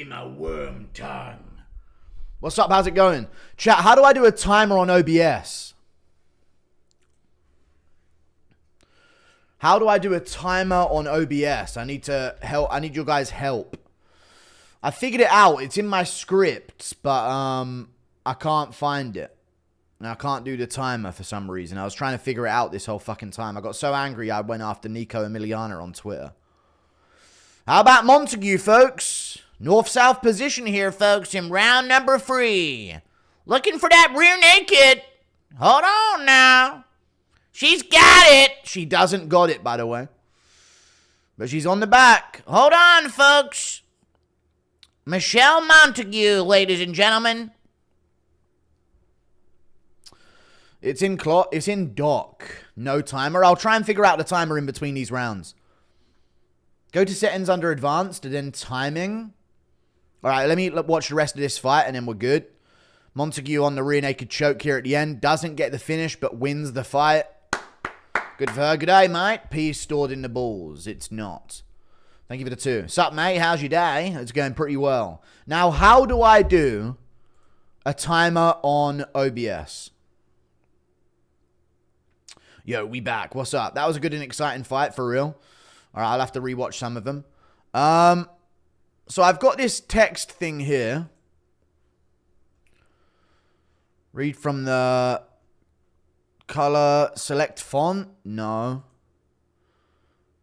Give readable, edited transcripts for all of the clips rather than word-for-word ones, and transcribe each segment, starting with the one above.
my worm tongue. What's up? How's it going? Chat, how do I do a timer on OBS? How do I do a timer on OBS? I need your guys' help. I figured it out. It's in my scripts, but I can't find it. And I can't do the timer for some reason. I was trying to figure it out this whole fucking time. I got so angry I went after Nico Emiliana on Twitter. How about Montague, folks? North-south position here, folks, in round number 3. Looking for that rear naked. Hold on now. She's got it. She doesn't got it, by the way. But she's on the back. Hold on, folks. Michelle Montague, ladies and gentlemen. It's in dock. No timer. I'll try and figure out the timer in between these rounds. Go to settings under advanced and then timing. All right, let me watch the rest of this fight and then we're good. Montague on the rear naked choke here at the end. Doesn't get the finish but wins the fight. Good for her. Good day, mate. Peas stored in the balls. It's not. Thank you for the 2. Sup, mate? How's your day? It's going pretty well. Now, how do I do a timer on OBS? Yo, we back. What's up? That was a good and exciting fight, for real. All right, I'll have to rewatch some of them. So I've got this text thing here. Read from the color. Select font? No.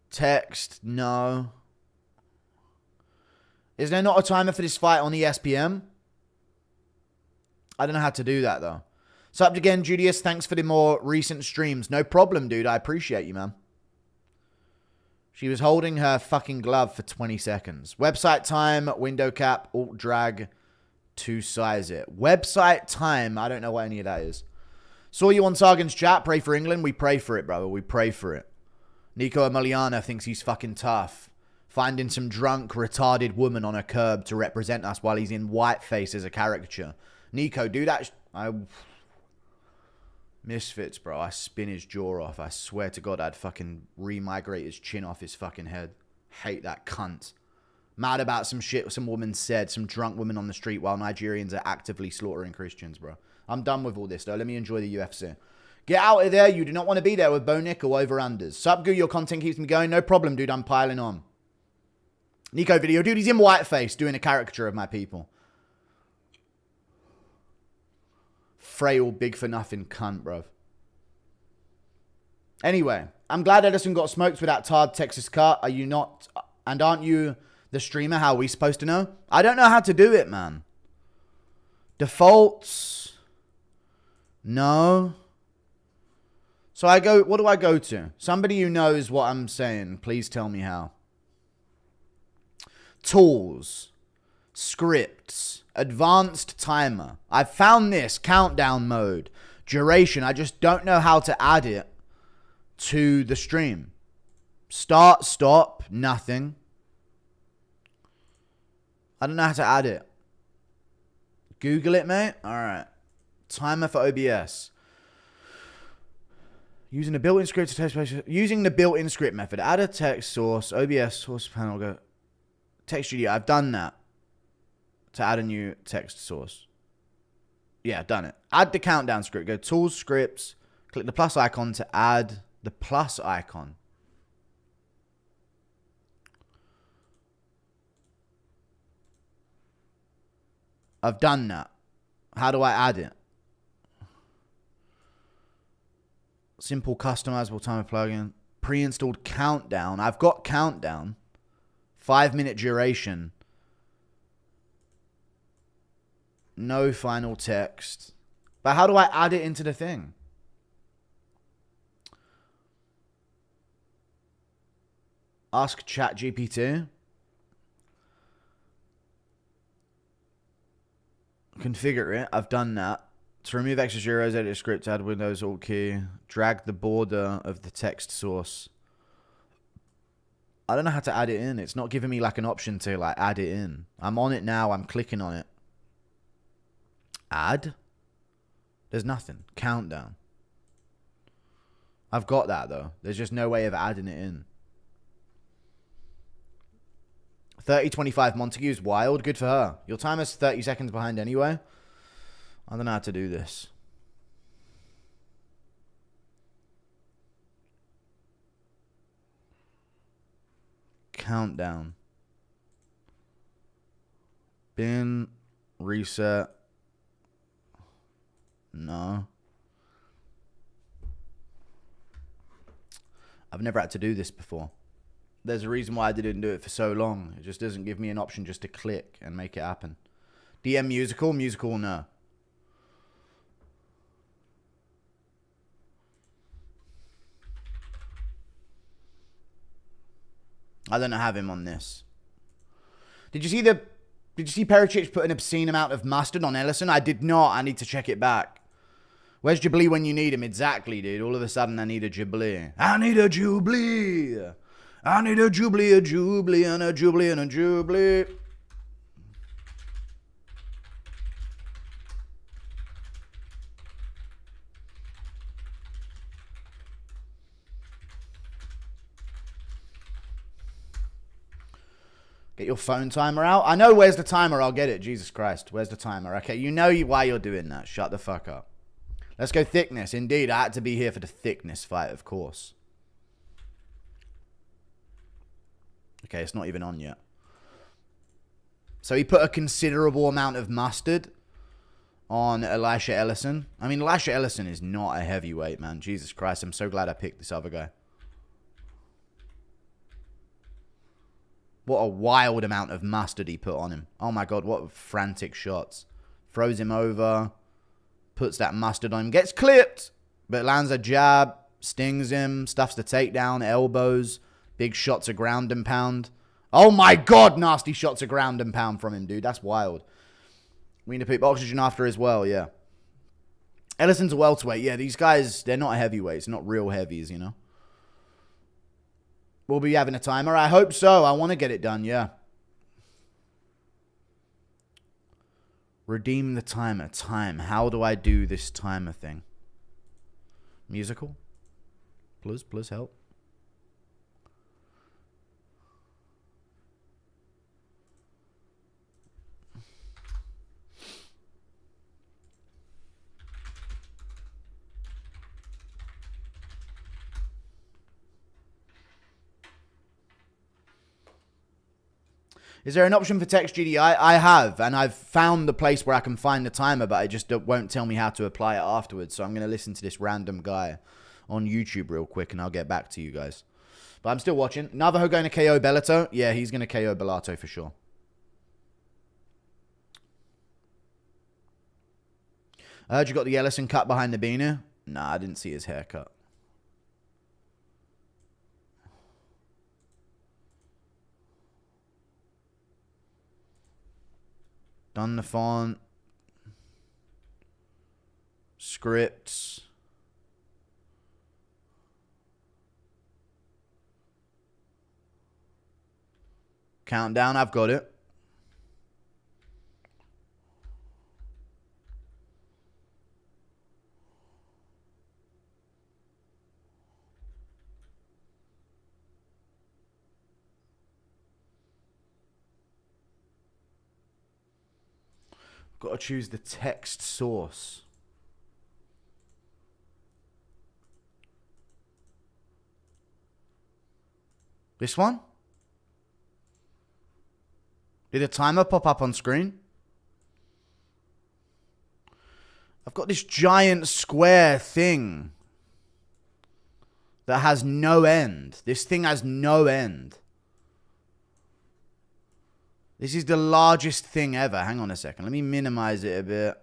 Text? No. Is there not a timer for this fight on ESPN? I don't know how to do that, though. Sup again, Julius. Thanks for the more recent streams. No problem, dude. I appreciate you, man. She was holding her fucking glove for 20 seconds. Website time, window cap, alt drag to size it. Website time. I don't know what any of that is. Saw you on Sargon's chat. Pray for England. We pray for it, brother. We pray for it. Nico Emiliana thinks he's fucking tough. Finding some drunk, retarded woman on a curb to represent us while he's in whiteface as a caricature. Nico, do that. Misfits, bro. I spin his jaw off. I swear to God, I'd fucking remigrate his chin off his fucking head. Hate that cunt. Mad about some shit some woman said. Some drunk woman on the street while Nigerians are actively slaughtering Christians, bro. I'm done with all this, though. Let me enjoy the UFC. Get out of there. You do not want to be there with Bo Nick or over-unders. Sup, Goo, your content keeps me going. No problem, dude. I'm piling on. Nico video. Dude, he's in whiteface doing a caricature of my people. Frail, big for nothing cunt, bruv. Anyway, I'm glad Edison got smoked with that tarred Texas cut. Are you not? And aren't you the streamer? How are we supposed to know? I don't know how to do it, man. Defaults. No. So I go, what do I go to? Somebody who knows what I'm saying, please tell me how. Tools. Scripts. Advanced timer. I've found this. Countdown mode. Duration. I just don't know how to add it to the stream. Start, stop, nothing. I don't know how to add it. Google it, mate. Alright. Timer for OBS. Using the built-in script to test. Using the built-in script method. Add a text source. OBS source panel. Go. Text studio. I've done that. To add a new text source. Yeah, done it. Add the countdown script. Go tools, scripts. Click the plus icon to add the plus icon. I've done that. How do I add it? Simple customizable timer plugin. Pre-installed countdown. I've got countdown. 5-minute duration. No final text. But how do I add it into the thing? Ask ChatGPT. Configure it. I've done that. To remove extra zeros, edit script, add Windows Alt key. Drag the border of the text source. I don't know how to add it in. It's not giving me like an option to like add it in. I'm on it now. I'm clicking on it. Add? There's nothing. Countdown. I've got that though. There's just no way of adding it in. 30:25. Montague's wild. Good for her. Your timer's 30 seconds behind anyway. I don't know how to do this. Countdown. Bin. Reset. No. I've never had to do this before. There's a reason why I didn't do it for so long. It just doesn't give me an option just to click and make it happen. DM musical? Musical, no. I don't have him on this. Did you see Perisic put an obscene amount of mustard on Erslan? I did not. I need to check it back. Where's Jubilee when you need him? Exactly, dude. All of a sudden, I need a Jubilee. I need a Jubilee. I need a Jubilee, a Jubilee, and a Jubilee, and a Jubilee. Get your phone timer out. I know where's the timer. I'll get it. Jesus Christ. Where's the timer? Okay, you know why you're doing that. Shut the fuck up. Let's go Thicknesse. Indeed, I had to be here for the Thicknesse fight, of course. Okay, it's not even on yet. So he put a considerable amount of mustard on Elisha Erslan. I mean, Elisha Erslan is not a heavyweight, man. Jesus Christ, I'm so glad I picked this other guy. What a wild amount of mustard he put on him. Oh my God, what frantic shots. Throws him over. Puts that mustard on him. Gets clipped. But lands a jab. Stings him. Stuffs the takedown. Elbows. Big shots of ground and pound. Oh my God, nasty shots of ground and pound from him, dude. That's wild. We need to pick oxygen after as well, yeah. Ellison's a welterweight. Yeah, these guys, they're not heavyweights. Not real heavies, you know. We'll be having a timer. I hope so. I want to get it done, yeah. Redeem the timer. Time. How do I do this timer thing? Musical? Please help. Is there an option for text GD? I have, and I've found the place where I can find the timer, but it just won't tell me how to apply it afterwards. So I'm going to listen to this random guy on YouTube real quick, and I'll get back to you guys. But I'm still watching. Navajo going to KO Bellato? Yeah, he's going to KO Bellato for sure. I heard you got the Erslan cut behind the beanie. Nah, I didn't see his haircut. Done the font. Scripts. Countdown, I've got it. Got to choose the text source. This one? Did a timer pop up on screen? I've got this giant square thing that has no end. This thing has no end. This is the largest thing ever. Hang on a second. Let me minimize it a bit.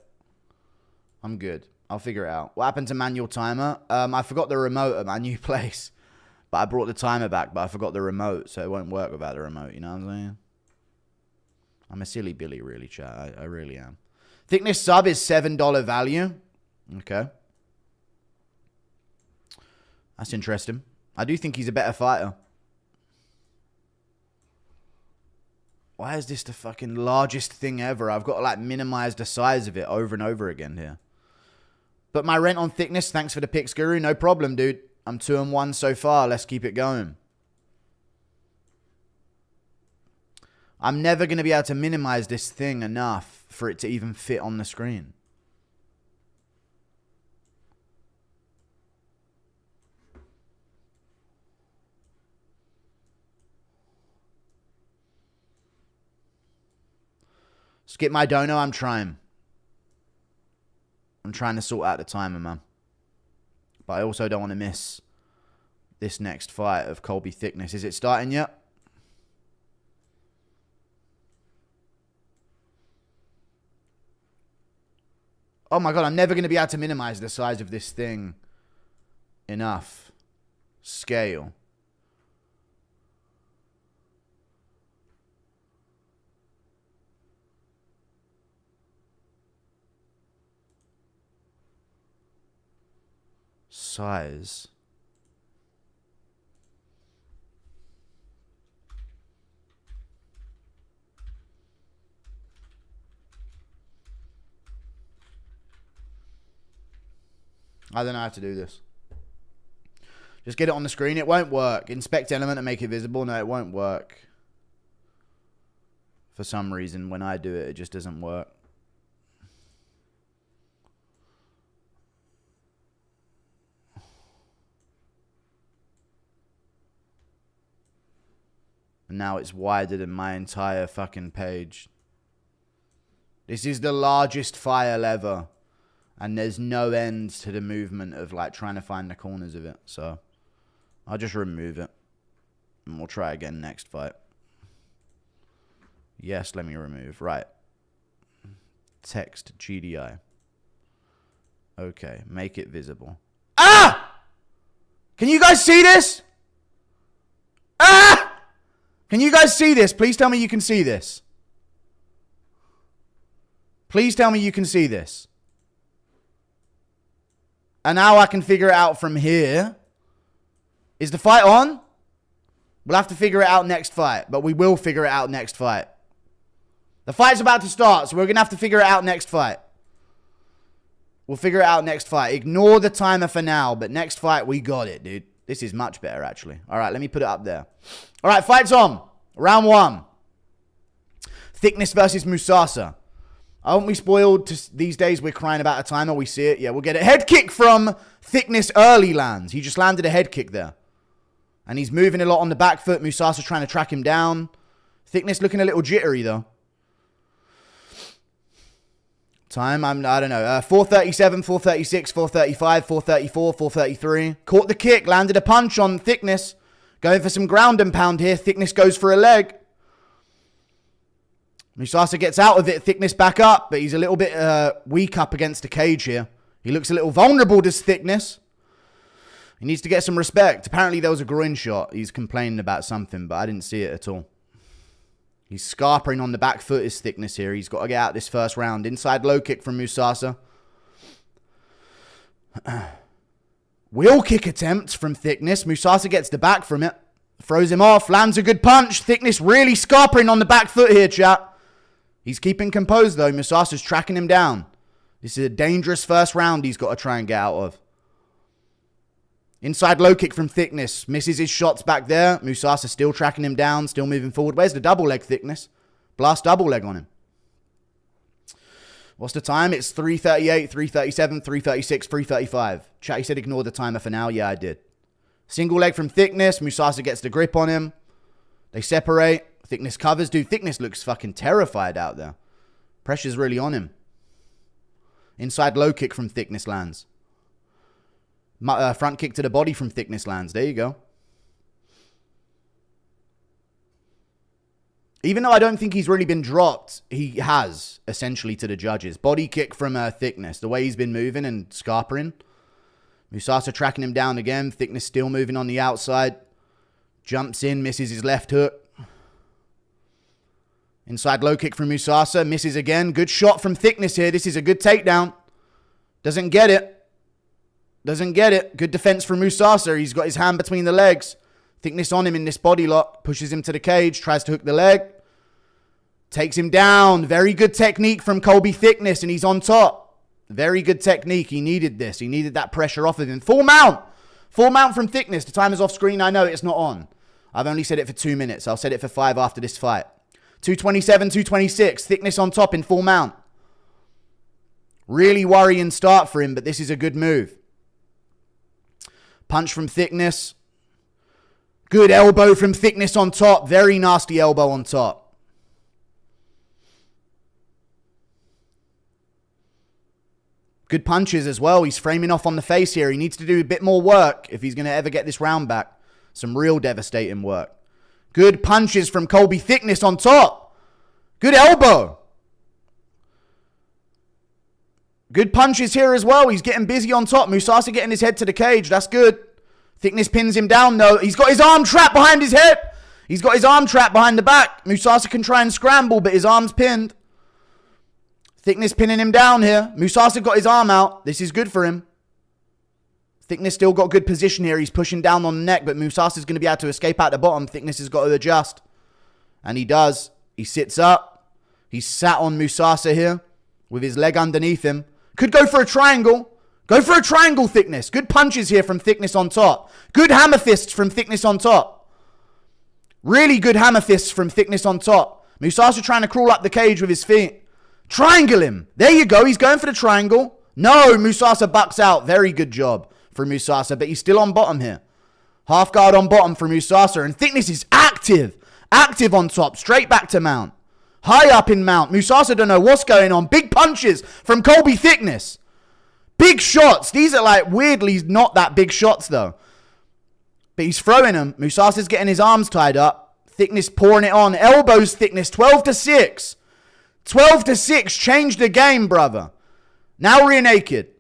I'm good. I'll figure it out. What happened to manual timer? I forgot the remote at my new place. But I brought the timer back, but I forgot the remote, so it won't work without the remote. You know what I'm saying? I'm a silly Billy, really, chat. I really am. Thicknesse sub is $7 value. Okay. That's interesting. I do think he's a better fighter. Why is this the fucking largest thing ever? I've got to like minimize the size of it over and over again here. But my rent on Thicknesse, thanks for the picks, Guru. No problem, dude. I'm 2-1 so far. Let's keep it going. I'm never going to be able to minimize this thing enough for it to even fit on the screen. Skip my dono, I'm trying. I'm trying to sort out the timer, man. But I also don't want to miss this next fight of Colby Thicknesse. Is it starting yet? Oh my god, I'm never going to be able to minimize the size of this thing enough. Scale. Size. I don't know how to do this. Just get it on the screen. It won't work. Inspect element and make it visible. No, it won't work. For some reason, when I do it, it just doesn't work. And now it's wider than my entire fucking page. This is the largest file ever. And there's no end to the movement of like trying to find the corners of it. So I'll just remove it. And we'll try again next fight. Yes, let me remove. Right. Text GDI. Okay, make it visible. Ah! Can you guys see this? Ah! Can you guys see this? Please tell me you can see this. Please tell me you can see this. And now I can figure it out from here. Is the fight on? We'll have to figure it out next fight. But we will figure it out next fight. The fight's about to start, so we're going to have to figure it out next fight. We'll figure it out next fight. Ignore the timer for now, but next fight, we got it, dude. This is much better, actually. All right, let me put it up there. All right, fight's on. Round 1. Thicknesse versus Musasa. Aren't we spoiled these days? We're crying about a timer. We see it. Yeah, we'll get a head kick from Thicknesse early lands. He just landed a head kick there. And he's moving a lot on the back foot. Musasa trying to track him down. Thicknesse looking a little jittery, though. Time, I don't know. 4:37, 4:36, 4:35, 4:34, 4:33. Caught the kick. Landed a punch on Thicknesse. Going for some ground and pound here. Thicknesse goes for a leg. Musasa gets out of it. Thicknesse back up, but he's a little bit weak up against the cage here. He looks a little vulnerable, does Thicknesse. He needs to get some respect. Apparently there was a groin shot. He's complaining about something, but I didn't see it at all. He's scarpering on the back foot, is Thicknesse here. He's got to get out this first round. Inside low kick from Musasa. Wheel kick attempt from Thicknesse. Musasa gets the back from it. Throws him off. Lands a good punch. Thicknesse really scarpering on the back foot here, chat. He's keeping composed, though. Musasa's tracking him down. This is a dangerous first round he's got to try and get out of. Inside low kick from Thicknesse. Misses his shots back there. Musasa still tracking him down. Still moving forward. Where's the double leg, Thicknesse? Blast double leg on him. What's the time? It's 3:38, 3:37, 3:36, 3:35. Chatty said ignore the timer for now. Yeah, I did. Single leg from Thicknesse. Musasa gets the grip on him. They separate. Thicknesse covers. Dude, Thicknesse looks fucking terrified out there. Pressure's really on him. Inside low kick from Thicknesse lands. Front kick to the body from Thicknesse lands. There you go. Even though I don't think he's really been dropped, he has, essentially, to the judges. Body kick from Thicknesse. The way he's been moving and scarpering. Musasa tracking him down again. Thicknesse still moving on the outside. Jumps in, misses his left hook. Inside low kick from Musasa. Misses again. Good shot from Thicknesse here. This is a good takedown. Doesn't get it. Doesn't get it. Good defense from Musasa. He's got his hand between the legs. Thicknesse on him in this body lock. Pushes him to the cage. Tries to hook the leg. Takes him down. Very good technique from Colby Thicknesse. And he's on top. Very good technique. He needed this. He needed that pressure off of him. Full mount. Full mount from Thicknesse. The timer's off screen. I know it's not on. I've only said it for 2 minutes. I'll set it for 5 after this fight. 227, 226. Thicknesse on top in full mount. Really worrying start for him, but this is a good move. Punch from Thicknesse. Good elbow from Thicknesse on top. Very nasty elbow on top. Good punches as well. He's framing off on the face here. He needs to do a bit more work if he's going to ever get this round back. Some real devastating work. Good punches from Colby. Thicknesse on top. Good elbow. Good punches here as well. He's getting busy on top. Musasa getting his head to the cage. That's good. Thicknesse pins him down though. He's got his arm trapped behind his head. He's got his arm trapped behind the back. Musasa can try and scramble, but his arm's pinned. Thicknesse pinning him down here. Musasa got his arm out. This is good for him. Thicknesse still got good position here. He's pushing down on the neck, but Musasa's going to be able to escape out the bottom. Thicknesse has got to adjust. And he does. He sits up. He's sat on Musasa here with his leg underneath him. Could go for a triangle. Go for a triangle, Thicknesse. Good punches here from Thicknesse on top. Good hammer fists from Thicknesse on top. Really good hammer fists from Thicknesse on top. Musasa trying to crawl up the cage with his feet. Triangle him. There you go. He's going for the triangle. No, Musasa bucks out. Very good job for Musasa, but he's still on bottom here. Half guard on bottom for Musasa, and Thicknesse is active. Active on top. Straight back to mount. High up in mount. Musasa don't know what's going on. Big punches from Colby. Thicknesse. Big shots. These are like weirdly not that big shots though. But he's throwing them. Musasa's getting his arms tied up. Thicknesse pouring it on. Elbows Thicknesse. 12-6. 12-6. Changed the game, brother. Now rear naked.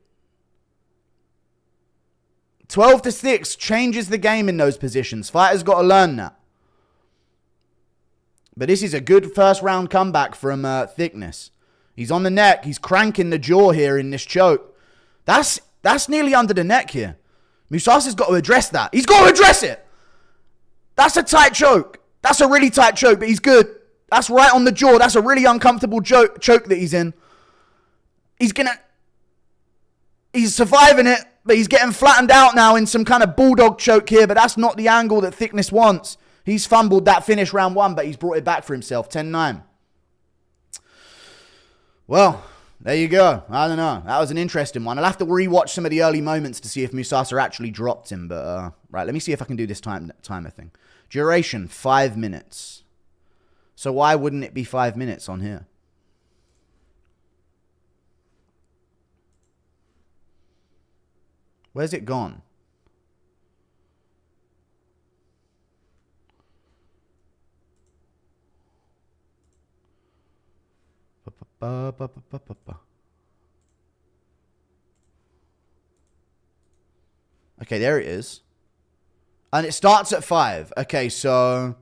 12-6 changes the game in those positions. Fighters got to learn that. But this is a good first round comeback from Thicknesse. He's on the neck. He's cranking the jaw here in this choke. That's nearly under the neck here. Musasa's got to address that. He's got to address it. That's a tight choke. That's a really tight choke, but he's good. That's right on the jaw. That's a really uncomfortable choke that he's in. He's surviving it, but he's getting flattened out now in some kind of bulldog choke here, but that's not the angle that Thicknesse wants. He's fumbled that finish round one, but he's brought it back for himself. 10-9. Well, there you go. I don't know. That was an interesting one. I'll have to rewatch some of the early moments to see if Musasa actually dropped him. But, right, let me see if I can do this timer thing. Duration, 5 minutes. So why wouldn't it be 5 minutes on here? Where's it gone? Okay, there it is. And it starts at 5. Okay, so...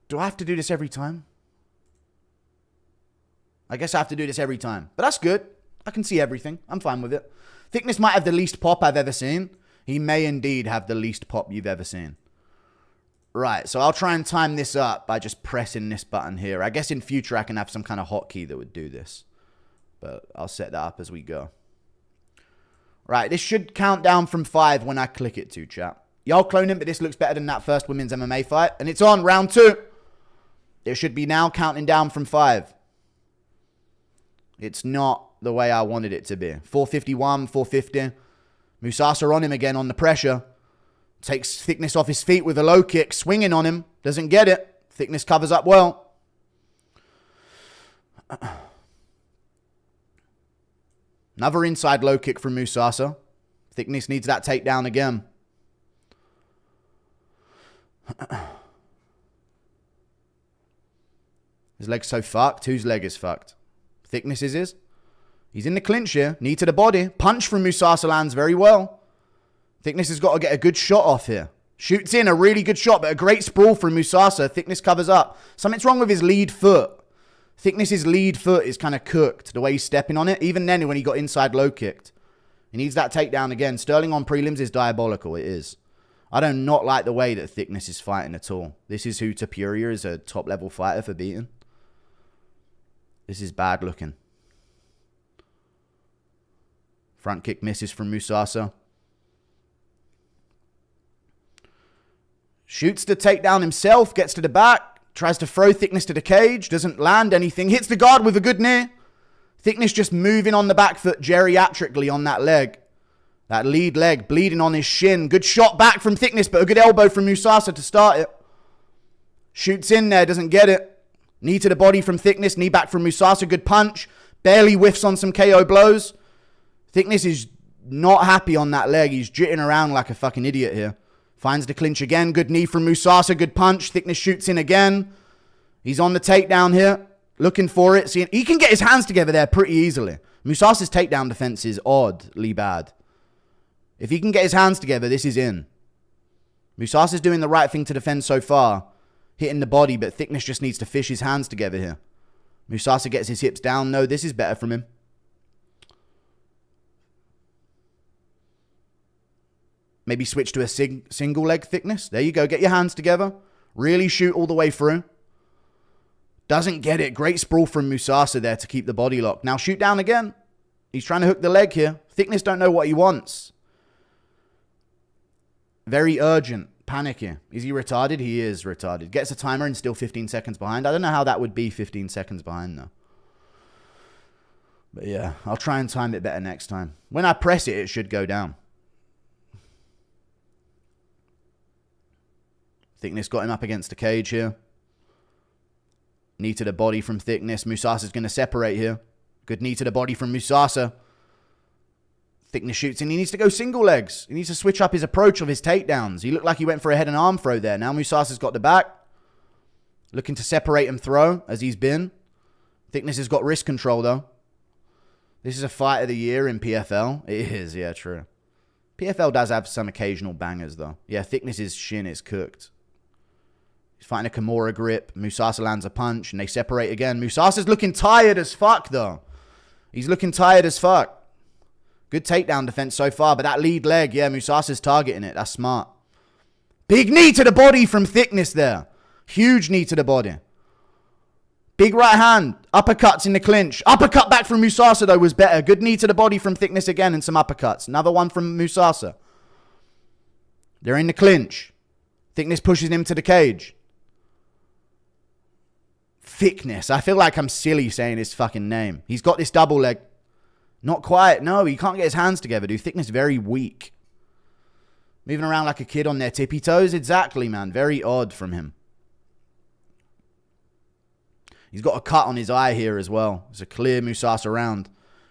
Do I have to do this every time? I guess I have to do this every time. But that's good. I can see everything. I'm fine with it. Thicknesse might have the least pop I've ever seen. He may indeed have the least pop you've ever seen. Right, so I'll try and time this up by just pressing this button here. I guess in future I can have some kind of hotkey that would do this. But I'll set that up as we go. Right, this should count down from 5 when I click it to, chat. Y'all clone him, but this looks better than that first women's MMA fight. And it's on, round 2. It should be now counting down from 5. It's not the way I wanted it to be. 451, 450. Musasa on him again on the pressure. Takes Thicknesse off his feet with a low kick. Swinging on him. Doesn't get it. Thicknesse covers up well. Another inside low kick from Musasa. Thicknesse needs that takedown again. His leg's so fucked. Whose leg is fucked? Thicknesse is his. He's in the clinch here. Knee to the body. Punch from Musasa lands very well. Thicknesse has got to get a good shot off here. Shoots in a really good shot, but a great sprawl from Musasa. Thicknesse covers up. Something's wrong with his lead foot. Thicknesse's lead foot is kind of cooked, the way he's stepping on it. Even then, when he got inside low kicked. He needs that takedown again. Stirling on prelims is diabolical. It is. I do not like the way that Thicknesse is fighting at all. This is who Tapuria is a top-level fighter for beating. This is bad looking. Front kick misses from Musasa. Shoots the takedown himself, gets to the back, tries to throw Thicknesse to the cage, doesn't land anything, hits the guard with a good knee. Thicknesse just moving on the back foot geriatrically on that leg. That lead leg, bleeding on his shin. Good shot back from Thicknesse, but a good elbow from Musasa to start it. Shoots in there, doesn't get it. Knee to the body from Thicknesse, knee back from Musasa, good punch. Barely whiffs on some KO blows. Thicknesse is not happy on that leg. He's jitting around like a fucking idiot here. Finds the clinch again. Good knee from Musasa. Good punch. Thicknesse shoots in again. He's on the takedown here. Looking for it. See, he can get his hands together there pretty easily. Musasa's takedown defense is oddly bad. If he can get his hands together, this is in. Musasa's doing the right thing to defend so far. Hitting the body, but Thicknesse just needs to fish his hands together here. Musasa gets his hips down. No, this is better from him. Maybe switch to a single leg Thicknesse. There you go. Get your hands together. Really shoot all the way through. Doesn't get it. Great sprawl from Musasa there to keep the body locked. Now shoot down again. He's trying to hook the leg here. Thicknesse don't know what he wants. Very urgent. Panicky. Is he retarded? He is retarded. Gets a timer and still 15 seconds behind. I don't know how that would be 15 seconds behind though. But yeah, I'll try and time it better next time. When I press it, it should go down. Thicknesse got him up against the cage here. Knee to the body from Thicknesse. Musasa's going to separate here. Good knee to the body from Musasa. Thicknesse shoots in. He needs to go single legs. He needs to switch up his approach of his takedowns. He looked like he went for a head and arm throw there. Now Musasa's got the back. Looking to separate him throw as he's been. Thicknesse has got wrist control though. This is a fight of the year in PFL. It is, yeah, true. PFL does have some occasional bangers though. Yeah, Thicknesse's shin is cooked. He's fighting a Kimura grip. Musasa lands a punch and they separate again. Musasa's looking tired as fuck though. He's looking tired as fuck. Good takedown defense so far, but that lead leg, yeah, Musasa's targeting it. That's smart. Big knee to the body from Thicknesse there. Huge knee to the body. Big right hand. Uppercuts in the clinch. Uppercut back from Musasa, though, was better. Good knee to the body from Thicknesse again and some uppercuts. Another one from Musasa. They're in the clinch. Thicknesse pushes him to the cage. Thicknesse. I feel like I'm silly saying his fucking name. He's got this double leg. Not quite. No, he can't get his hands together, dude. Thicknesse very weak. Moving around like a kid on their tippy toes. Exactly, man. Very odd from him. He's got a cut on his eye here as well. It's a clear Musasa round.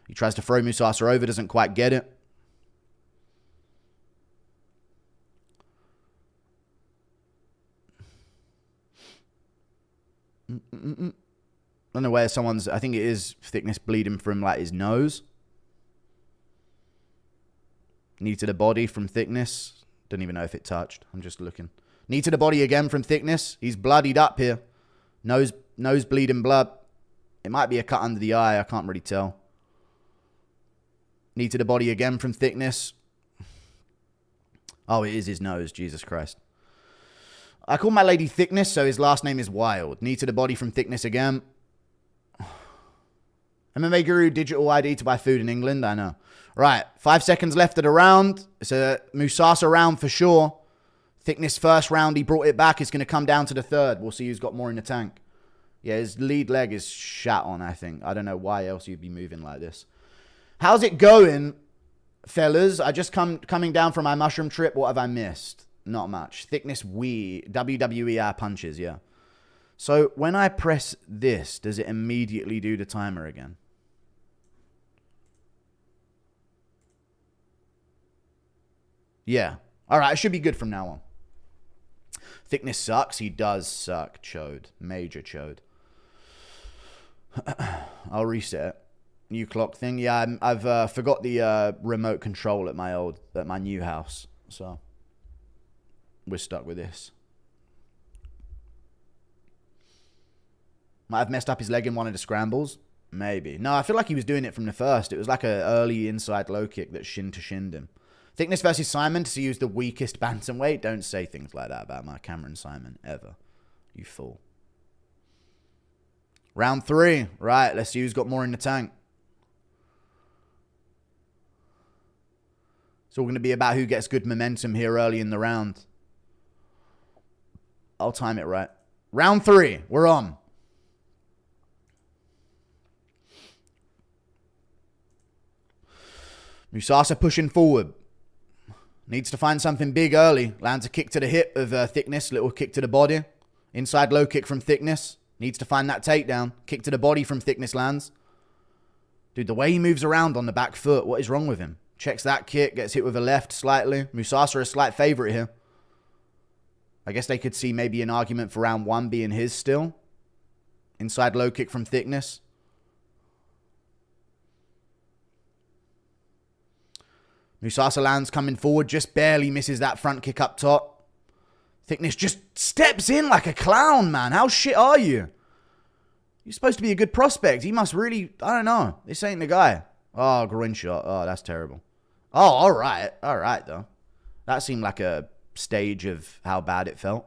He tries to throw Musasa over. Doesn't quite get it. I don't know where someone's... I think it is Thicknesse bleeding from like his nose. Knee to the body from Thicknesse. Don't even know if it touched. I'm just looking. Knee to the body again from Thicknesse. He's bloodied up here. Nose bleeding blood. It might be a cut under the eye. I can't really tell. Knee to the body again from Thicknesse. Oh, it is his nose. Jesus Christ. I call my lady Thicknesse, so his last name is Wild. Knee to the body from Thicknesse again. MMA Guru, digital ID to buy food in England. I know. Right. 5 seconds left of the round. It's a Musasa round for sure. Thicknesse first round. He brought it back. It's going to come down to the third. We'll see who's got more in the tank. Yeah, his lead leg is shat on, I think. I don't know why else you'd be moving like this. How's it going, fellas? I just coming down from my mushroom trip. What have I missed? Not much. Thicknesse WWE punches, yeah. So when I press this, does it immediately do the timer again? Yeah. All right, it should be good from now on. Thicknesse sucks. He does suck. Chode. Major chode. I'll reset it. New clock thing. Yeah, I've forgot the remote control at my new house. So we're stuck with this. Might have messed up his leg in one of the scrambles. Maybe. No, I feel like he was doing it from the first. It was like an early inside low kick that shin-to-shinned him. Thicknesse versus Simon to see who's the weakest bantamweight. Don't say things like that about my Cameron Simon, ever. You fool. Round 3. Right, let's see who's got more in the tank. It's all going to be about who gets good momentum here early in the round. I'll time it right. Round 3. We're on. Musasa pushing forward. Needs to find something big early. Lands a kick to the hip of Thicknesse. Little kick to the body. Inside low kick from Thicknesse. Needs to find that takedown. Kick to the body from Thicknesse lands. Dude, the way he moves around on the back foot. What is wrong with him? Checks that kick. Gets hit with a left slightly. Musasa a slight favorite here. I guess they could see maybe an argument for round 1 being his still. Inside low kick from Thicknesse. Musasa lands coming forward. Just barely misses that front kick up top. Thicknesse just steps in like a clown, man. How shit are you? You're supposed to be a good prospect. He must really... I don't know. This ain't the guy. Oh, groin shot. Oh, that's terrible. Oh, all right. All right, though. That seemed like a stage of how bad it felt.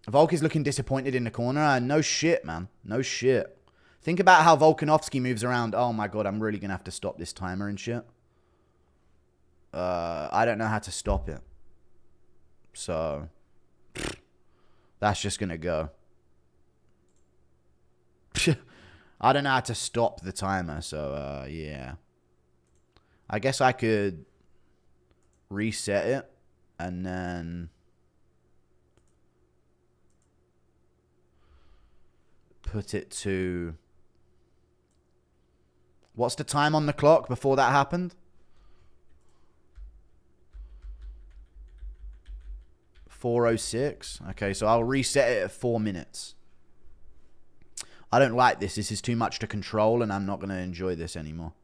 Volk is looking disappointed in the corner. No shit, man. No shit. Think about how Volkanovski moves around. Oh my god, I'm really going to have to stop this timer and shit. I don't know how to stop it. So, that's just going to go. I don't know how to stop the timer, so yeah. I guess I could reset it and then put it to... What's the time on the clock before that happened? 4:06. Okay, so I'll reset it at 4 minutes. I don't like this. This is too much to control, and I'm not going to enjoy this anymore.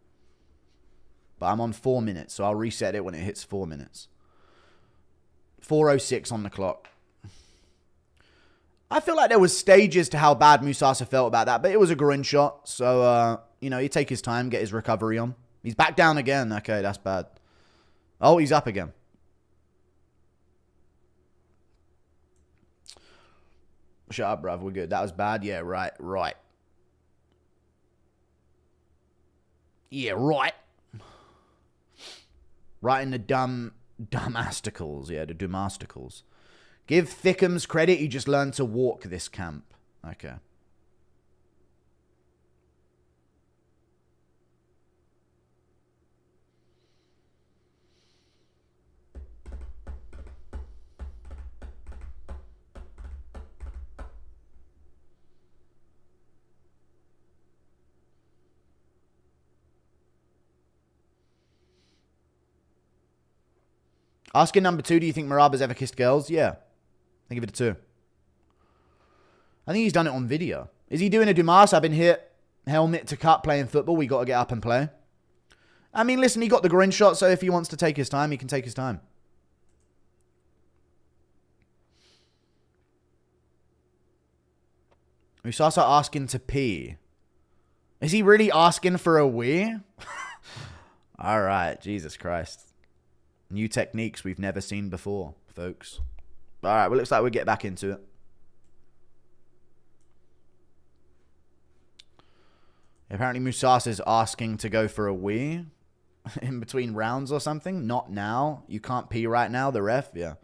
But I'm on 4 minutes, so I'll reset it when it hits 4 minutes. 4:06 on the clock. I feel like there was stages to how bad Musasa felt about that, but it was a groin shot, so... you know, you take his time, get his recovery on. He's back down again. Okay, that's bad. Oh, he's up again. Shut up, bruv. We're good. That was bad. Yeah, right. Yeah, right. Right in the dummasticles. Yeah, the dumasticles. Give Thickums credit. He just learned to walk this camp. Okay. Asking number 2, do you think Maraba's ever kissed girls? Yeah. I give it a 2. I think he's done it on video. Is he doing a Dumas? I've been hit. Helmet to cut playing football. We got to get up and play. I mean, listen, he got the groin shot, so if he wants to take his time, he can take his time. Musasa asking to pee. Is he really asking for a wee? All right. Jesus Christ. New techniques we've never seen before, folks. All right, well, looks like we'll get back into it. Apparently, Musasa's asking to go for a wee in between rounds or something. Not now. You can't pee right now, the ref. Yeah.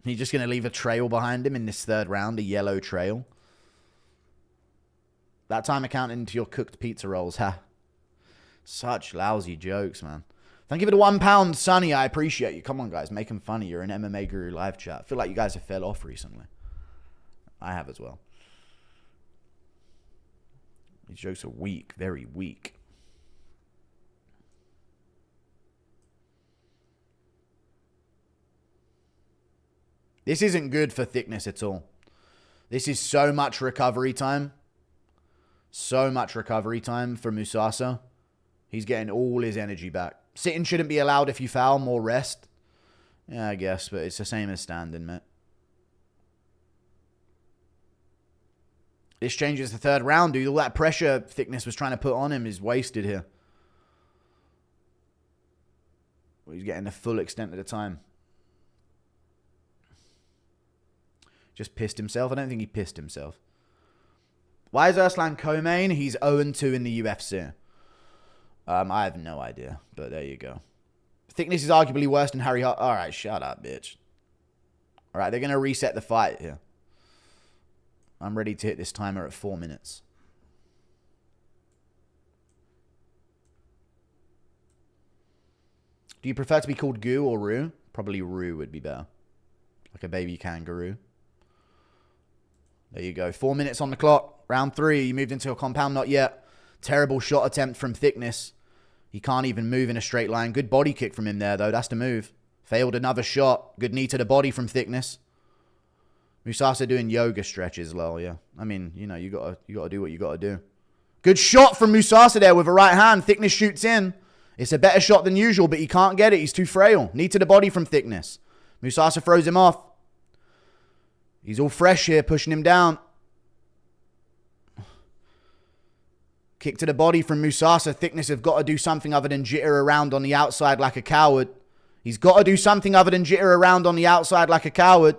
He's just going to leave a trail behind him in this 3rd round, a yellow trail. That time accounting into your cooked pizza rolls, ha. Such lousy jokes, man. Thank you for the £1, Sonny. I appreciate you. Come on, guys. Make him funny. You're in MMA Guru live chat. I feel like you guys have fell off recently. I have as well. These jokes are weak. Very weak. This isn't good for Thicknesse at all. This is so much recovery time. So much recovery time for Musasa. He's getting all his energy back. Sitting shouldn't be allowed if you foul. More rest. Yeah, I guess. But it's the same as standing, mate. This changes the 3rd round, dude. All that pressure Thicknesse was trying to put on him is wasted here. Well, he's getting the full extent of the time. Just pissed himself? I don't think he pissed himself. Why is Erslan co-main? He's 0-2 in the UFC. I have no idea, but there you go. Thickness is arguably worse than Harry Hart. All right, shut up, bitch. All right, they're going to reset the fight here. I'm ready to hit this timer at 4 minutes. Do you prefer to be called Goo or Roo? Probably Roo would be better. Like a baby kangaroo. There you go. 4 minutes on the clock. Round 3. You moved into a compound. Not yet. Terrible shot attempt from Thicknesse. He can't even move in a straight line. Good body kick from him there, though. That's the move. Failed another shot. Good knee to the body from Thicknesse. Musasa doing yoga stretches, lol, yeah. I mean, you know, you gotta do what you gotta do. Good shot from Musasa there with a right hand. Thicknesse shoots in. It's a better shot than usual, but he can't get it. He's too frail. Knee to the body from Thicknesse. Musasa throws him off. He's all fresh here, pushing him down. Kick to the body from Musasa. Thicknesse have got to do something other than jitter around on the outside like a coward. He's got to do something other than jitter around on the outside like a coward.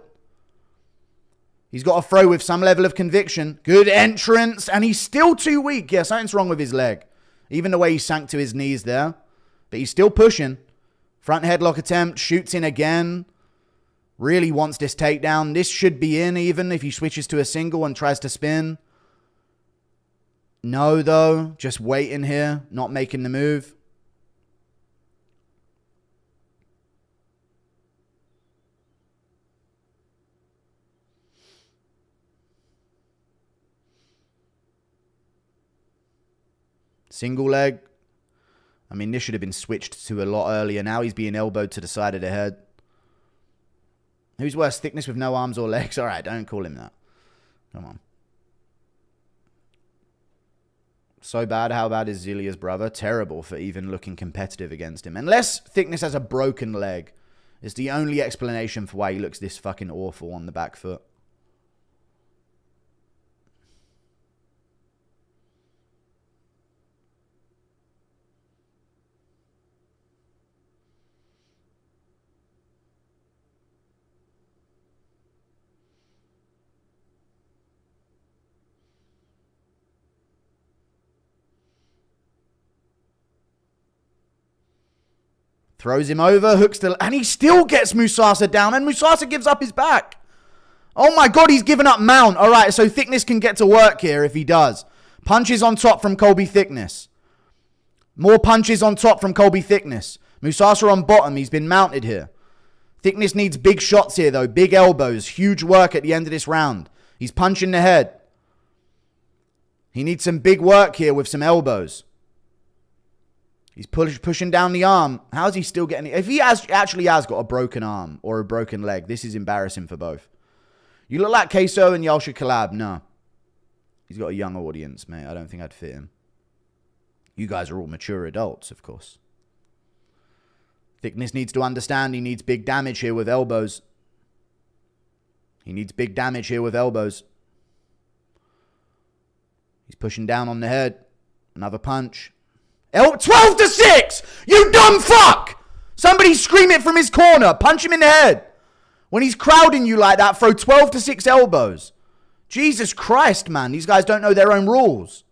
He's got to throw with some level of conviction. Good entrance. And he's still too weak. Yeah, something's wrong with his leg. Even the way he sank to his knees there. But he's still pushing. Front headlock attempt. Shoots in again. Really wants this takedown. This should be in even if he switches to a single and tries to spin. No, though. Just waiting here. Not making the move. Single leg. I mean, this should have been switched to a lot earlier. Now he's being elbowed to the side of the head. Who's worse, Thicknesse with no arms or legs? All right, don't call him that. Come on. So bad. How bad is Zilia's brother? Terrible for even looking competitive against him. Unless Thicknesse has a broken leg. It's the only explanation for why he looks this fucking awful on the back foot. Throws him over, hooks the... And he still gets Musasa down, and Musasa gives up his back. Oh my god, he's given up mount. All right, so Thicknesse can get to work here if he does. Punches on top from Colby Thicknesse. More punches on top from Colby Thicknesse. Musasa on bottom. He's been mounted here. Thicknesse needs big shots here, though. Big elbows. Huge work at the end of this round. He's punching the head. He needs some big work here with some elbows. He's pushing down the arm. How's he still getting it? If he actually has got a broken arm or a broken leg, this is embarrassing for both. You look like Queso and y'all should collab. No. He's got a young audience, mate. I don't think I'd fit him. You guys are all mature adults, of course. Thicknesse needs to understand he needs big damage here with elbows. He needs big damage here with elbows. He's pushing down on the head. Another punch. 12-6! You dumb fuck! Somebody scream it from his corner. Punch him in the head. When he's crowding you like that, throw 12-6 elbows. Jesus Christ, man. These guys don't know their own rules.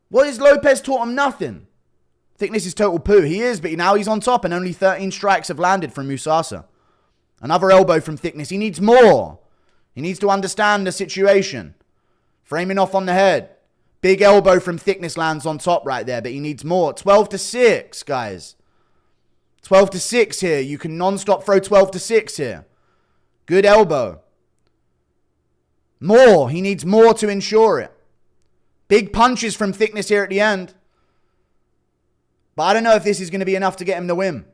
What is Lopez taught him? Nothing. Thicknesse is total poo. He is, but now he's on top and only 13 strikes have landed from Musasa. Another elbow from Thicknesse. He needs more. He needs to understand the situation. Framing off on the head. Big elbow from Thicknesse lands on top right there, but he needs more. 12-6, guys. 12-6 here. You can non-stop throw 12-6 here. Good elbow. More. He needs more to ensure it. Big punches from Thicknesse here at the end. But I don't know if this is going to be enough to get him the win.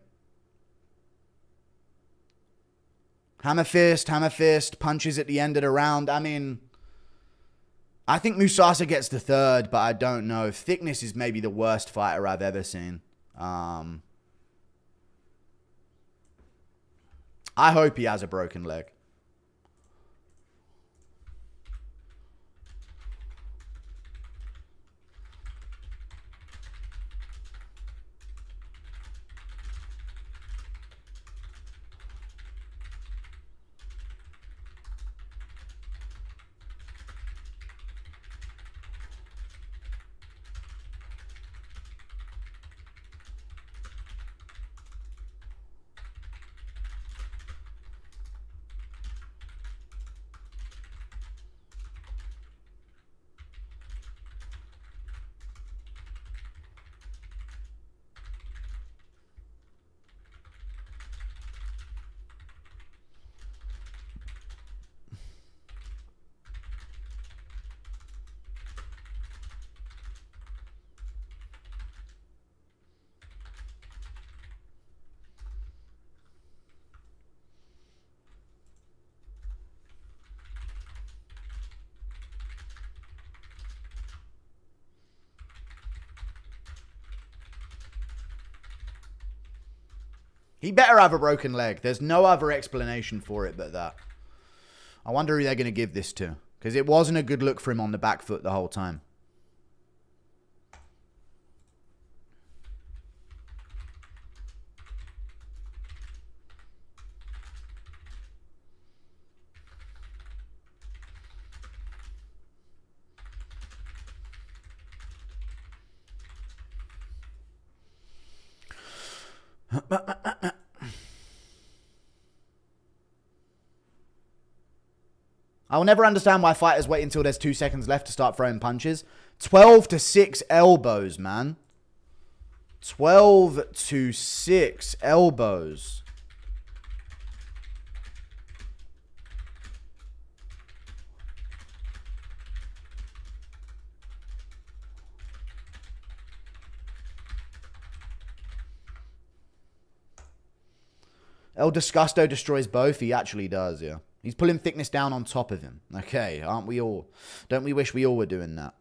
Hammer fist, punches at the end of the round. I mean, I think Musasa gets the third, but I don't know. Thicknesse is maybe the worst fighter I've ever seen. I hope he has a broken leg. He better have a broken leg. There's no other explanation for it but that. I wonder who they're going to give this to. Because it wasn't a good look for him on the back foot the whole time. I will never understand why fighters wait until there's 2 seconds left to start throwing punches. 12-6 elbows, man. 12-6 elbows. El Disgusto destroys both. He actually does, yeah. He's pulling Thicknesse down on top of him. Okay, aren't we all? Don't we wish we all were doing that?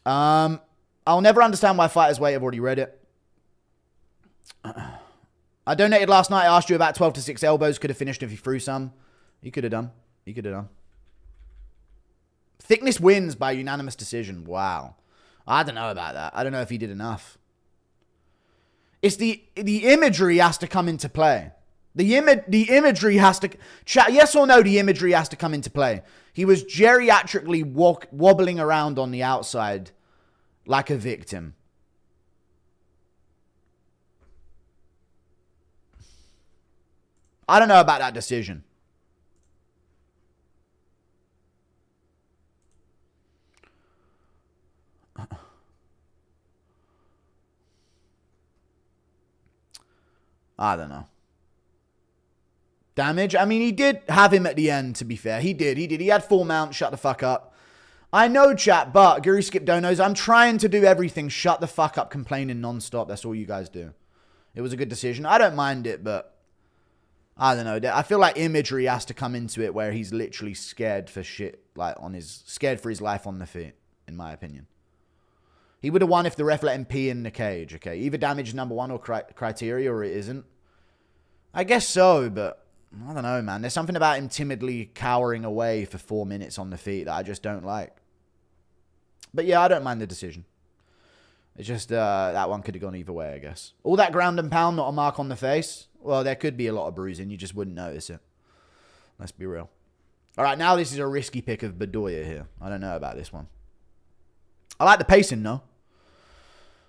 I'll never understand why fighters wait. I've already read it. I donated last night. I asked you about 12-6 elbows. Could have finished if you threw some. You could have done. You could have done. Thicknesse wins by unanimous decision. Wow. I don't know about that. I don't know if he did enough. It's the imagery has to come into play. The imagery has to... Chat, yes or no, the imagery has to come into play. He was geriatrically wobbling around on the outside like a victim. I don't know about that decision. I don't know. Damage? I mean, he did have him at the end, to be fair. He did. He had full mount. Shut the fuck up. I know, chat, but Guru Skip Donos, I'm trying to do everything. Shut the fuck up, complaining non-stop. That's all you guys do. It was a good decision. I don't mind it, but I don't know. I feel like imagery has to come into it where he's literally scared for shit, like scared for his life on the feet, in my opinion. He would have won if the ref let him pee in the cage, okay? Either damage is number one or criteria, or it isn't. I guess so, but I don't know, man. There's something about him timidly cowering away for 4 minutes on the feet that I just don't like. But yeah, I don't mind the decision. It's just that one could have gone either way, I guess. All that ground and pound, not a mark on the face. Well, there could be a lot of bruising. You just wouldn't notice it. Let's be real. All right, now this is a risky pick of Bedoya here. I don't know about this one. I like the pacing, though.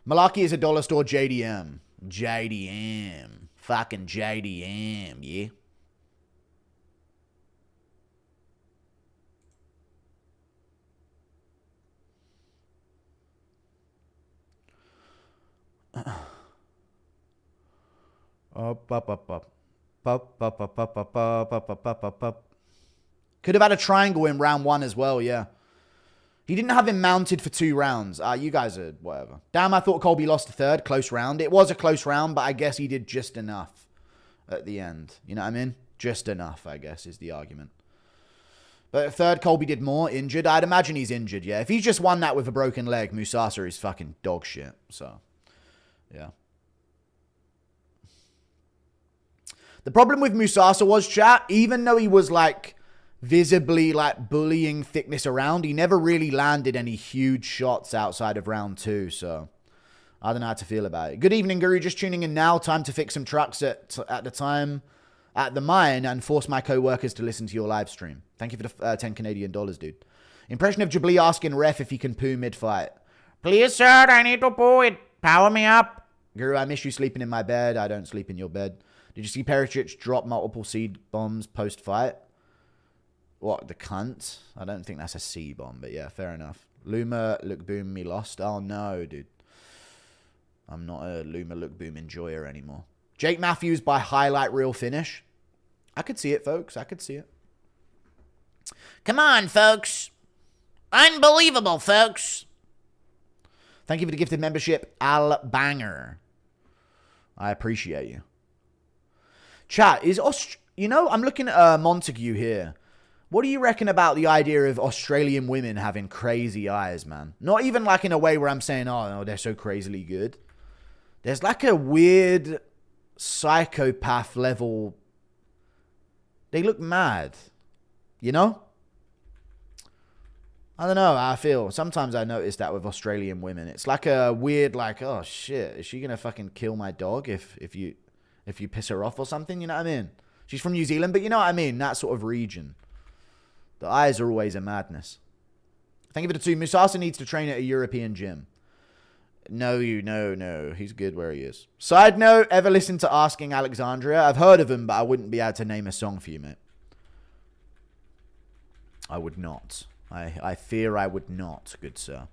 Mullarkey is a dollar store JDM. JDM. Fucking JDM, yeah? Could have had a triangle in round one as well, yeah. He didn't have him mounted for 2 rounds. You guys are whatever. Damn, I thought Colby lost the third. Close round. It was a close round, but I guess he did just enough at the end. You know what I mean? Just enough, I guess, is the argument. But third, Colby did more. Injured. I'd imagine he's injured, yeah. If he's just won that with a broken leg, Musasa is fucking dog shit. So, yeah. The problem with Musasa was, chat, even though he was like visibly like bullying Thicknesse around, he never really landed any huge shots outside of round 2. So I don't know how to feel about it. Good evening, Guru. Just tuning in now. Time to fix some trucks at the mine and force my co-workers to listen to your live stream. Thank you for the 10 Canadian dollars, dude. Impression of Jabli asking ref if he can poo mid-fight. Please, sir, I need to poo it. Power me up. Guru, I miss you sleeping in my bed. I don't sleep in your bed. Did you see Perisic drop multiple seed bombs post-fight? What, the cunt? I don't think that's a C bomb, but yeah, fair enough. Luma, look boom, me lost. Oh no, dude. I'm not a Luma, look boom enjoyer anymore. Jake Matthews by highlight reel finish. I could see it, folks. I could see it. Come on, folks. Unbelievable, folks. Thank you for the gifted membership, Al Banger. I appreciate you. Chat, you know, I'm looking at Montague here. What do you reckon about the idea of Australian women having crazy eyes, man? Not even like in a way where I'm saying, oh, no, they're so crazily good. There's like a weird psychopath level. They look mad. You know? I don't know how I feel. Sometimes I notice that with Australian women. It's like a weird, like, oh shit, is she gonna fucking kill my dog if you piss her off or something? You know what I mean? She's from New Zealand, but you know what I mean? That sort of region. The eyes are always a madness. Thank you for the 2. Musasa needs to train at a European gym. No. He's good where he is. Side note, ever listen to Asking Alexandria? I've heard of him, but I wouldn't be able to name a song for you, mate. I would not. I fear I would not, good sir.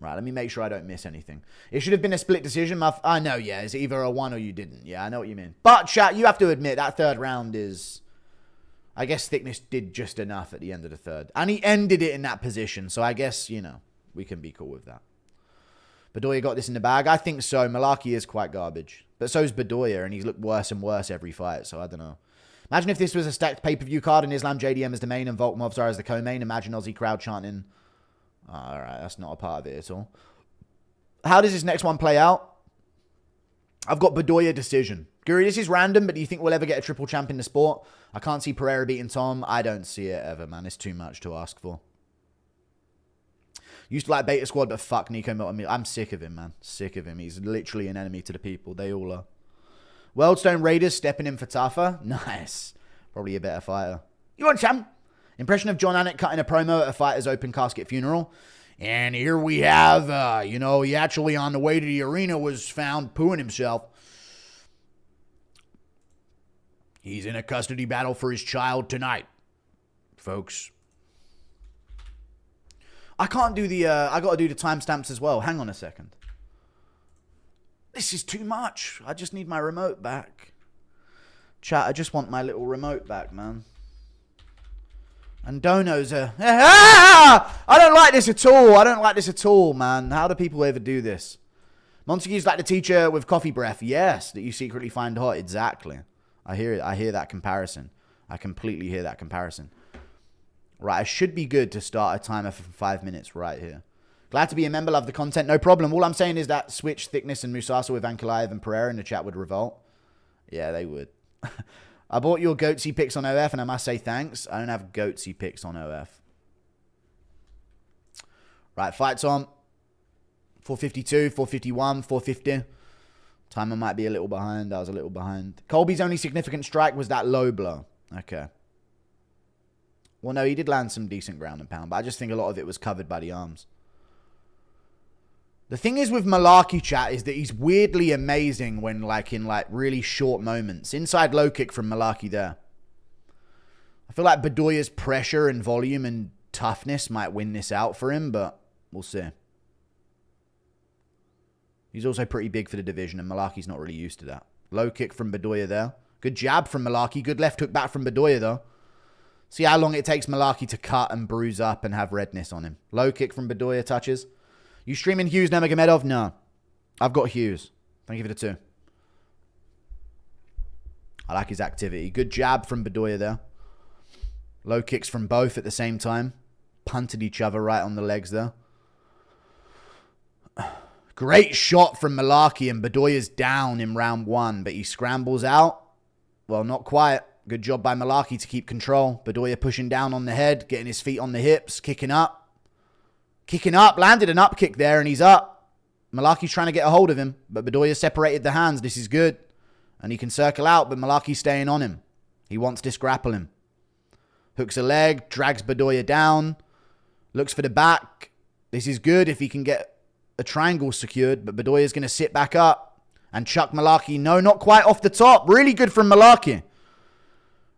Right, let me make sure I don't miss anything. It should have been a split decision. I know, yeah. It's either a 1 or you didn't. Yeah, I know what you mean. But, chat, you have to admit, that third round is... I guess Thicknesse did just enough at the end of the third. And he ended it in that position. So I guess, you know, we can be cool with that. Bedoya got this in the bag? I think so. Mullarkey is quite garbage. But so's Bedoya, and he's looked worse and worse every fight. So I don't know. Imagine if this was a stacked pay-per-view card and Islam JDM as the main and Volk Movsar as the co-main. Imagine Aussie crowd chanting. Alright, that's not a part of it at all. How does this next one play out? I've got Bedoya decision. Guri, this is random, but do you think we'll ever get a triple champ in the sport? I can't see Pereira beating Tom. I don't see it ever, man. It's too much to ask for. Used to like Beta Squad, but fuck Nico Milton. I'm sick of him, man. Sick of him. He's literally an enemy to the people. They all are. Weldstone Raiders stepping in for Tafa. Nice. Probably a better fighter. You want champ? Impression of John Anik cutting a promo at a fighter's open casket funeral. And here we have, he actually on the way to the arena was found pooing himself. He's in a custody battle for his child tonight, folks. I can't do the, I got to do the timestamps as well. Hang on a second. This is too much. I just need my remote back. Chat, I just want my little remote back, man. And Dono's a... I don't like this at all. I don't like this at all, man. How do people ever do this? Montague's like the teacher with coffee breath. Yes, that you secretly find hot. Exactly. I hear it. I hear that comparison. I completely hear that comparison. Right, I should be good to start a timer for 5 minutes right here. Glad to be a member. Love the content. No problem. All I'm saying is that switch Thicknesse and Musasa with Ankalaev and Pereira in the chat would revolt. Yeah, they would. I bought your goatsy picks on OF, and I must say thanks. I don't have goatsy picks on OF. Right, fights on. 452, 451, 450. Timer might be a little behind. I was a little behind. Colby's only significant strike was that low blow. Okay. Well, no, he did land some decent ground and pound, but I just think a lot of it was covered by the arms. The thing is with Mullarkey, chat, is that he's weirdly amazing when, in really short moments. Inside low kick from Mullarkey there. I feel like Bedoya's pressure and volume and toughness might win this out for him, but we'll see. He's also pretty big for the division, and Mullarkey's not really used to that. Low kick from Bedoya there. Good jab from Mullarkey. Good left hook back from Bedoya, though. See how long it takes Mullarkey to cut and bruise up and have redness on him. Low kick from Bedoya touches. You streaming Hughes Nurmagomedov? No. I've got Hughes. Thank you for the 2. I like his activity. Good jab from Bedoya there. Low kicks from both at the same time. Punted each other right on the legs there. Great shot from Mullarkey, and Bedoya's down in round 1, but he scrambles out. Well, not quite. Good job by Mullarkey to keep control. Bedoya pushing down on the head, getting his feet on the hips, kicking up. Kicking up, landed an up kick there, and he's up. Mullarkey's trying to get a hold of him, but Bedoya separated the hands. This is good. And he can circle out, but Mullarkey's staying on him. He wants to grapple him. Hooks a leg, drags Bedoya down. Looks for the back. This is good if he can get a triangle secured, but Bedoya's going to sit back up and chuck Mullarkey. No, not quite off the top. Really good from Mullarkey.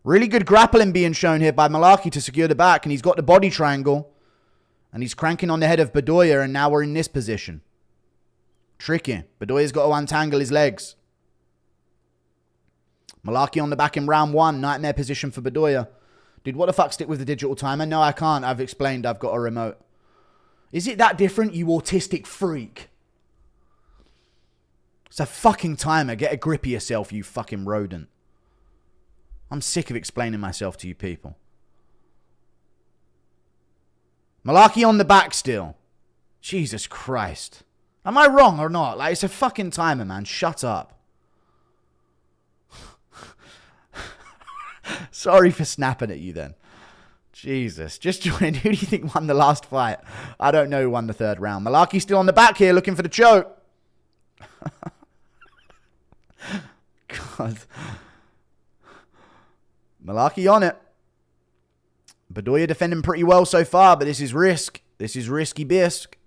Really good grappling being shown here by Mullarkey to secure the back, and he's got the body triangle. And he's cranking on the head of Bedoya, and now we're in this position. Tricky. Bedoya's got to untangle his legs. Mullarkey on the back in round 1. Nightmare position for Bedoya. Dude, what the fuck, stick with the digital timer? No, I can't. I've explained I've got a remote. Is it that different, you autistic freak? It's a fucking timer. Get a grip of yourself, you fucking rodent. I'm sick of explaining myself to you people. Mullarkey on the back still. Jesus Christ. Am I wrong or not? Like, it's a fucking timer, man. Shut up. Sorry for snapping at you then. Jesus. Just join. Who do you think won the last fight? I don't know who won the third round. Mullarkey still on the back here looking for the choke. God. Mullarkey on it. Bedoya defending pretty well so far, but this is risk. This is risky bisque.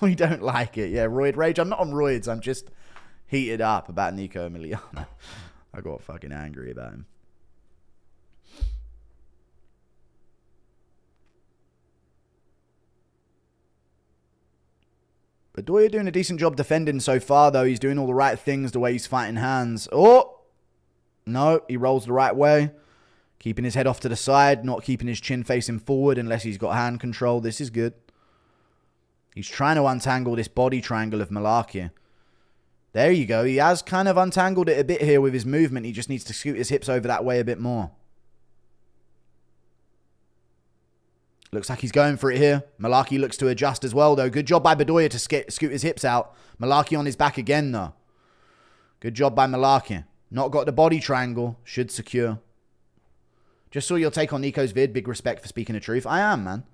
We don't like it. Yeah, roid rage. I'm not on roids. I'm just heated up about Nico Emiliano. I got fucking angry about him. Bedoya doing a decent job defending so far, though. He's doing all the right things the way he's fighting hands. Oh! No, he rolls the right way. Keeping his head off to the side, not keeping his chin facing forward unless he's got hand control. This is good. He's trying to untangle this body triangle of Mullarkey. There you go. He has kind of untangled it a bit here with his movement. He just needs to scoot his hips over that way a bit more. Looks like he's going for it here. Mullarkey looks to adjust as well, though. Good job by Bedoya to scoot his hips out. Mullarkey on his back again, though. Good job by Mullarkey. Not got the body triangle. Should secure. Just saw your take on Nico's vid. Big respect for speaking the truth. I am, man.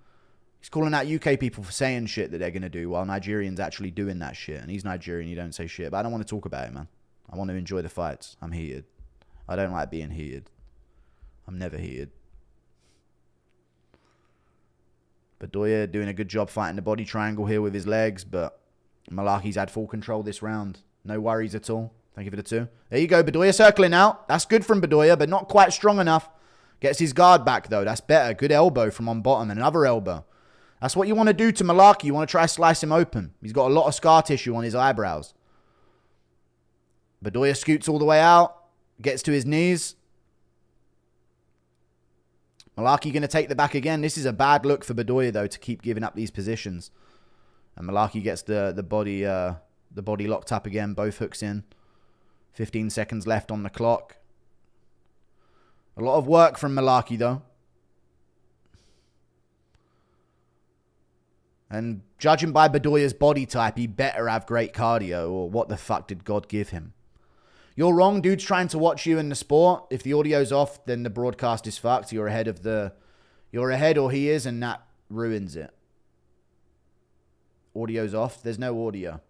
He's calling out UK people for saying shit that they're going to do while Nigerians actually doing that shit. And he's Nigerian. You don't say shit. But I don't want to talk about it, man. I want to enjoy the fights. I'm heated. I don't like being heated. I'm never heated. Bedoya doing a good job fighting the body triangle here with his legs. But Mullarkey's had full control this round. No worries at all. Thank you for the 2. There you go. Bedoya circling out. That's good from Bedoya, but not quite strong enough. Gets his guard back, though. That's better. Good elbow from on bottom and another elbow. That's what you want to do to Mullarkey. You want to try to slice him open. He's got a lot of scar tissue on his eyebrows. Bedoya scoots all the way out. Gets to his knees. Mullarkey going to take the back again. This is a bad look for Bedoya, though, to keep giving up these positions. And Mullarkey gets the body locked up again. Both hooks in. 15 seconds left on the clock. A lot of work from Mullarkey, though. And judging by Bedoya's body type, he better have great cardio, or what the fuck did God give him? You're wrong, dude's trying to watch you in the sport. If the audio's off, then the broadcast is fucked. You're ahead or he is, and that ruins it. Audio's off. There's no audio.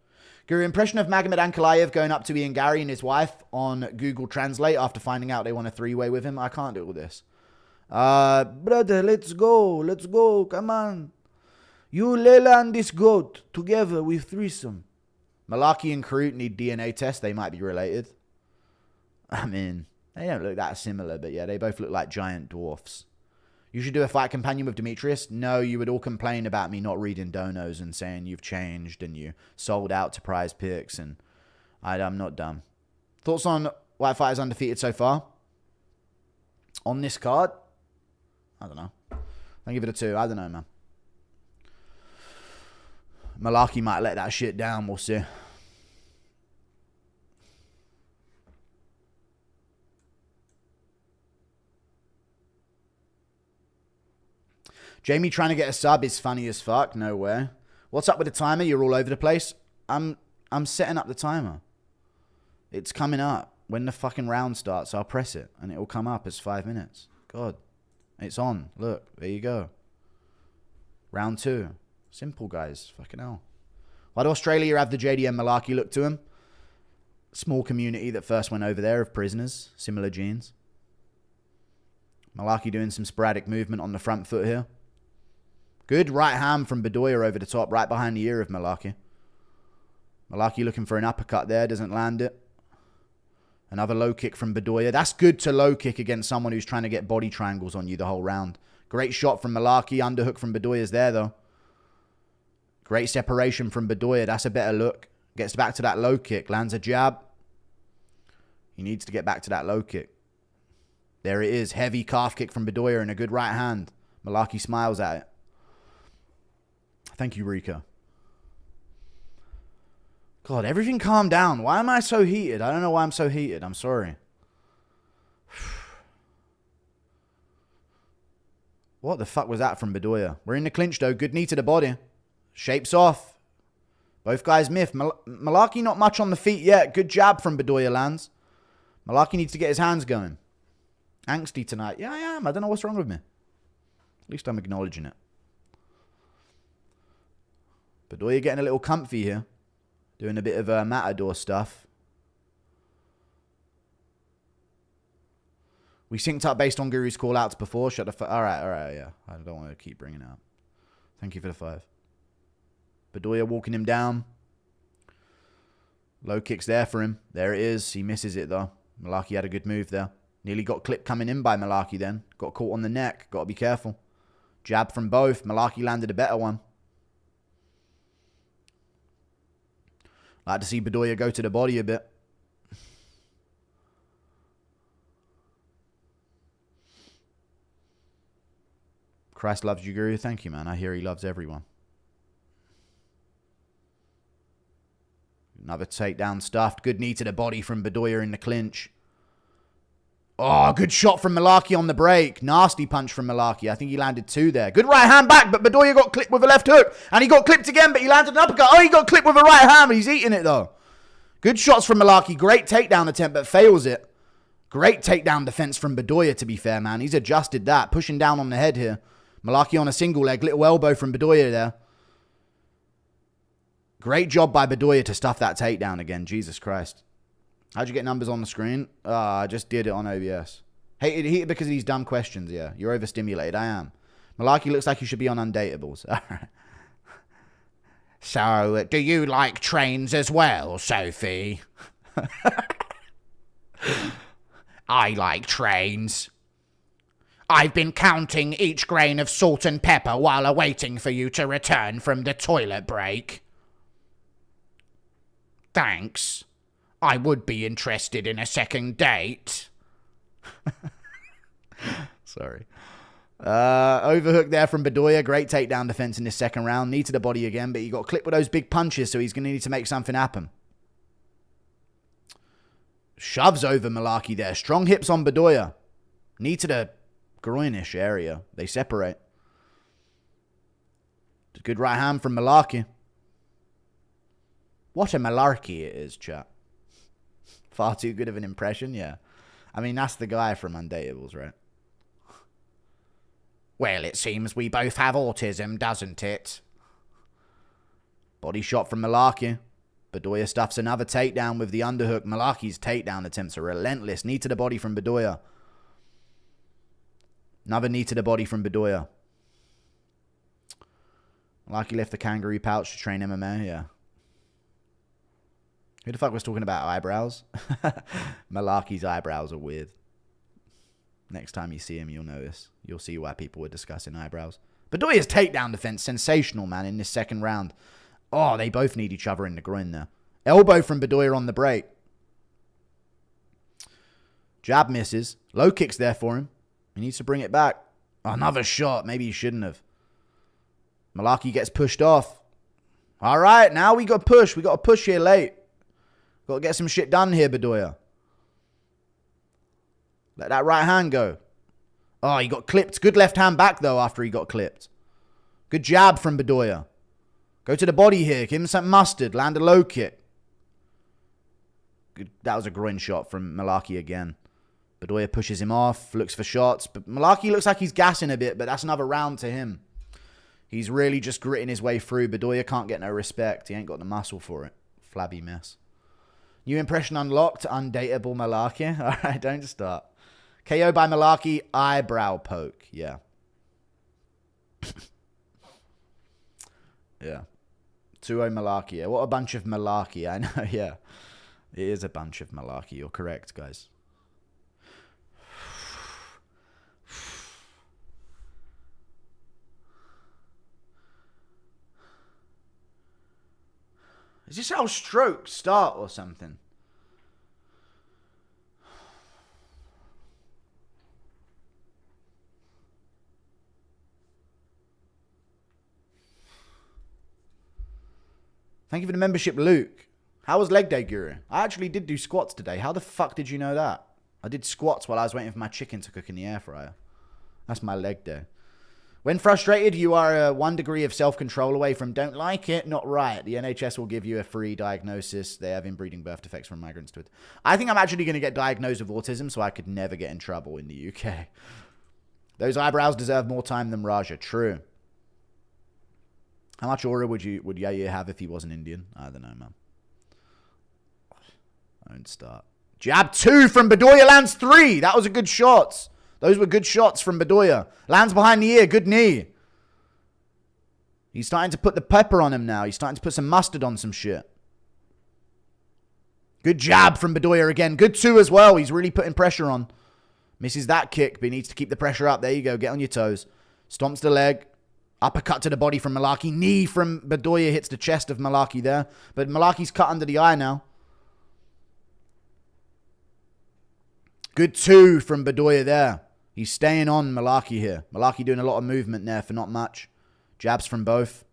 Guru, impression of Magomed Ankalaev going up to Ian Gary and his wife on Google Translate after finding out they want a 3-way with him. I can't do all this. Brother, let's go. Let's go. Come on. You, Lela, and this goat together with threesome. Mullarkey and Crute need DNA tests. They might be related. I mean, they don't look that similar, but yeah, they both look like giant dwarfs. You should do a fight companion with Demetrius. No, you would all complain about me not reading donos and saying you've changed and you sold out to prize picks, and I'm not dumb. Thoughts on White Fighters undefeated so far? On this card? I don't know. I'll give it a 2. I don't know, man. Mullarkey might let that shit down. We'll see. Jamie trying to get a sub is funny as fuck. No way. What's up with the timer? You're all over the place. I'm setting up the timer. It's coming up. When the fucking round starts, I'll press it and it will come up as 5 minutes. God. It's on. Look. There you go. Round 2. Simple, guys. Fucking hell. Why do Australia have the JDM Mullarkey look to him? Small community that first went over there of prisoners. Similar genes. Mullarkey doing some sporadic movement on the front foot here. Good right hand from Bedoya over the top, right behind the ear of Mullarkey. Mullarkey looking for an uppercut there, doesn't land it. Another low kick from Bedoya. That's good to low kick against someone who's trying to get body triangles on you the whole round. Great shot from Mullarkey. Underhook from Bedoya's there, though. Great separation from Bedoya. That's a better look. Gets back to that low kick. Lands a jab. He needs to get back to that low kick. There it is. Heavy calf kick from Bedoya and a good right hand. Mullarkey smiles at it. Thank you, Rika. God, everything calm down. Why am I so heated? I don't know why I'm so heated. I'm sorry. What the fuck was that from Bedoya? We're in the clinch, though. Good knee to the body. Shapes off. Both guys miff. Mullarkey not much on the feet yet. Good jab from Bedoya lands. Mullarkey needs to get his hands going. Angsty tonight. Yeah, I am. I don't know what's wrong with me. At least I'm acknowledging it. Bedoya getting a little comfy here. Doing a bit of matador stuff. We synced up based on Guru's call-outs before. Shut the fuck. Alright, yeah. I don't want to keep bringing it up. Thank you for the 5. Bedoya walking him down. Low kicks there for him. There it is. He misses it, though. Mullarkey had a good move there. Nearly got clipped coming in by Mullarkey then. Got caught on the neck. Got to be careful. Jab from both. Mullarkey landed a better one. Like to see Bedoya go to the body a bit. Christ loves you, Guru. Thank you, man. I hear he loves everyone. Another takedown stuffed. Good knee to the body from Bedoya in the clinch. Oh, good shot from Mullarkey on the break. Nasty punch from Mullarkey. I think he landed 2 there. Good right hand back, but Bedoya got clipped with a left hook. And he got clipped again, but he landed an uppercut. Oh, he got clipped with a right hand, but he's eating it, though. Good shots from Mullarkey. Great takedown attempt, but fails it. Great takedown defense from Bedoya, to be fair, man. He's adjusted that. Pushing down on the head here. Mullarkey on a single leg. Little elbow from Bedoya there. Great job by Bedoya to stuff that takedown again. Jesus Christ. How'd you get numbers on the screen? I just did it on OBS. Hated it because of these dumb questions, yeah. You're overstimulated. I am. Mullarkey looks like he should be on Undateables. All right. So, do you like trains as well, Sophie? I like trains. I've been counting each grain of salt and pepper while awaiting for you to return from the toilet break. Thanks. I would be interested in a second date. Sorry. Overhook there from Bedoya. Great takedown defense in this second round. Knee to the body again, but he got clipped with those big punches, so he's going to need to make something happen. Shoves over Mullarkey there. Strong hips on Bedoya. Knee to the groinish area. They separate. Good right hand from Mullarkey. What a Mullarkey it is, chat. Far too good of an impression, yeah. I mean, that's the guy from Undateables, right? Well, it seems we both have autism, doesn't it? Body shot from Mullarkey. Bedoya stuffs another takedown with the underhook. Mullarkey's takedown attempts are relentless. Knee to the body from Bedoya. Another knee to the body from Bedoya. Mullarkey left the kangaroo pouch to train MMA, yeah. Who the fuck was talking about eyebrows? Mullarkey's eyebrows are weird. Next time you see him, you'll notice. You'll see why people were discussing eyebrows. Bedoya's takedown defense, sensational, man, in this second round. Oh, they both need each other in the groin there. Elbow from Bedoya on the break. Jab misses. Low kicks there for him. He needs to bring it back. Another shot. Maybe he shouldn't have. Mullarkey gets pushed off. All right, now we got to push. We got to push here late. Got to get some shit done here, Bedoya. Let that right hand go. Oh, he got clipped. Good left hand back, though, after he got clipped. Good jab from Bedoya. Go to the body here. Give him some mustard. Land a low kick. Good. That was a groin shot from Mullarkey again. Bedoya pushes him off. Looks for shots. But Mullarkey looks like he's gassing a bit, but that's another round to him. He's really just gritting his way through. Bedoya can't get no respect. He ain't got the muscle for it. Flabby mess. New impression unlocked. Undateable Mullarkey. All right, don't start. KO by Mullarkey. Eyebrow poke. Yeah. Yeah. 2-0 Mullarkey. Yeah. What a bunch of Mullarkey. I know, yeah. It is a bunch of Mullarkey. You're correct, guys. Is this how strokes start or something? Thank you for the membership, Luke. How was leg day, Guru? I actually did do squats today. How the fuck did you know that? I did squats while I was waiting for my chicken to cook in the air fryer. That's my leg day. When frustrated, you are 1 degree of self-control away from don't like it, not right. The NHS will give you a free diagnosis. They have inbreeding birth defects from migrants to it. I think I'm actually going to get diagnosed with autism so I could never get in trouble in the UK. Those eyebrows deserve more time than Raja. True. How much aura would Yaya have if he wasn't Indian? I don't know, man. Don't start. Jab 2 from Bedoya, lands 3. That was a good shot. Those were good shots from Bedoya. Lands behind the ear. Good knee. He's starting to put the pepper on him now. He's starting to put some mustard on some shit. Good jab from Bedoya again. Good 2 as well. He's really putting pressure on. Misses that kick, but he needs to keep the pressure up. There you go. Get on your toes. Stomps the leg. Uppercut to the body from Mullarkey. Knee from Bedoya hits the chest of Mullarkey there. But Mullarkey's cut under the eye now. Good 2 from Bedoya there. He's staying on Mullarkey here. Mullarkey doing a lot of movement there for not much. Jabs from both.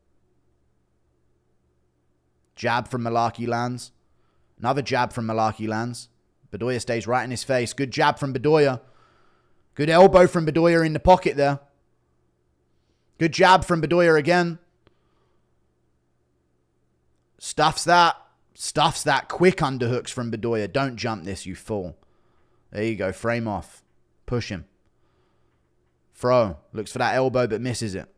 Jab from Mullarkey lands. Another jab from Mullarkey lands. Bedoya stays right in his face. Good jab from Bedoya. Good elbow from Bedoya in the pocket there. Good jab from Bedoya again. Stuffs that. Stuffs that. Quick underhooks from Bedoya. Don't jump this, you fool. There you go. Frame off. Push him. Throw. Looks for that elbow but misses it.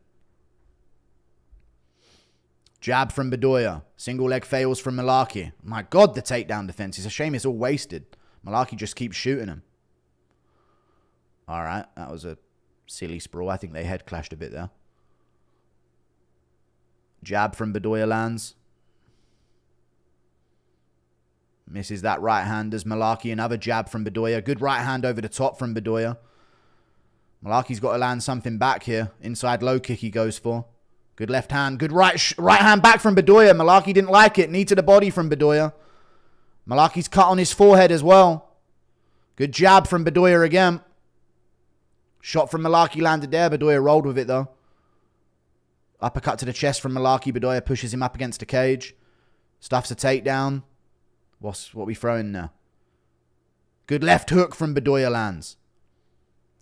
Jab from Bedoya. Single leg fails from Mullarkey. My God, the takedown defense. It's a shame it's all wasted. Mullarkey just keeps shooting him. Alright, that was a silly sprawl. I think they head clashed a bit there. Jab from Bedoya lands. Misses that right hand as Mullarkey. Another jab from Bedoya. Good right hand over the top from Bedoya. Mullarkey's got to land something back here. Inside low kick he goes for. Good left hand. Good right hand back from Bedoya. Mullarkey didn't like it. Knee to the body from Bedoya. Mullarkey's cut on his forehead as well. Good jab from Bedoya again. Shot from Mullarkey landed there. Bedoya rolled with it though. Uppercut to the chest from Mullarkey. Bedoya pushes him up against the cage. Stuffs a takedown. What we throwing now? Good left hook from Bedoya lands.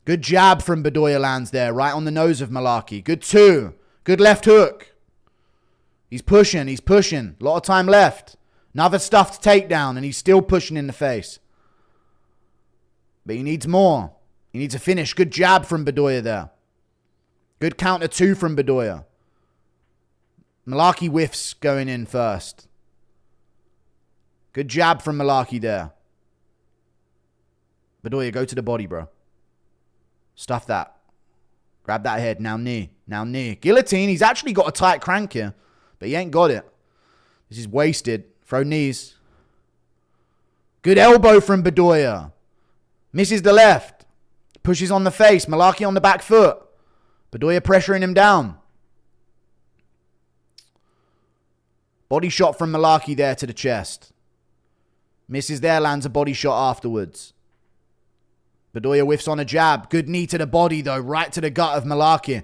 Good jab from Bedoya lands there. Right on the nose of Mullarkey. Good 2. Good left hook. He's pushing. He's pushing. A lot of time left. Another stuffed takedown and he's still pushing in the face. But he needs more. He needs a finish. Good jab from Bedoya there. Good counter 2 from Bedoya. Mullarkey whiffs going in first. Good jab from Mullarkey there. Bedoya, go to the body, bro. Stuff that. Grab that head. Now knee. Now knee. Guillotine. He's actually got a tight crank here. But he ain't got it. This is wasted. Throw knees. Good elbow from Bedoya. Misses the left. Pushes on the face. Mullarkey on the back foot. Bedoya pressuring him down. Body shot from Mullarkey there to the chest. Misses there, lands a body shot afterwards. Bedoya whiffs on a jab. Good knee to the body though, right to the gut of Mullarkey.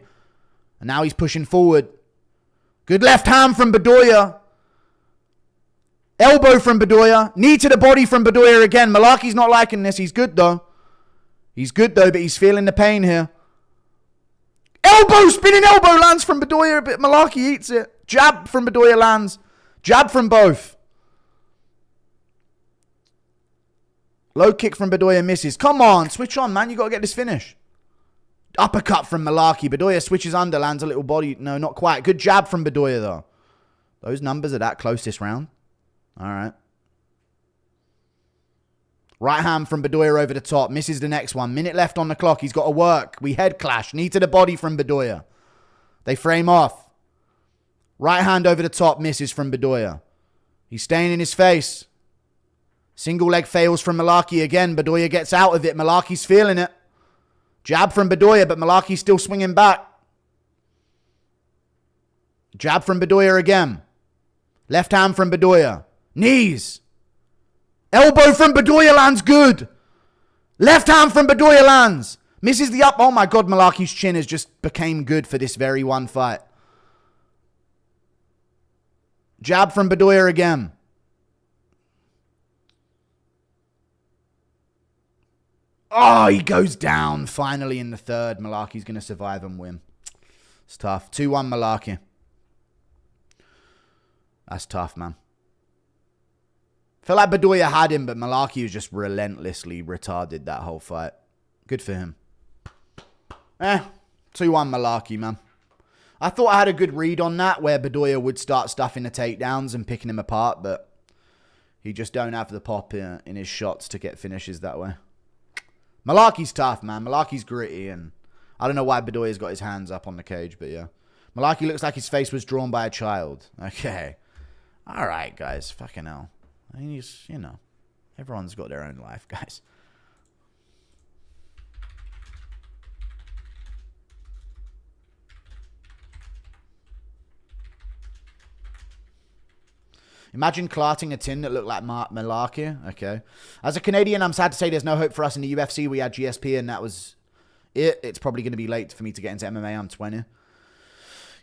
And now he's pushing forward. Good left hand from Bedoya. Elbow from Bedoya. Knee to the body from Bedoya again. Mullarkey's not liking this. He's good though. He's good though, but he's feeling the pain here. Elbow, spinning elbow lands from Bedoya, but Mullarkey eats it. Jab from Bedoya lands. Jab from both. Low kick from Bedoya misses. Come on, switch on, man. You got to get this finish. Uppercut from Mullarkey. Bedoya switches under, lands a little body. No, not quite. Good jab from Bedoya, though. Those numbers are that close this round. All right. Right hand from Bedoya over the top. Misses the next one. Minute left on the clock. He's got to work. We head clash. Knee to the body from Bedoya. They frame off. Right hand over the top. Misses from Bedoya. He's staying in his face. Single leg fails from Mullarkey again. Bedoya gets out of it. Mullarkey's feeling it. Jab from Bedoya, but Mullarkey's still swinging back. Jab from Bedoya again. Left hand from Bedoya. Knees. Elbow from Bedoya lands good. Left hand from Bedoya lands. Misses the up. Oh my God, Mullarkey's chin has just became good for this very one fight. Jab from Bedoya again. Oh, he goes down finally in the third. Mullarkey's going to survive and win. It's tough. 2-1 Mullarkey. That's tough, man. Feel like Bedoya had him, but Mullarkey was just relentlessly retarded that whole fight. Good for him. 2-1 Mullarkey, man. I thought I had a good read on that, where Bedoya would start stuffing the takedowns and picking him apart, but he just don't have the pop in his shots to get finishes that way. Mullarkey's tough, man. Mullarkey's gritty, and I don't know why Bedoya's got his hands up on the cage, but yeah. Mullarkey looks like his face was drawn by a child. Okay. All right, guys. Fucking hell. I mean, he's, you know, everyone's got their own life, guys. Imagine clarting a tin that looked like Mullarkey. Okay. As a Canadian, I'm sad to say there's no hope for us in the UFC. We had GSP and that was it. It's probably going to be late for me to get into MMA. I'm 20.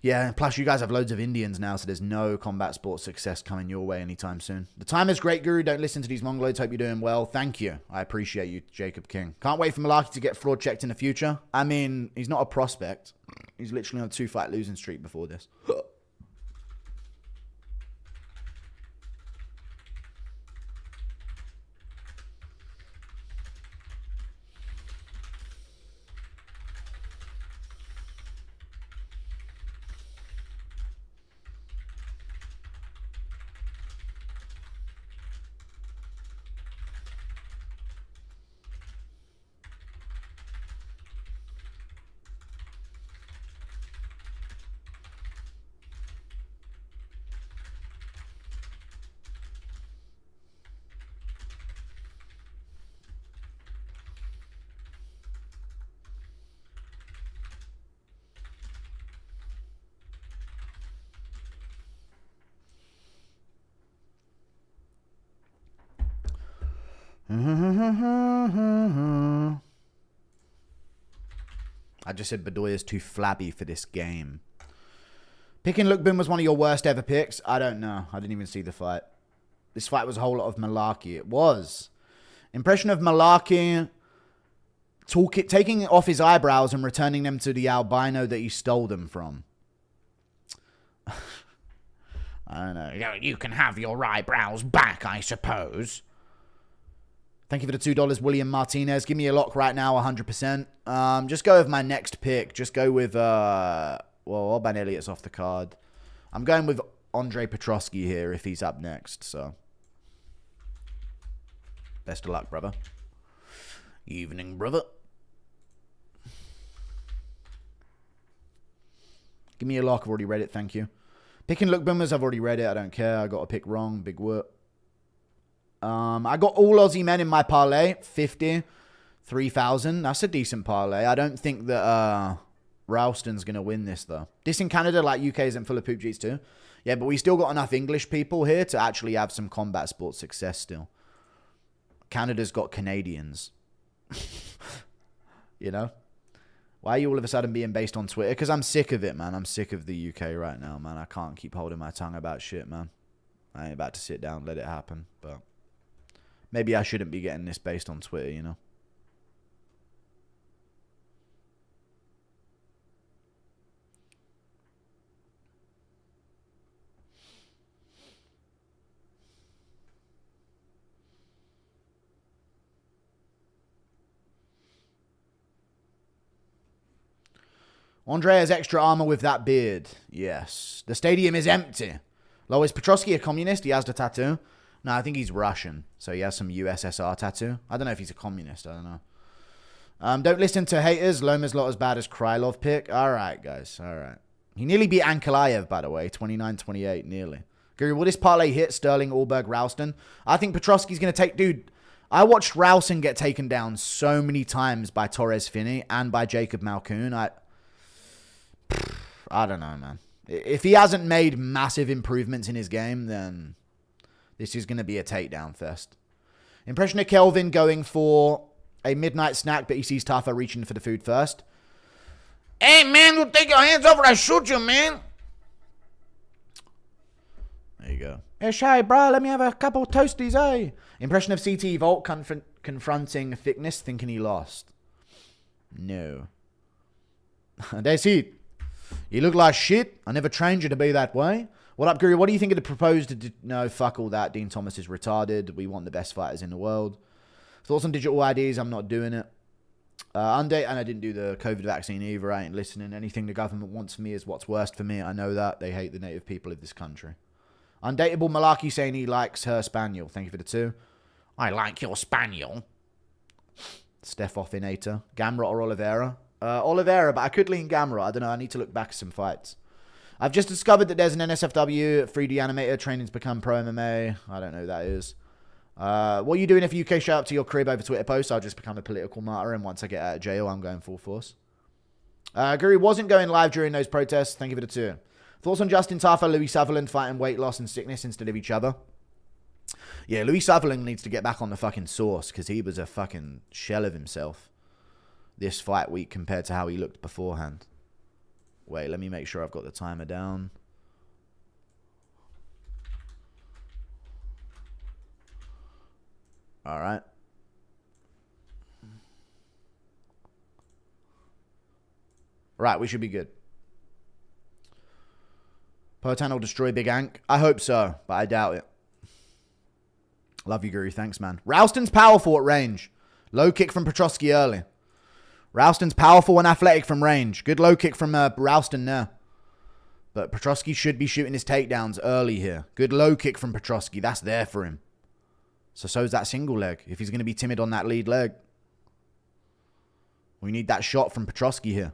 Yeah, plus you guys have loads of Indians now, so there's no combat sports success coming your way anytime soon. The time is great, Guru. Don't listen to these mongoloids. Hope you're doing well. Thank you. I appreciate you, Jacob King. Can't wait for Mullarkey to get fraud checked in the future. I mean, he's not a prospect. He's literally on a 2-fight losing streak before this. I just said Bedoya's too flabby for this game. Picking Lookbin was one of your worst ever picks. I don't know. I didn't even see the fight. This fight was a whole lot of Mullarkey. It was. Impression of Mullarkey taking off his eyebrows and returning them to the albino that he stole them from. I don't know. You can have your eyebrows back, I suppose. Thank you for the $2, William Martinez. Give me a lock right now, 100%. Just go with my next pick. Just go with, well, Alban Elliott's off the card. I'm going with Andre Petroski here if he's up next, so. Best of luck, brother. Evening, brother. Give me a lock. I've already read it, thank you. Picking Look Boomers, I've already read it. I don't care. I got a pick wrong. Big whoop. I got all Aussie men in my parlay. 50, 3,000. That's a decent parlay. I don't think that Rowston's going to win this, though. This in Canada, like UK, isn't full of poop G's too. Yeah, but we still got enough English people here to actually have some combat sports success still. Canada's got Canadians. You know? Why are you all of a sudden being based on Twitter? Because I'm sick of it, man. I'm sick of the UK right now, man. I can't keep holding my tongue about shit, man. I ain't about to sit down and let it happen, but maybe I shouldn't be getting this based on Twitter, you know? Andre has extra armor with that beard. Yes. The stadium is empty. Lo, is Petroski a communist? He has the tattoo. No, I think he's Russian. So he has some USSR tattoo. I don't know if he's a communist. I don't know. Don't listen to haters. Loma's not as bad as Krylov pick. All right, guys. All right. He nearly beat Ankalaev, by the way. 29-28, nearly. Guru, will this parlay hit? Stirling, Ulberg, Rowston? I think Petroski's going to take... Dude, I watched Rowston get taken down so many times by Torres Finney and by Jacob Malkoon. I don't know, man. If he hasn't made massive improvements in his game, then this is going to be a takedown fest. Impression of Kelvin going for a midnight snack, but he sees Tafa reaching for the food first. Hey, man, you take your hands off or I shoot you, man. There you go. Hey, Shy, bro, let me have a couple toasties, eh? Impression of CT Vault confronting Thicknesse, thinking he lost. No. There's Heat. You look like shit. I never trained you to be that way. What up, Guru? What do you think of the proposed... No, fuck all that. Dean Thomas is retarded. We want the best fighters in the world. Thoughts on digital IDs? I'm not doing it. And I didn't do the COVID vaccine either. I ain't listening. Anything the government wants for me is what's worst for me. I know that. They hate the native people of this country. Undateable Mullarkey saying he likes her spaniel. Thank you for the 2. I like your spaniel. Steph Offinator. Gamrot or Oliveira? Oliveira, but I could lean Gamrot. I don't know. I need to look back at some fights. I've just discovered that there's an NSFW 3D animator training to become pro MMA. I don't know who that is. What are you doing if UK show up to your crib over Twitter posts? I'll just become a political martyr, and once I get out of jail, I'm going full force. Guru wasn't going live during those protests. Thank you for the 2. Thoughts on Justin Tafa, Louis Sutherland fighting weight loss and sickness instead of each other? Yeah, Louis Sutherland needs to get back on the fucking sauce because he was a fucking shell of himself this fight week compared to how he looked beforehand. Wait, let me make sure I've got the timer down. All right. Right, we should be good. Potan will destroy Big Ank. I hope so, but I doubt it. Love you, Guru. Thanks, man. Rowston's powerful at range. Low kick from Petroski early. Rowston's powerful and athletic from range. Good low kick from Rowston there. But Petroski should be shooting his takedowns early here. Good low kick from Petroski. That's there for him. So's that single leg. If he's going to be timid on that lead leg. We need that shot from Petroski here.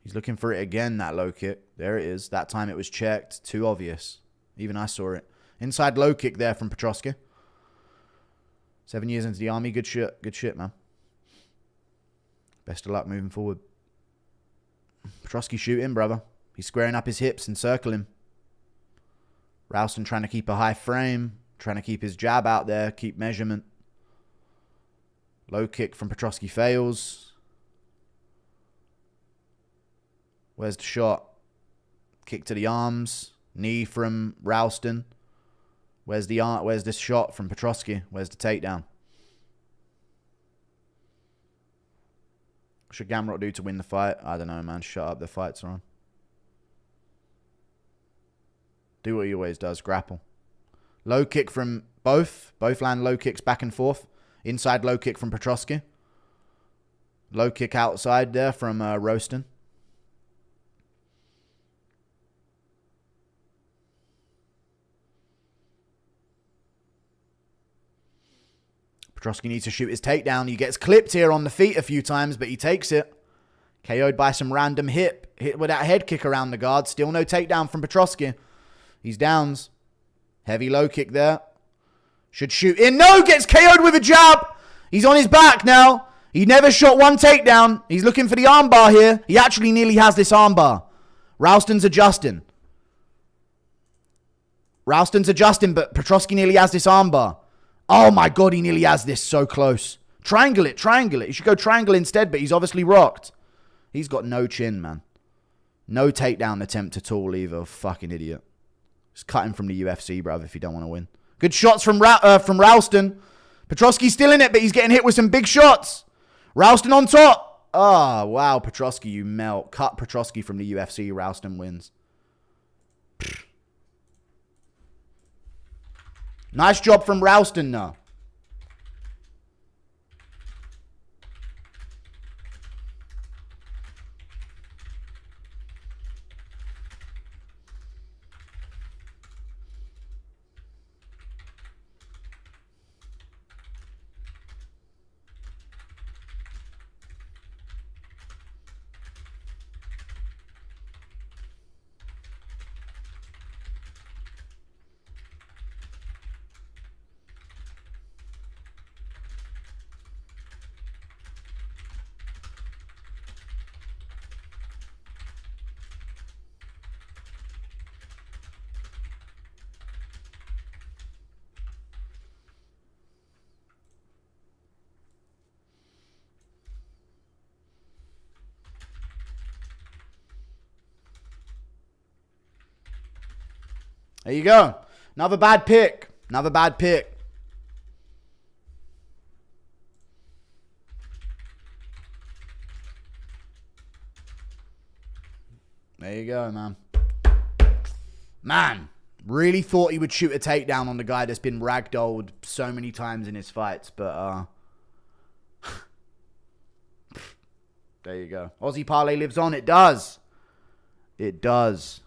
He's looking for it again, that low kick. There it is. That time it was checked. Too obvious. Even I saw it. Inside low kick there from Petroski. 7 years into the army. Good shit. Good shit, man. Best of luck moving forward. Petroski shooting, brother. He's squaring up his hips and circling. Rowston trying to keep a high frame. Trying to keep his jab out there. Keep measurement. Low kick from Petroski fails. Where's the shot? Kick to the arms. Knee from Rowston. Where's the shot from Petroski? Where's the takedown? What should Gamrot do to win the fight? I don't know, man. Shut up. The fights are on. Do what he always does. Grapple. Low kick from both. Both land low kicks back and forth. Inside low kick from Petroski. Low kick outside there from Rowston. Petroski needs to shoot his takedown. He gets clipped here on the feet a few times, but he takes it. KO'd by some random hit. Hit with that head kick around the guard. Still no takedown from Petroski. He's downs. Heavy low kick there. Should shoot in. No! Gets KO'd with a jab. He's on his back now. He never shot one takedown. He's looking for the armbar here. He actually nearly has this armbar. Rowston's adjusting. Rowston's adjusting, but Petroski nearly has this armbar. Oh my God, he nearly has this so close. Triangle it, triangle it. He should go triangle instead, but he's obviously rocked. He's got no chin, man. No takedown attempt at all either. Fucking idiot. Just cut him from the UFC, bruv, if you don't want to win. Good shots from Rowston. Petroski's still in it, but he's getting hit with some big shots. Rowston on top. Oh, wow, Petroski, you melt. Cut Petroski from the UFC. Rowston wins. Nice job from Rowston, though. There you go. Another bad pick. Another bad pick. There you go, man. Man, really thought he would shoot a takedown on the guy that's been ragdolled so many times in his fights, but there you go. Aussie Parlay lives on. It does. It does.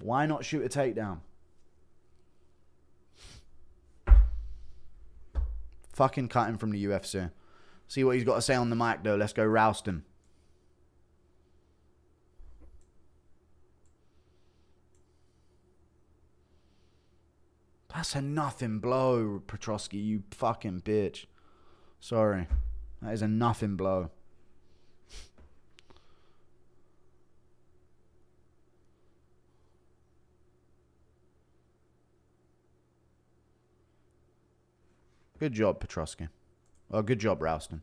Why not shoot a takedown? Fucking cut him from the UFC. See what he's got to say on the mic, though. Let's go Rowston. That's a nothing blow, Petroski, you fucking bitch. Sorry. That is a nothing blow. Good job, Petroski. Well, good job, Rowston.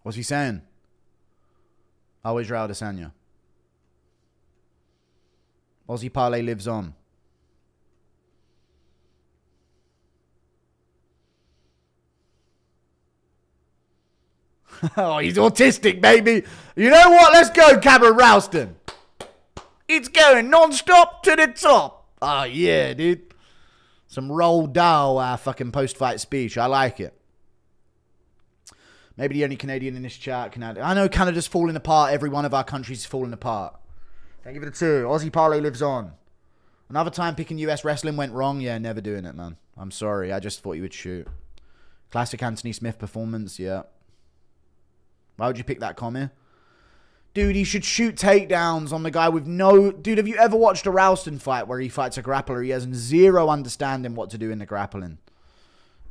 What's he saying? Always Raul Desanya. Aussie Parlay lives on. Oh, he's autistic, baby. You know what? Let's go, Cameron Rowston. It's going non-stop to the top. Oh, yeah, dude. Some Roald Dahl fucking post-fight speech. I like it. Maybe the only Canadian in this chat. Canada. I know Canada's falling apart. Every one of our countries is falling apart. Don't give it a 2. Aussie Parlay lives on. Another time picking US wrestling went wrong. Yeah, never doing it, man. I'm sorry. I just thought you would shoot. Classic Anthony Smith performance. Yeah. Why would you pick that comment? Dude, he should shoot takedowns on the guy with no... Dude, have you ever watched a Rowston fight where he fights a grappler? He has zero understanding what to do in the grappling.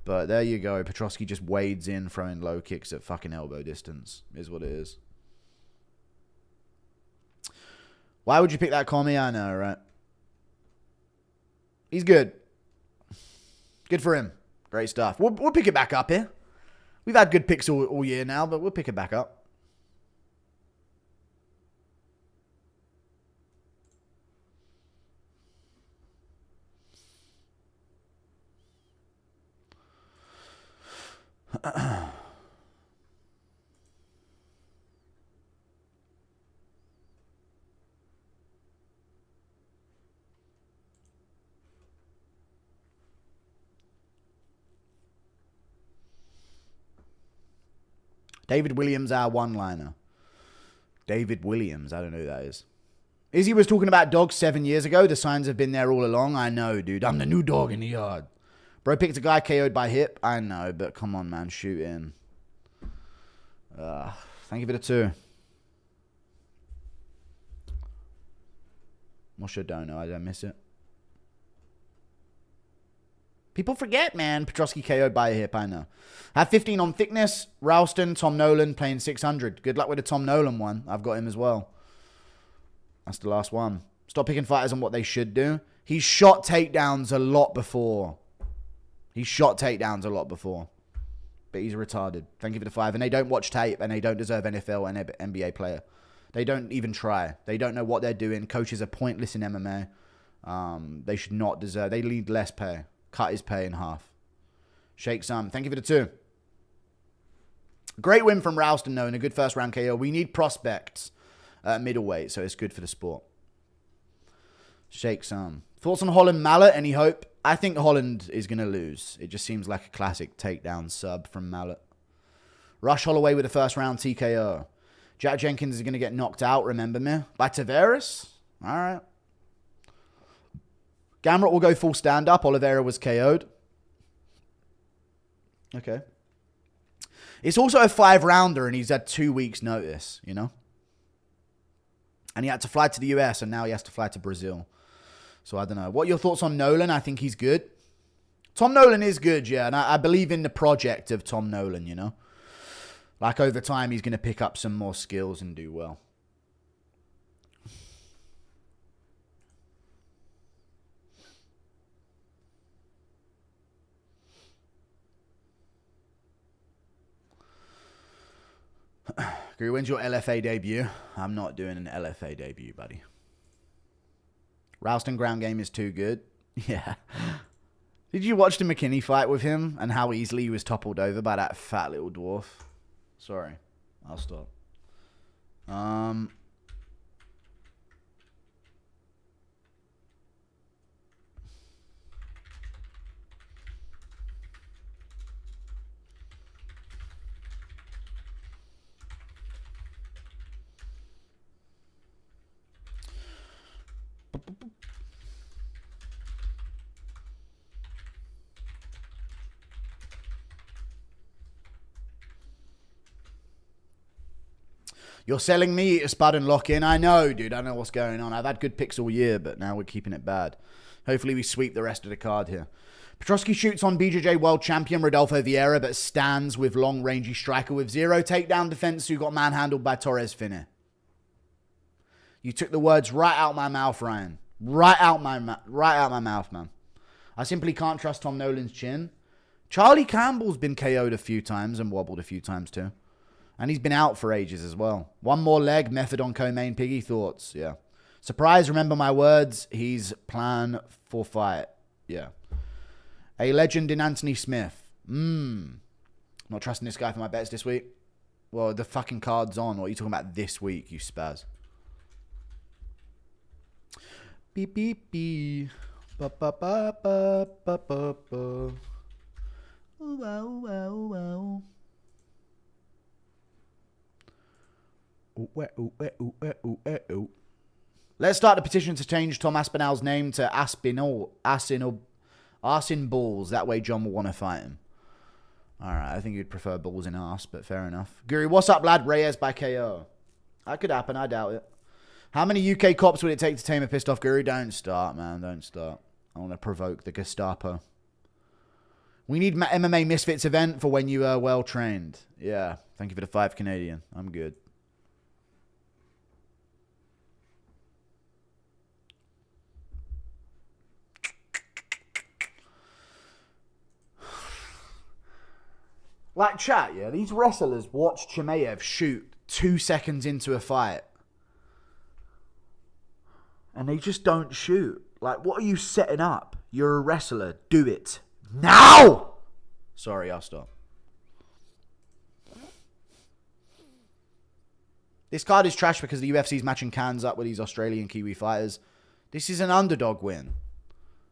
But there you go. Petroski just wades in, throwing low kicks at fucking elbow distance. Is what it is. Why would you pick that commie? I know, right? He's good. Good for him. Great stuff. We'll pick it back up here. We've had good picks all year now, but we'll pick it back up. David Williams, our one-liner. David Williams, I don't know who that is. Izzy was talking about dogs 7 years ago. The signs have been there all along. I know, dude. I'm the new dog in the yard. Bro picked a guy KO'd by hip. I know, but come on, man. Shoot in. Thank you for the 2. Moshe don't know. I don't miss it. People forget, man. Petroski KO'd by a hip, I know. Have 15 on Thicknesse. Rowston, Tom Nolan playing 600. Good luck with the Tom Nolan one. I've got him as well. That's the last one. Stop picking fighters on what they should do. He's shot takedowns a lot before. But he's retarded. Thank you for the 5. And they don't watch tape, and they don't deserve NFL and NBA player. They don't even try. They don't know what they're doing. Coaches are pointless in MMA. They should not deserve. They need less pay. Cut his pay in half. Shake some. Thank you for the 2. Great win from Rowston, though, and a good first round KO. We need prospects at middleweight, so it's good for the sport. Shake some. Thoughts on Holland Mallet? Any hope? I think Holland is going to lose. It just seems like a classic takedown sub from Mallet. Rush Holloway with a first round TKO. Jack Jenkins is going to get knocked out, remember me? By Taveras? All right. Gamrot will go full stand-up. Oliveira was KO'd. Okay. It's also a 5-rounder, and he's had 2 weeks' notice, you know? And he had to fly to the US, and now he has to fly to Brazil. So I don't know. What are your thoughts on Nolan? I think he's good. Tom Nolan is good, yeah. And I believe in the project of Tom Nolan, you know? Like, over time, he's going to pick up some more skills and do well. Guru, when's your LFA debut? I'm not doing an LFA debut, buddy. Rowston ground game is too good. Yeah. Did you watch the McKinney fight with him and how easily he was toppled over by that fat little dwarf? Sorry. I'll stop. You're selling me a spud and lock in. I know, dude. I know what's going on. I've had good picks all year, but now we're keeping it bad. Hopefully we sweep the rest of the card here. Petroski shoots on BJJ world champion Rodolfo Vieira, but stands with long rangy striker with 0 takedown defense who got manhandled by Torres Finner. You took the words right out my mouth, Ryan. Right out my mouth, man. I simply can't trust Tom Nolan's chin. Charlie Campbell's been KO'd a few times and wobbled a few times too. And he's been out for ages as well. One more leg, method on co-main. Piggy, thoughts? Yeah. Surprise, remember my words. He's plan for fight. Yeah. A legend in Anthony Smith. Not trusting this guy for my bets this week. Well, the fucking card's on. What are you talking about this week, you spaz? Beep, beep, beep. Ba, ba, ba, ba, ba, ba, ba. Ooh, wow, wow, wow. Let's start the petition to change Tom Aspinall's name to Arsin Balls. That way John will want to fight him. Alright, I think you'd prefer balls in arse, but fair enough. Guru, what's up, lad? Reyes by KO. That could happen, I doubt it. How many UK cops would it take to tame a pissed off Guru? Don't start, man. Don't start. I want to provoke the Gestapo. We need MMA Misfits event for when you are well trained. Yeah. Thank you for the 5 Canadian. I'm good. Like, chat, yeah, these wrestlers watch Chimaev shoot 2 seconds into a fight. And they just don't shoot. Like, what are you setting up? You're a wrestler. Do it. Now! Sorry, I'll stop. This card is trash because the UFC's matching cans up with these Australian Kiwi fighters. This is an underdog win.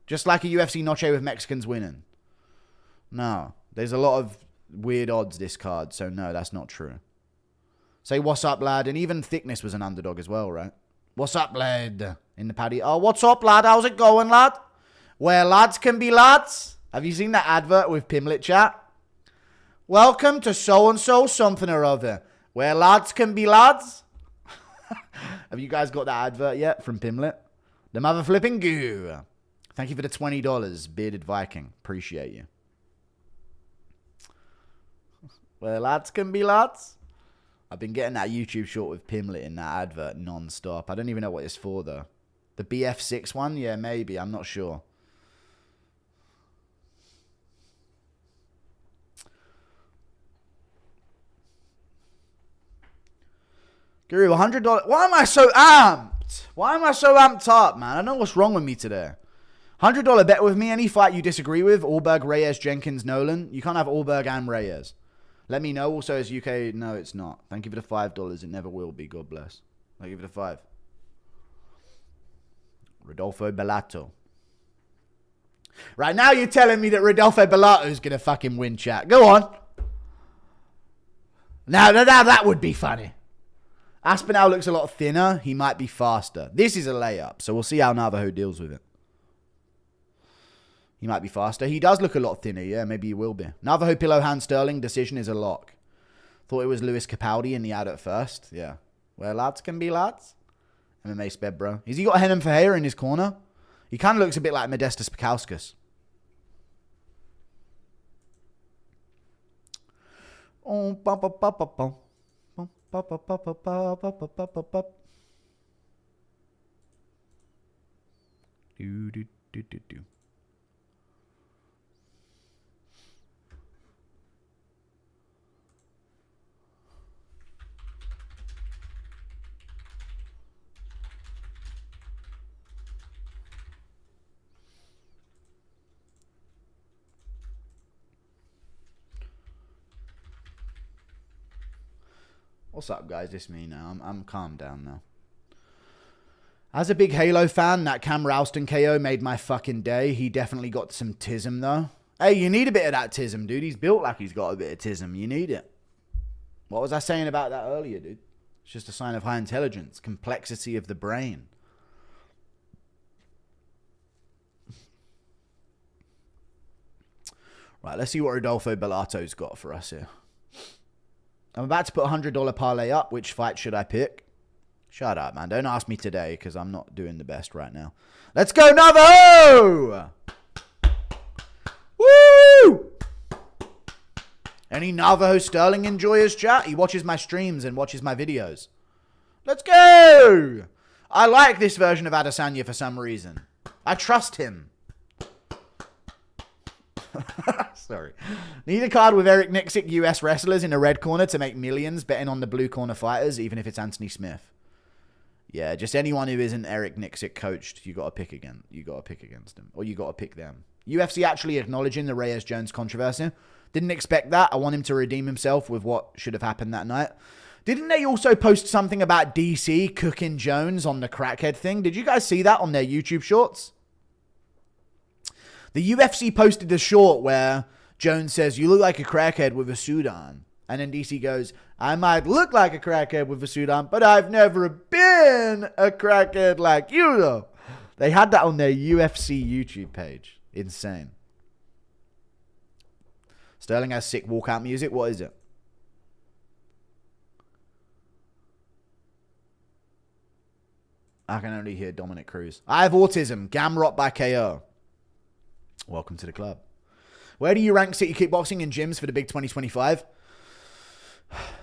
Just like a UFC noche with Mexicans winning. No. There's a lot of weird odds this card, so no, that's not true. Say what's up, lad. And even Thicknesse was an underdog as well, right? What's up, lad? In the paddy. Oh, what's up, lad? How's it going, lad? Where lads can be lads. Have you seen that advert with Pimlet, chat? Welcome to so-and-so something or other. Where lads can be lads. Have you guys got that advert yet from Pimlet? The mother flipping goo. Thank you for the $20, Bearded Viking. Appreciate you. Where lads can be lads. I've been getting that YouTube short with Pimlet in that advert non-stop. I don't even know what it's for, though. The BF6 one? Yeah, maybe. I'm not sure. Guru, $100. Why am I so amped? Why am I so amped up, man? I don't know what's wrong with me today. $100 bet with me. Any fight you disagree with? Ulberg, Reyes, Jenkins, Nolan. You can't have Ulberg and Reyes. Let me know. Also, as UK, no, it's not. Thank you for the $5. It never will be. God bless. Thank you for the 5. Rodolfo Bellato. Right now, you're telling me that Rodolfo Bellato is going to fucking win, chat. Go on. Now, that would be funny. Aspinall looks a lot thinner. He might be faster. This is a layup, so we'll see how Navajo deals with it. He might be faster. He does look a lot thinner. Yeah, maybe he will be. Navajo pillow hand Stirling decision is a lock. Thought it was Lewis Capaldi in the ad at first. Yeah. Where lads can be lads. MMA sped, bro. Has he got Henan Ferreira in his corner? He kind of looks a bit like Modestas Pekauskas. Oh, ba ba ba ba ba. Ba ba ba ba ba ba ba ba ba. Do do do do do. What's up, guys? It's me now. I'm calm down now. As a big Halo fan, that Cam Rowston KO made my fucking day. He definitely got some tism, though. Hey, you need a bit of that tism, dude. He's built like he's got a bit of tism. You need it. What was I saying about that earlier, dude? It's just a sign of high intelligence. Complexity of the brain. Right, let's see what Rodolfo Bellato's got for us here. I'm about to put a $100 parlay up. Which fight should I pick? Shut up, man. Don't ask me today because I'm not doing the best right now. Let's go, Navajo! Woo! Any Navajo Stirling enjoyers, chat? He watches my streams and watches my videos. Let's go! I like this version of Adesanya for some reason. I trust him. Sorry. Need a card with Eric Nixick US wrestlers in a red corner to make millions betting on the blue corner fighters, even if it's Anthony Smith. Yeah, just anyone who isn't Eric Nixick coached, you got to pick again. You got to pick against him, or you got to pick them. UFC actually acknowledging the Reyes-Jones controversy. Didn't expect that. I want him to redeem himself with what should have happened that night. Didn't they also post something about DC cooking Jones on the crackhead thing? Did you guys see that on their YouTube shorts? The UFC posted a short where Jones says, "You look like a crackhead with a suit on." And then DC goes, "I might look like a crackhead with a suit on, but I've never been a crackhead like you, though." They had that on their UFC YouTube page. Insane. Stirling has sick walkout music. What is it? I can only hear Dominick Reyes. I have autism. Gamrot by KO. Welcome to the club. Where do you rank City Kickboxing in gyms for the big 2025?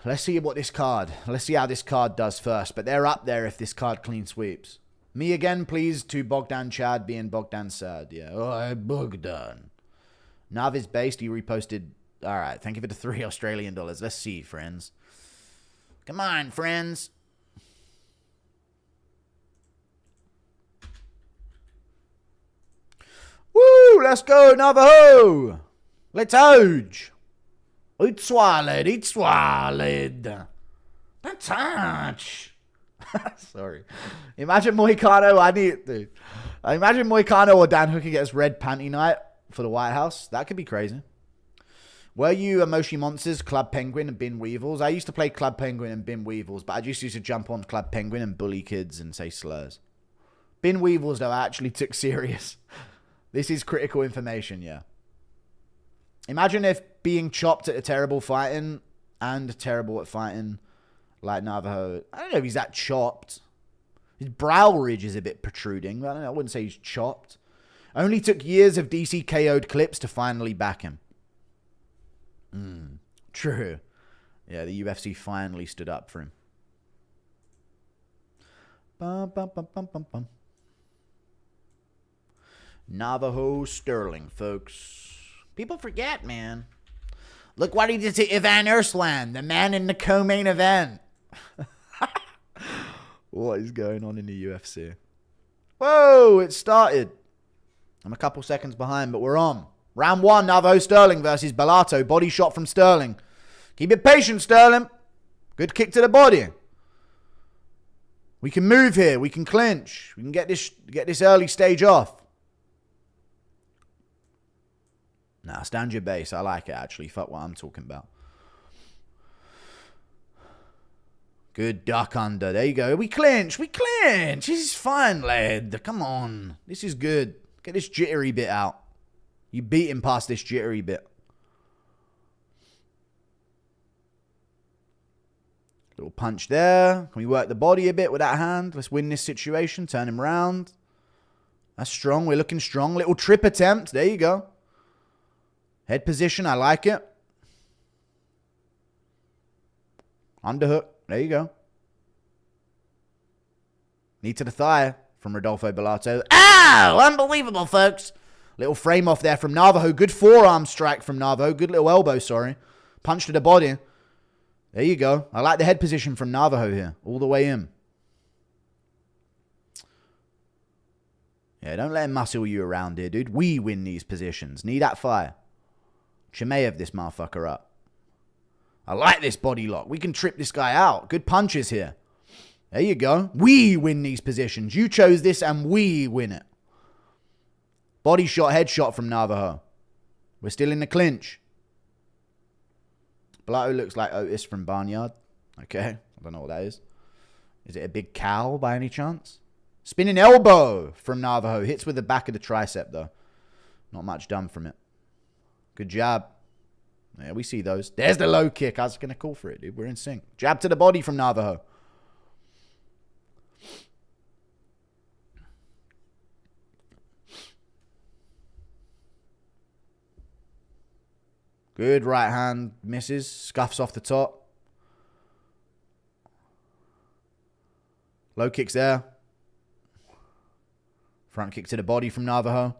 Let's see what this card. Let's see how this card does first. But they're up there if this card clean sweeps. Me again, please, to Bogdan Chad being Bogdan sad. Yeah. Oh, Bogdan. Nav is based. He reposted. All right. Thank you for the $3 Australian. Let's see, friends. Come on, friends. Woo! Let's go, Navajo! Let's ouge! It's swallowed, it's swallowed. Don't touch. Sorry. Imagine Moicano, I need it, dude. Imagine Moicano or Dan Hooker gets red panty night for the White House. That could be crazy. Were you Emoshi Monsters, Club Penguin, and Bin Weevils? I used to play Club Penguin and Bin Weevils, but I just used to jump on Club Penguin and bully kids and say slurs. Bin Weevils, though, I actually took serious. This is critical information, yeah. Imagine if being chopped at a terrible fighting and terrible at fighting like Navajo. I don't know if he's that chopped. His brow ridge is a bit protruding. I don't know. I wouldn't say he's chopped. Only took years of DC KO'd clips to finally back him. True. Yeah, the UFC finally stood up for him. Bum, bum, bum, bum, bum, bum. Navajo Stirling, folks. People forget, man. Look what he did to Ivan Erslan, the man in the co-main event. What is going on in the UFC? Whoa, it started. I'm a couple seconds behind, but we're on. Round 1, Navajo Stirling versus Bellato. Body shot from Stirling. Keep it patient, Stirling. Good kick to the body. We can move here. We can clinch. We can get this early stage off. Nah, stand your base. I like it, actually. Fuck what I'm talking about. Good duck under. There you go. We clinch. We clinch. This is fine, lad. Come on. This is good. Get this jittery bit out. You beat him past this jittery bit. Little punch there. Can we work the body a bit with that hand? Let's win this situation. Turn him round. That's strong. We're looking strong. Little trip attempt. There you go. Head position. I like it. Underhook. There you go. Knee to the thigh from Rodolfo Bellato. Ow! Unbelievable, folks. Little frame off there from Navajo. Good forearm strike from Navajo. Good little elbow, sorry. Punch to the body. There you go. I like the head position from Navajo here. All the way in. Yeah, don't let him muscle you around here, dude. We win these positions. Knee that fire. Chimaev this motherfucker up. I like this body lock. We can trip this guy out. Good punches here. There you go. We win these positions. You chose this and we win it. Body shot, head shot from Navajo. We're still in the clinch. Bellato looks like Otis from Barnyard. Okay. I don't know what that is. Is it a big cow by any chance? Spinning elbow from Navajo. Hits with the back of the tricep though. Not much done from it. Good jab. Yeah, we see those. There's the low kick. I was going to call for it, dude. We're in sync. Jab to the body from Navajo. Good right hand. Misses. Scuffs off the top. Low kicks there. Front kick to the body from Navajo.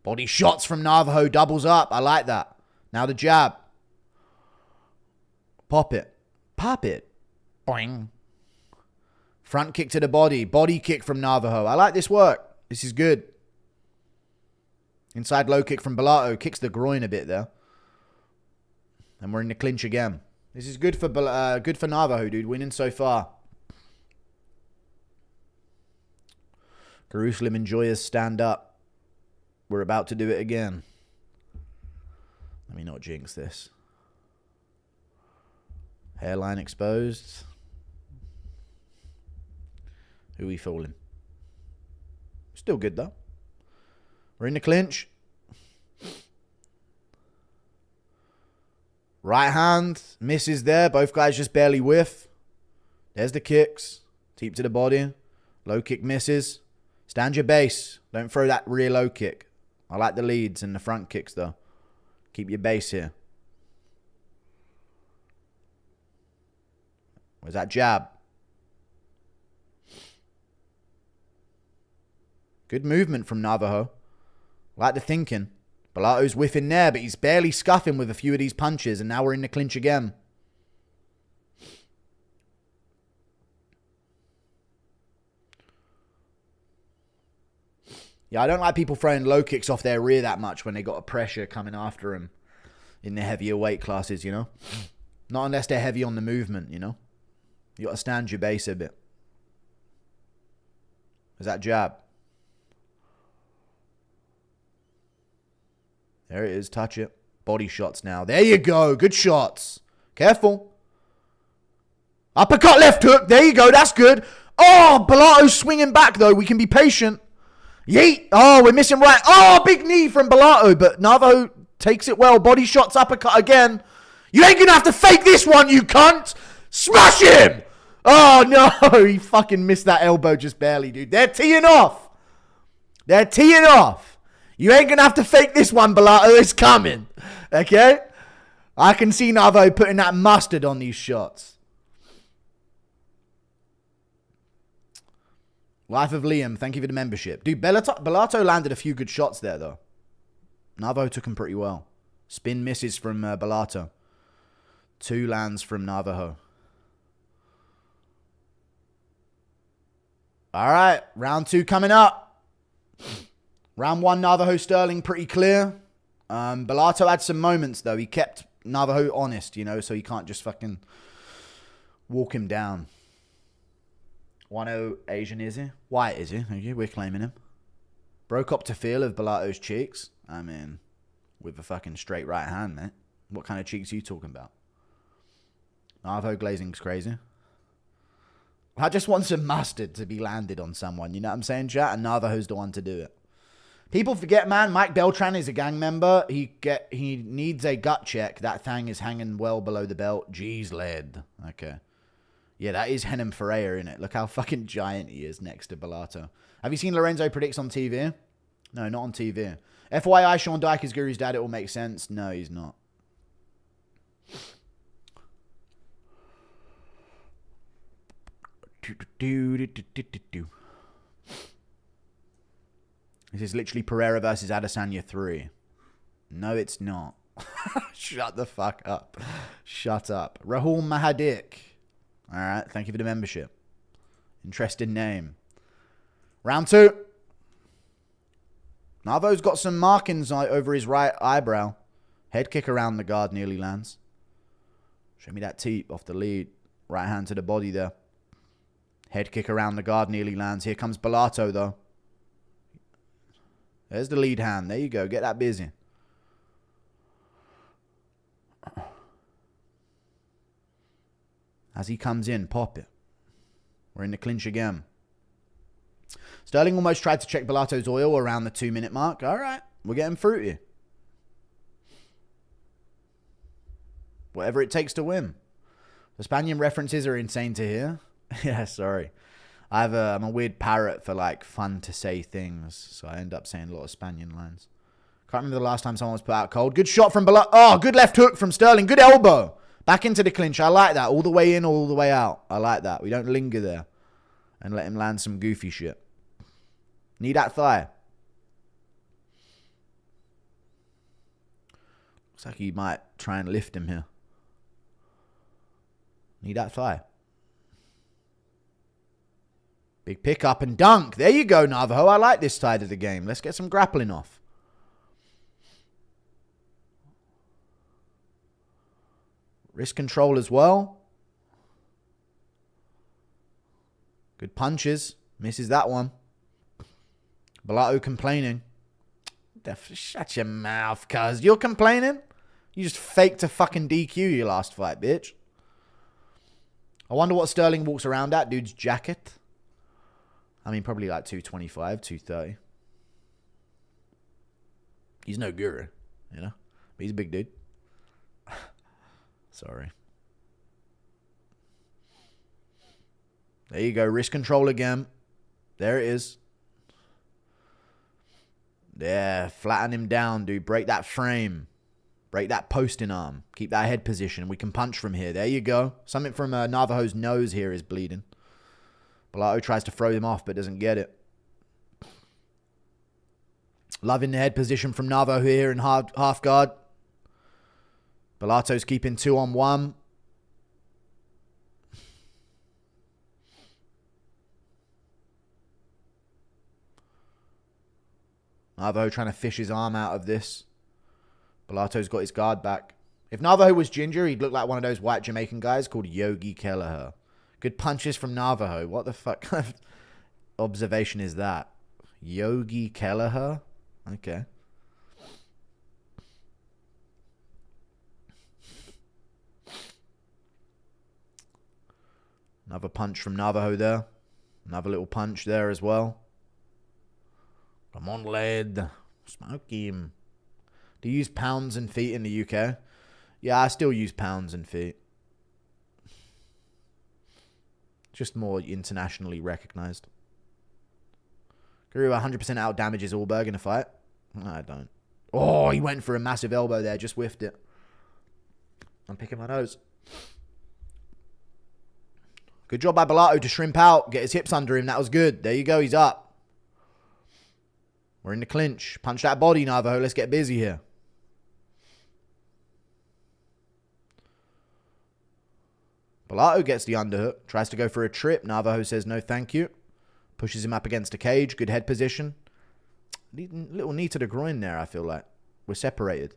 Body shots from Navajo. Doubles up. I like that. Now the jab. Pop it. Pop it. Boing. Front kick to the body. Body kick from Navajo. I like this work. This is good. Inside low kick from Bellato. Kicks the groin a bit there. And we're in the clinch again. This is good for Navajo, dude. Winning so far. Jerusalem and Joyas stand up. We're about to do it again. Let me not jinx this. Hairline exposed. Who we fooling? Still good though. We're in the clinch. Right hand. Misses there. Both guys just barely whiff. There's the kicks. Teep to the body. Low kick misses. Stand your base. Don't throw that rear low kick. I like the leads and the front kicks though. Keep your base here. Where's that jab? Good movement from Navajo. Like the thinking. Bellato's whiffing there, but he's barely scuffing with a few of these punches, and now we're in the clinch again. Yeah, I don't like people throwing low kicks off their rear that much when they got a pressure coming after them in the heavier weight classes, you know? Not unless they're heavy on the movement, you know? You got to stand your base a bit. There's that jab. There it is. Touch it. Body shots now. There you go. Good shots. Careful. Uppercut left hook. There you go. That's good. Oh, Bellato's swinging back, though. We can be patient. Yeet. Oh, we're missing right. Oh, big knee from Bellato, but Navajo takes it well. Body shots, uppercut again. You ain't going to have to fake this one, you cunt. Smash him. Oh, no. He fucking missed that elbow just barely, dude. They're teeing off. They're teeing off. You ain't going to have to fake this one, Bellato. It's coming. Okay? I can see Navajo putting that mustard on these shots. Life of Liam, thank you for the membership. Dude, Bellato landed a few good shots there, though. Navajo took him pretty well. Spin misses from Bellato. 2 lands from Navajo. All right, round 2 coming up. Round 1, Navajo Stirling, pretty clear. Bellato had some moments, though. He kept Navajo honest, you know, so he can't just fucking walk him down. 1-0 Asian, is he? White, is he? Okay, we're claiming him. Broke up to feel of Bellato's cheeks. I mean, with a fucking straight right hand, mate. What kind of cheeks are you talking about? Navajo glazing's crazy. I just want some mustard to be landed on someone. You know what I'm saying, chat? And Navajo's the one to do it. People forget, man. Mike Beltran is a gang member. He needs a gut check. That thing is hanging well below the belt. Jeez, lead. Okay. Yeah, that is Henem Ferreira, innit? Look how fucking giant he is next to Bellato. Have you seen Lorenzo Predicts on TV? No, not on TV. FYI, Sean Dyke is Guru's dad. It will make sense. No, he's not. This is literally Pereira versus Adesanya 3. No, it's not. Shut the fuck up. Shut up. Rahul Mahadik. Alright, thank you for the membership. Interesting name. Round 2. Navo's got some markings over his right eyebrow. Head kick around the guard nearly lands. Show me that teep off the lead. Right hand to the body there. Head kick around the guard nearly lands. Here comes Bellato, though. There's the lead hand. There you go. Get that busy. As he comes in, pop it. We're in the clinch again. Stirling almost tried to check Bellato's oil around the 2-minute mark. All right. We're getting fruity. Whatever it takes to win. The Spanian references are insane to hear. Yeah, sorry. I'm a weird parrot for like fun to say things, so I end up saying a lot of Spanian lines. Can't remember the last time someone was put out cold. Good shot from Bellato. Oh, good left hook from Stirling. Good elbow. Back into the clinch. I like that. All the way in, all the way out. I like that. We don't linger there and let him land some goofy shit. Need that thigh. Looks like he might try and lift him here. Need that thigh. Big pick up and dunk. There you go, Navajo. I like this side of the game. Let's get some grappling off. Wrist control as well. Good punches. Misses that one. Bellato complaining. Shut your mouth, cuz. You're complaining? You just faked a fucking DQ your last fight, bitch. I wonder what Stirling walks around at. Dude's jacket. I mean, probably like 225, 230. He's no guru, you know? But he's a big dude. Sorry. There you go. Wrist control again. There it is. Yeah, flatten him down, dude. Break that frame. Break that posting arm. Keep that head position. We can punch from here. There you go. Something from Navajo's nose here is bleeding. Bellato tries to throw him off, but doesn't get it. Loving the head position from Navajo here in half guard. Bellato's keeping 2-on-1. Navajo trying to fish his arm out of this. Bellato's got his guard back. If Navajo was ginger, he'd look like one of those white Jamaican guys called Yogi Kelleher. Good punches from Navajo. What the fuck kind of observation is that? Yogi Kelleher? Okay. Another punch from Navajo there. Another little punch there as well. Come on, lad. Smoke him. Do you use pounds and feet in the UK? Yeah, I still use pounds and feet. Just more internationally recognized. Guru 100% out damages Ulberg in a fight. No, I don't. Oh, he went for a massive elbow there. Just whiffed it. I'm picking my nose. Good job by Bellato to shrimp out. Get his hips under him. That was good. There you go. He's up. We're in the clinch. Punch that body, Navajo. Let's get busy here. Bellato gets the underhook. Tries to go for a trip. Navajo says no thank you. Pushes him up against a cage. Good head position. Little knee to the groin there, I feel like. We're separated.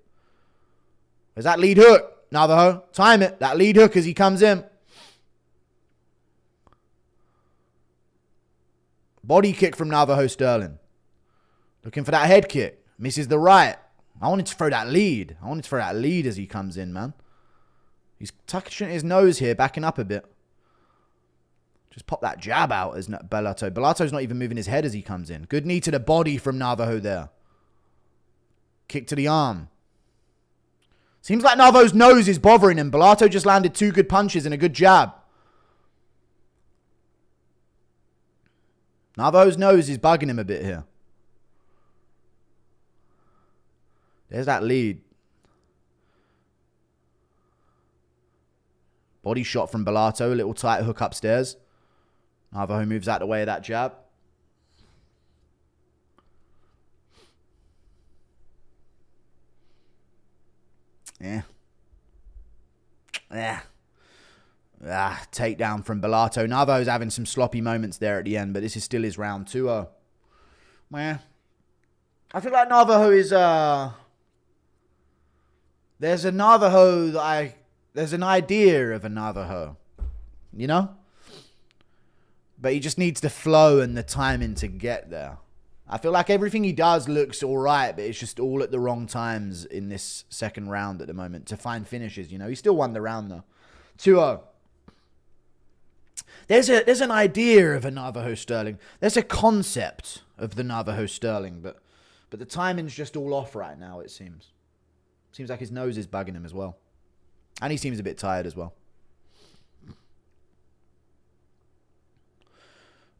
There's that lead hook. Navajo. Time it. That lead hook as he comes in. Body kick from Navajo Stirling. Looking for that head kick. Misses the right. I wanted to throw that lead. I wanted to throw that lead as he comes in, man. He's touching his nose here, backing up a bit. Just pop that jab out as Bellato. Bellato's not even moving his head as he comes in. Good knee to the body from Navajo there. Kick to the arm. Seems like Navajo's nose is bothering him. Bellato just landed 2 good punches and a good jab. Navajo's nose is bugging him a bit here. There's that lead. Body shot from Bellato. A little tight hook upstairs. Navajo moves out the way of that jab. Yeah. Takedown from Bellato. Navajo's having some sloppy moments there at the end, but this is still his round 2-0. Man, I feel like Navajo is, there's a Navajo that there's an idea of a Navajo, you know? But he just needs the flow and the timing to get there. I feel like everything he does looks all right, but it's just all at the wrong times in this second round at the moment to find finishes, you know? He still won the round, though. 2-0. There's an idea of a Navajo Stirling. There's a concept of the Navajo Stirling, but the timing's just all off right now, it seems. Seems like his nose is bugging him as well. And he seems a bit tired as well.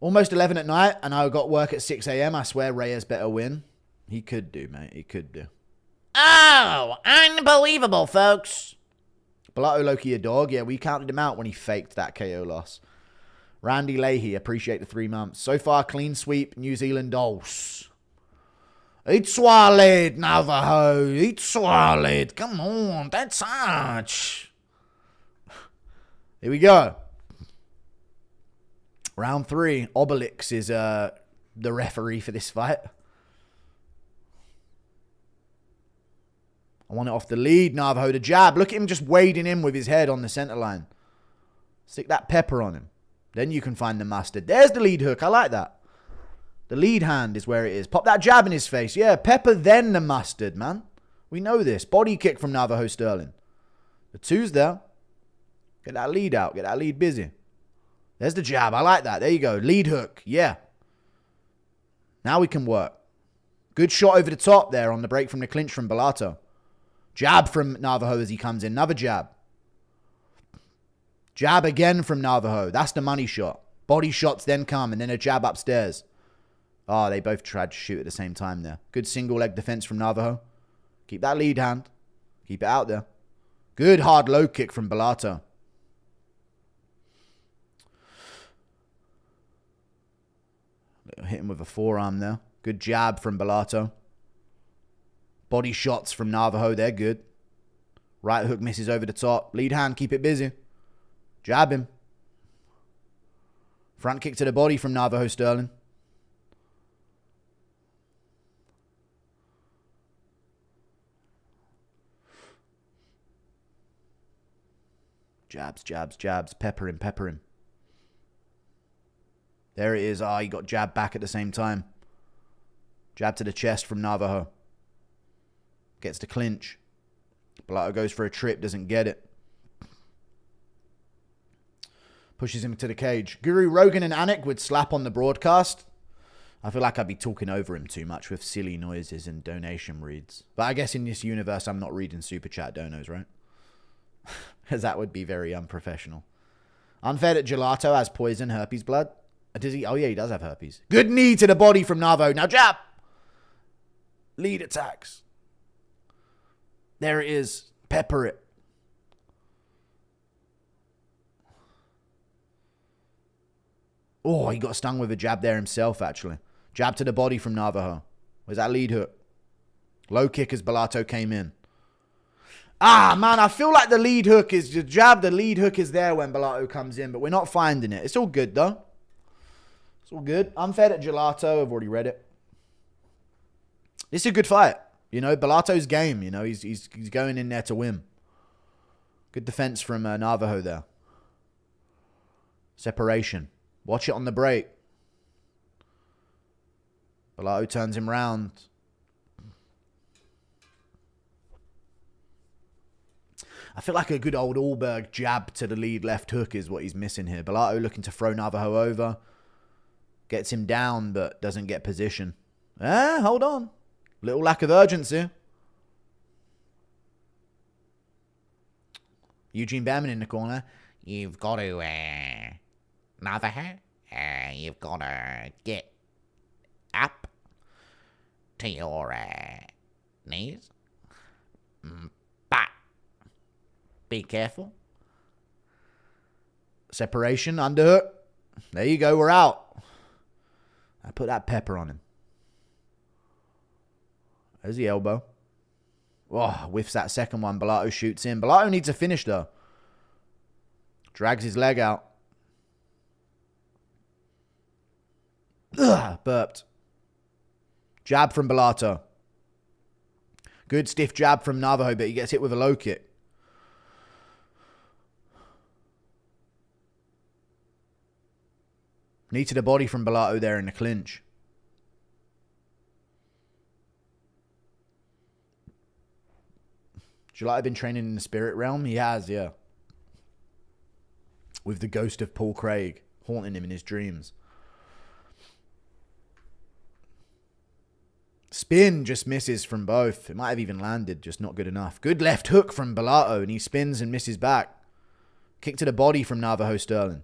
Almost 11 at night, and I got work at 6 a.m. I swear Reyes better win. He could do, mate. He could do. Oh, unbelievable, folks. Bellato Loki a dog. Yeah, we counted him out when he faked that KO loss. Randy Leahy, appreciate the 3 months. So far, clean sweep, New Zealand Dulce. It's swallowed, Navajo. It's swallowed. Come on, that's such. Here we go. Round 3. Obelix is the referee for this fight. I want it off the lead, Navajo. The jab. Look at him just wading in with his head on the center line. Stick that pepper on him. Then you can find the mustard. There's the lead hook. I like that. The lead hand is where it is. Pop that jab in his face. Yeah, pepper, then the mustard, man. We know this. Body kick from Navajo Stirling. The 2's there. Get that lead out. Get that lead busy. There's the jab. I like that. There you go. Lead hook. Yeah. Now we can work. Good shot over the top there on the break from the clinch from Bellato. Jab from Navajo as he comes in. Another jab. Jab again from Navajo. That's the money shot. Body shots then come, and then a jab upstairs. Oh, they both tried to shoot at the same time there. Good single leg defense from Navajo. Keep that lead hand. Keep it out there. Good hard low kick from Bellato. Hit him with a forearm there. Good jab from Bellato. Body shots from Navajo. They're good. Right hook misses over the top. Lead hand. Keep it busy. Jab him. Front kick to the body from Navajo Stirling. Jabs, jabs, jabs. Pepper him, pepper him. There it is. Ah, he got jabbed back at the same time. Jab to the chest from Navajo. Gets the clinch. Bellato goes for a trip, doesn't get it. Pushes him to the cage. Guru, Rogan and Anik would slap on the broadcast. I feel like I'd be talking over him too much with silly noises and donation reads. But I guess in this universe, I'm not reading super chat donos, right? Because that would be very unprofessional. Unfair that Gelato has poison, herpes blood. Does he? Oh, yeah, he does have herpes. Good knee to the body from Navajo. Now jab. Lead attacks. There it is. Pepper it. Oh, he got stung with a jab there himself, actually. Jab to the body from Navajo. Where's that lead hook? Low kick as Bellato came in. Ah, man, I feel like the lead hook is the jab. The lead hook is there when Bellato comes in, but we're not finding it. It's all good, though. It's all good. Unfair at Gelato. I've already read it. This is a good fight. You know, Bellato's game. You know, he's going in there to win. Good defense from Navajo there. Separation. Watch it on the break. Bellato turns him round. I feel like a good old Ulberg jab to the lead left hook is what he's missing here. Bellato looking to throw Navajo over. Gets him down, but doesn't get position. Hold on. Little lack of urgency. Eugene Behrman in the corner. You've got to, Navajo, you've got to get up to your knees. But be careful. Separation, underhook. There you go, we're out. I put that pepper on him. There's the elbow. Oh, whiffs that second one. Bellato shoots in. Bellato needs a finish, though. Drags his leg out. Ugh, burped. Jab from Bellato. Good stiff jab from Navajo, but he gets hit with a low kick. Knee to the body from Bellato there in the clinch. July have been training in the spirit realm? He has, yeah. With the ghost of Paul Craig haunting him in his dreams. Spin just misses from both. It might have even landed, just not good enough. Good left hook from Bellato, and he spins and misses back. Kick to the body from Navajo Stirling.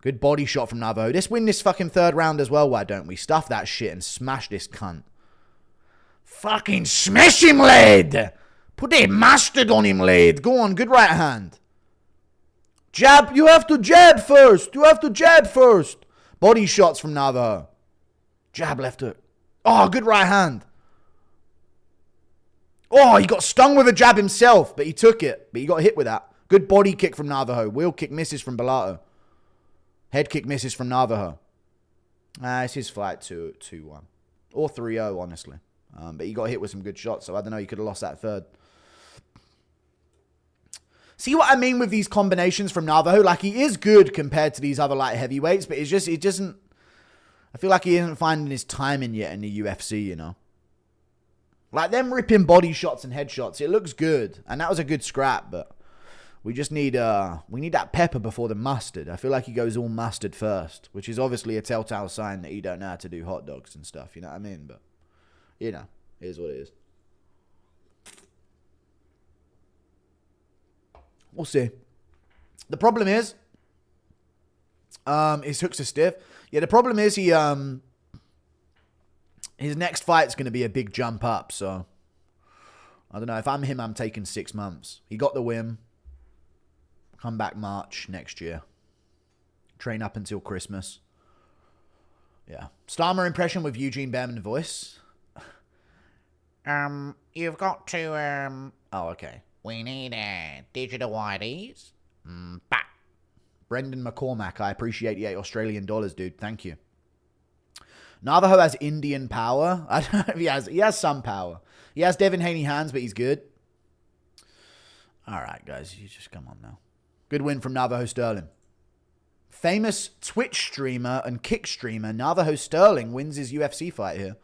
Good body shot from Navajo. Let's win this fucking third round as well, why don't we? Stuff that shit and smash this cunt. Fucking smash him, lad! Put that mustard on him, lad. Go on, good right hand. Jab, you have to jab first. You have to jab first. Body shots from Navajo. Jab left hook. Oh, good right hand. Oh, he got stung with a jab himself, but he took it. But he got hit with that. Good body kick from Navajo. Wheel kick misses from Bellato. Head kick misses from Navajo. It's his fight 2-1. Or 3-0, honestly. But he got hit with some good shots, so I don't know. He could have lost that third. See what I mean with these combinations from Navajo? Like, he is good compared to these other light heavyweights, but it's just, it doesn't... I feel like he isn't finding his timing yet in the UFC, you know? Like, them ripping body shots and headshots, it looks good. And that was a good scrap, but we just need, we need that pepper before the mustard. I feel like he goes all mustard first, which is obviously a telltale sign that he don't know how to do hot dogs and stuff, you know what I mean? But, you know, it is what it is. We'll see. The problem is, his hooks are stiff. Yeah, the problem is his next fight's going to be a big jump up. So, I don't know. If I'm him, I'm taking 6 months. He got the win. Come back March next year. Train up until Christmas. Yeah. Starmer impression with Eugene Behrman voice. You've got to, Oh, okay. we need, digital IDs. Bah. Brendan McCormack, I appreciate the $8 Australian, dude. Thank you. Navajo has Indian power. I don't know if he has some power. He has Devin Haney hands, but he's good. All right, guys, you just come on now. Good win from Navajo Stirling. Famous Twitch streamer and kick streamer Navajo Stirling wins his UFC fight here.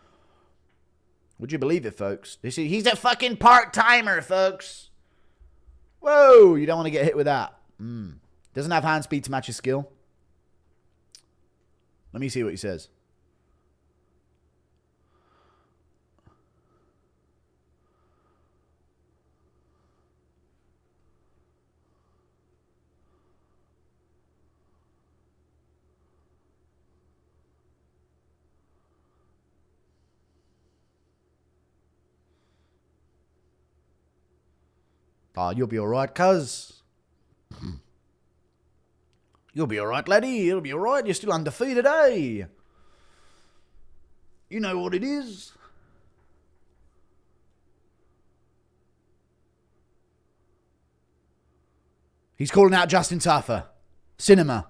Would you believe it, folks? He's a fucking part-timer, folks. Whoa, you don't want to get hit with that. Doesn't have hand speed to match his skill. Let me see what he says. Oh, you'll be all right, cuz. You'll be all right, laddie. You'll be all right. You're still undefeated, eh? You know what it is. He's calling out Justin Tuffer. Cinema.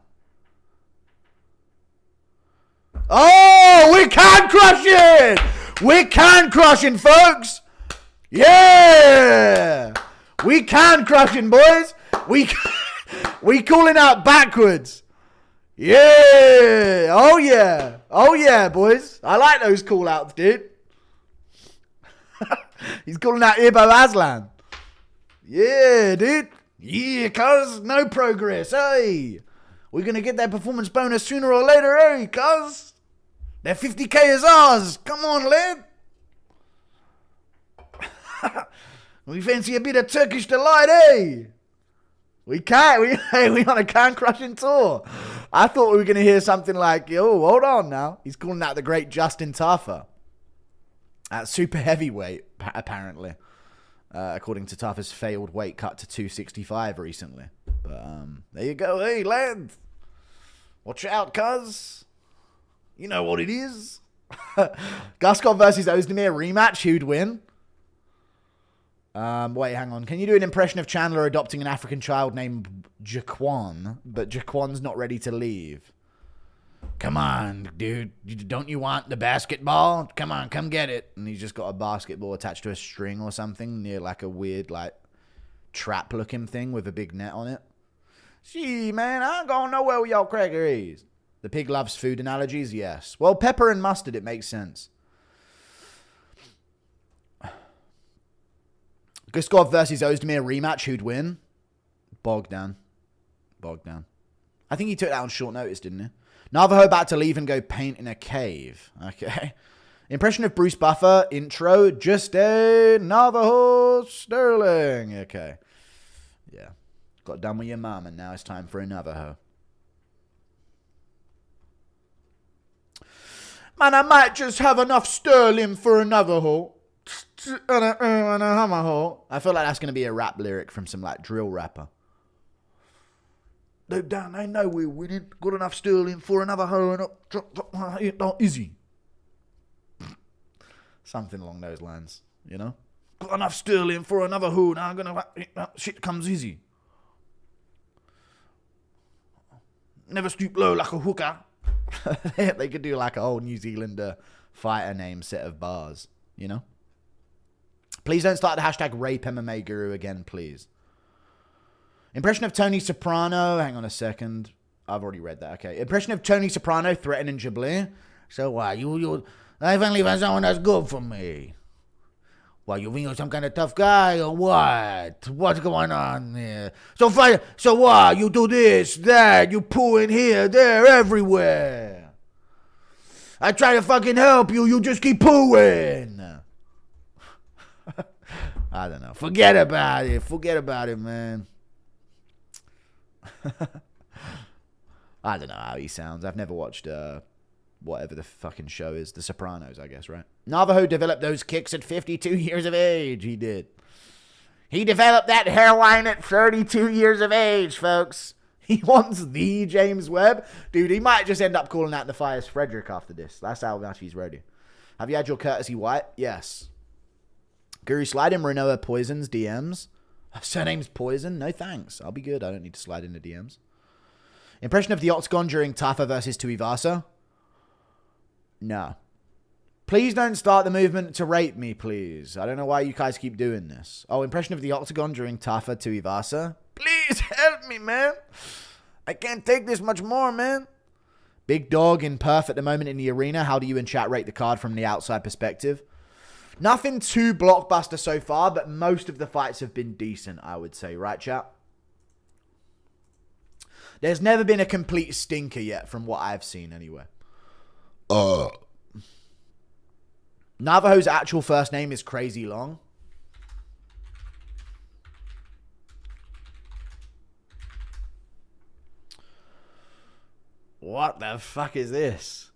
Oh, we can crush it! We can crush it, folks! Yeah! We can crush it, boys! We calling out backwards. Yeah! Oh, yeah! Oh, yeah, boys. I like those call outs, dude. He's calling out Ibo Aslan. Yeah, dude. Yeah, cuz. No progress, hey. We're going to get that performance bonus sooner or later, hey, cuz. That 50k is ours. Come on, lad. We fancy a bit of Turkish delight, eh? We can't. We on a can-crushing tour. I thought we were going to hear something like, yo, hold on now. He's calling that the great Justin Tafa. At super heavyweight, apparently. According to Tafa's failed weight cut to 265 recently. But there you go. Hey, lad. Watch out, cuz. You know what it is. Guskov versus Ozdemir rematch. Who'd win? Wait, hang on. Can you do an impression of Chandler adopting an African child named Jaquan, but Jaquan's not ready to leave? Come on, dude. Don't you want the basketball? Come on, come get it. And he's just got a basketball attached to a string or something near like a weird, like, trap-looking thing with a big net on it. Gee, man, I ain't going nowhere with y'all cracker is. The pig loves food analogies? Yes. Well, pepper and mustard, it makes sense. Guskov versus Ozdemir rematch. Who'd win? Bogdan. I think he took that on short notice, didn't he? Navajo about to leave and go paint in a cave. Okay. Impression of Bruce Buffer. Intro. Just a Navajo Stirling. Okay. Yeah. Got done with your mum and now it's time for a Navajo. Man, I might just have enough Stirling for a Navajo. I feel like that's going to be a rap lyric from some like drill rapper. They know we're winning. Got enough Stirling for another hoe and easy. Something along those lines, you know. Got enough Stirling for another hoe. Now I'm gonna shit comes easy. Never stoop low like a hooker. They could do like a whole New Zealander fighter name set of bars, you know. Please don't start the hashtag rape MMA guru again, please. Impression of Tony Soprano. Hang on a second. I've already read that. Okay. Impression of Tony Soprano threatening Chablis. So why? I finally found someone that's good for me. Why, you think you're some kind of tough guy or what? What's going on here? So what? You do this, that, you poo in here, there, everywhere. I try to fucking help you, you just keep pooing. I don't know. Forget about it, man. I don't know how he sounds. I've never watched whatever the fucking show is. The Sopranos, I guess, right? Navajo developed those kicks at 52 years of age. He did. He developed that hairline at 32 years of age, folks. He wants the James Webb. Dude, he might just end up calling out the Fias Frederick after this. That's how much he's ready. Have you had your courtesy white? Yes. Guru, slide in Renoa Poison's DMs. Surname's Poison? No thanks. I'll be good. I don't need to slide into DMs. Impression of the Octagon during Tafa versus Tuivasa? No. Please don't start the movement to rape me, please. I don't know why you guys keep doing this. Oh, impression of the Octagon during Tafa Tuivasa? Please help me, man. I can't take this much more, man. Big dog in Perth at the moment in the arena. How do you and chat rate the card from the outside perspective? Nothing too blockbuster so far, but most of the fights have been decent, I would say. Right, chat? There's never been a complete stinker yet from what I've seen anyway. Navajo's actual first name is crazy long. What the fuck is this?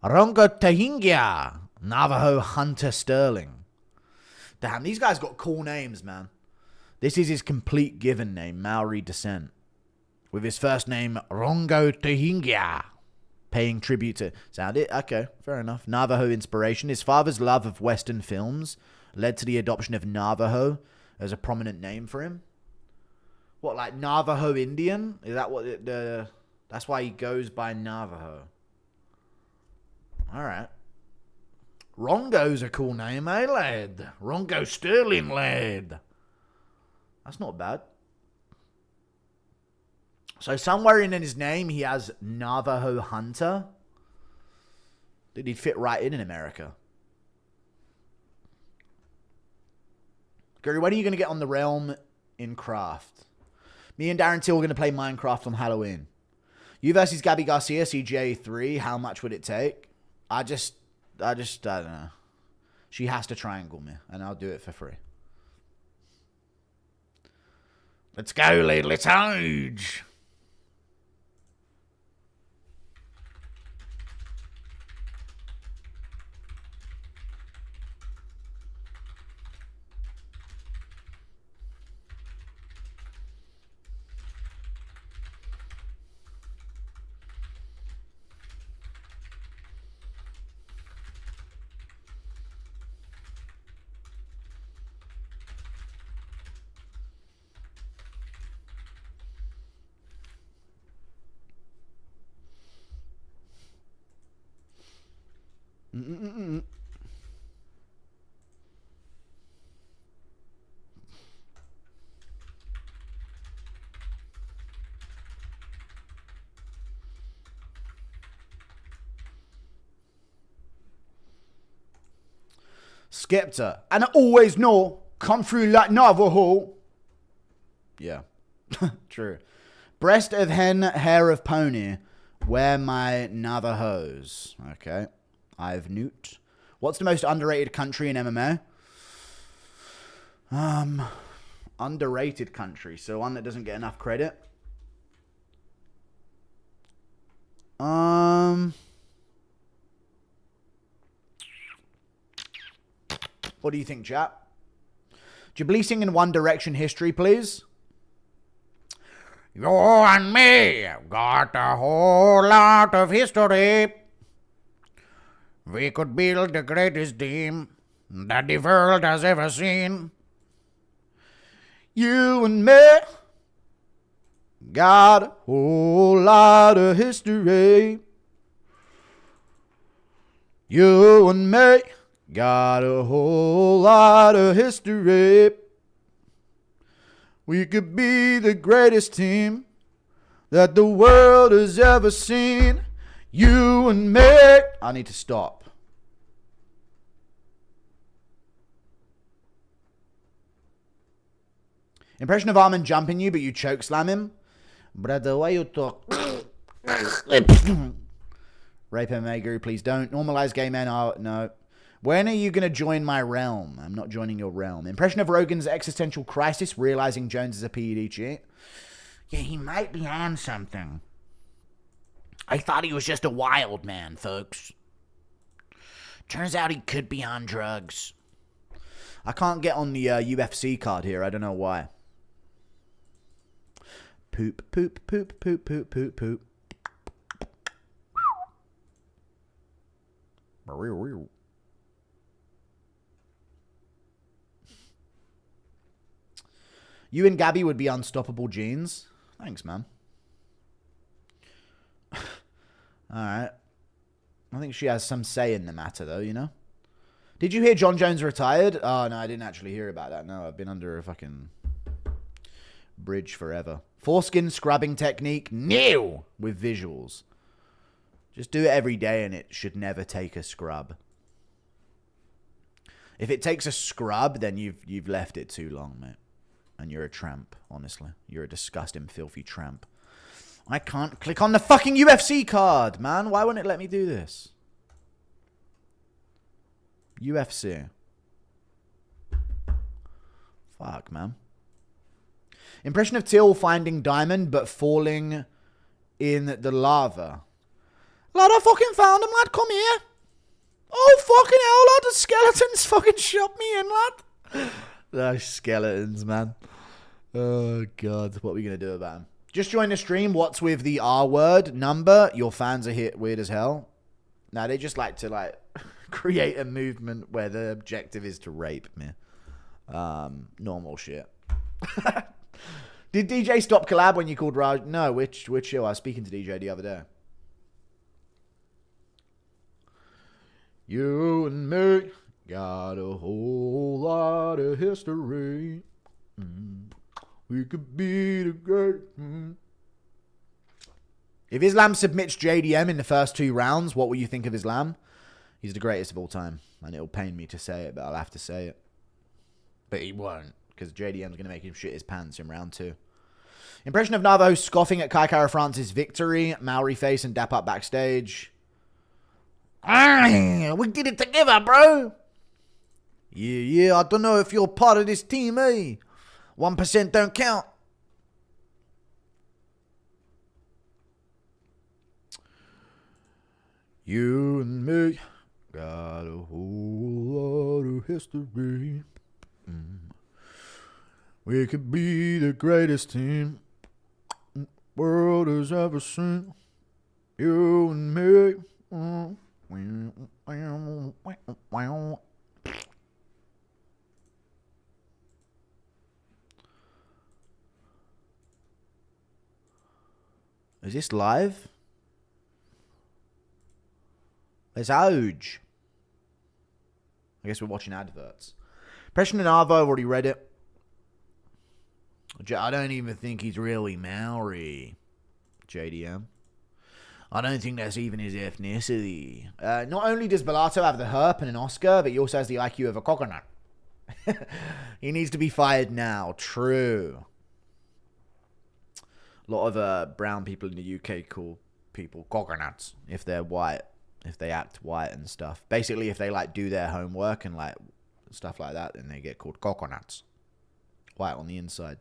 Rongo Tahingia. Navajo Hunter Stirling. Damn, these guys got cool names, man. This is his complete given name, Maori descent. With his first name, Rongo Tahingia. Paying tribute to... Sound it? Okay, fair enough. Navajo inspiration. His father's love of Western films led to the adoption of Navajo as a prominent name for him. What, like Navajo Indian? Is that what that's why he goes by Navajo. Alright. Rongo's a cool name, eh, lad? Rongo Stirling, lad. That's not bad. So somewhere in his name, he has Navajo Hunter. Dude, he'd fit right in America. Guru, when are you going to get on the realm in Craft? Me and Darren Till are going to play Minecraft on Halloween. You versus Gabby Garcia, CGA 3. How much would it take? I just don't know. She has to triangle me, and I'll do it for free. Let's go, Little Age. Skepta. And I always know, come through like Navajo. Yeah. True. Breast of hen, hair of pony. Wear my Navajos. Okay. I've Newt. What's the most underrated country in MMA? Underrated country. So one that doesn't get enough credit. What do you think, chap? Jableasing in One Direction history, please. You and me got a whole lot of history. We could build the greatest team that the world has ever seen. You and me got a whole lot of history. You and me got a whole lot of history. We could be the greatest team that the world has ever seen. You and me. I need to stop. Impression of Armin jumping you, but you choke slam him. Brother, why you talk? Rape MMA Guru, please don't. Normalize gay men. Oh, no. When are you going to join my realm? I'm not joining your realm. Impression of Rogan's existential crisis, realizing Jones is a PED cheat. Yeah, he might be on something. I thought he was just a wild man, folks. Turns out he could be on drugs. I can't get on the UFC card here. I don't know why. Poop, poop, poop, poop, poop, poop, poop. You and Gabby would be unstoppable genes. Thanks, man. Alright. I think she has some say in the matter, though, you know? Did you hear John Jones retired? Oh, no, I didn't actually hear about that. No, I've been under a fucking bridge forever. Foreskin scrubbing technique. New! With visuals. Just do it every day and it should never take a scrub. If it takes a scrub, then you've left it too long, mate. And you're a tramp, honestly. You're a disgusting, filthy tramp. I can't click on the fucking UFC card, man. Why won't it let me do this? UFC. Fuck, man. Impression of Till finding diamond, but falling in the lava. Lad, I fucking found him, lad. Come here. Oh, fucking hell, lad. The skeletons fucking shot me in, lad. Those skeletons, man. Oh, God. What are we going to do about them? Just join the stream. What's with the R word number? Your fans are hit weird as hell. Now, they just like to, create a movement where the objective is to rape me. Normal shit. Did DJ stop collab when you called Raj? No, which show? I was speaking to DJ the other day. You and me got a whole lot of history. We could be the great. If Islam submits JDM in the first 2 rounds, what will you think of Islam? He's the greatest of all time. And it'll pain me to say it, but I'll have to say it. But he won't, because JDM's going to make him shit his pants in round 2. Impression of Navajo scoffing at Kai Kara France's victory. Maori face and dap up backstage. We did it together, bro. Yeah, I don't know if you're part of this team, eh? 1% don't count. You and me got a whole lot of history. We could be the greatest team the world has ever seen. You and me. Is this live? There's Ouge. I guess we're watching adverts. Impression of Navo, I've already read it. I don't even think he's really Maori. JDM. I don't think that's even his ethnicity. Not only does Bellato have the herp and an Oscar, but he also has the IQ of a coconut. He needs to be fired now. True. A lot of brown people in the UK call people coconuts if they're white. If they act white and stuff. Basically, if they like do their homework and like stuff like that, then they get called coconuts. White on the inside.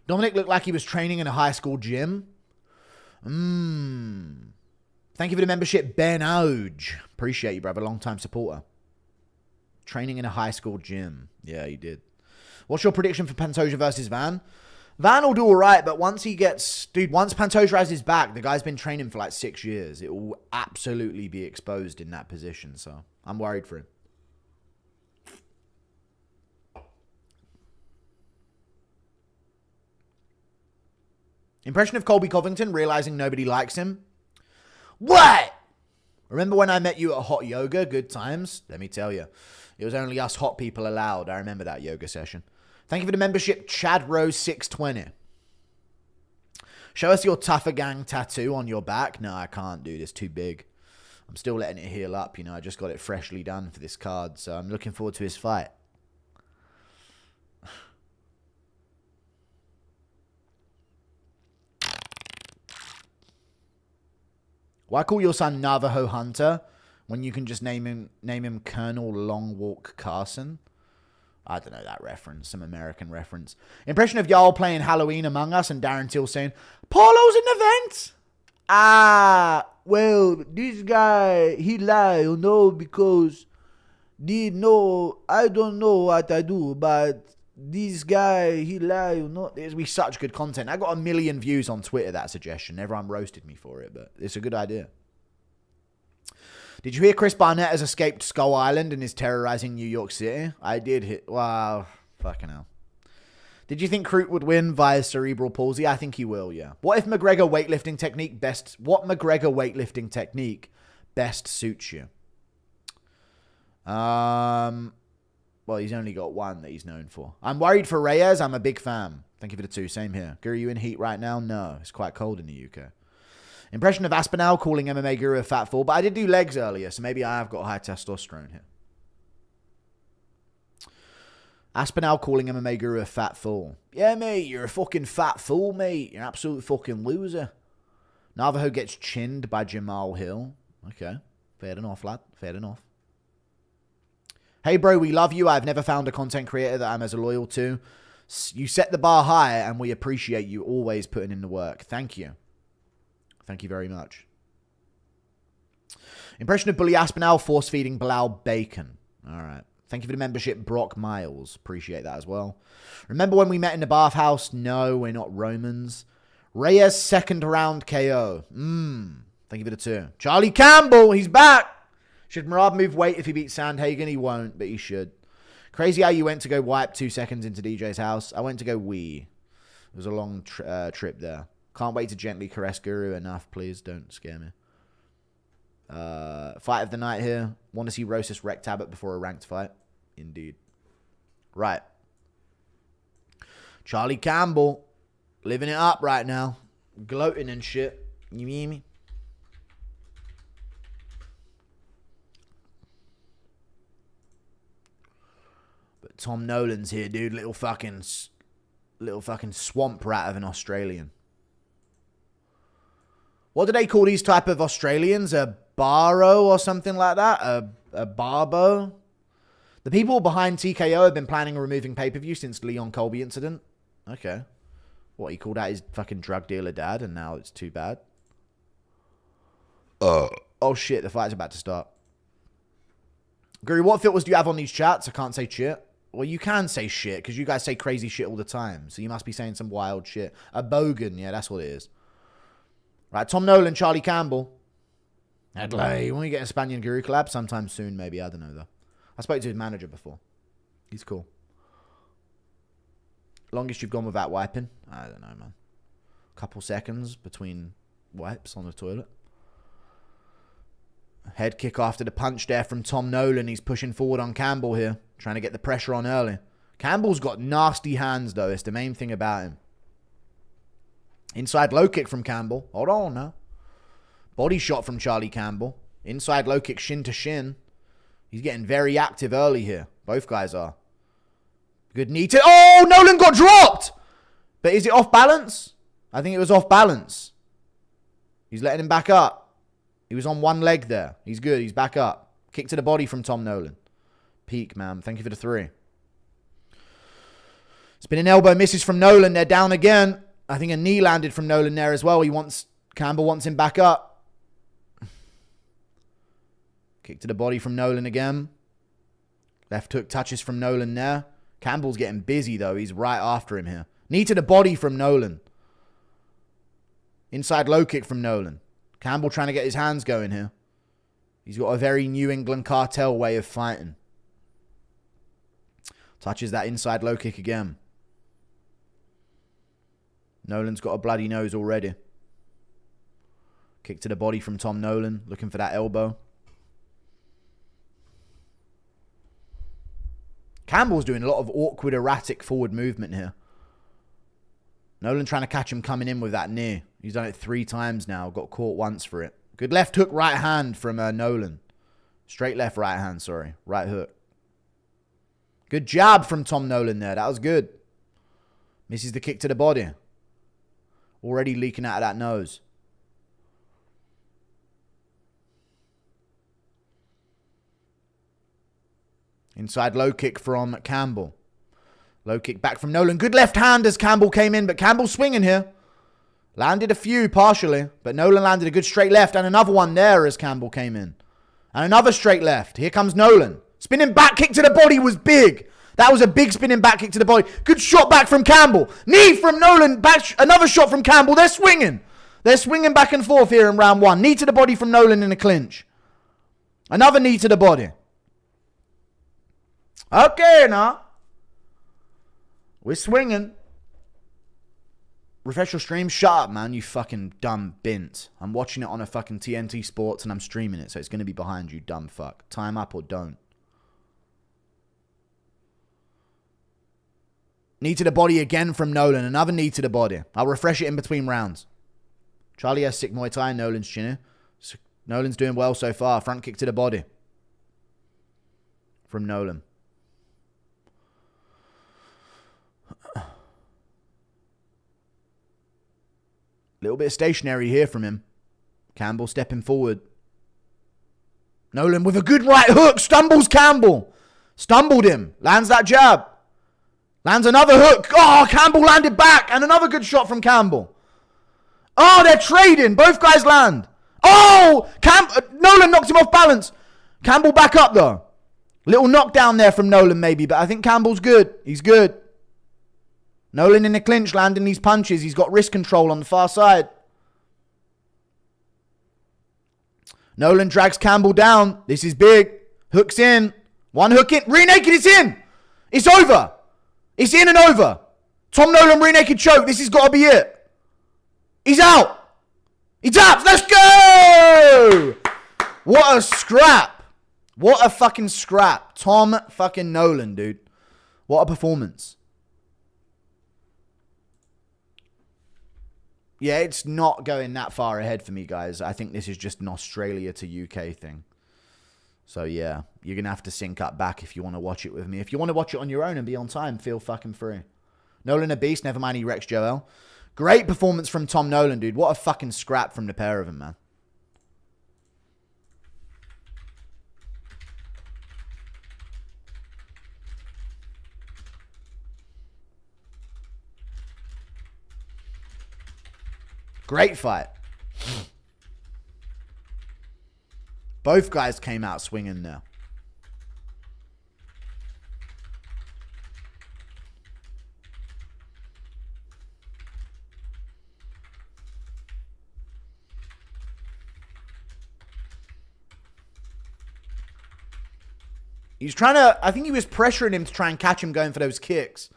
Dominic looked like he was training in a high school gym. Thank you for the membership, Ben Ouge. Appreciate you, brother. Long time supporter. Training in a high school gym. Yeah, he did. What's your prediction for Pantoja versus Van? Van will do all right, but once he gets... Dude, once Pantoja has his back, the guy's been training for like 6 years. It will absolutely be exposed in that position, so I'm worried for him. Impression of Colby Covington realizing nobody likes him. What? Remember when I met you at Hot Yoga? Good times. Let me tell you. It was only us hot people allowed. I remember that yoga session. Thank you for the membership, Chad Rose 620. Show us your Tougher Gang tattoo on your back. No, I can't, dude. It's too big. I'm still letting it heal up. You know, I just got it freshly done for this card, so I'm looking forward to his fight. Why call your son Navajo Hunter when you can just name him Colonel Long Walk Carson? I don't know that reference. Some American reference. Impression of y'all playing Halloween Among Us and Darren Till saying, Paulo's in the vent? Well, this guy, he lie, you know, because I don't know what I do, but this guy, he lie, you know. There's be such good content. I got 1 million views on Twitter, that suggestion. Everyone roasted me for it, but it's a good idea. Did you hear Chris Barnett has escaped Skull Island and is terrorizing New York City? I did hit. Wow. Fucking hell. Did you think Crute would win via cerebral palsy? I think he will, yeah. What if McGregor weightlifting technique best... What McGregor weightlifting technique best suits you? Well, he's only got one that he's known for. I'm worried for Reyes. I'm a big fan. Thank you for the 2. Same here. Guru, you in heat right now? No. It's quite cold in the UK. Impression of Aspinall calling MMA Guru a fat fool. But I did do legs earlier, so maybe I have got high testosterone here. Aspinall calling MMA Guru a fat fool. Yeah, mate, you're a fucking fat fool, mate. You're an absolute fucking loser. Navajo gets chinned by Jamal Hill. Okay. Fair enough, lad. Fair enough. Hey, bro, we love you. I've never found a content creator that I'm as loyal to. You set the bar high, and we appreciate you always putting in the work. Thank you. Thank you very much. Impression of Bully Aspinall force-feeding Bilal bacon. All right. Thank you for the membership, Brock Miles. Appreciate that as well. Remember when we met in the bathhouse? No, we're not Romans. Reyes second round KO. Thank you for the 2. Charlie Campbell, he's back. Should Murad move weight if he beats Sandhagen? He won't, but he should. Crazy how you went to go wipe 2 seconds into DJ's house. I went to go wee. It was a long trip there. Can't wait to gently caress Guru. Enough, please. Don't scare me. Fight of the night here. Want to see Rosas wreck Tabit before a ranked fight? Indeed. Right. Charlie Campbell. Living it up right now. Gloating and shit. You hear me? But Tom Nolan's here, dude. Little fucking swamp rat of an Australian. What do they call these type of Australians? A baro or something like that? A barbo? The people behind TKO have been planning on removing pay-per-view since the Leon Colby incident. Okay. What, he called out his fucking drug dealer dad and now it's too bad? Oh shit, the fight's about to start. Guru, what filters do you have on these chats? I can't say shit. Well, you can say shit because you guys say crazy shit all the time. So you must be saying some wild shit. A bogan, yeah, that's what it is. Right, Tom Nolan, Charlie Campbell. Adlai, when we get a Spaniard Guru collab? Sometime soon, maybe. I don't know, though. I spoke to his manager before. He's cool. Longest you've gone without wiping? I don't know, man. Couple seconds between wipes on the toilet. Head kick after the punch there from Tom Nolan. He's pushing forward on Campbell here. Trying to get the pressure on early. Campbell's got nasty hands, though. It's the main thing about him. Inside low kick from Campbell. Hold on now. Body shot from Charlie Campbell. Inside low kick shin to shin. He's getting very active early here. Both guys are. Good knee to... Oh, Nolan got dropped! But is it off balance? I think it was off balance. He's letting him back up. He was on one leg there. He's good. He's back up. Kick to the body from Tom Nolan. Peak, man. Thank you for the 3. Spinning elbow misses from Nolan. They're down again. I think a knee landed from Nolan there as well. Campbell wants him back up. Kick to the body from Nolan again. Left hook touches from Nolan there. Campbell's getting busy though. He's right after him here. Knee to the body from Nolan. Inside low kick from Nolan. Campbell trying to get his hands going here. He's got a very New England cartel way of fighting. Touches that inside low kick again. Nolan's got a bloody nose already. Kick to the body from Tom Nolan. Looking for that elbow. Campbell's doing a lot of awkward, erratic forward movement here. Nolan trying to catch him coming in with that knee. He's done it 3 times now. Got caught once for it. Good left hook, right hand from Nolan. Straight left, right hand, sorry. Right hook. Good jab from Tom Nolan there. That was good. Misses the kick to the body. Already leaking out of that nose. Inside low kick from Campbell. Low kick back from Nolan. Good left hand as Campbell came in, but Campbell's swinging here. Landed a few partially, but Nolan landed a good straight left and another one there as Campbell came in. And another straight left. Here comes Nolan. Spinning back kick to the body was big. That was a big spinning back kick to the body. Good shot back from Campbell. Knee from Nolan. Back. Another shot from Campbell. They're swinging. They're swinging back and forth here in round 1. Knee to the body from Nolan in a clinch. Another knee to the body. Okay, now. We're swinging. Refresh your stream. Shut up, man. You fucking dumb bint. I'm watching it on a fucking TNT Sports and I'm streaming it, so it's going to be behind you, dumb fuck. Time up or don't. Knee to the body again from Nolan. Another knee to the body. I'll refresh it in between rounds. Charlie has sick Muay Thai. Nolan's chinny. Nolan's doing well so far. Front kick to the body. From Nolan. Little bit of stationary here from him. Campbell stepping forward. Nolan with a good right hook. Stumbles Campbell. Stumbled him. Lands that jab. Lands another hook. Oh, Campbell landed back. And another good shot from Campbell. Oh, they're trading. Both guys land. Oh, Nolan knocked him off balance. Campbell back up, though. Little knockdown there from Nolan, maybe. But I think Campbell's good. He's good. Nolan in the clinch, landing these punches. He's got wrist control on the far side. Nolan drags Campbell down. This is big. Hooks in. One hook in. Rear naked, it's in. It's over. It's in and over. Tom Nolan rear naked choke. This has got to be it. He's out. He taps. Let's go. What a scrap. What a fucking scrap. Tom fucking Nolan, dude. What a performance. Yeah, it's not going that far ahead for me, guys. I think this is just an Australia to UK thing. So, yeah, you're going to have to sync up back if you want to watch it with me. If you want to watch it on your own and be on time, feel fucking free. Nolan a beast. Never mind, he wrecks Joel. Great performance from Tom Nolan, dude. What a fucking scrap from the pair of them, man. Great fight. Both guys came out swinging there. He's trying to... I think he was pressuring him to try and catch him going for those kicks.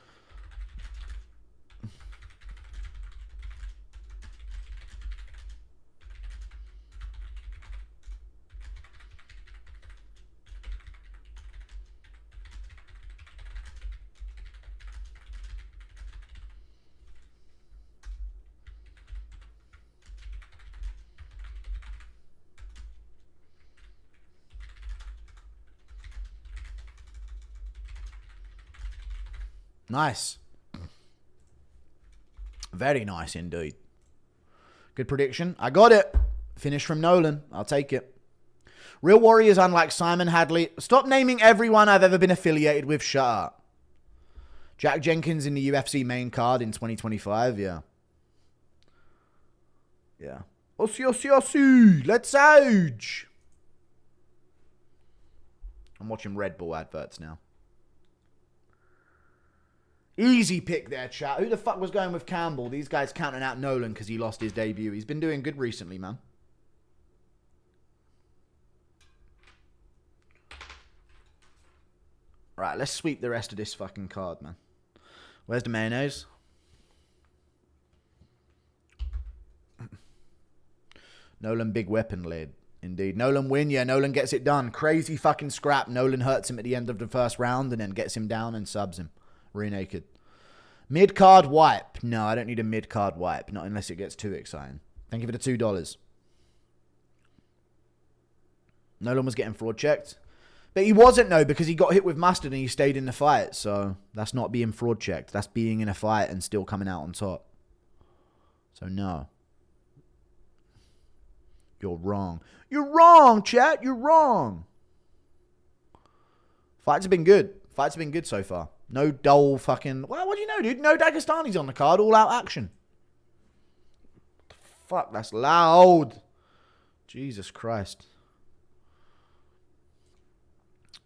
Nice. Very nice indeed. Good prediction. I got it. Finish from Nolan. I'll take it. Real Warriors, unlike Simon Hadley. Stop naming everyone I've ever been affiliated with. Shut up. Jack Jenkins in the UFC main card in 2025. Yeah. Yeah. Ossi. Let's age. I'm watching Red Bull adverts now. Easy pick there, chat. Who the fuck was going with Campbell? These guys counting out Nolan because he lost his debut. He's been doing good recently, man. Right, let's sweep the rest of this fucking card, man. Where's the mayonnaise? Nolan big weapon lid. Indeed. Nolan win. Yeah, Nolan gets it done. Crazy fucking scrap. Nolan hurts him at the end of the first round and then gets him down and subs him. Rear naked. Mid-card wipe. No, I don't need a mid-card wipe. Not unless it gets too exciting. Thank you for the $2. Nolan was getting fraud checked. But he wasn't, though, because he got hit with mustard and he stayed in the fight. So that's not being fraud checked. That's being in a fight and still coming out on top. So no. You're wrong. You're wrong, chat. You're wrong. Fights have been good. Fights have been good so far. No dull fucking... Well, what do you know, dude? No Dagestanis on the card. All out action. Fuck, that's loud. Jesus Christ.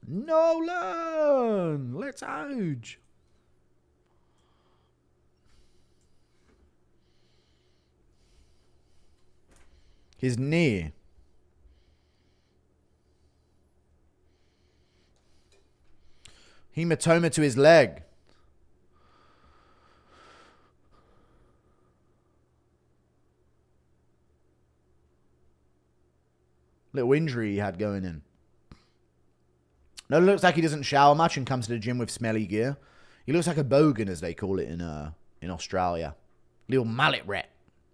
Nolan! Let's ouch. His knee. Hematoma to his leg. Little injury he had going in. No, it looks like he doesn't shower much and comes to the gym with smelly gear. He looks like a bogan, as they call it in Australia. Little mullet rat.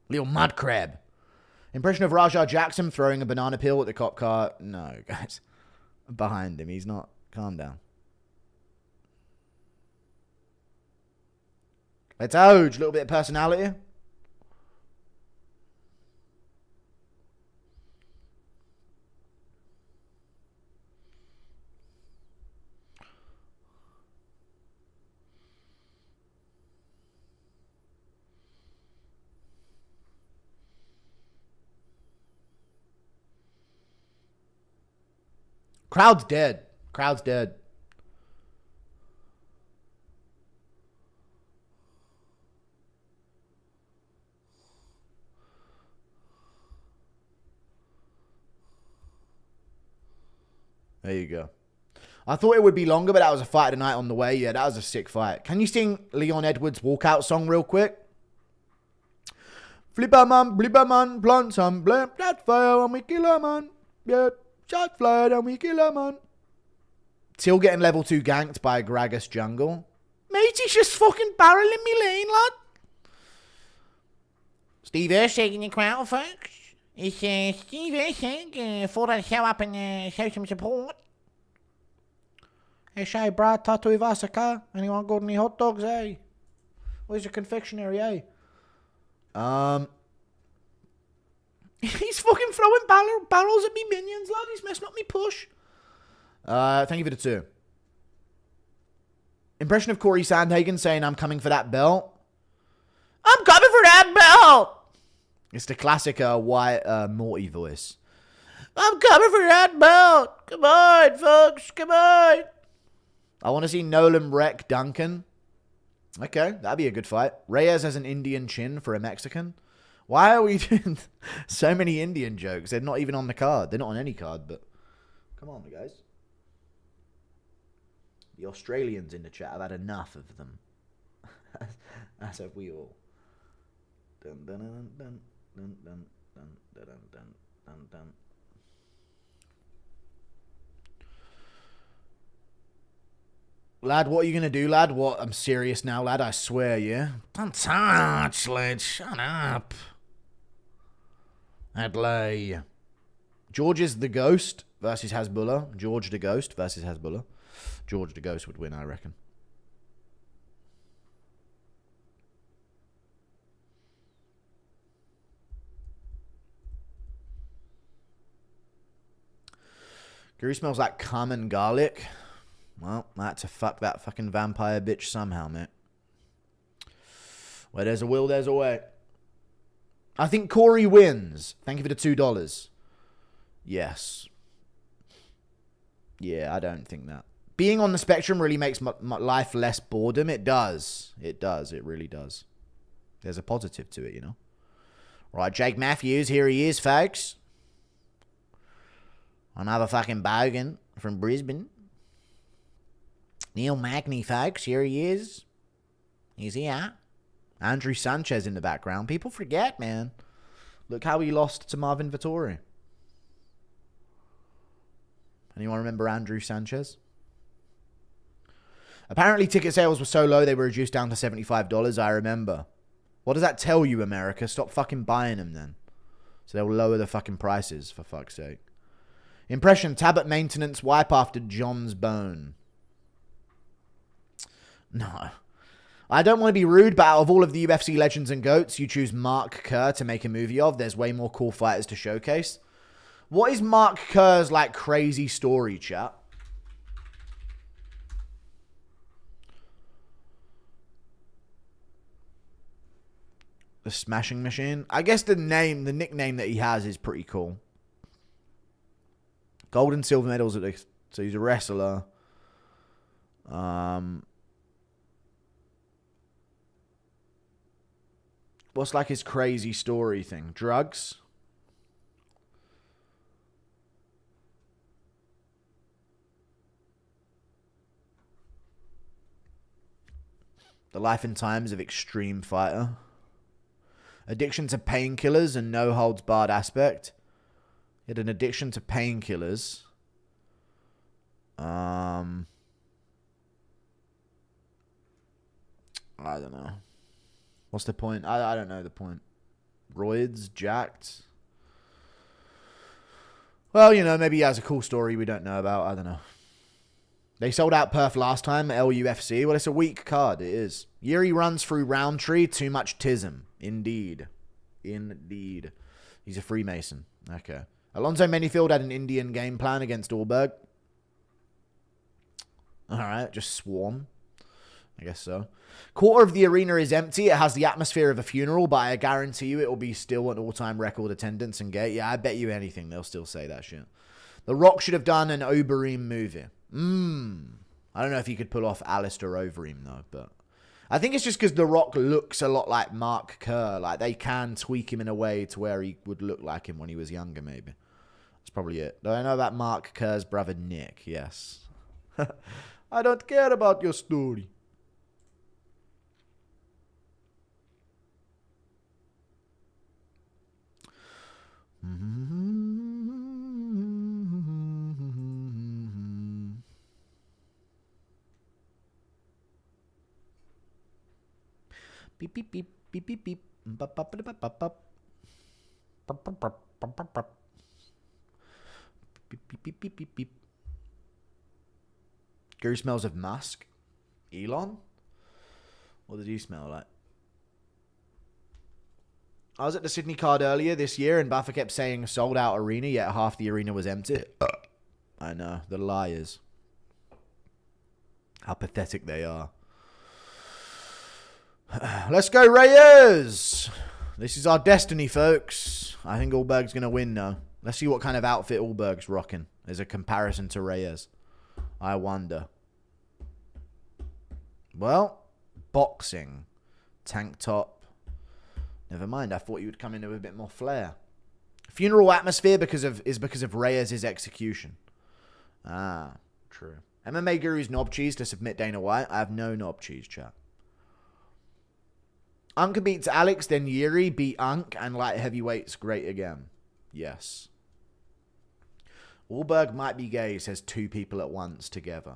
Little mud crab. Impression of Rajah Jackson throwing a banana peel at the cop car. No, guys. Behind him. He's not. Calm down. Let's ouch. A little bit of personality. Crowd's dead. Crowd's dead. There you go. I thought it would be longer, but that was a fight of the night on the way. Yeah, that was a sick fight. Can you sing Leon Edwards' walkout song real quick? Flipper man, plant some, blamp that fire and we kill a man. Yeah, shot fly and we kill a man. Till getting level 2 ganked by Gragas Jungle. Mate, he's just fucking barreling me lane, lad. Steve Hirsch taking your crowd, folks. It's Steve Essig. Thought I'd show up and show some support. Hey, Shay, Brad, Tattoo Vasaka. Anyone got any hot dogs, eh? Where's your confectionery, eh? He's fucking throwing barrels at me minions, lad. He's messing up me push. Thank you for the 2. Impression of Corey Sandhagen saying, I'm coming for that belt. I'm coming for that belt! It's the classic white Morty voice. I'm coming for that belt! Come on, folks, come on! I want to see Nolan wreck Duncan. Okay, that'd be a good fight. Reyes has an Indian chin for a Mexican. Why are we doing so many Indian jokes? They're not even on the card. They're not on any card, but come on, guys. The Australians in the chat have had enough of them. As have we all. Dun, dun, dun, dun, dun, dun, dun, dun, dun, dun, dun. Lad, what are you going to do, lad? What? I'm serious now, lad. I swear, yeah? Don't touch, lad. Shut up. Adlay. George is the Ghost versus Hasbullah. George the Ghost versus Hasbullah. George the Ghost would win, I reckon. Guru smells like cum and garlic. Well, I had to fuck that fucking vampire bitch somehow, mate. Where there's a will, there's a way. I think Corey wins. Thank you for the $2. Yes. Yeah, I don't think that. Being on the spectrum really makes my life less boredom. It does. It does. It really does. There's a positive to it, you know. Right, Jake Matthews. Here he is, folks. Another fucking bogan from Brisbane. Neil Magny, folks. Here he is. He's here. Andrew Sanchez in the background. People forget, man. Look how he lost to Marvin Vettori. Anyone remember Andrew Sanchez? Apparently ticket sales were so low they were reduced down to $75. I remember. What does that tell you, America? Stop fucking buying them then. So they'll lower the fucking prices, for fuck's sake. Impression, Tablet maintenance wipe after John's bone. No. I don't want to be rude, but out of all of the UFC legends and GOATs, you choose Mark Kerr to make a movie of. There's way more cool fighters to showcase. What is Mark Kerr's, like, crazy story, chat? The Smashing Machine? I guess the nickname that he has is pretty cool. Gold and silver medals at the... So he's a wrestler. What's like his crazy story thing? Drugs? The life and times of extreme fighter. Addiction to painkillers and no holds barred aspect. He had an addiction to painkillers. I don't know. What's the point? I don't know the point. Roids, jacked. Well, you know, maybe he has a cool story we don't know about. I don't know. They sold out Perth last time at LUFC. Well, it's a weak card. It is. Yuri runs through Roundtree. Too much tism. Indeed. Indeed. He's a Freemason. Okay. Alonzo Manyfield had an Indian game plan against Ulberg. Alright, just swarm. I guess so. Quarter of the arena is empty. It has the atmosphere of a funeral, but I guarantee you it will be still an all-time record attendance and gate. Yeah, I bet you anything they'll still say that shit. The Rock should have done an Overeem movie. I don't know if he could pull off Alistair Overeem, though, but... I think it's just because The Rock looks a lot like Mark Kerr. Like, they can tweak him in a way to where he would look like him when he was younger, maybe. That's probably it. Do I know about Mark Kerr's brother, Nick? Yes. I don't care about your story. Beep, beep, beep, beep, beep, beep. Beep, beep, beep, beep, beep. Guru smells of musk. Elon? What did he smell like? I was at the Sydney card earlier this year and Buffer kept saying sold out arena, yet half the arena was empty. I know, the liars. How pathetic they are. Let's go, Reyes! This is our destiny, folks. I think Ulberg's going to win now. Let's see what kind of outfit Ulberg's rocking as a comparison to Reyes. I wonder. Well, boxing. Tank top. Never mind, I thought you would come in with a bit more flair. Funeral atmosphere because of Reyes' execution. Ah, true. MMA Guru's knob cheese to submit Dana White. I have no knob cheese, chat. Unk beats Alex, then Yuri beat Unk, and light heavyweights great again. Yes. Ulberg might be gay, says two people at once together.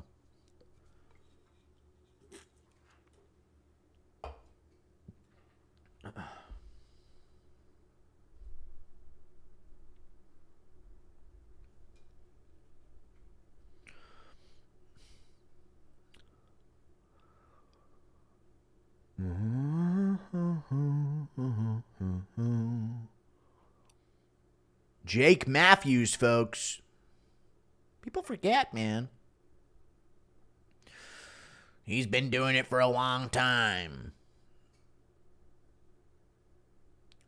Jake Matthews, folks. People forget, man. He's been doing it for a long time.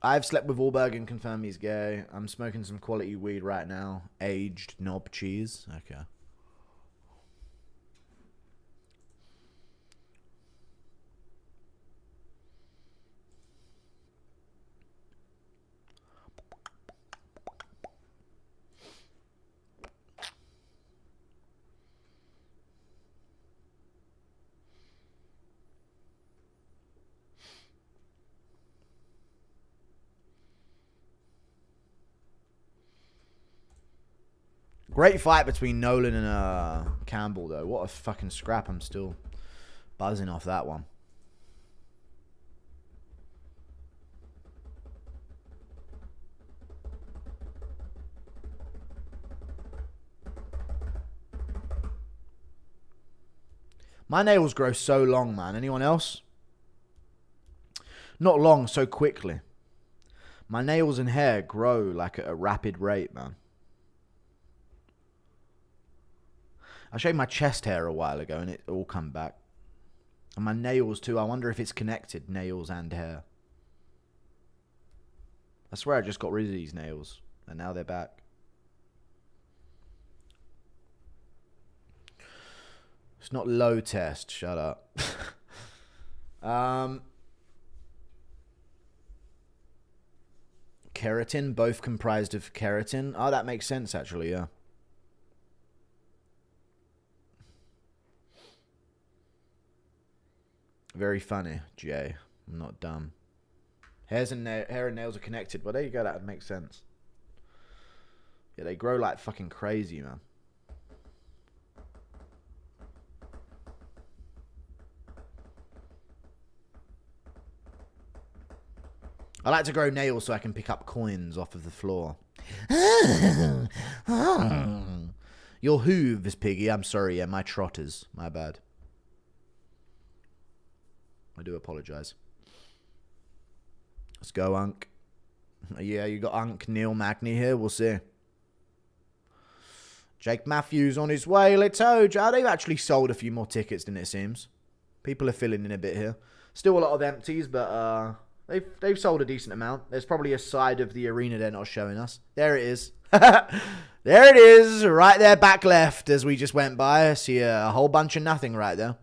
I've slept with Ulberg and confirmed he's gay. I'm smoking some quality weed right now. Aged knob cheese. Okay. Great fight between Nolan and Campbell, though. What a fucking scrap. I'm still buzzing off that one. My nails grow so long, man. Anyone else? Not long, so quickly. My nails and hair grow like at a rapid rate, man. I shaved my chest hair a while ago and it all come back. And my nails too. I wonder if it's connected, nails and hair. I swear I just got rid of these nails and now they're back. It's not low test. Shut up. Keratin, both comprised of keratin. Oh, that makes sense actually, yeah. Very funny, Jay. I'm not dumb. Hair and nails are connected. Well, there you go. That would make sense. Yeah, they grow like fucking crazy, man. I like to grow nails so I can pick up coins off of the floor. Your hooves, Piggy. I'm sorry. Yeah, my trotters. My bad. I do apologise. Let's go, Unk. Yeah, you got Unk, Neil, Magny here. We'll see. Jake Matthews on his way. Let's go. They've actually sold a few more tickets than it seems. People are filling in a bit here. Still a lot of empties, but they've sold a decent amount. There's probably a side of the arena they're not showing us. There it is. There it is. Right there, back left as we just went by. I see a whole bunch of nothing right there.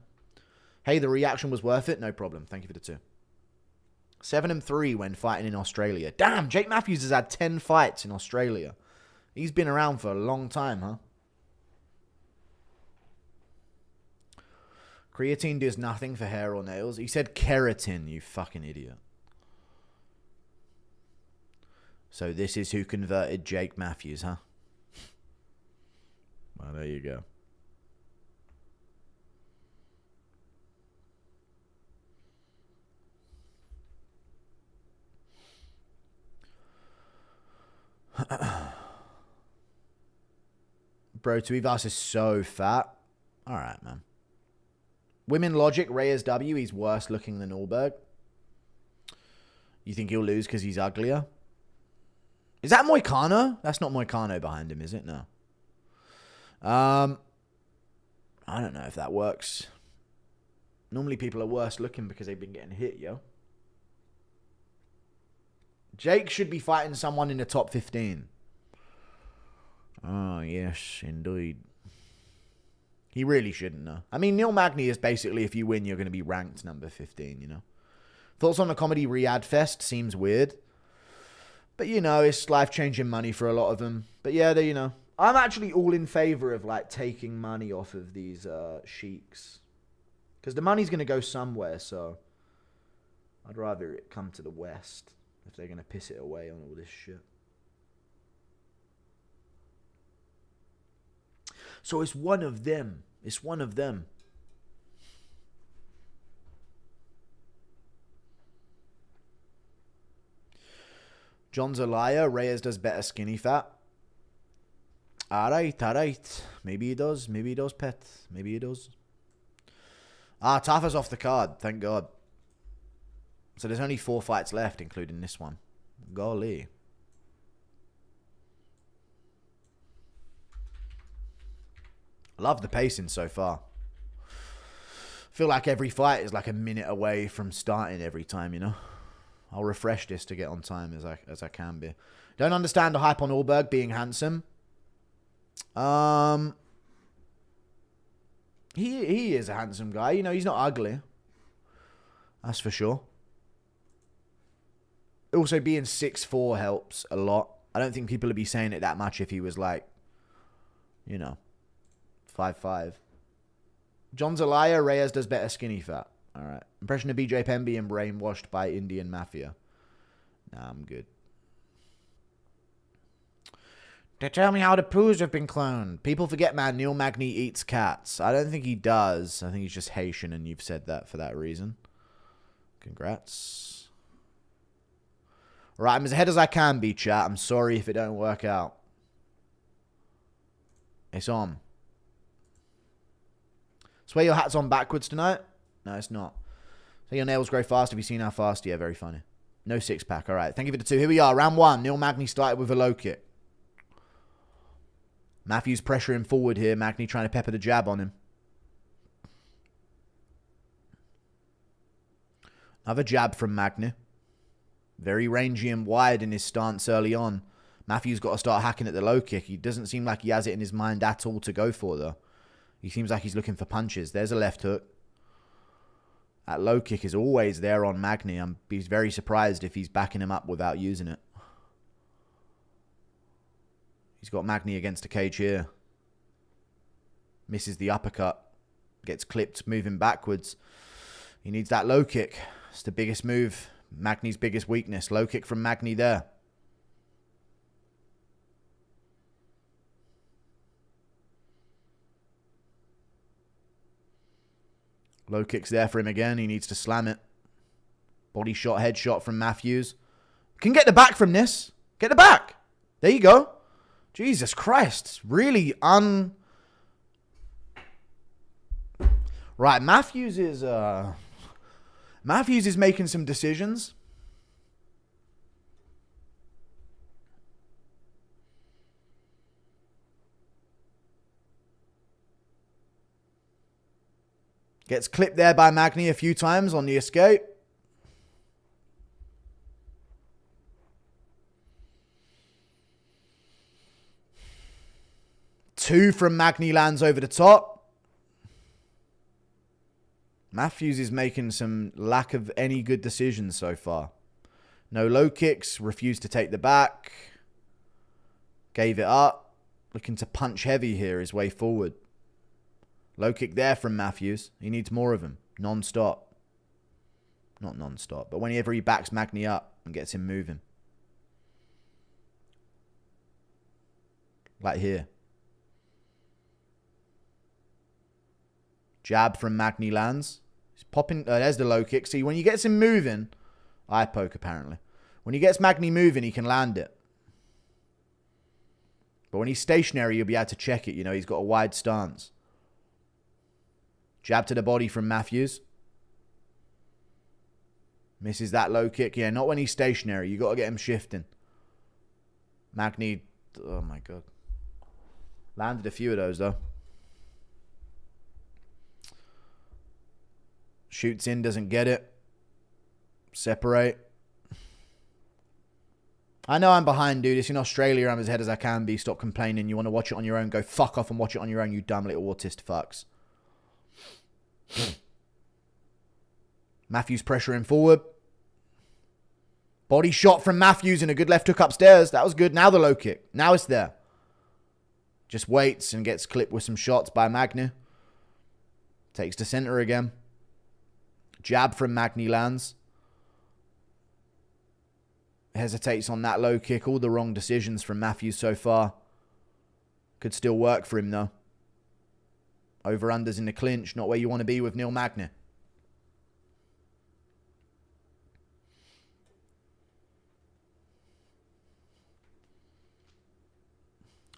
Hey, the reaction was worth it. No problem. Thank you for the 2. 7-3 when fighting in Australia. Damn, Jake Matthews has had 10 fights in Australia. He's been around for a long time, huh? Creatine does nothing for hair or nails. He said keratin, you fucking idiot. So this is who converted Jake Matthews, huh? Well, there you go. Bro, Taveras is so fat. All right, man. Women logic, Reyes W. He's worse looking than Ulberg. You think he'll lose because he's uglier? Is that Moicano? That's not Moicano behind him, is it? No. I don't know if that works. Normally people are worse looking because they've been getting hit, yo. Jake should be fighting someone in the top 15. Oh, yes, indeed. He really shouldn't, know. I mean, Neil Magny is basically, if you win, you're going to be ranked number 15, you know. Thoughts on the comedy Riyadh Fest? Seems weird. But, you know, it's life-changing money for a lot of them. But, yeah, you know. I'm actually all in favor of, like, taking money off of these sheiks. Because the money's going to go somewhere, so I'd rather it come to the West if they're going to piss it away on all this shit. So it's one of them. It's one of them. John's a liar. Reyes does better skinny fat. Alright. Maybe he does, pet. Maybe he does. Tafa's off the card. Thank God. So there's only 4 fights left, including this one. Golly. Love the pacing so far. Feel like every fight is like a minute away from starting every time, you know. I'll refresh this to get on time as I can be. Don't understand the hype on Ulberg being handsome. He is a handsome guy. You know, he's not ugly. That's for sure. Also, being 6'4" helps a lot. I don't think people would be saying it that much if he was like, you know, 5'5". John's a liar. Reyes does better skinny fat. All right. Impression of BJ Penn being brainwashed by Indian mafia. Nah, I'm good. They tell me how the poos have been cloned. People forget, man, Neil Magny eats cats. I don't think he does. I think he's just Haitian, and you've said that for that reason. Congrats. All right, I'm as ahead as I can be, chat. I'm sorry if it don't work out. It's on. Swear your hat's on backwards tonight? No, it's not. So your nails grow fast. Have you seen how fast? Yeah, very funny. No six-pack. All right, thank you for the 2. Here we are, round 1. Neil Magny started with a low kick. Matthews pressuring forward here. Magny trying to pepper the jab on him. Another jab from Magny. Very rangy and wide in his stance early on. Matthews got to start hacking at the low kick. He doesn't seem like he has it in his mind at all to go for, though. He seems like he's looking for punches. There's a left hook. That low kick is always there on Magny. He's very surprised if he's backing him up without using it. He's got Magny against the cage here. Misses the uppercut. Gets clipped, moving backwards. He needs that low kick. It's the biggest move. Magny's biggest weakness. Low kick from Magny there. Low kick's there for him again. He needs to slam it. Body shot, head shot from Matthews. Can get the back from this. Get the back. There you go. Jesus Christ. Really Right, Matthews is making some decisions. Gets clipped there by Magny a few times on the escape. Two from Magny lands over the top. Matthews is making some lack of any good decisions so far. No low kicks. Refused to take the back. Gave it up. Looking to punch heavy here his way forward. Low kick there from Matthews. He needs more of them. Non-stop. Not non-stop, but whenever he backs Magny up and gets him moving. Like here. Jab from Magny lands. He's popping. There's the low kick. See, when he gets him moving, eye poke apparently. When he gets Magny moving, he can land it. But when he's stationary, you'll be able to check it. You know, he's got a wide stance. Jab to the body from Matthews. Misses that low kick. Yeah, not when he's stationary. You got to get him shifting. Magny, oh my God. Landed a few of those, though. Shoots in, doesn't get it. Separate. I know I'm behind, dude. It's in Australia. I'm as ahead as I can be. Stop complaining. You want to watch it on your own? Go fuck off and watch it on your own, you dumb little autist fucks. Matthews pressuring forward. Body shot from Matthews and a good left hook upstairs. That was good. Now the low kick. Now it's there. Just waits and gets clipped with some shots by Magny. Takes to center again. Jab from Magny lands. Hesitates on that low kick. All the wrong decisions from Matthews so far. Could still work for him though. Over-unders in the clinch. Not where you want to be with Neil Magny.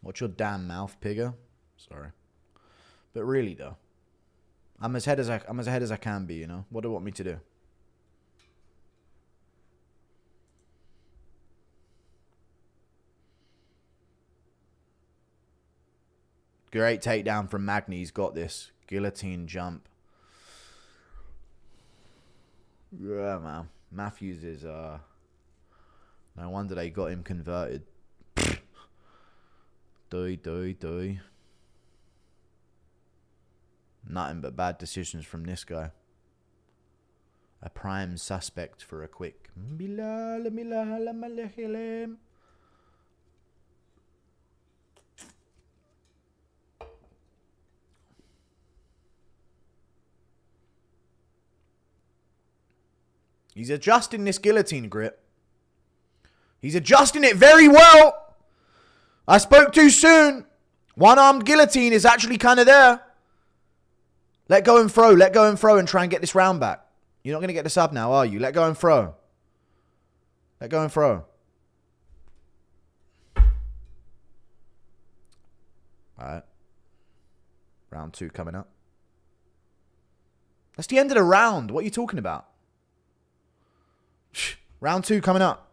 Watch your damn mouth, Pigger. Sorry. But really though. I'm as ahead as I can be, you know. What do you want me to do? Great takedown from Magny. He's got this. Guillotine jump. Yeah, man. Matthews is, no wonder they got him converted. Doy. Nothing but bad decisions from this guy. A prime suspect for a quick. He's adjusting this guillotine grip. He's adjusting it very well. I spoke too soon. One-armed guillotine is actually kind of there. Let go and throw. Let go and throw and try and get this round back. You're not going to get the sub now, are you? Let go and throw. Let go and throw. Alright. Round 2 coming up. That's the end of the round. What are you talking about? Round 2 coming up.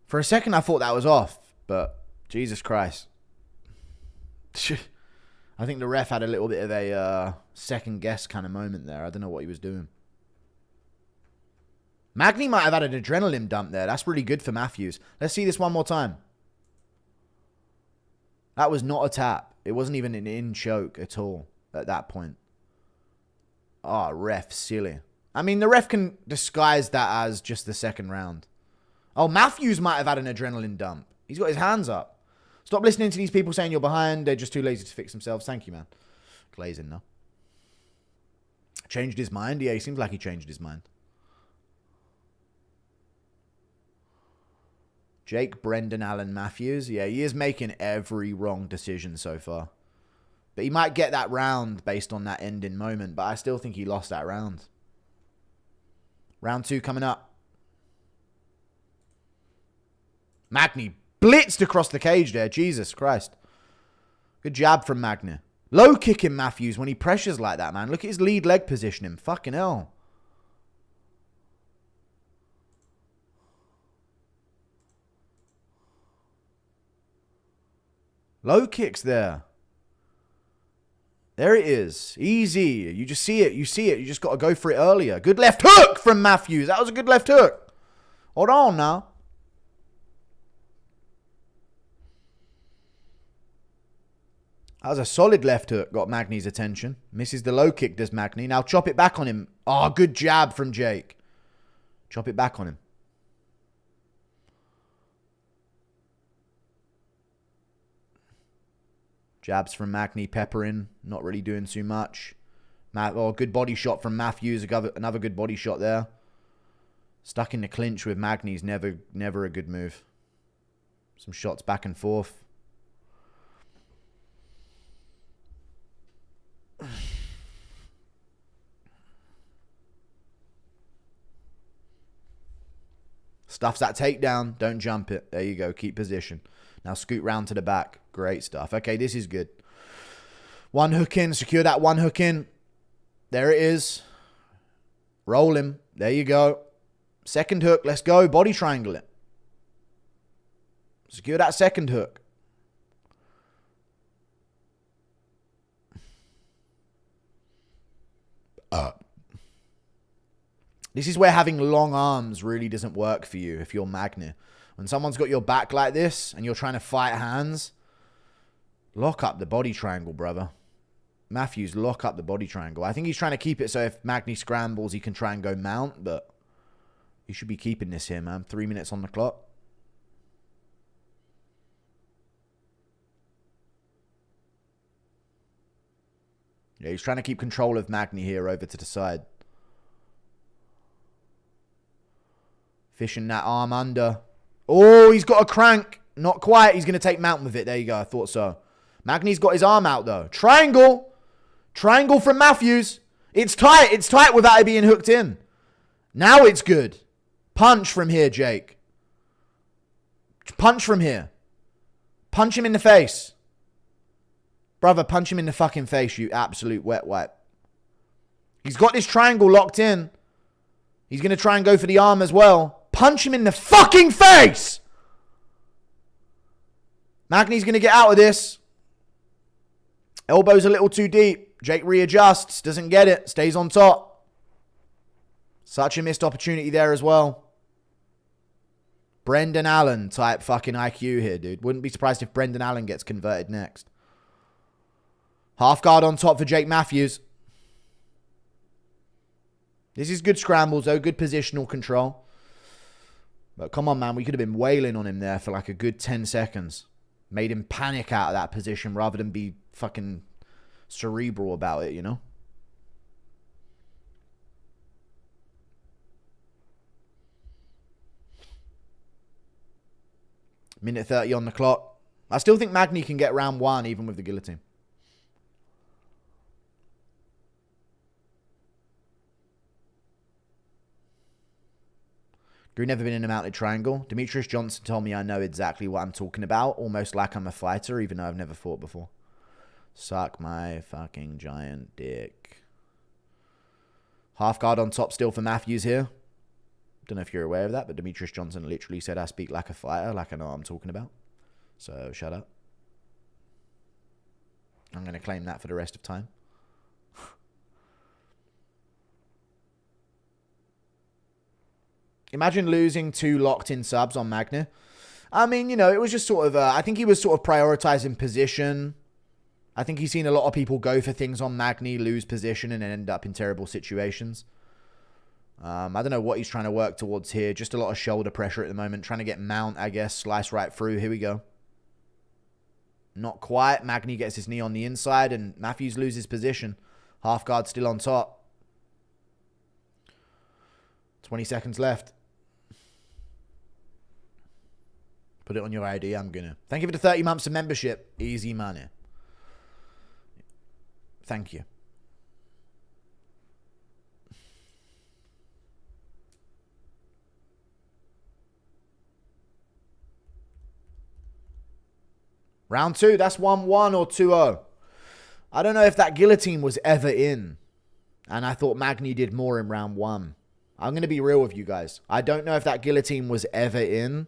For a second, I thought that was off, but Jesus Christ. I think the ref had a little bit of a second guess kind of moment there. I don't know what he was doing. Magny might have had an adrenaline dump there. That's really good for Matthews. Let's see this one more time. That was not a tap. It wasn't even an in choke at all at that point. Oh, ref, silly. I mean, the ref can disguise that as just the second round. Oh, Matthews might have had an adrenaline dump. He's got his hands up. Stop listening to these people saying you're behind. They're just too lazy to fix themselves. Thank you, man. Glazing, no. Changed his mind? Yeah, he seems like he changed his mind. Jake, Brendan, Allen, Matthews. Yeah, he is making every wrong decision so far. But he might get that round based on that ending moment. But I still think he lost that round. Round 2 coming up. Magny blitzed across the cage there. Jesus Christ. Good jab from Magny. Low kicking Matthews when he pressures like that, man. Look at his lead leg positioning. Fucking hell. Low kicks there. There it is. Easy. You just see it. You see it. You just got to go for it earlier. Good left hook from Matthews. That was a good left hook. Hold on now. That was a solid left hook. Got Magny's attention. Misses the low kick, does Magny. Now chop it back on him. Oh, good jab from Jake. Chop it back on him. Jabs from Magny, peppering. Not really doing too much. Oh, good body shot from Matthews. Another good body shot there. Stuck in the clinch with Magny's never a good move. Some shots back and forth. Stuff's that takedown. Don't jump it. There you go. Keep position. Now scoot round to the back. Great stuff. Okay, this is good. One hook in. Secure that one hook in. There it is. Roll him. There you go. Second hook. Let's go. Body triangle it. Secure that second hook. This is where having long arms really doesn't work for you if you're Magny. When someone's got your back like this and you're trying to fight hands, lock up the body triangle, brother. Matthews, lock up the body triangle. I think he's trying to keep it so if Magny scrambles, he can try and go mount, but you should be keeping this here, man. 3 minutes on the clock. Yeah, he's trying to keep control of Magny here over to the side. Fishing that arm under. Oh, he's got a crank. Not quite. He's going to take mount with it. There you go. I thought so. Magny's got his arm out, though. Triangle. Triangle from Matthews. It's tight. It's tight without it being hooked in. Now it's good. Punch from here, Jake. Punch from here. Punch him in the face. Brother, punch him in the fucking face, you absolute wet wipe. He's got this triangle locked in. He's going to try and go for the arm as well. Punch him in the fucking face! Magny's going to get out of this. Elbow's a little too deep. Jake readjusts. Doesn't get it. Stays on top. Such a missed opportunity there as well. Brendan Allen type fucking IQ here, dude. Wouldn't be surprised if Brendan Allen gets converted next. Half guard on top for Jake Matthews. This is good scrambles, though. Good positional control. But come on, man. We could have been wailing on him there for like a good 10 seconds. Made him panic out of that position rather than be fucking cerebral about it, you know? Minute 30 on the clock. I still think Magny can get round one even with the guillotine. Drew never been in a mounted triangle. Demetrius Johnson told me I know exactly what I'm talking about. Almost like I'm a fighter, even though I've never fought before. Suck my fucking giant dick. Half guard on top still for Matthews here. Don't know if you're aware of that, but Demetrius Johnson literally said I speak like a fighter, like I know what I'm talking about. So, shut up. I'm going to claim that for the rest of time. Imagine losing 2 locked-in subs on Magny. I mean, you know, it was just sort of... I think he was sort of prioritizing position. I think he's seen a lot of people go for things on Magny, lose position, and then end up in terrible situations. I don't know what he's trying to work towards here. Just a lot of shoulder pressure at the moment. Trying to get mount, I guess. Slice right through. Here we go. Not quite. Magny gets his knee on the inside, and Matthews loses position. Half guard still on top. 20 seconds left. Put it on your ID. I'm gonna. Thank you for the 30 months of membership. Easy money. Thank you. Round 2. That's 1-1 or 2-0. I don't know if that guillotine was ever in. And I thought Magny did more in round 1. I'm going to be real with you guys. I don't know if that guillotine was ever in.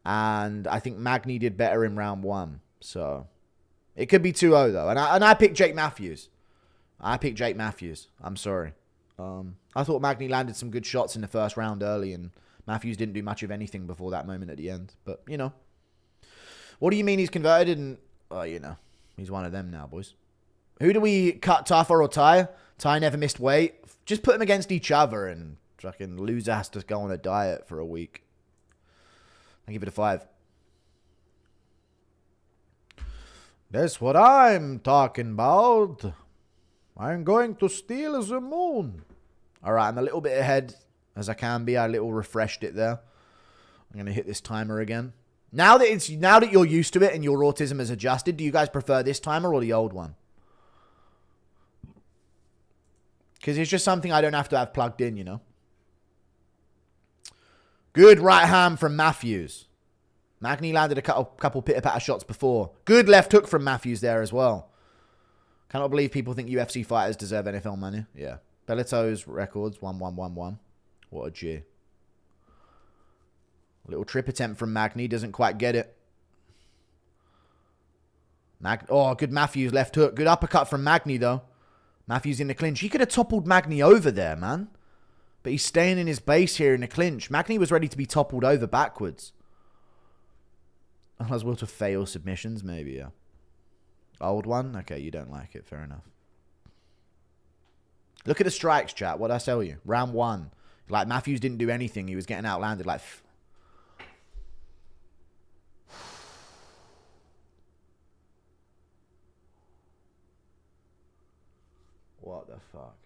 And I think Magny did better in round 1. So, it could be 2-0 though. And I picked Jake Matthews. I'm sorry. I thought Magny landed some good shots in the first round early. And Matthews didn't do much of anything before that moment at the end. But, you know. What do you mean he's converted? And, you know, he's one of them now, boys. Who do we cut, Taffer or Ty? Ty never missed weight. Just put them against each other and fucking loser has to go on a diet for a week. I give it a 5. That's what I'm talking about. I'm going to steal the moon. All right, I'm a little bit ahead as I can be. I a little refreshed it there. I'm going to hit this timer again. Now that you're used to it and your autism has adjusted, do you guys prefer this timer or the old one? Because it's just something I don't have to have plugged in, you know. Good right hand from Matthews. Magny landed a couple pitter-patter shots before. Good left hook from Matthews there as well. Cannot believe people think UFC fighters deserve NFL money. Yeah. Bellato's records, 1-1-1-1. What a G. Little trip attempt from Magny. Doesn't quite get it. Oh, good Matthews left hook. Good uppercut from Magny, though. Matthews in the clinch. He could have toppled Magny over there, man. But he's staying in his base here in the clinch. Magny was ready to be toppled over backwards. As well to fail submissions, maybe, yeah. Old one? Okay, you don't like it. Fair enough. Look at the strikes, chat. What'd I tell you? Round 1. Like, Matthews didn't do anything. He was getting outlanded. Like, what the fuck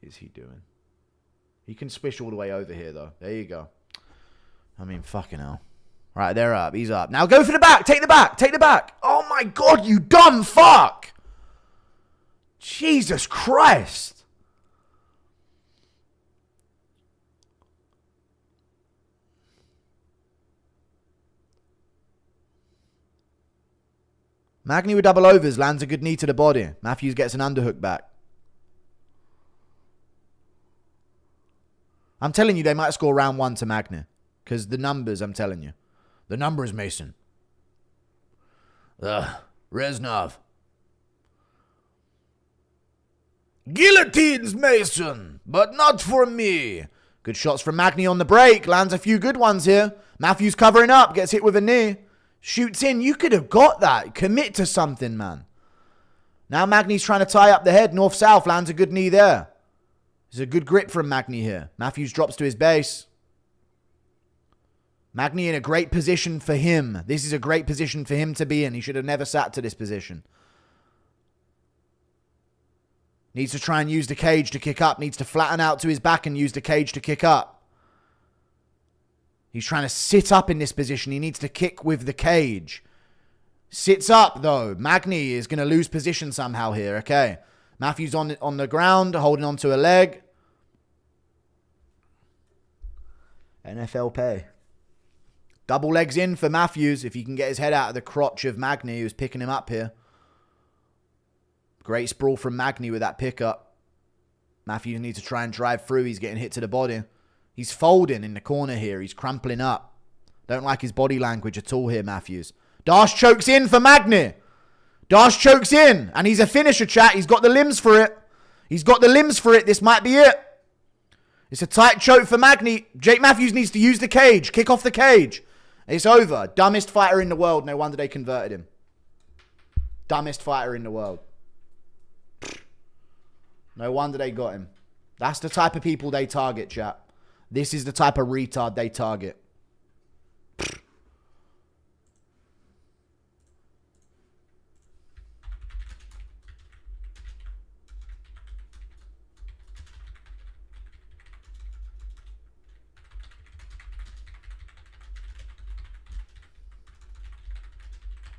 is he doing? He can swish all the way over here, though. There you go. I mean, fucking hell. Right, they're up. He's up. Now go for the back. Take the back. Take the back. Oh, my God, you dumb fuck. Jesus Christ. Magny with double overs. Lands a good knee to the body. Matthews gets an underhook back. I'm telling you, they might score round 1 to Magny. Because the numbers, I'm telling you. The numbers, Mason. Reznov. Guillotines, Mason, but not for me. Good shots from Magny on the break. Lands a few good ones here. Matthews covering up. Gets hit with a knee. Shoots in. You could have got that. Commit to something, man. Now Magny's trying to tie up the head. North-south. Lands a good knee there. There's a good grip from Magny here. Matthews drops to his base. Magny in a great position for him. This is a great position for him to be in. He should have never sat to this position. Needs to try and use the cage to kick up. Needs to flatten out to his back and use the cage to kick up. He's trying to sit up in this position. He needs to kick with the cage. Sits up, though. Magny is going to lose position somehow here. Okay. Matthews on the ground, holding on to a leg. NFL pay. Double legs in for Matthews if he can get his head out of the crotch of Magny, who's picking him up here. Great sprawl from Magny with that pickup. Matthews needs to try and drive through. He's getting hit to the body. He's folding in the corner here. He's crumpling up. Don't like his body language at all here, Matthews. Darsh chokes in for Magny. Darsh chokes in. And he's a finisher, chat. He's got the limbs for it. He's got the limbs for it. This might be it. It's a tight choke for Magny. Jake Matthews needs to use the cage. Kick off the cage. It's over. Dumbest fighter in the world. No wonder they converted him. Dumbest fighter in the world. No wonder they got him. That's the type of people they target, chat. This is the type of retard they target.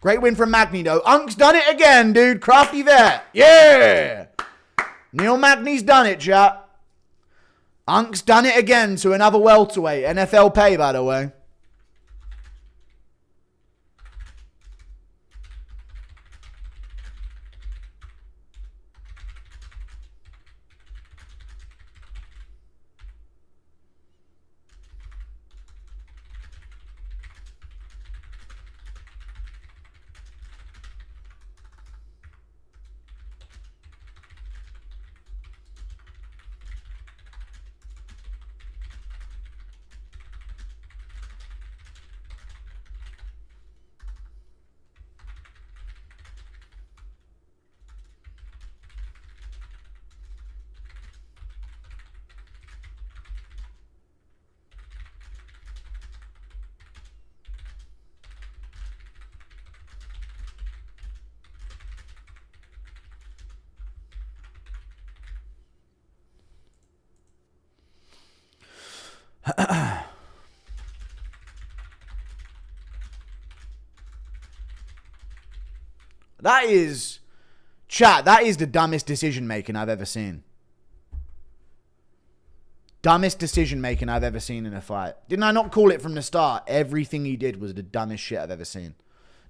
Great win from Magny, though. Unk's done it again, dude. Crafty vet. Yeah. Neil Magny's done it, chat. Unk's done it again to another welterweight. NFL pay, by the way. That is, chat, that is the dumbest decision making I've ever seen. dumbest decision making I've ever seen in a fight. Didn't I not call it from the start? Everything he did was the dumbest shit I've ever seen.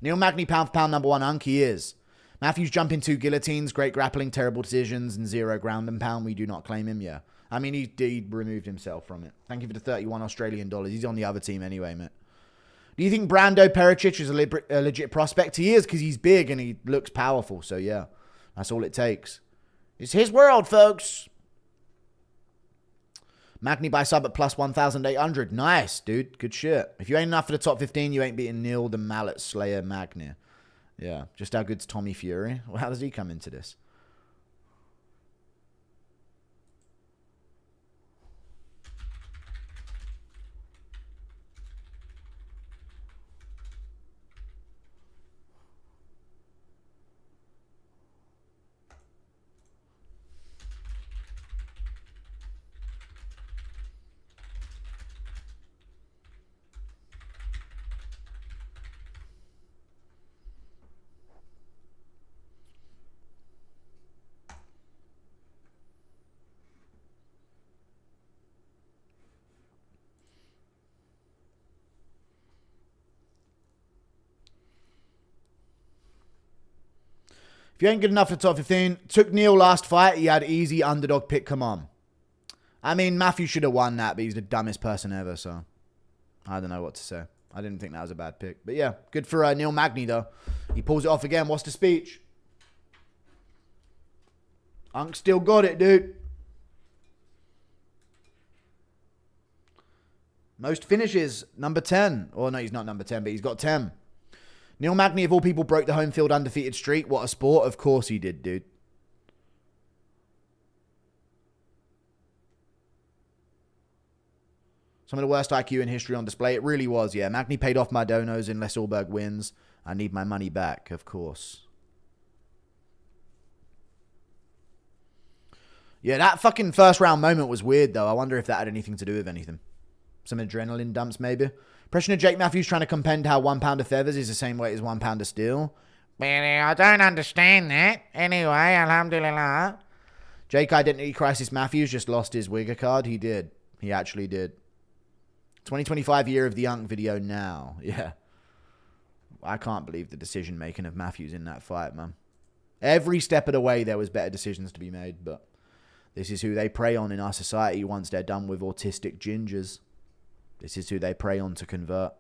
Neil Magny, pound for pound, number one unk, he is. Matthews jumping 2 guillotines, great grappling, terrible decisions, and 0 ground and pound. We do not claim him, yeah. I mean, he removed himself from it. Thank you for the 31 Australian dollars. He's on the other team anyway, mate. Do you think Brando Pericic is a legit prospect? He is, because he's big and he looks powerful. So, yeah, that's all it takes. It's his world, folks. Magny by sub at plus 1,800. Nice, dude. Good shit. If you ain't enough for the top 15, you ain't beating Neil the Mallet Slayer Magny. Yeah. Just how good's Tommy Fury? Well, how does he come into this? If you ain't good enough for the top 15, took Neil last fight. He had easy underdog pick. Come on. I mean, Matthew should have won that, but he's the dumbest person ever, so I don't know what to say. I didn't think that was a bad pick. But yeah, good for Neil Magny, though. He pulls it off again. What's the speech? Unk still got it, dude. Most finishes, number 10. Or no, he's not number 10, but he's got 10. Neil Magny, of all people, broke the home field undefeated streak. What a sport. Of course he did, dude. Some of the worst IQ in history on display. It really was, yeah. Magny paid off my donos unless Ulberg wins. I need my money back, of course. Yeah, that fucking first round moment was weird, though. I wonder if that had anything to do with anything. Some adrenaline dumps, maybe. Impression of Jake Matthews trying to compend how 1 pound of feathers is the same weight as 1 pound of steel. Really, I don't understand that. Anyway, alhamdulillah. Jake Identity Crisis Matthews just lost his Wigger card. He did. He actually did. 2025 year of the Unk video now. Yeah. I can't believe the decision making of Matthews in that fight, man. Every step of the way there was better decisions to be made, but this is who they prey on in our society once they're done with autistic gingers. This is who they prey on to convert.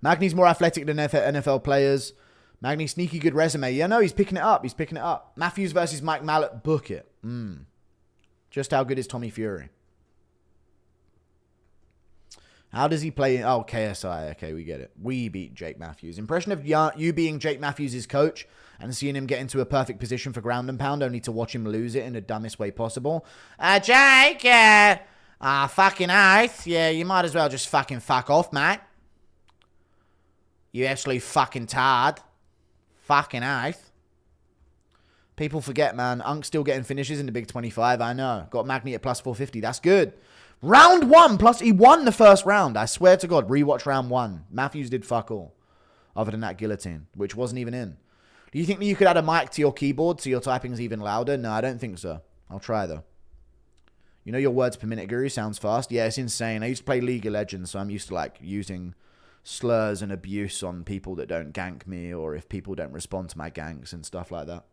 Magny's more athletic than NFL players. Magny, sneaky good resume. Yeah, no, he's picking it up. He's picking it up. Matthews versus Mike Mallet. Book it. Just how good is Tommy Fury? How does he play? Oh, KSI. Okay, we get it. We beat Jake Matthews. Impression of you being Jake Matthews' coach and seeing him get into a perfect position for ground and pound only to watch him lose it in the dumbest way possible. Jake, fucking oath. Yeah, you might as well just fucking fuck off, mate. You absolute fucking tard. Fucking oath. People forget, man. Unk's still getting finishes in the Big 25. I know. Got Magny at plus 450. That's good. Round 1. Plus, he won the first round. I swear to God. Rewatch round 1. Matthews did fuck all. Other than that guillotine, which wasn't even in. Do you think that you could add a mic to your keyboard so your typing's even louder? No, I don't think so. I'll try, though. You know your words per minute, Guru? Sounds fast. Yeah, it's insane. I used to play League of Legends, so I'm used to, like, using slurs and abuse on people that don't gank me or if people don't respond to my ganks and stuff like that.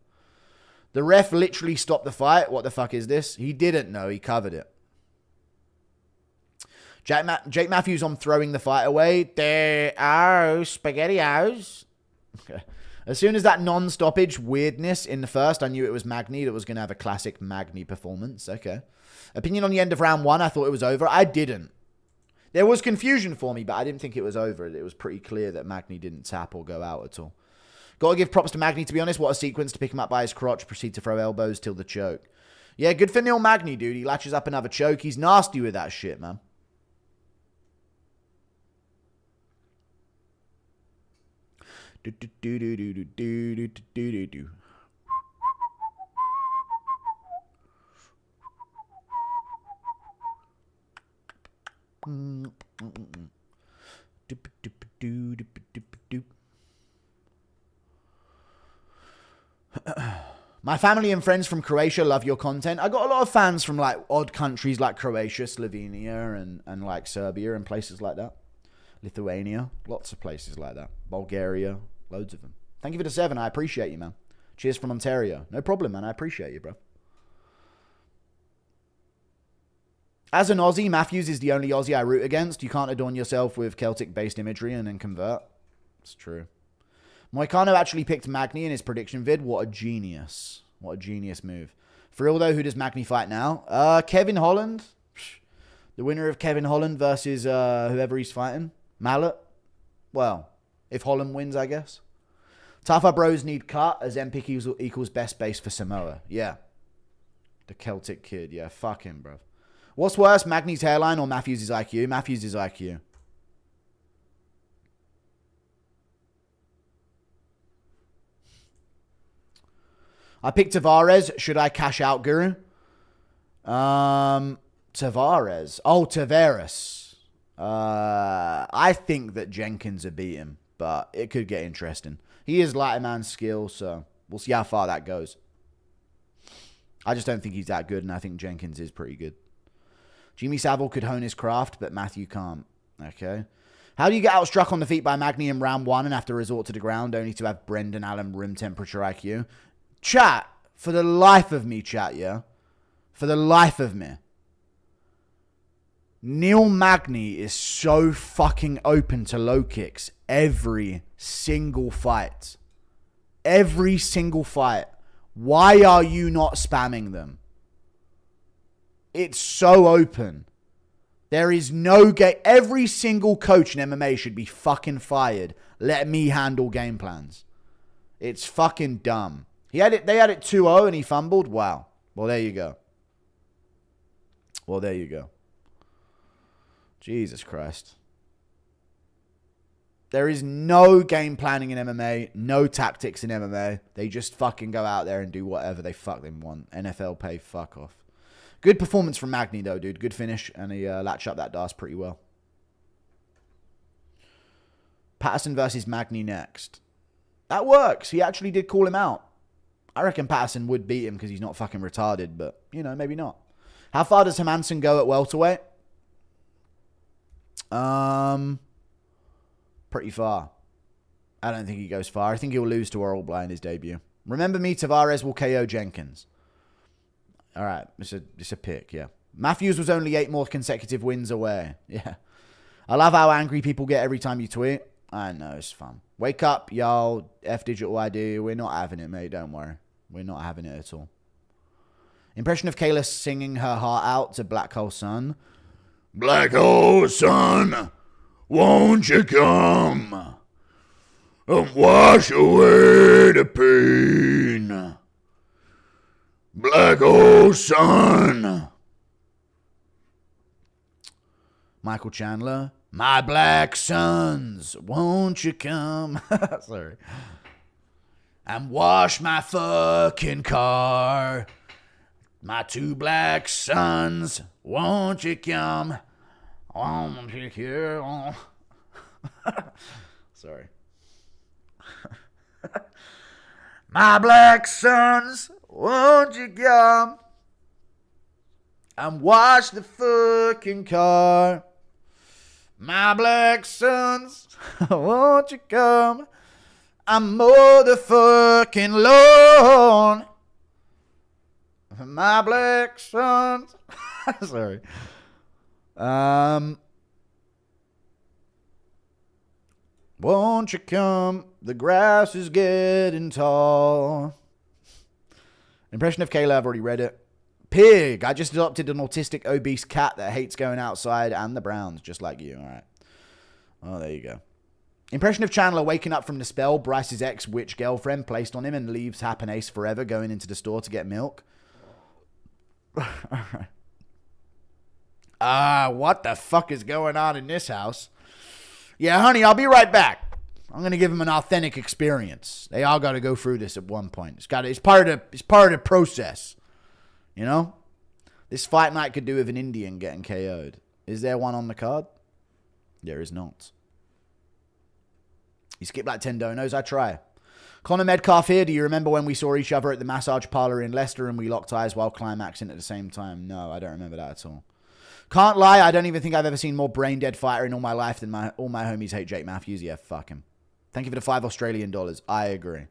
The ref literally stopped the fight. What the fuck is this? He didn't know. He covered it. Jake Matthews on throwing the fight away. SpaghettiOs. Okay. As soon as that non-stoppage weirdness in the first, I knew it was Magny that was going to have a classic Magny performance. Okay. Opinion on the end of round 1. I thought it was over. I didn't. There was confusion for me, but I didn't think it was over. It was pretty clear that Magny didn't tap or go out at all. Gotta give props to Magny, to be honest. What a sequence to pick him up by his crotch, proceed to throw elbows till the choke. Yeah, good for Neil Magny, dude. He latches up another choke. He's nasty with that shit, man. My family and friends from Croatia love your content. I got a lot of fans from like odd countries like Croatia, Slovenia, and like Serbia and places like that. Lithuania, lots of places like that. Bulgaria, loads of them. Thank you for the 7. I appreciate you, man. Cheers from Ontario. No problem, man. I appreciate you, bro. As an Aussie, Matthews is the only Aussie I root against. You can't adorn yourself with Celtic-based imagery and then convert. It's true. Moicano actually picked Magny in his prediction vid. What a genius. What a genius move. For real, though, who does Magny fight now? Kevin Holland. The winner of Kevin Holland versus whoever he's fighting. Mallet. Well, if Holland wins, I guess. Tougher bros need cut as MPick equals best base for Samoa. Yeah. The Celtic kid. Yeah, fuck him, bro. What's worse, Magny's hairline or Matthews' IQ? Matthews' IQ. I picked Taveras. Should I cash out, Guru? Taveras. Oh, Taveras. I think that Jenkins would beat him, but it could get interesting. He is lighter man skill, so we'll see how far that goes. I just don't think he's that good, and I think Jenkins is pretty good. Jimmy Savile could hone his craft, but Matthew can't. Okay. How do you get outstruck on the feet by Magny in round 1 and have to resort to the ground only to have Brendan Allen room temperature IQ? Chat, for the life of me, chat, yeah? For the life of me. Neil Magny is so fucking open to low kicks every single fight. Every single fight. Why are you not spamming them? It's so open. There is no game. Every single coach in MMA should be fucking fired. Let me handle game plans. It's fucking dumb. They had it 2-0 and he fumbled. Wow. Well, there you go. Well, there you go. Jesus Christ. There is no game planning in MMA, no tactics in MMA. They just fucking go out there and do whatever they fucking want. NFL pay, fuck off. Good performance from Magny, though, dude. Good finish, and he latched up that DAS pretty well. Patterson versus Magny next. That works. He actually did call him out. I reckon Patterson would beat him because he's not fucking retarded, but, you know, maybe not. How far does Hermansson go at welterweight? Pretty far. I don't think he goes far. I think he'll lose to Oralby in his debut. Remember me, Taveras will KO Jenkins. All right, it's a pick, yeah. Matthews was only 8 more consecutive wins away. Yeah. I love how angry people get every time you tweet. I know, it's fun. Wake up, y'all. F digital ID. We're not having it, mate. Don't worry. We're not having it at all. Impression of Kayla singing her heart out to Black Hole Sun. Black Hole Sun, won't you come and wash away the pain? Black Hole Sun. Michael Chandler. My black sons, won't you come? Sorry. And wash my fucking car. My 2 black sons, won't you come? Won't you come? Sorry. My black sons, won't you come? And wash the fucking car. My black sons, won't you come? I'm motherfucking alone. My black sons. Sorry. Won't you come? The grass is getting tall. Impression of Kayla, I've already read it. Pig. I just adopted an autistic, obese cat that hates going outside and the Browns, just like you. All right. Oh, there you go. Impression of Chandler waking up from the spell Bryce's ex-witch girlfriend placed on him and leaves Happen Ace forever going into the store to get milk. What the fuck is going on in this house? Yeah, honey, I'll be right back. I'm going to give him an authentic experience. They all got to go through this at one point. It's part of the process. You know? This fight night could do with an Indian getting KO'd. Is there one on the card? There is not. You skip like 10 donos, I try. Connor Medcalf here. Do you remember when we saw each other at the massage parlor in Leicester and we locked eyes while climaxing at the same time? No, I don't remember that at all. Can't lie, I don't even think I've ever seen more brain-dead fighter in all my life than all my homies hate Jake Matthews. Yeah, fuck him. Thank you for the $5 Australian. I agree.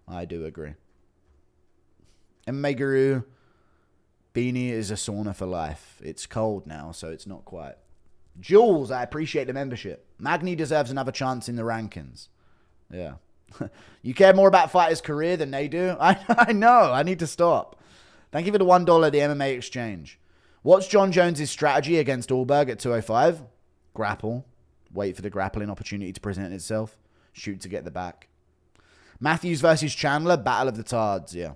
I do agree. MMA Guru, Beanie is a sauna for life. It's cold now, so it's not quite. Jules, I appreciate the membership. Magny deserves another chance in the rankings. Yeah. You care more about fighters' career than they do? I know. I need to stop. Thank you for the $1, the MMA exchange. What's John Jones' strategy against Ulberg at 205? Grapple. Wait for the grappling opportunity to present itself. Shoot to get the back. Matthews versus Chandler. Battle of the Tards. Yeah.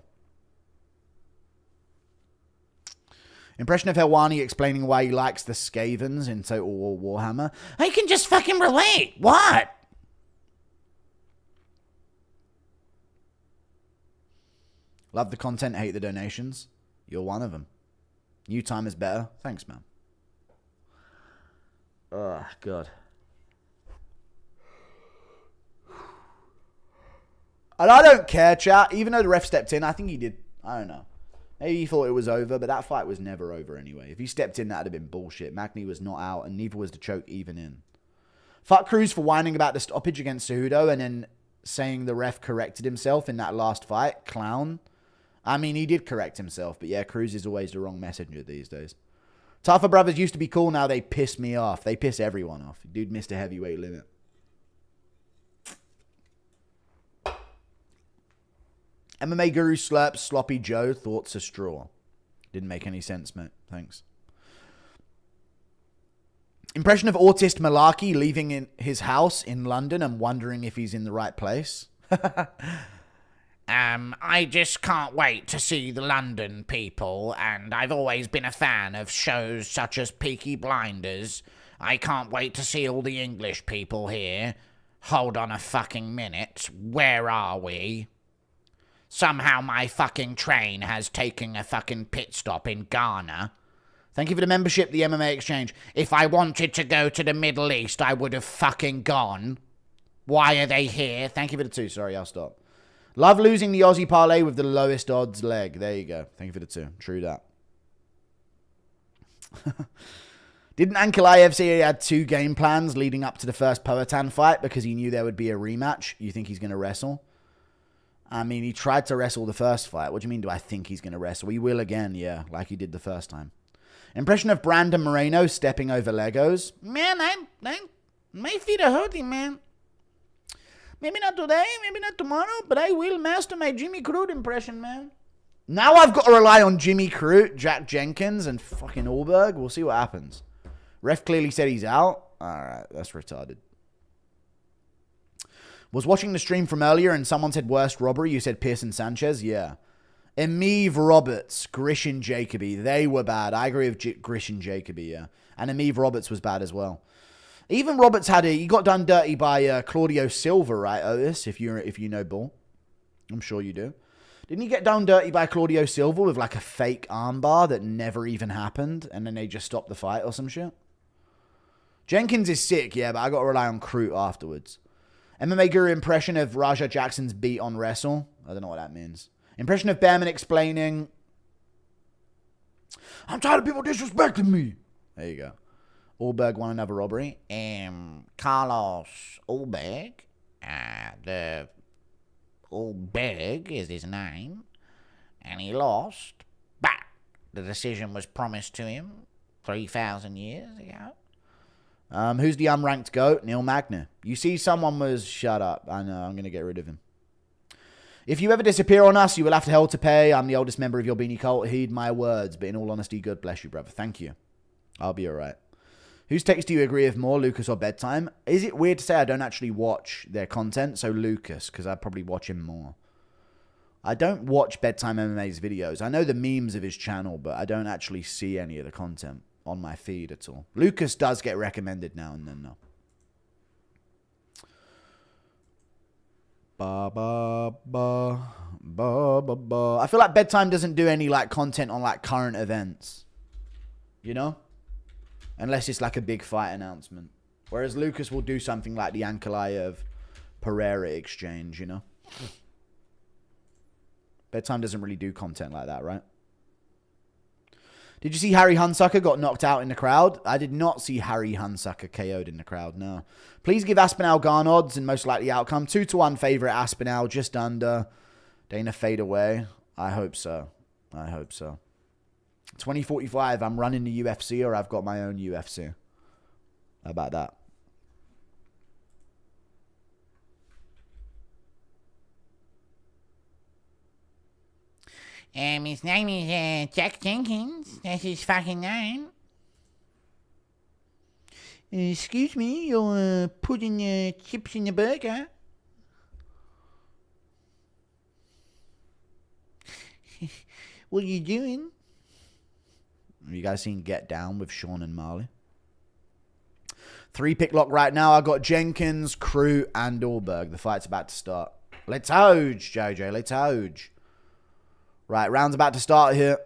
Impression of Helwani explaining why he likes the Skavens in Total War Warhammer. I can just fucking relate. What? Love the content, hate the donations. You're one of them. New time is better. Thanks, man. Oh, God. And I don't care, chat. Even though the ref stepped in, I think he did. I don't know. Maybe he thought it was over, but that fight was never over anyway. If he stepped in, that would have been bullshit. Magny was not out, and neither was the choke even in. Fuck Cruz for whining about the stoppage against Cejudo and then saying the ref corrected himself in that last fight. Clown. I mean, he did correct himself, but yeah, Cruz is always the wrong messenger these days. Tougher Brothers used to be cool, now they piss me off. They piss everyone off. Dude missed a heavyweight limit. MMA Guru slurps Sloppy Joe, thoughts a straw. Didn't make any sense, mate. Thanks. Impression of autist Mullarkey leaving in his house in London and wondering if he's in the right place. I just can't wait to see the London people, and I've always been a fan of shows such as Peaky Blinders. I can't wait to see all the English people here. Hold on a fucking minute. Where are we? Somehow my fucking train has taken a fucking pit stop in Ghana. Thank you for the membership, the MMA exchange. If I wanted to go to the Middle East, I would have fucking gone. Why are they here? Thank you for the 2. Sorry, I'll stop. Love losing the Aussie parlay with the lowest odds leg. There you go. Thank you for the 2. True that. Didn't Ankalaev say he had 2 game plans leading up to the first Poatan fight because he knew there would be a rematch? You think he's going to wrestle? I mean, he tried to wrestle the first fight. What do you mean, do I think he's going to wrestle? He will again, yeah, like he did the first time. Impression of Brandon Moreno stepping over Legos. Man, my feet are hurting, man. Maybe not today, maybe not tomorrow, but I will master my Jimmy Crute impression, man. Now I've got to rely on Jimmy Crute, Jack Jenkins, and fucking Ulberg. We'll see what happens. Ref clearly said he's out. Alright, that's retarded. Was watching the stream from earlier and someone said worst robbery. You said Pearson Sanchez. Yeah. Emiv Roberts, Grish and Jacoby. They were bad. I agree with Grish and Jacoby, yeah. And Emiv Roberts was bad as well. Even Roberts he got done dirty by Claudio Silva, right, Otis? If you know ball. I'm sure you do. Didn't he get done dirty by Claudio Silva with like a fake armbar that never even happened? And then they just stopped the fight or some shit? Jenkins is sick, yeah, but I got to rely on Crute afterwards. MMA Guru impression of Raja Jackson's beat on Wrestle. I don't know what that means. Impression of Behrman explaining, I'm tired of people disrespecting me. There you go. Ulberg won another robbery. Carlos Ulberg. The Ulberg is his name. And he lost. But the decision was promised to him 3,000 years ago. Who's the unranked GOAT? Neil Magny. You see someone was... Shut up. I know. I'm going to get rid of him. If you ever disappear on us, you will have to hell to pay. I'm the oldest member of your beanie cult. Heed my words. But in all honesty, God bless you, brother. Thank you. I'll be all right. Whose takes do you agree with more, Lucas or Bedtime? Is it weird to say I don't actually watch their content? So Lucas, because I probably watch him more. I don't watch Bedtime MMA's videos. I know the memes of his channel, but I don't actually see any of the content on my feed at all. Lucas does get recommended now and then, though. Ba ba ba ba ba ba. I feel like Bedtime doesn't do any like content on like current events. You know? Unless it's like a big fight announcement. Whereas Lucas will do something like the Ankalaev Pereira exchange, you know? Bedtime doesn't really do content like that, right? Did you see Harry Hunsucker got knocked out in the crowd? I did not see Harry Hunsucker KO'd in the crowd, no. Please give Aspinall Garn odds and most likely outcome. 2-1 favourite Aspinall, just under. Dana fade away. I hope so. I hope so. 2045, I'm running the UFC or I've got my own UFC. How about that? His name is Jack Jenkins. That's his fucking name. Excuse me, you're putting chips in the burger. What are you doing? Have you guys seen Get Down with Sean and Marley? 3-pick lock right now. I got Jenkins, Crute, and Ulberg. The fight's about to start. Let's hoge, JJ. Let's hoge. Right, round's about to start here.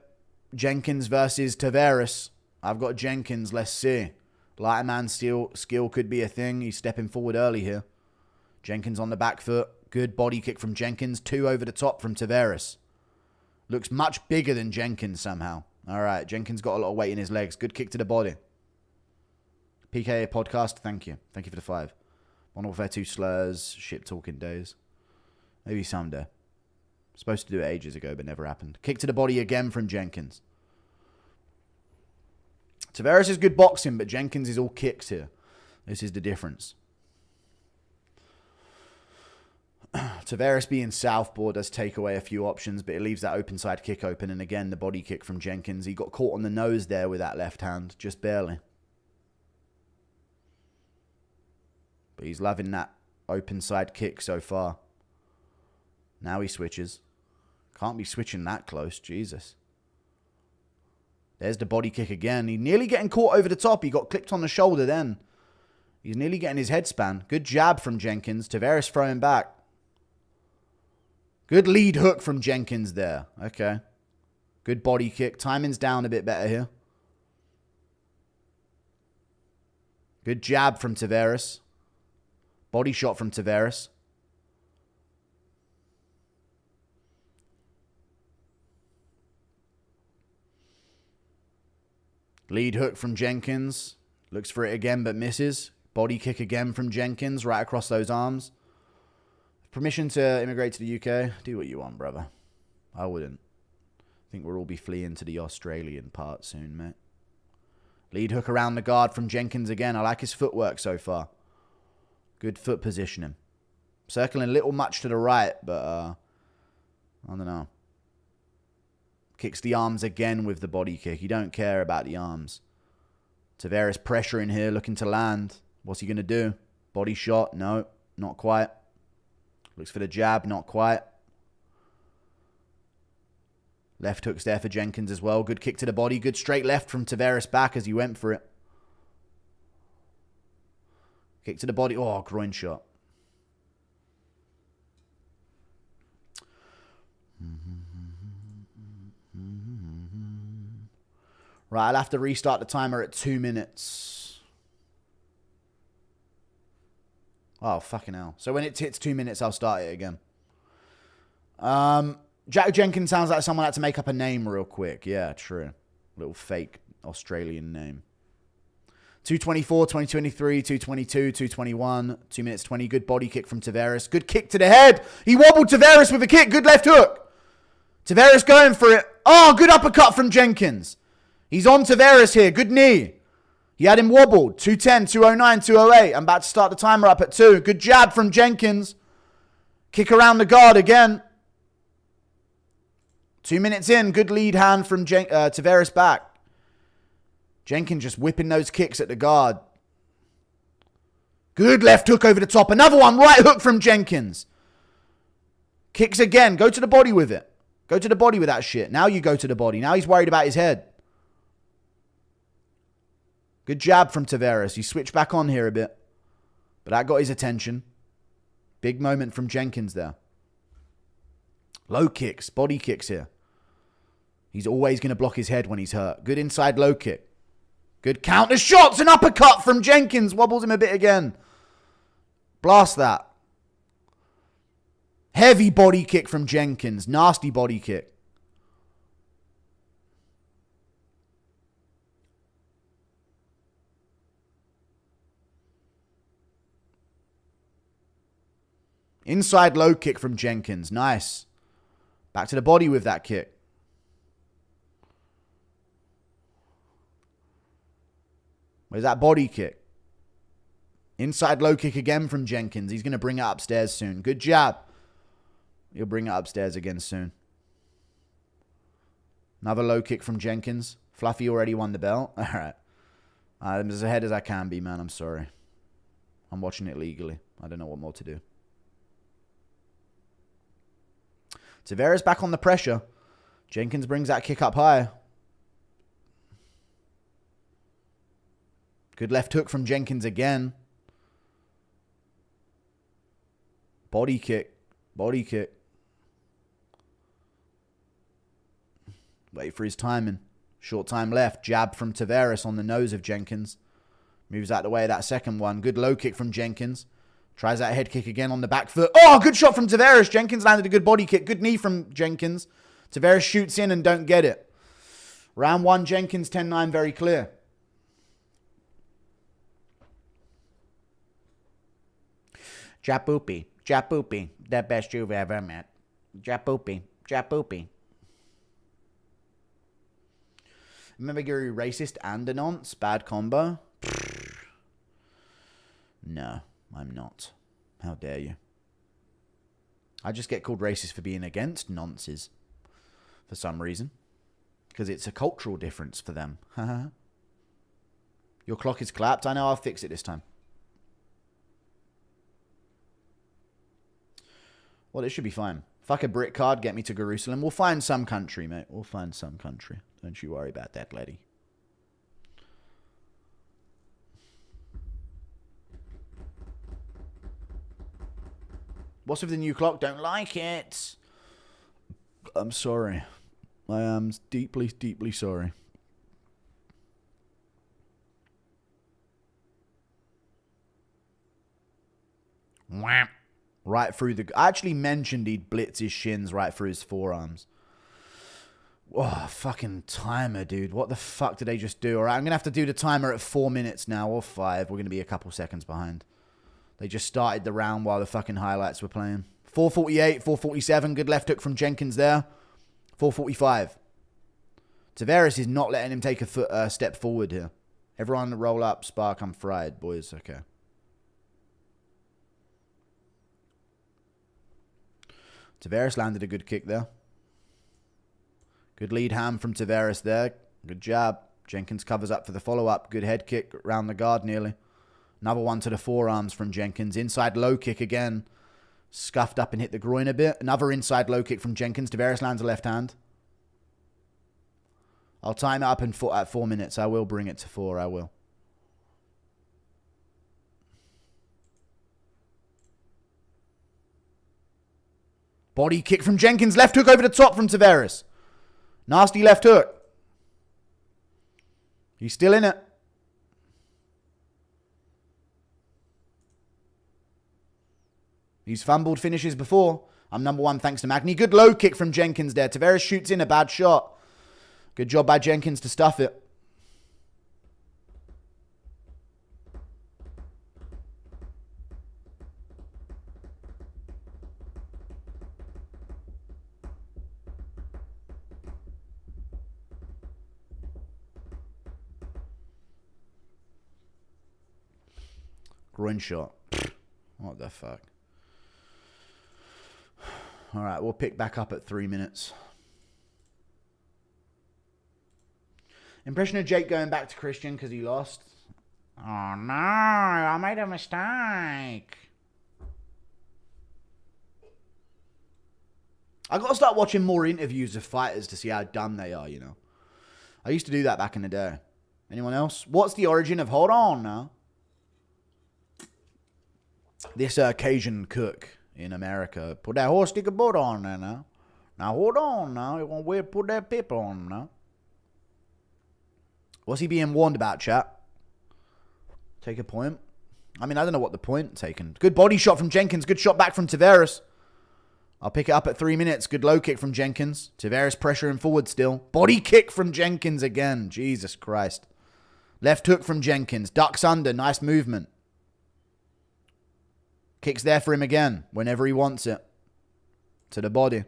Jenkins versus Taveras. I've got Jenkins. Let's see. Lighter man skill could be a thing. He's stepping forward early here. Jenkins on the back foot. Good body kick from Jenkins. 2 over the top from Taveras. Looks much bigger than Jenkins somehow. All right, Jenkins got a lot of weight in his legs. Good kick to the body. PKA podcast, thank you. Thank you for the 5. Modern Warfare 2 slurs, shit talking days. Maybe someday. Supposed to do it ages ago, but never happened. Kick to the body again from Jenkins. Taveras is good boxing, but Jenkins is all kicks here. This is the difference. Taveras being southpaw does take away a few options, but it leaves that open side kick open. And again, the body kick from Jenkins. He got caught on the nose there with that left hand, just barely. But he's loving that open side kick so far. Now he switches. Can't be switching that close, Jesus. There's the body kick again. He's nearly getting caught over the top. He got clipped on the shoulder then. He's nearly getting his head span. Good jab from Jenkins. Taveras throwing back. Good lead hook from Jenkins there. Okay. Good body kick. Timing's down a bit better here. Good jab from Taveras. Body shot from Taveras. Lead hook from Jenkins. Looks for it again but misses. Body kick again from Jenkins right across those arms. Permission to immigrate to the UK? Do what you want, brother. I wouldn't. I think we'll all be fleeing to the Australian part soon, mate. Lead hook around the guard from Jenkins again. I like his footwork so far. Good foot positioning. Circling a little much to the right, but I don't know. Kicks the arms again with the body kick. You don't care about the arms. Taveras pressure in here, looking to land. What's he going to do? Body shot? No, not quite. Looks for the jab, not quite. Left hook's there for Jenkins as well. Good kick to the body. Good straight left from Taveras back as he went for it. Kick to the body. Oh, groin shot. Right, I'll have to restart the timer at 2 minutes. Oh, fucking hell. So when it hits 2 minutes, I'll start it again. Jack Jenkins sounds like someone had to make up a name real quick. Yeah, true. Little fake Australian name. 224, 2023, 222, 221, 2 minutes 20. Good body kick from Taveras. Good kick to the head. He wobbled Taveras with a kick. Good left hook. Taveras going for it. Oh, good uppercut from Jenkins. He's on Taveras here. Good knee. He had him wobbled. 210, 209, 208. I'm about to start the timer up at 2. Good jab from Jenkins. Kick around the guard again. 2 minutes in. Good lead hand from Taveras back. Jenkins just whipping those kicks at the guard. Good left hook over the top. Another one. Right hook from Jenkins. Kicks again. Go to the body with it. Go to the body with that shit. Now you go to the body. Now he's worried about his head. Good jab from Taveras. He switched back on here a bit. But that got his attention. Big moment from Jenkins there. Low kicks. Body kicks here. He's always going to block his head when he's hurt. Good inside low kick. Good counter shots. An uppercut from Jenkins. Wobbles him a bit again. Blast that. Heavy body kick from Jenkins. Nasty body kick. Inside low kick from Jenkins. Nice. Back to the body with that kick. Where's that body kick? Inside low kick again from Jenkins. He's going to bring it upstairs soon. Good jab. He'll bring it upstairs again soon. Another low kick from Jenkins. Fluffy already won the belt. All right. I'm as ahead as I can be, man. I'm sorry. I'm watching it legally. I don't know what more to do. Taveras back on the pressure. Jenkins brings that kick up high. Good left hook from Jenkins again. Body kick. Body kick. Wait for his timing. Short time left. Jab from Taveras on the nose of Jenkins. Moves out the way of that second one. Good low kick from Jenkins. Tries that head kick again on the back foot. Oh, good shot from Taveras. Jenkins landed a good body kick. Good knee from Jenkins. Taveras shoots in and don't get it. Round 1, Jenkins 10-9, very clear. Japoopy, Japoopy, the best you've ever met. Japoopy, Japoopy. Remember Guru racist and a nonce? Bad combo? No, I'm not. How dare you? I just get called racist for being against nonces. For some reason. Because it's a cultural difference for them. Your clock is clapped. I know, I'll fix it this time. Well, it should be fine. Fuck a Brit card, get me to Jerusalem. We'll find some country, mate. We'll find some country. Don't you worry about that, lady. What's with the new clock? Don't like it. I'm sorry. I am deeply, deeply sorry. Wham. Right through the... I actually mentioned he'd blitz his shins right through his forearms. Oh, fucking timer, dude. What the fuck did they just do? All right, I'm going to have to do the timer at 4 minutes now, or 5. We're going to be a couple seconds behind. They just started the round while the fucking highlights were playing. 4:48, 4:47. Good left hook from Jenkins there. 4:45. Taveras is not letting him take a step forward here. Everyone roll up. Spark, I'm fried, boys. Okay. Taveras landed a good kick there. Good lead hand from Taveras there. Good jab. Jenkins covers up for the follow-up. Good head kick around the guard nearly. Another one to the forearms from Jenkins. Inside low kick again. Scuffed up and hit the groin a bit. Another inside low kick from Jenkins. Taveras lands a left hand. I'll time it up at 4 minutes. I will bring it to 4. I will. Body kick from Jenkins. Left hook over the top from Taveras. Nasty left hook. He's still in it. He's fumbled finishes before. I'm number 1 thanks to Magny. Good low kick from Jenkins there. Taveras shoots in a bad shot. Good job by Jenkins to stuff it. Groin shot. What the fuck? All right, we'll pick back up at 3 minutes. Impression of Jake going back to Christian because he lost. Oh no, I made a mistake. I got to start watching more interviews of fighters to see how dumb they are, you know. I used to do that back in the day. Anyone else? What's the origin of hold on now? This Cajun cook in America. Put that horse stick a boat on there now. Now hold on now. You want to put that pepper on now. What's he being warned about, chat? Take a point. I mean, I don't know what the point taken. Good body shot from Jenkins. Good shot back from Taveras. I'll pick it up at 3 minutes. Good low kick from Jenkins. Taveras pressuring forward still. Body kick from Jenkins again. Jesus Christ. Left hook from Jenkins. Ducks under. Nice movement. Kicks there for him again. Whenever he wants it. To the body.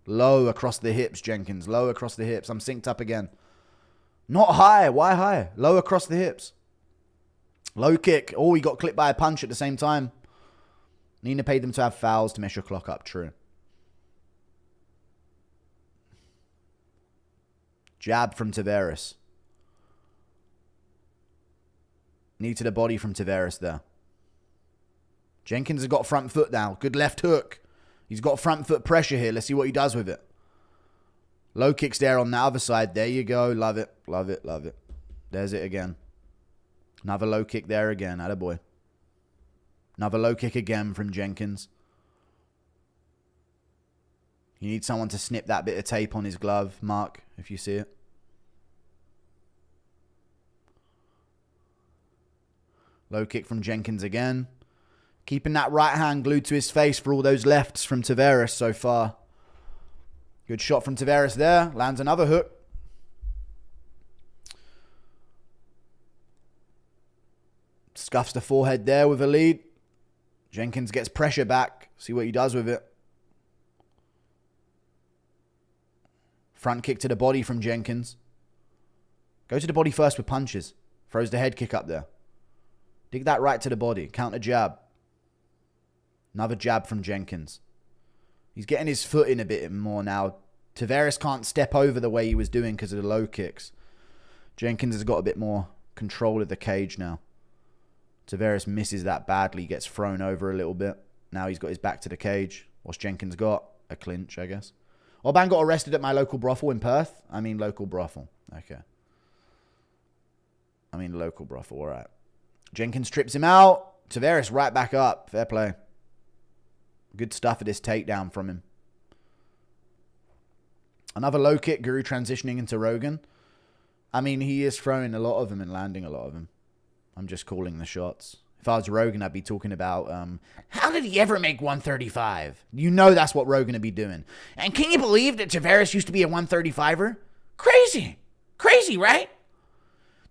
Low across the hips, Jenkins. Low across the hips. I'm synced up again. Not high. Why high? Low across the hips. Low kick. Oh, he got clipped by a punch at the same time. Nina paid them to have fouls to mess your clock up. True. Jab from Taveras. Knee to the body from Taveras there. Jenkins has got front foot now. Good left hook. He's got front foot pressure here. Let's see what he does with it. Low kicks there on the other side. There you go. Love it. Love it. Love it. There's it again. Another low kick there again. Attaboy. Another low kick again from Jenkins. You need someone to snip that bit of tape on his glove, Mark, if you see it. Low kick from Jenkins again. Keeping that right hand glued to his face for all those lefts from Taveras so far. Good shot from Taveras there. Lands another hook. Scuffs the forehead there with a lead. Jenkins gets pressure back. See what he does with it. Front kick to the body from Jenkins. Go to the body first with punches. Throws the head kick up there. Dig that right to the body. Counter jab. Another jab from Jenkins. He's getting his foot in a bit more now. Taveras can't step over the way he was doing because of the low kicks. Jenkins has got a bit more control of the cage now. Taveras misses that badly. Gets thrown over a little bit. Now he's got his back to the cage. What's Jenkins got? A clinch, I guess. Orban got arrested at my local brothel in Perth. I mean local brothel. Okay. I mean local brothel. All right. Jenkins trips him out. Taveras right back up. Fair play. Good stuff at this takedown from him. Another low kick. Guru transitioning into Rogan. I mean, he is throwing a lot of them and landing a lot of them. I'm just calling the shots. If I was Rogan, I'd be talking about, how did he ever make 135? You know that's what Rogan would be doing. And can you believe that Taveras used to be a 135er? Crazy. Crazy, right?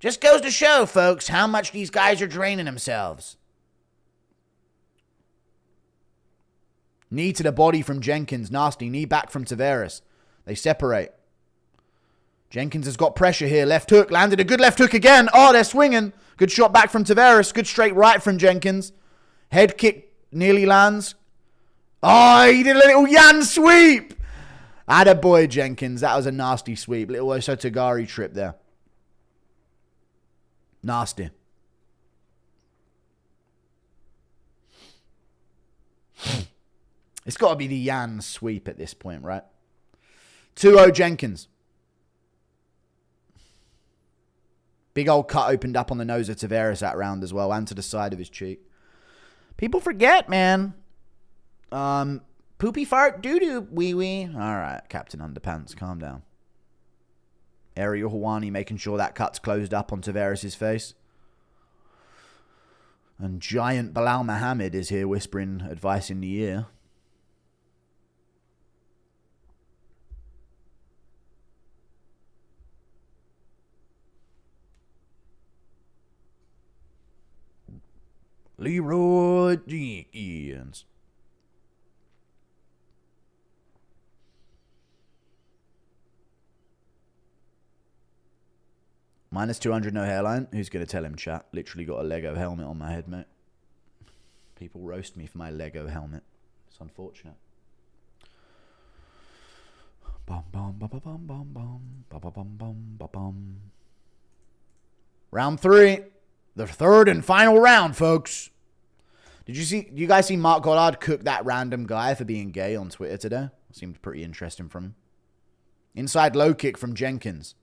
Just goes to show, folks, how much these guys are draining themselves. Knee to the body from Jenkins. Nasty. Knee back from Taveras. They separate. Jenkins has got pressure here. Left hook. Landed a good left hook again. Oh, they're swinging. Good shot back from Taveras. Good straight right from Jenkins. Head kick nearly lands. Oh, he did a little Yan sweep. Attaboy, Jenkins. That was a nasty sweep. Little Osotogari trip there. Nasty. It's got to be the Yan sweep at this point, right? 2-0 Jenkins. Big old cut opened up on the nose of Taveras that round as well, and to the side of his cheek. People forget, man. Poopy fart doo-doo wee-wee. All right, Captain Underpants, calm down. Ariel Hawani making sure that cut's closed up on Taveras' face. And giant Bilal Muhammad is here whispering advice in the ear. Leroy Jenkins. Minus 200, no hairline. Who's going to tell him, chat? Literally got a Lego helmet on my head, mate. People roast me for my Lego helmet. It's unfortunate. Bum bum bum bum bum bum bum bum bum bum bum. Round 3. The third and final round, folks. Do you guys see Mark Goddard cook that random guy for being gay on Twitter today? Seemed pretty interesting from him. Inside low kick from Jenkins.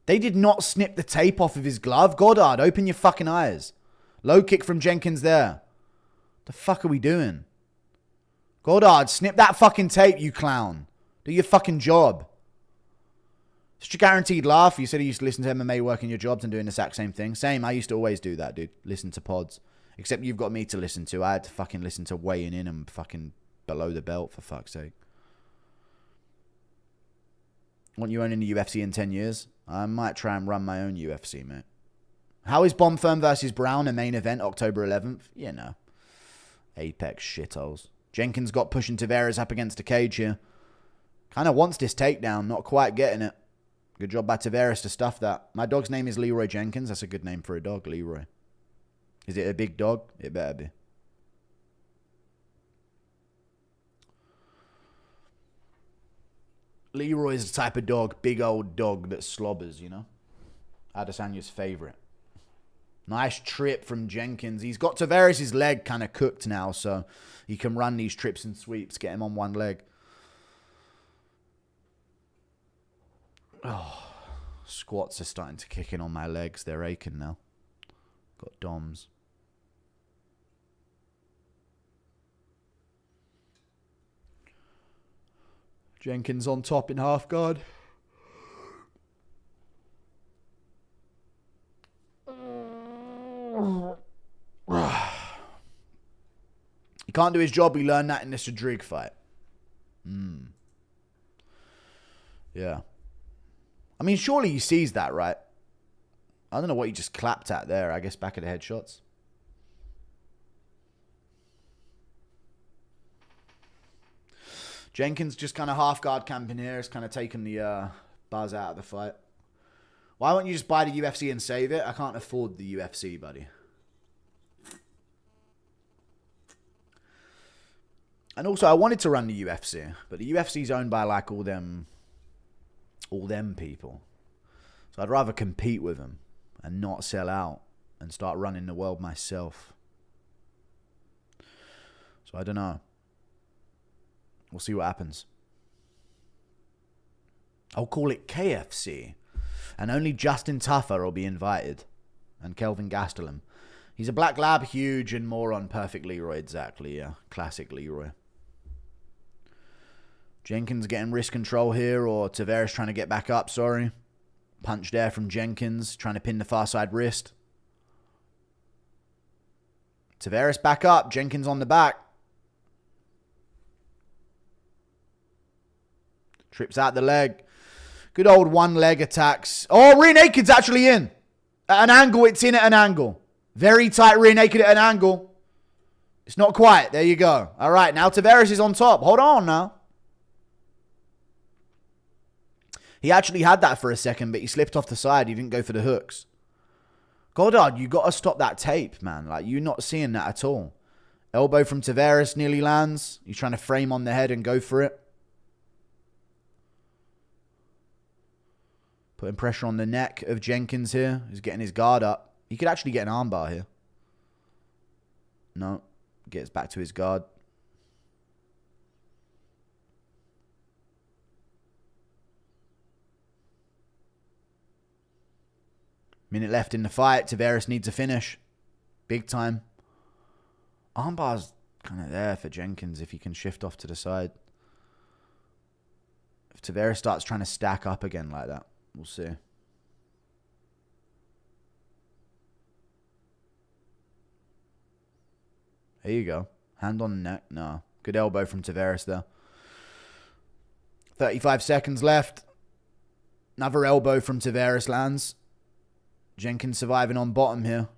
They did not snip the tape off of his glove. Goddard, open your fucking eyes. Low kick from Jenkins there. The fuck are we doing? Goddard, snip that fucking tape, you clown. Do your fucking job. Such a guaranteed laugh. You said you used to listen to MMA working your jobs and doing the exact same thing. Same, I used to always do that, dude. Listen to pods. Except you've got me to listen to. I had to fucking listen to weighing in and fucking below the belt, for fuck's sake. Want you owning the UFC in 10 years? I might try and run my own UFC, mate. How is Bomb Firm versus Brown a main event October 11th? You know. Apex shitholes. Jenkins got pushing Taveras up against the cage here. Kind of wants this takedown. Not quite getting it. Good job by Taveras to stuff that. My dog's name is Leroy Jenkins. That's a good name for a dog, Leroy. Is it a big dog? It better be. Leroy is the type of dog, big old dog that slobbers, you know? Adesanya's favorite. Nice trip from Jenkins. He's got Taveras' leg kind of cooked now, so he can run these trips and sweeps, get him on one leg. Oh, squats are starting to kick in on my legs. They're aching now. Got DOMs. Jenkins on top in half guard. He can't do his job. He learned that in the Cedric fight. Yeah. I mean, surely he sees that, right? I don't know what he just clapped at there. I guess back of the headshots. Jenkins just kind of half guard camping here. It's kind of taken the buzz out of the fight. Why won't you just buy the UFC and save it? I can't afford the UFC, buddy. And also, I wanted to run the UFC, but the UFC's owned by like all them people. So I'd rather compete with them and not sell out and start running the world myself. So I don't know. We'll see what happens. I'll call it KFC. And only Justin Tuffer will be invited. And Kelvin Gastelum. He's a black lab, huge and moron. Perfect Leroy, exactly, yeah. Classic Leroy. Jenkins getting wrist control here, or Taveras trying to get back up, sorry. Punch there from Jenkins, trying to pin the far side wrist. Taveras back up, Jenkins on the back. Trips out the leg. Good old one leg attacks. Oh, rear naked's actually in. At an angle, it's in at an angle. Very tight rear naked at an angle. It's not quite. There you go. All right, now Taveras is on top. Hold on now. He actually had that for a second, but he slipped off the side. He didn't go for the hooks. Goddard, you got to stop that tape, man. Like, you're not seeing that at all. Elbow from Taveras nearly lands. He's trying to frame on the head and go for it. Putting pressure on the neck of Jenkins here. He's getting his guard up. He could actually get an armbar here. No. Gets back to his guard. Minute left in the fight. Taveras needs a finish. Big time. Armbar's kind of there for Jenkins if he can shift off to the side. If Taveras starts trying to stack up again like that, we'll see. There you go. Hand on the neck. No. Good elbow from Taveras there. 35 seconds left. Another elbow from Taveras lands. Jenkins surviving on bottom here.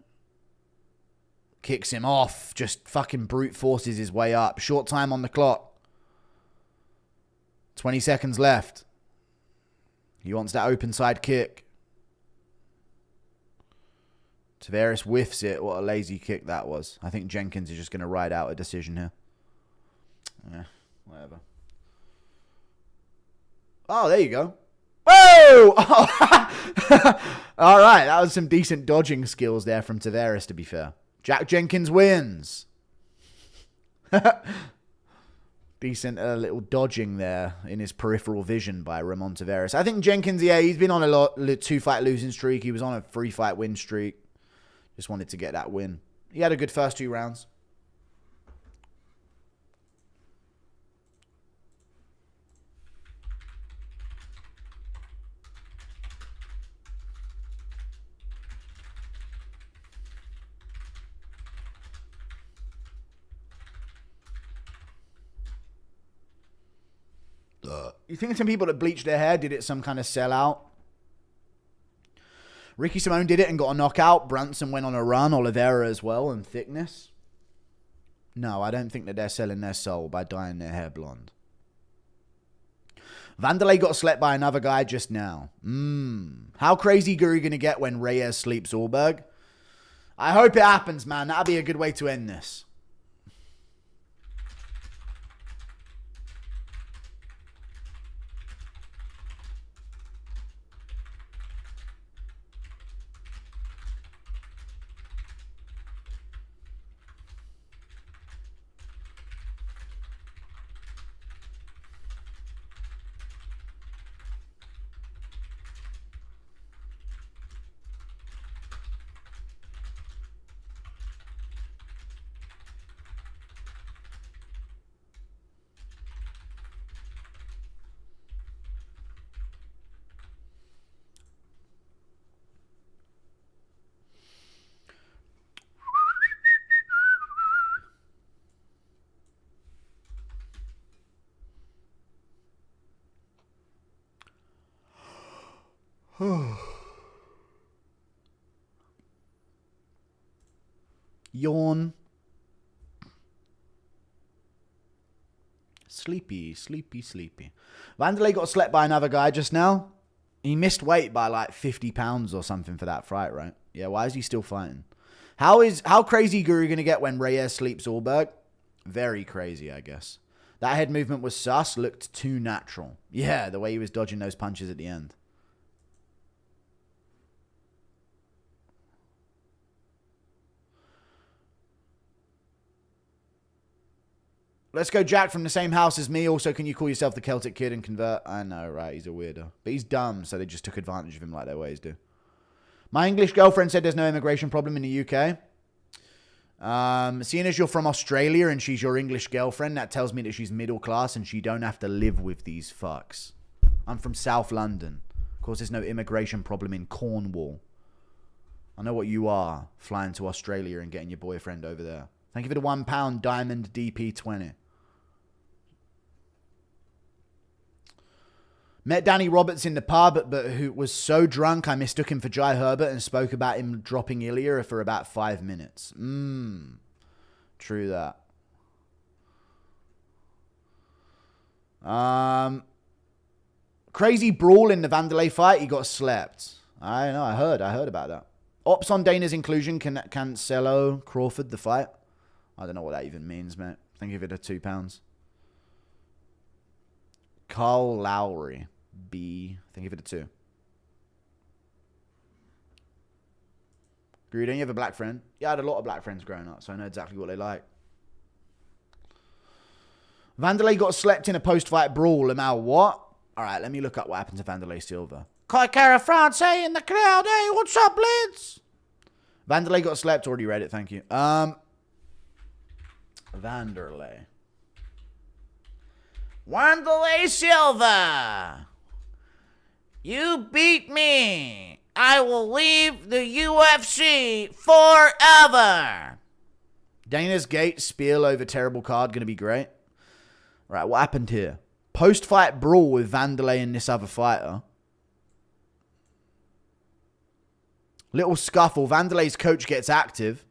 Kicks him off. Just fucking brute forces his way up. Short time on the clock. 20 seconds left. He wants that open side kick. Taveras whiffs it. What a lazy kick that was. I think Jenkins is just going to ride out a decision here. Yeah, whatever. Oh, there you go. Whoa! All right, that was some decent dodging skills there from Taveras, to be fair. Jack Jenkins wins. Decent little dodging there in his peripheral vision by Ramon Taveras. I think Jenkins, yeah, he's been on a 2-fight losing streak. He was on a 3-fight win streak. Just wanted to get that win. He had a good first 2 rounds. You think some people that bleached their hair did it some kind of sellout? Ricky Simone did it and got a knockout. Brunson went on a run. Oliveira as well. And Thicknesse. No, I don't think that they're selling their soul by dyeing their hair blonde. Vanderlei got slept by another guy just now. How crazy are you going to get when Reyes sleeps Ulberg? I hope it happens, man. That'll be a good way to end this. Yawn. Sleepy. Vanderlei got slept by another guy just now. He missed weight by like 50 pounds or something for that fight, right? Yeah, why is he still fighting? How crazy Guru going to get when Reyes sleeps Ulberg? Very crazy, I guess. That head movement was sus, looked too natural. Yeah, the way he was dodging those punches at the end. Let's go Jack from the same house as me. Also, can you call yourself the Celtic Kid and convert? I know, right? He's a weirdo. But he's dumb, so they just took advantage of him like they always do. My English girlfriend said there's no immigration problem in the UK. Seeing as you're from Australia and she's your English girlfriend, that tells me that she's middle class and she don't have to live with these fucks. I'm from South London. Of course, there's no immigration problem in Cornwall. I know what you are, flying to Australia and getting your boyfriend over there. Thank you for the £1 Diamond DP20. Met Danny Roberts in the pub, but who was so drunk I mistook him for Jai Herbert and spoke about him dropping Ilya for about 5 minutes. True that. Crazy brawl in the Vanderlei fight. He got slept. I know. I heard about that. Ops on Dana's inclusion. Cancelo Crawford the fight. I don't know what that even means, mate. Thank you for the £2. Carl Lowry. B. Thank you for the 2. Agree, don't you have a black friend? Yeah, I had a lot of black friends growing up, so I know exactly what they like. Vanderlei got slept in a post-fight brawl. Lamau, what? All right, let me look up what happened to Vanderlei Silva. Kai Cara France in the crowd. Hey, what's up, Blitz? Vanderlei got slept. Already read it, thank you. Vanderlei Silva. You beat me. I will leave the UFC forever. Dana's Gate spiel over terrible card. Going to be great. Right, what happened here? Post-fight brawl with Vanderlei and this other fighter. Little scuffle. Vanderlei's coach gets active.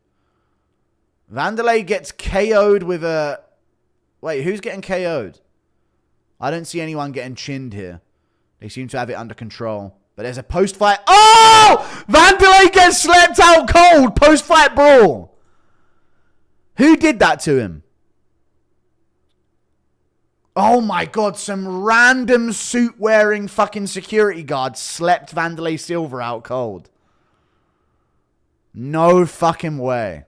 Vanderlei gets KO'd with a... Wait, who's getting KO'd? I don't see anyone getting chinned here. They seem to have it under control. But there's a post-fight... Oh! Vanderlei gets slept out cold. Post-fight brawl. Who did that to him? Oh my god, some random suit-wearing fucking security guard slept Vanderlei Silva out cold. No fucking way.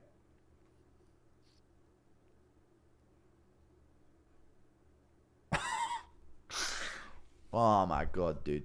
Oh my god, dude.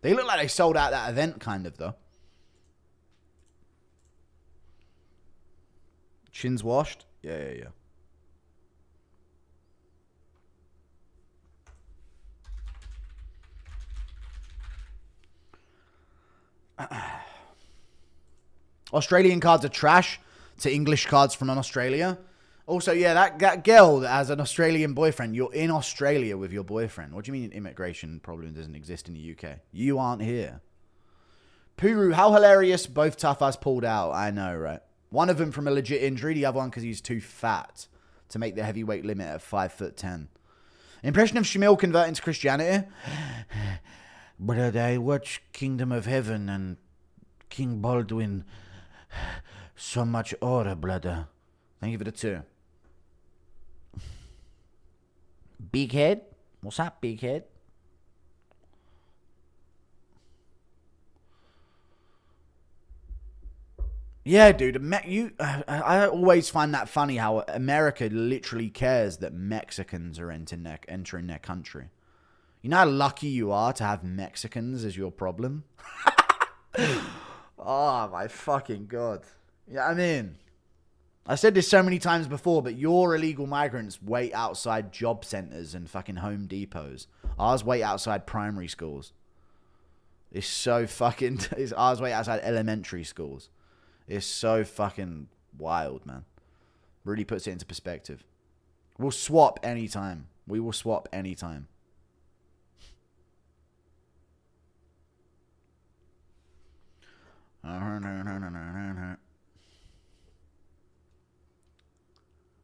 They look like they sold out that event, kind of, though. Chins washed? Yeah. Australian cards are trash to English cards from Australia. Also, yeah, that girl that has an Australian boyfriend, you're in Australia with your boyfriend. What do you mean immigration problem doesn't exist in the UK? You aren't here. Puru, how hilarious. Both tough as pulled out. I know, right? One of them from a legit injury. The other one because he's too fat to make the heavyweight limit at 5'10". Impression of Shamil converting to Christianity? But I watch Kingdom of Heaven and King Baldwin. So much aura, brother. Thank you for the 2. Big head? What's up, big head? Yeah, dude. I always find that funny how America literally cares that Mexicans are entering their country. You know how lucky you are to have Mexicans as your problem? Oh, my fucking God. Yeah, I mean, I said this so many times before, but your illegal migrants wait outside job centers and fucking Home Depots. Ours wait outside primary schools. It's so fucking... Ours wait outside elementary schools. It's so fucking wild, man. Really puts it into perspective. We'll swap anytime. We will swap anytime.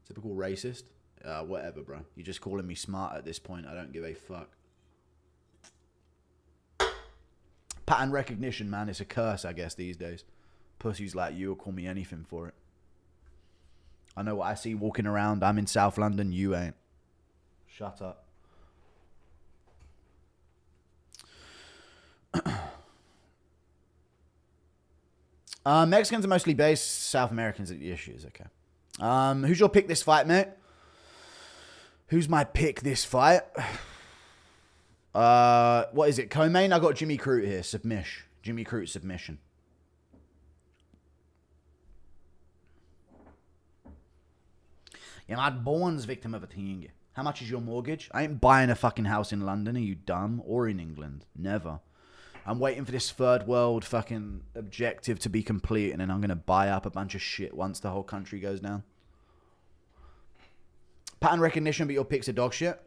Typical racist. Whatever, bro. You're just calling me smart at this point. I don't give a fuck. Pattern recognition, man. It's a curse, I guess, these days. Pussies like you will call me anything for it. I know what I see walking around. I'm in South London. You ain't. Shut up. Mexicans are mostly based. South Americans are the issues. Okay. Who's your pick this fight, mate? Who's my pick this fight? What is it? Co-main? I got Jimmy Crute here. Submission. Jimmy Crute submission. You're not born's victim of a thing. How much is your mortgage? I ain't buying a fucking house in London. Are you dumb? Or in England? Never. I'm waiting for this third world fucking objective to be complete, and then I'm going to buy up a bunch of shit once the whole country goes down. Pattern recognition, but your picks are dog shit.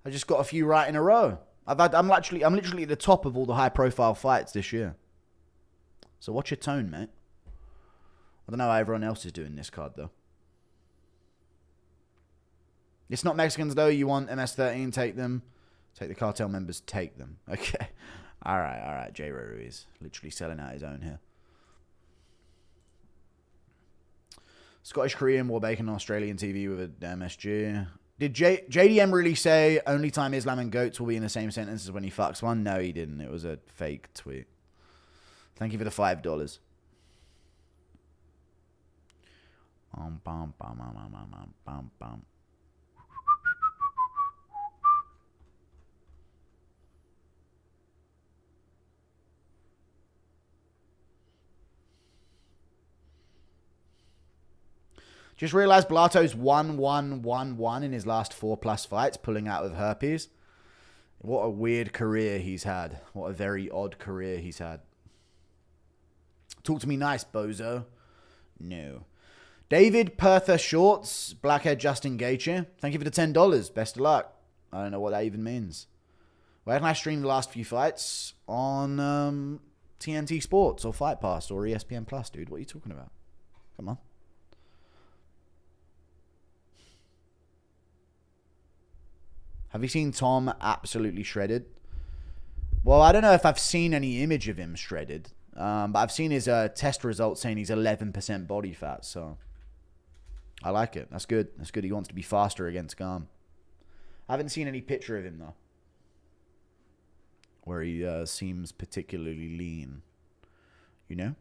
I just got a few right in a row. I'm literally at the top of all the high profile fights this year. So watch your tone, mate. I don't know how everyone else is doing this card, though. It's not Mexicans, though. You want MS-13, take them. Take the cartel members, take them. Okay. All right. J. Ruiz. Literally selling out his own here. Scottish Korean wore bacon on Australian TV with a MSG. Did JDM really say only time Islam and goats will be in the same sentence as when he fucks one? No, he didn't. It was a fake tweet. Thank you for the $5. Just realized Bellato's 1-1-1-1 in his last 4+ fights, pulling out with herpes. What a weird career he's had. What a very odd career he's had. Talk to me nice, bozo. No. David Pertha Shorts, Blackhead Justin Gaethje. Thank you for the $10. Best of luck. I don't know what that even means. Where can I stream the last few fights? On TNT Sports or Fight Pass or ESPN Plus, dude. What are you talking about? Come on. Have you seen Tom absolutely shredded? Well, I don't know if I've seen any image of him shredded. But I've seen his test results saying he's 11% body fat. So I like it. That's good. That's good. He wants to be faster against Garm. I haven't seen any picture of him, though, where he seems particularly lean. You know?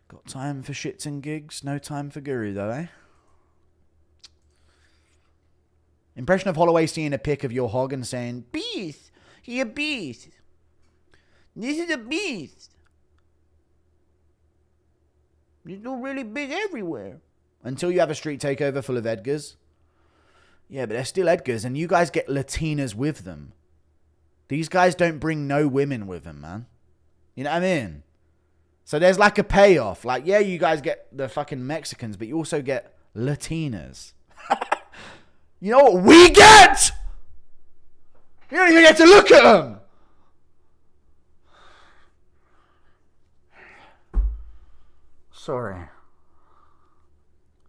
Got time for shits and gigs. No time for guru, though, eh? Impression of Holloway seeing a pic of your hog and saying, beast! He a beast! This is a beast! He's not really big everywhere. Until you have a street takeover full of Edgars. Yeah, but they're still Edgars, and you guys get Latinas with them. These guys don't bring no women with them, man. You know what I mean? So there's like a payoff. Like, yeah, you guys get the fucking Mexicans, but you also get Latinas. You know what we get? You don't even get to look at them. Sorry.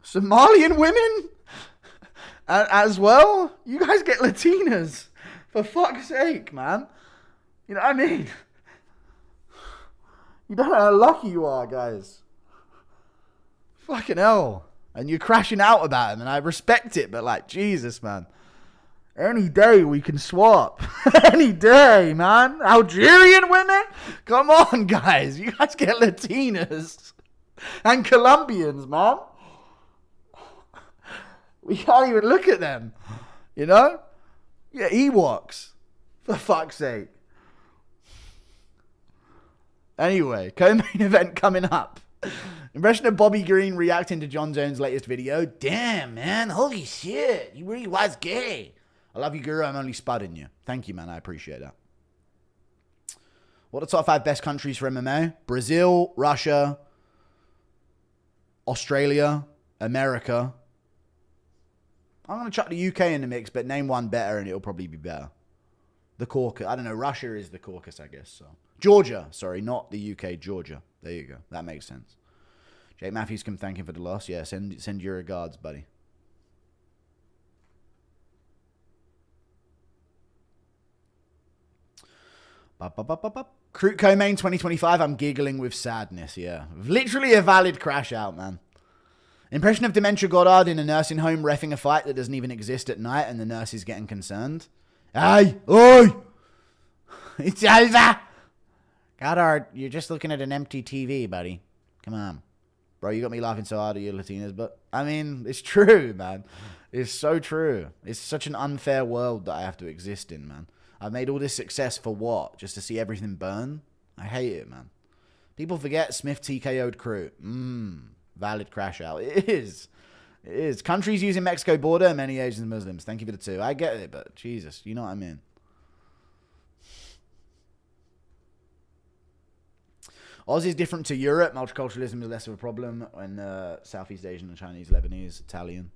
Somalian women? As well? You guys get Latinas. For fuck's sake, man. You know what I mean? You don't know how lucky you are, guys. Fucking hell. And you're crashing out about him, and I respect it, but like, Jesus, man. Any day we can swap. Any day, man. Algerian women? Come on, guys. You guys get Latinas. And Colombians, man. We can't even look at them. You know? Yeah, Ewoks. For fuck's sake. Anyway, co-main event coming up. Impression of Bobby Green reacting to John Jones' latest video. Damn, man. Holy shit. You really was gay. I love you, Guru. I'm only spudding you. Thank you, man. I appreciate that. What are the top 5 best countries for MMA? Brazil, Russia, Australia, America. I'm going to chuck the UK in the mix, but name one better and it'll probably be better. The Caucasus. I don't know. Russia is the Caucasus, I guess. So Georgia. Sorry, not the UK. Georgia. There you go. That makes sense. Jake Matthews can thank him for the loss. Yeah, send your regards, buddy. Crute co-main 2025. I'm giggling with sadness. Yeah, literally a valid crash out, man. Impression of Dementia Goddard in a nursing home reffing a fight that doesn't even exist at night, and the nurse is getting concerned. Hey, oi! It's over. Goddard, you're just looking at an empty TV, buddy. Come on. Bro, you got me laughing so hard at your Latinas, but I mean, it's true, man. It's so true. It's such an unfair world that I have to exist in, man. I've made all this success for what? Just to see everything burn? I hate it, man. People forget Smith TKO'd Crute. Valid crash out. It is. It is. Countries using Mexico border, many Asians and Muslims. Thank you for the 2. I get it, but Jesus, you know what I mean. Oz is different to Europe. Multiculturalism is less of a problem when Southeast Asian and Chinese, Lebanese, Italian.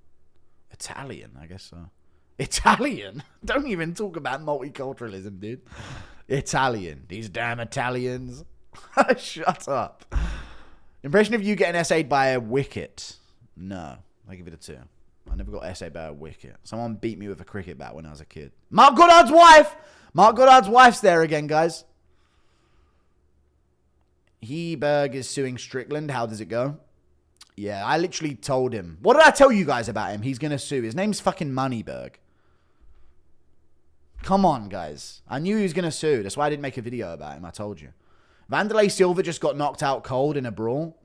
Italian, I guess so. Italian? Don't even talk about multiculturalism, dude. Italian. These damn Italians. Shut up. Impression of you getting essayed by a wicket. No. I give it a 2. I never got essayed by a wicket. Someone beat me with a cricket bat when I was a kid. Mark Goddard's wife! Mark Goddard's wife's there again, guys. Heberg is suing Strickland. How does it go? Yeah, I literally told him. What did I tell you guys about him? He's going to sue. His name's fucking Moneyberg. Come on, guys. I knew he was going to sue. That's why I didn't make a video about him. I told you. Vanderlei Silva just got knocked out cold in a brawl.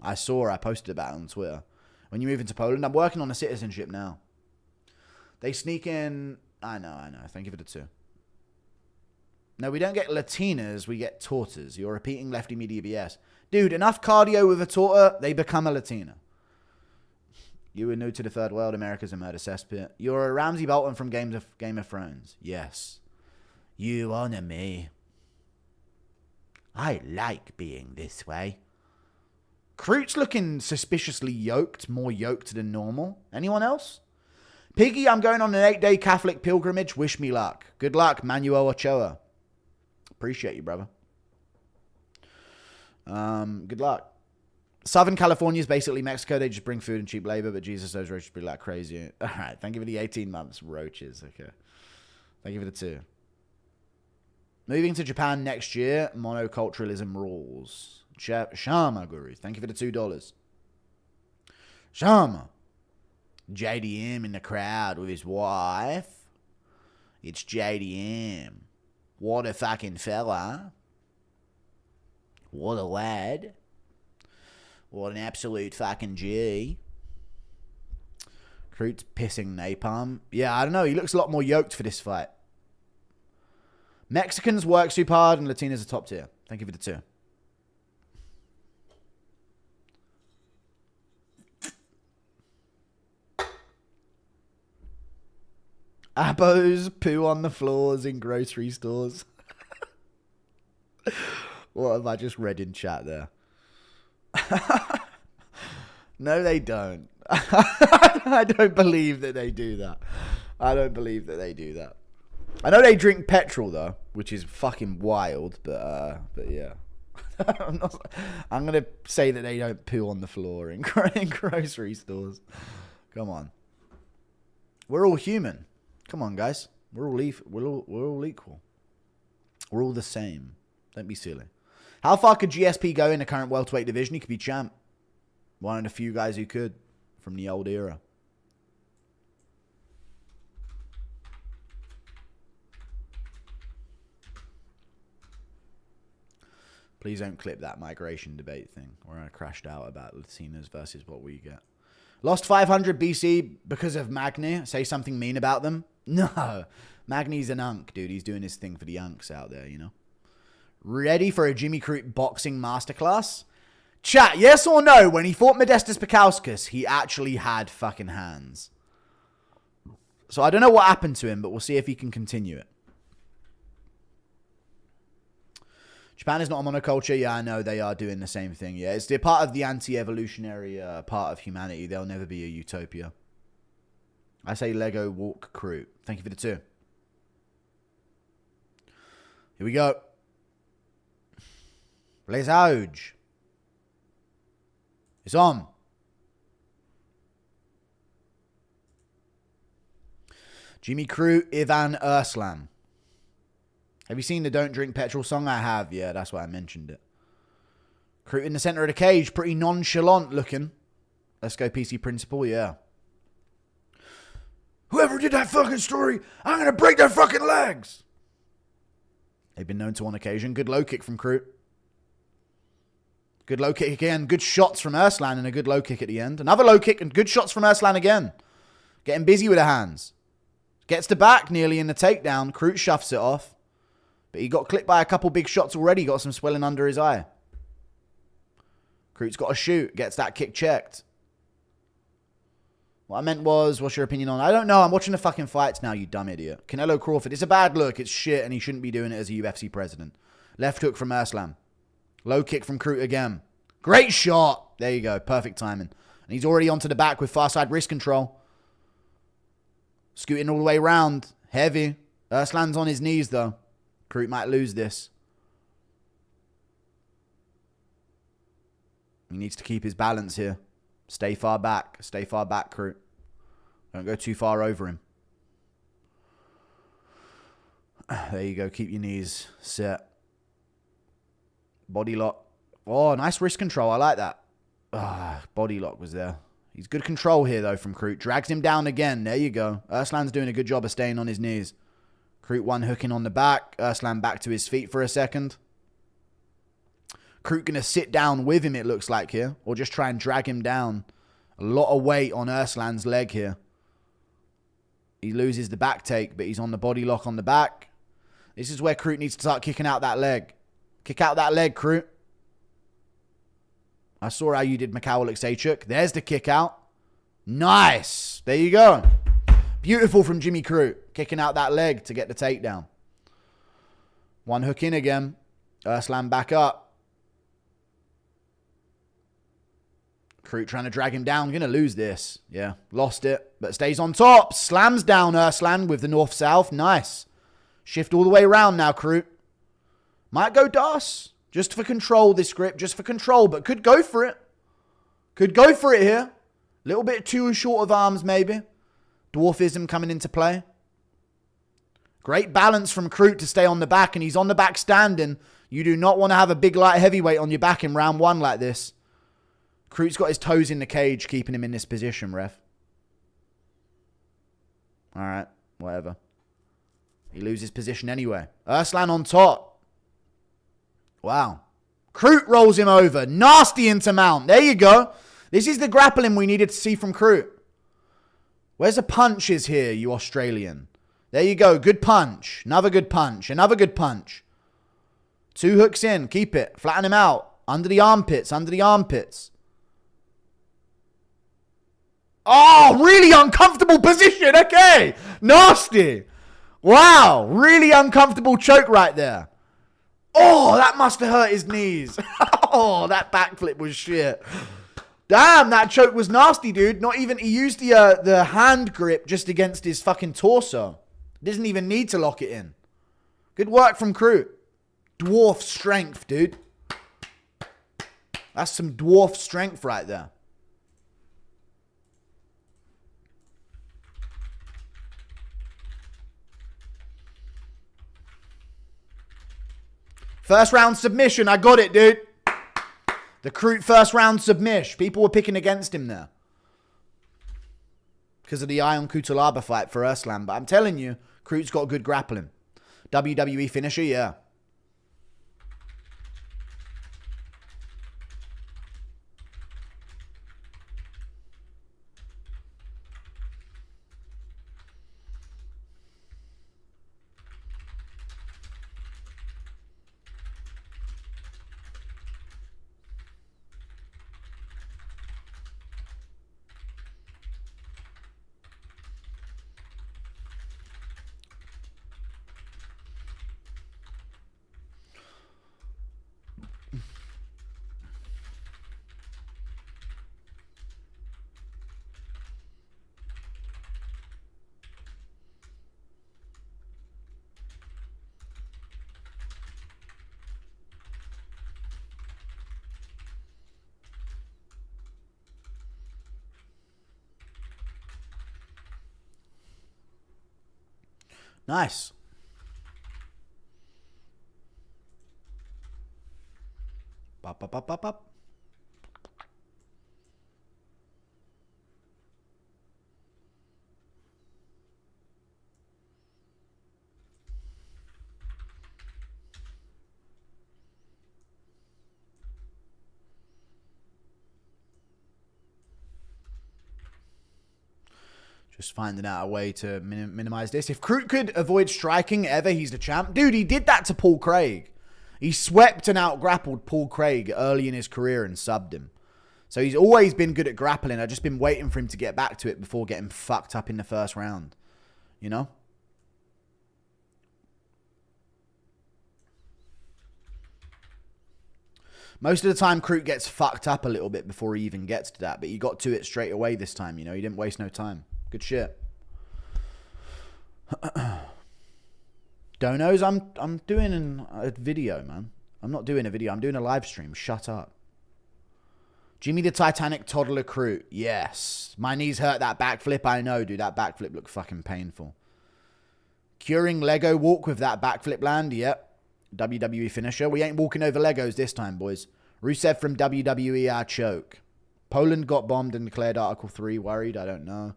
I saw. I posted about it on Twitter. When you move into Poland, I'm working on a citizenship now. They sneak in. I know. Thank you for the 2. No, we don't get Latinas, we get tortas. You're repeating Lefty Media BS. Dude, enough cardio with a torta, they become a Latina. You were new to the third world. America's a murder cesspit. You're a Ramsay Bolton from Game of Thrones. Yes. You honor me. I like being this way. Crute's looking suspiciously yoked. More yoked than normal. Anyone else? Piggy, I'm going on an 8-day Catholic pilgrimage. Wish me luck. Good luck, Manuel Ochoa. Appreciate you, brother. Good luck. Southern California is basically Mexico. They just bring food and cheap labor, but Jesus, those roaches be like crazy. All right, thank you for the 18 months, roaches. Okay. Thank you for the 2. Moving to Japan next year, monoculturalism rules. Shama Guru, thank you for the $2. Shama. JDM in the crowd with his wife. It's JDM. What a fucking fella. What a lad. What an absolute fucking G. Crute's pissing napalm. Yeah, I don't know. He looks a lot more yoked for this fight. Mexicans work super hard and Latinas are top tier. Thank you for the 2. Abos poo on the floors in grocery stores. What have I just read in chat there? No, they don't. I don't believe that they do that. I don't believe that they do that. I know they drink petrol though, which is fucking wild. But yeah, I'm gonna say that they don't poo on the floor in grocery stores. Come on, we're all human. Come on, guys, we're all equal. We're all the same. Don't be silly. How far could GSP go in the current welterweight division? He could be champ. One of the few guys who could from the old era. Please don't clip that migration debate thing where I crashed out about Latinos versus what we get. Lost 500 BC because of Magny. Say something mean about them? No. Magny's an unk, dude. He's doing his thing for the unks out there, you know? Ready for a Jimmy Crute boxing masterclass? Chat, yes or no, when he fought Modestas Pekauskas, he actually had fucking hands. So I don't know what happened to him, but we'll see if he can continue it. Japan is not a monoculture. Yeah, I know they are doing the same thing. Yeah, it's part of the anti-evolutionary part of humanity. They'll never be a utopia. I say Lego walk Crute. Thank you for the 2. Here we go. Les Auge. It's on. Jimmy Crute, Ivan Erslan. Have you seen the Don't Drink Petrol song? I have. Yeah, that's why I mentioned it. Crute in the center of the cage. Pretty nonchalant looking. Let's go PC Principal. Yeah. Whoever did that fucking story, I'm going to break their fucking legs. They've been known to on occasion. Good low kick from Crute. Good low kick again. Good shots from Erslan and a good low kick at the end. Another low kick and good shots from Erslan again. Getting busy with the hands. Gets the back nearly in the takedown. Crute shuffs it off. But he got clipped by a couple big shots already. Got some swelling under his eye. Crute's got to shoot. Gets that kick checked. What I meant was, what's your opinion on... I don't know. I'm watching the fucking fights now, you dumb idiot. Canelo Crawford. It's a bad look. It's shit and he shouldn't be doing it as a UFC president. Left hook from Erslan. Low kick from Crute again. Great shot. There you go. Perfect timing. And he's already onto the back with far side wrist control. Scooting all the way around. Heavy. Erslan's on his knees, though. Crute might lose this. He needs to keep his balance here. Stay far back. Stay far back, Crute. Don't go too far over him. There you go. Keep your knees set. Body lock. Oh, nice wrist control. I like that. Body lock was there. He's good control here, though, from Crute. Drags him down again. There you go. Erslan's doing a good job of staying on his knees. Crute one hooking on the back. Erslan back to his feet for a second. Crute going to sit down with him, it looks like here. Or just try and drag him down. A lot of weight on Erslan's leg here. He loses the back take, but he's on the body lock on the back. This is where Crute needs to start kicking out that leg. Kick out that leg, Crute. I saw how you did Mikhail Alexeychuk. There's the kick out. Nice. There you go. Beautiful from Jimmy Crute. Kicking out that leg to get the takedown. One hook in again. Erslan back up. Crute trying to drag him down. Going to lose this. Yeah, lost it. But stays on top. Slams down Erslan with the north-south. Nice. Shift all the way around now, Crute. Might go Das. Just for control, this grip. Just for control. But could go for it. Could go for it here. Little bit too short of arms, maybe. Dwarfism coming into play. Great balance from Crute to stay on the back. And he's on the back standing. You do not want to have a big light heavyweight on your back in round one like this. Crute's got his toes in the cage, keeping him in this position, ref. Alright, whatever. He loses position anyway. Erslan on top. Wow. Crute rolls him over. Nasty into mount. There you go. This is the grappling we needed to see from Crute. Where's the punches here, you Australian? There you go. Good punch. Another good punch. Another good punch. 2 hooks in. Keep it. Flatten him out. Under the armpits. Under the armpits. Oh, really uncomfortable position. Okay. Nasty. Wow. Really uncomfortable choke right there. Oh, that must have hurt his knees. Oh, that backflip was shit. Damn, that choke was nasty, dude. Not even, he used the hand grip just against his fucking torso. Doesn't even need to lock it in. Good work from Crute. Dwarf strength, dude. That's some dwarf strength right there. First round submission. I got it, dude. The Crute first round submission. People were picking against him there. Because of the Ion Kutalaba fight for Erslan. But I'm telling you, Crute's got good grappling. WWE finisher, yeah. Nice. Pop, pop, pop, pop, pop. Just finding out a way to minimize this. If Crute could avoid striking ever, he's the champ. Dude, he did that to Paul Craig. He swept and out-grappled Paul Craig early in his career and subbed him. So he's always been good at grappling. I've just been waiting for him to get back to it before getting fucked up in the first round. You know? Most of the time, Crute gets fucked up a little bit before he even gets to that. But he got to it straight away this time, you know? He didn't waste no time. Good shit. Donos, I'm doing a video, man. I'm not doing a video. I'm doing a live stream. Shut up. Jimmy the Titanic Toddler Crute. Yes. My knees hurt that backflip. I know, dude. That backflip looked fucking painful. Curing Lego walk with that backflip land. Yep. WWE finisher. We ain't walking over Legos this time, boys. Rusev from WWE, our choke. Poland got bombed and declared Article 3. Worried? I don't know.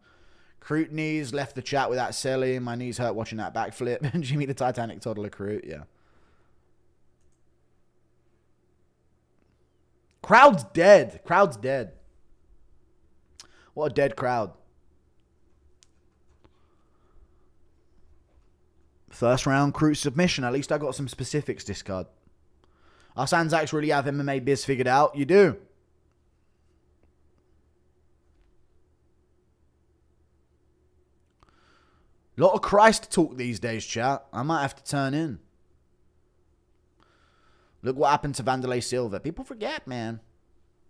Crute knees left the chat with that silly. My knees hurt watching that backflip. Jimmy the Titanic Toddler Crute. Yeah. Crowd's dead. Crowd's dead. What a dead crowd. First round Crute submission. At least I got some specifics, discard. Our Sanzacks really have MMA biz figured out. You do. A lot of Christ talk these days, chat. I might have to turn in. Look what happened to Wanderlei Silva. People forget, man.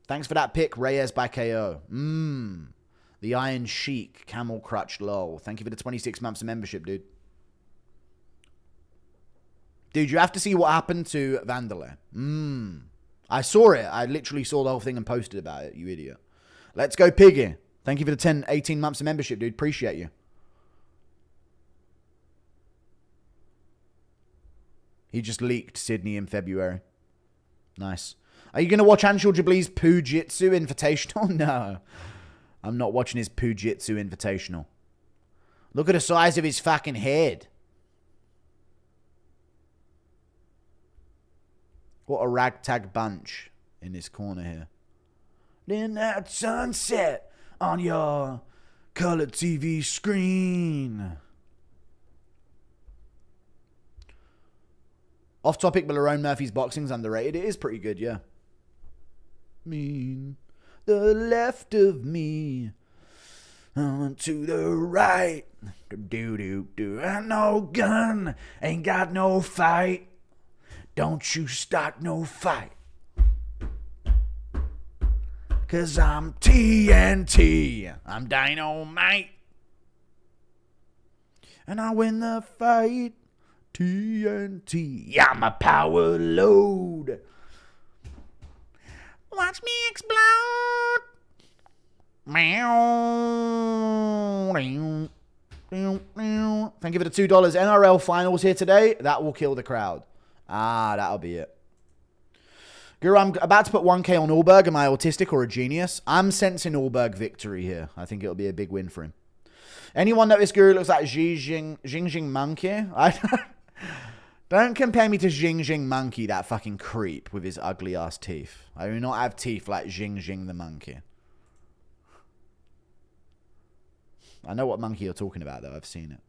Thanks for that pick, Reyes by KO. The Iron Sheik, Camel Crutch, lol. Thank you for the 26 months of membership, dude. Dude, you have to see what happened to Wanderlei. I saw it. I literally saw the whole thing and posted about it, you idiot. Let's go, Piggy. Thank you for the 18 months of membership, dude. Appreciate you. He just leaked Sydney in February. Nice. Are you going to watch Anshul Jabli's Pujitsu Invitational? No. I'm not watching his Pujitsu Invitational. Look at the size of his fucking head. What a ragtag bunch in this corner here. Then that sunset on your color TV screen. Off topic, but Lerone Murphy's boxing's underrated. It is pretty good, yeah. Mean the left of me on to the right. Do I no gun, ain't got no fight. Don't you start no fight. 'Cause I'm TNT. I'm dynamite. And I win the fight. TNT. Yeah, I'm a power load. Watch me explode. Thank you for the $2. NRL finals here today. That will kill the crowd. That'll be it. Guru, I'm about to put 1K on Ulberg. Am I autistic or a genius? I'm sensing Ulberg victory here. I think it'll be a big win for him. Anyone notice Guru looks like Jing Monkey? Don't compare me to Jing Monkey, that fucking creep with his ugly ass teeth. I do not have teeth like Jing the monkey. I know what monkey you're talking about, though. I've seen it.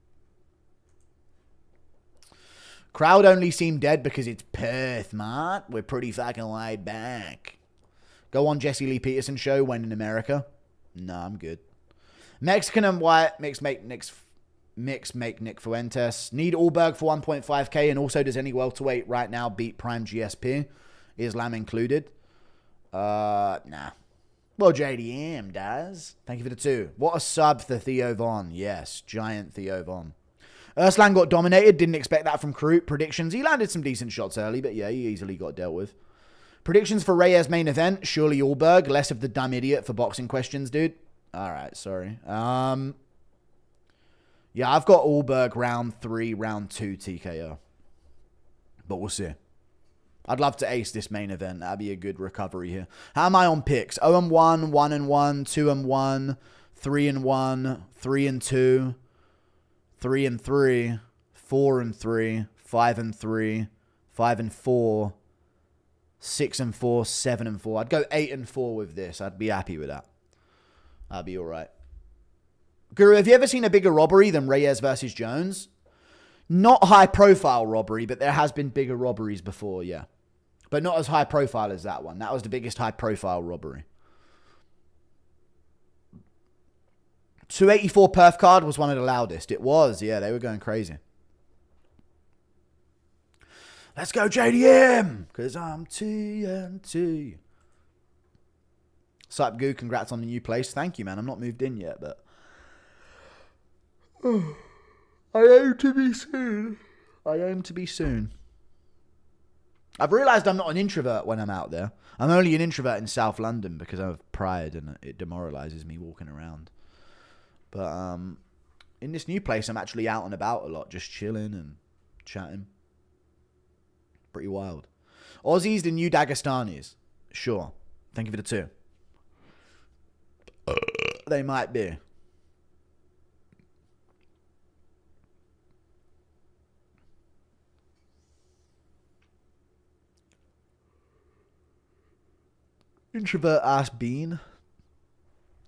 Crowd only seem dead because it's Perth, mate. We're pretty fucking laid back. Go on Jesse Lee Peterson show when in America. No, I'm good. Mexican and white mix make Nick Fuentes. Need Ulberg for 1.5k, and also does any welterweight right now beat Prime GSP? Islam included? Nah. Well, JDM does. Thank you for the 2. What a sub for Theo Von. Yes, giant Theo Von. Erslan got dominated. Didn't expect that from Crute. Predictions. He landed some decent shots early, but yeah, he easily got dealt with. Predictions for Reyes main event. Surely Ulberg. Less of the dumb idiot for boxing questions, dude. All right, sorry. Yeah, I've got Ulberg round 3, round 2 TKO. But we'll see. I'd love to ace this main event. That'd be a good recovery here. How am I on picks? 0-1, 1-1, 2-1, 3-1, 3-2, 3-3, 4-3, 5-3, 5-4, 6-4, 7-4. I'd go 8-4 with this. I'd be happy with that. That'd be all right. Guru, have you ever seen a bigger robbery than Reyes versus Jones? Not high-profile robbery, but there has been bigger robberies before, yeah. But not as high-profile as that one. That was the biggest high-profile robbery. 284 Perth card was one of the loudest. It was, yeah. They were going crazy. Let's go, JDM, because I'm TNT. Sup, Goo, congrats on the new place. Thank you, man. I'm not moved in yet, but... I aim to be soon. I aim to be soon. I've realised I'm not an introvert when I'm out there. I'm only an introvert in South London because I have pride and it demoralises me walking around. But in this new place, I'm actually out and about a lot, just chilling and chatting. Pretty wild. Aussies, the new Dagestanis. Sure. Thank you for the 2. They might be. Introvert ass bean.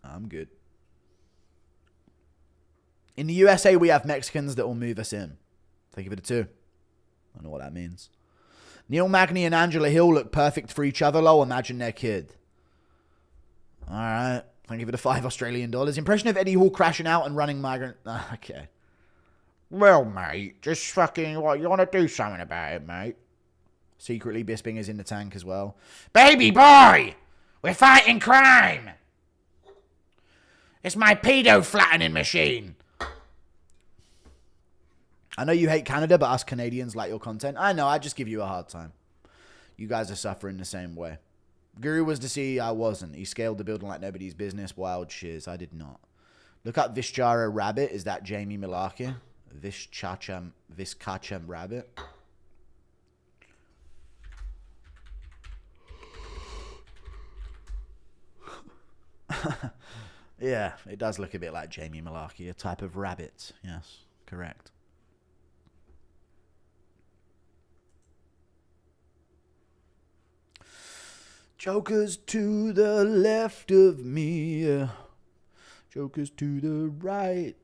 I'm good. In the USA, we have Mexicans that will move us in. Thank you for the 2. I don't know what that means. Neil Magny and Angela Hill look perfect for each other. Lol, imagine their kid. Alright. Thank you for the $5 Australian. Impression of Eddie Hall crashing out and running migrant. Okay. Well, mate, just fucking, what, you want to do something about it, mate? Secretly, Bisping is in the tank as well. Baby boy! We're fighting crime! It's my pedo flattening machine. I know you hate Canada, but us Canadians like your content. I know, I just give you a hard time. You guys are suffering the same way. Guru was to see, I wasn't. He scaled the building like nobody's business. Wild shiz. I did not. Look up Vishchara Rabbit. Is that Jamie Mullarkey? Vishkacham Rabbit. Yeah, it does look a bit like Jamie Mullarkey, a type of rabbit. Yes, correct. Jokers to the left of me, jokers to the right.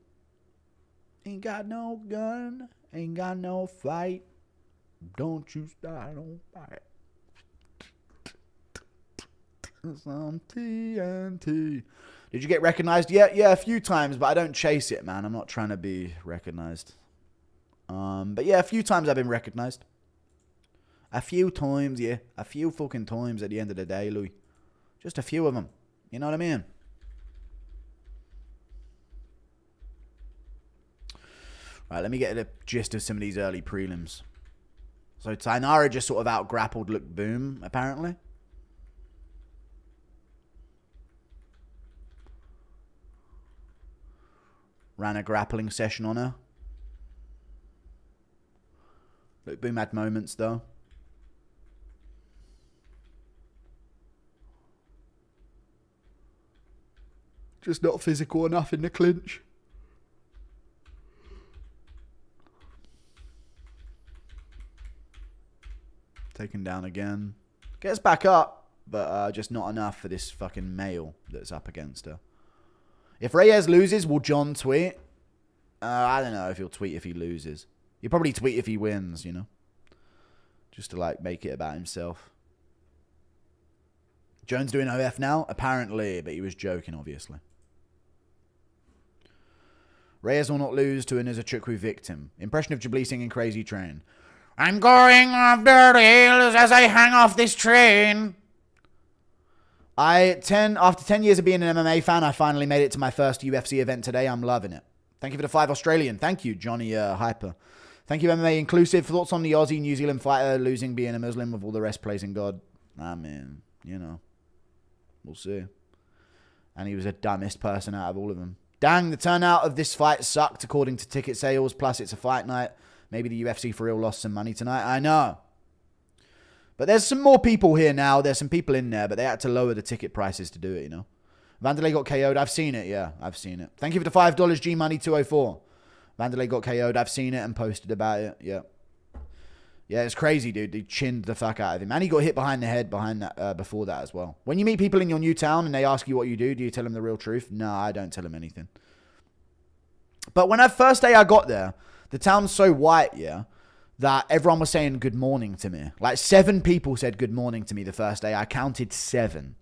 Ain't got no gun, ain't got no fight. Don't you start no fight. Some TNT. Did you get recognized? Yeah, a few times, but I don't chase it, man. I'm not trying to be recognized. But yeah, a few times I've been recognized. A few times, yeah. A few fucking times at the end of the day, Louis. Just a few of them. You know what I mean? Right, let me get the gist of some of these early prelims. So Tainara just sort of out-grappled Look Boom, apparently. Ran a grappling session on her. Look Boom had moments, though. Just not physical enough in the clinch. Taken down again. Gets back up, but just not enough for this fucking male that's up against her. If Reyes loses, will John tweet? I don't know if he'll tweet if he loses. He'll probably tweet if he wins, you know. Just to, like, make it about himself. Jones doing OF now? Apparently, but he was joking, obviously. Reyes will not lose to an Azachukwu victim. Impression of Jabli singing Crazy Train. I'm going off the rails as I hang off this train. After 10 years of being an MMA fan, I finally made it to my first UFC event today. I'm loving it. Thank you for the 5 Australian. Thank you, Johnny Hyper. Thank you, MMA Inclusive. Thoughts on the Aussie New Zealand fighter losing being a Muslim with all the rest praising God? I mean, you know. We'll see. And he was the dumbest person out of all of them. Dang, the turnout of this fight sucked according to ticket sales. Plus, it's a fight night. Maybe the UFC for real lost some money tonight. I know. But there's some more people here now. There's some people in there, but they had to lower the ticket prices to do it, you know. Vanderlei got KO'd. I've seen it. Yeah, I've seen it. Thank you for the $5 G Money 204. Vanderlei got KO'd. I've seen it and posted about it. Yeah. Yeah, it's crazy, dude. They chinned the fuck out of him. And he got hit behind the head before that as well. When you meet people in your new town and they ask you what you do you tell them the real truth? No, I don't tell them anything. But when first day I got there, the town's so white, yeah, that everyone was saying good morning to me. Like 7 people said good morning to me the first day. I counted 7.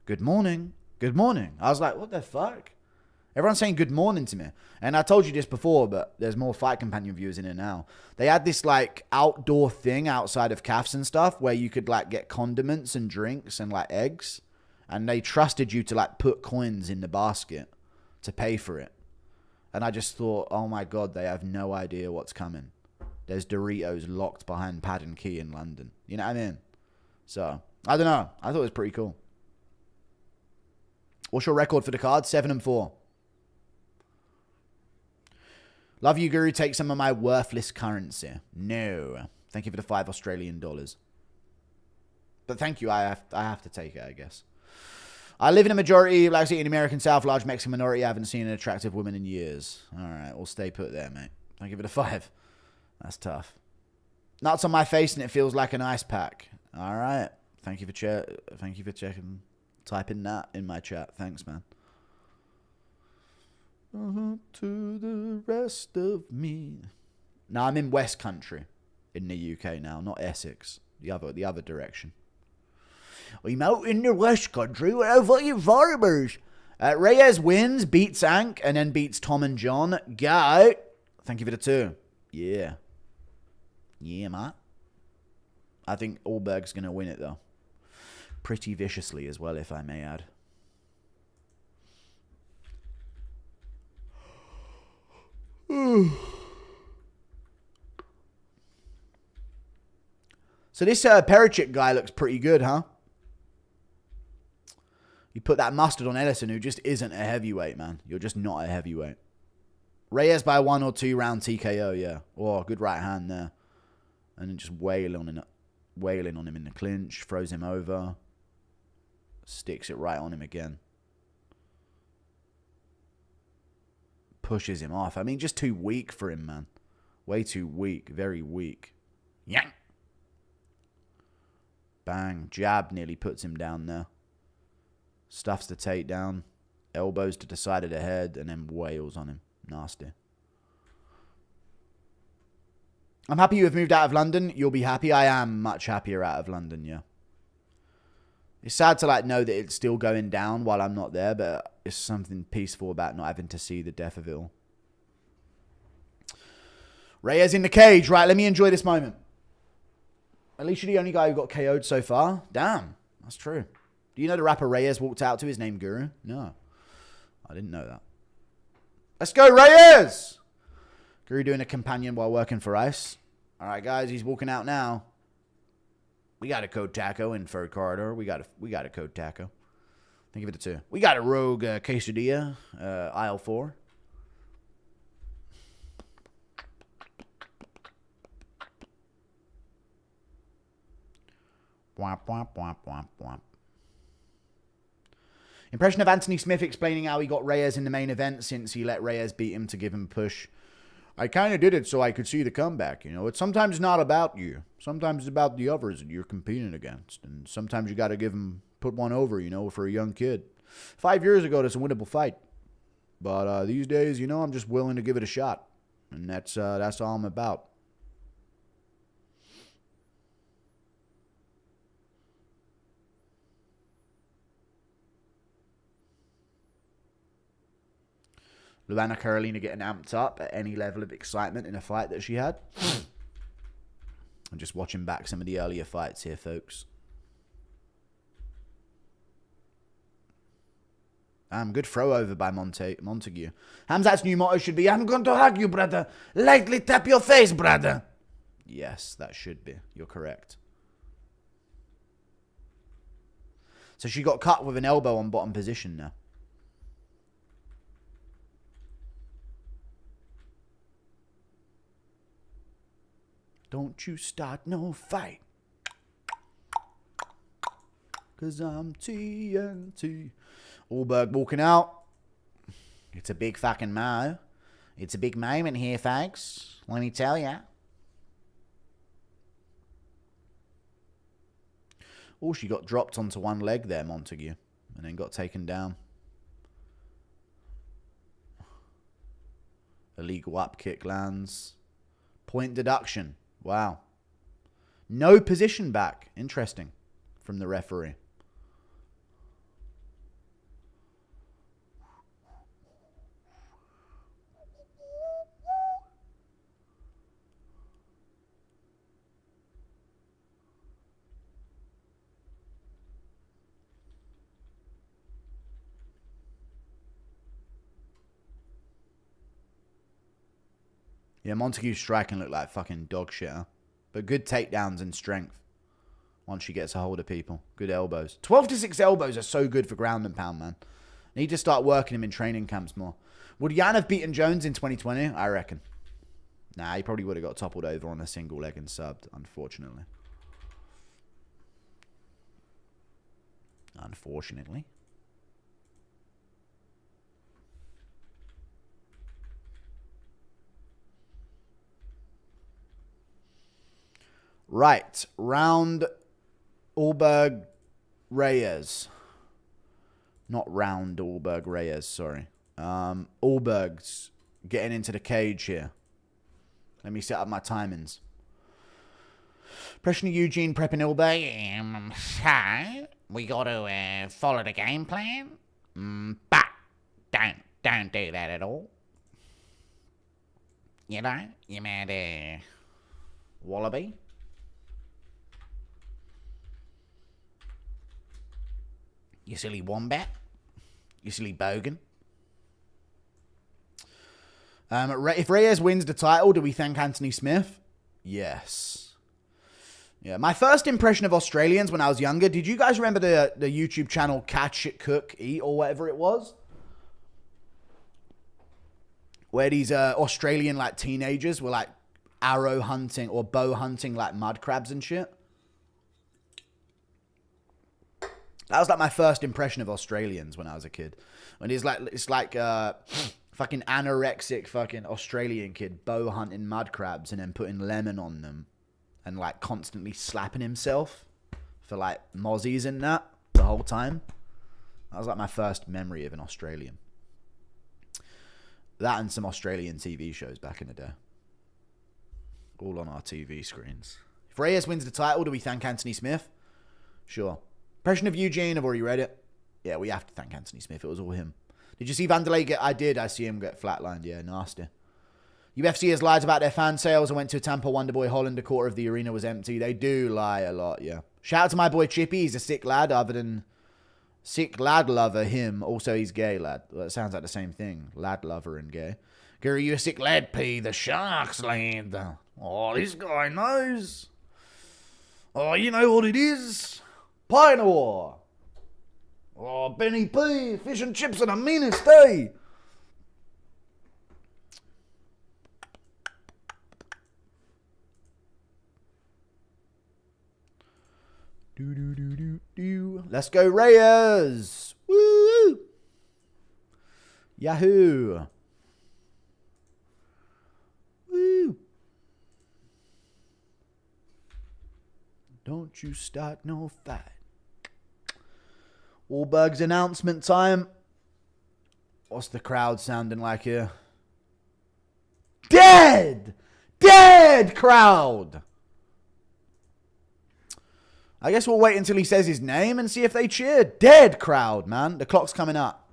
Good morning. Good morning. I was like, what the fuck? Everyone's saying good morning to me. And I told you this before, but there's more Fight Companion viewers in it now. They had this like outdoor thing outside of cafes and stuff where you could like get condiments and drinks and like eggs. And they trusted you to like put coins in the basket to pay for it. And I just thought, oh my God, they have no idea what's coming. There's Doritos locked behind Pad and Key in London. You know what I mean? So, I don't know. I thought it was pretty cool. What's your record for the card? 7-4. Love you, Guru. Take some of my worthless currency. No. Thank you for the $5 Australian dollars. But thank you. I have to take it, I guess. I live in a majority, like I say, in the American South, large Mexican minority. I haven't seen an attractive woman in years. All right, we'll stay put there, mate. Thank you for the 5. That's tough. Nuts on my face and it feels like an ice pack. All right. Thank you for checking, typing that in my chat. Thanks, man. To the rest of me. Now I'm in West Country in the UK now, not Essex. The other direction. I'm out in the West Country with our fucking farmers. Reyes wins, beats Ank, and then beats Tom and John. Go. Thank you for the 2. Yeah. Yeah, mate. I think Ulberg's going to win it, though. Pretty viciously as well, if I may add. So this Perichik guy looks pretty good, huh? You put that mustard on Ellison, who just isn't a heavyweight, man. You're just not a heavyweight. Reyes by 1 or 2 round TKO, yeah. Oh, good right hand there. And then just wailing on him in the clinch. Throws him over. Sticks it right on him again. Pushes him off. I mean, just too weak for him, man. Way too weak. Very weak. Yeah. Bang. Jab nearly puts him down there. Stuffs the takedown. Elbows to the side of the head. And then wails on him. Nasty. I'm happy you have moved out of London. You'll be happy. I am much happier out of London, yeah. It's sad to know that it's still going down while I'm not there, but it's something peaceful about not having to see the death of it all. Reyes in the cage. Right, let me enjoy this moment. At least you're the only guy who got KO'd so far. Damn, that's true. Do you know the rapper Reyes walked out to his name Guru? No, I didn't know that. Let's go, Reyes! Guru doing a companion while working for ICE. All right, guys, he's walking out now. We got a code taco in third corridor. We got a code taco. Think of it a 2. We got a rogue quesadilla, aisle 4. Womp, womp, womp, womp, womp. Impression of Anthony Smith explaining how he got Reyes in the main event since he let Reyes beat him to give him a push. I kind of did it so I could see the comeback. You know, it's sometimes not about you. Sometimes it's about the others that you're competing against. And sometimes you got to put one over, you know, for a young kid. 5 years ago, that's a winnable fight. But these days, you know, I'm just willing to give it a shot. And that's all I'm about. Luana Carolina getting amped up at any level of excitement in a fight that she had. I'm just watching back some of the earlier fights here, folks. Good throw over by Montague. Hamzat's new motto should be, I'm going to hug you, brother. Lightly tap your face, brother. Yes, that should be. You're correct. So she got cut with an elbow on bottom position now. Don't you start no fight. 'Cause I'm TNT. Ulberg walking out. It's a big fucking mo. It's a big moment here, folks. Let me tell ya. Oh, she got dropped onto one leg there, Montague. And then got taken down. Illegal up kick lands. Point deduction. Wow. No position back. Interesting. From the referee. Yeah, Montague's striking looked like fucking dog shit, huh? But good takedowns and strength. Once she gets a hold of people. Good elbows. 12-6 elbows are so good for ground and pound, man. Need to start working him in training camps more. Would Jan have beaten Jones in 2020? I reckon. Nah, he probably would have got toppled over on a single leg and subbed, unfortunately. Unfortunately. Right. Round Ulberg Reyes. Not round Ulberg Reyes, sorry. Ulberg's getting into the cage here. Let me set up my timings. Impression of Eugene prepping Ulberg. So, we got to follow the game plan. But don't do that at all. You know, you mad, wallaby. You silly wombat. You silly bogan. If Reyes wins the title, do we thank Anthony Smith? Yes. Yeah, my first impression of Australians when I was younger, did you guys remember the YouTube channel Catch It, Cook, Eat, or whatever it was? Where these Australian, like, teenagers were, like, arrow hunting or bow hunting, like, mud crabs and shit. That was, like, my first impression of Australians when I was a kid. When it's like fucking anorexic fucking Australian kid bow hunting mud crabs and then putting lemon on them and, like, constantly slapping himself for, like, mozzies and that the whole time. That was, like, my first memory of an Australian. That and some Australian TV shows back in the day. All on our TV screens. If Reyes wins the title, do we thank Anthony Smith? Sure. Impression of Eugene, I've already read it. Yeah, we have to thank Anthony Smith. It was all him. Did you see Vanderlei get... I see him get flatlined. Yeah, nasty. UFC has lied about their fan sales. I went to a Tampa Wonderboy Holland. A quarter of the arena was empty. They do lie a lot, yeah. Shout out to my boy Chippy. He's a sick lad, other than... Sick lad lover, him. Also, he's gay, lad. Well, that sounds like the same thing. Lad lover and gay. Gary, you a sick lad, P. The Sharks land. Oh, this guy knows. Oh, you know what it is? Pioneer. Oh, Benny P. Fish and chips and a meanest, eh? Let's go, Reyes. Woo! Yahoo! Woo! Don't you start no fight. Ulberg's announcement time. What's the crowd sounding like here? Dead! Dead crowd! I guess we'll wait until he says his name and see if they cheer. Dead crowd, man. The clock's coming up.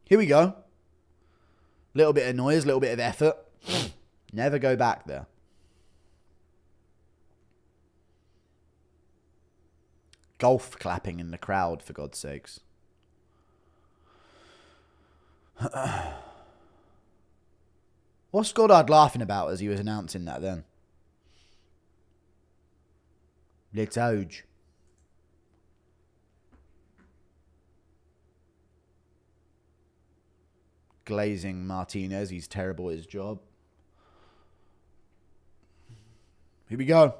Here we go. Little bit of noise, little bit of effort. Never go back there. Golf clapping in the crowd, for God's sakes. What's Goddard laughing about as he was announcing that then? Let's Oj. Glazing Martinez. He's terrible at his job. Here we go.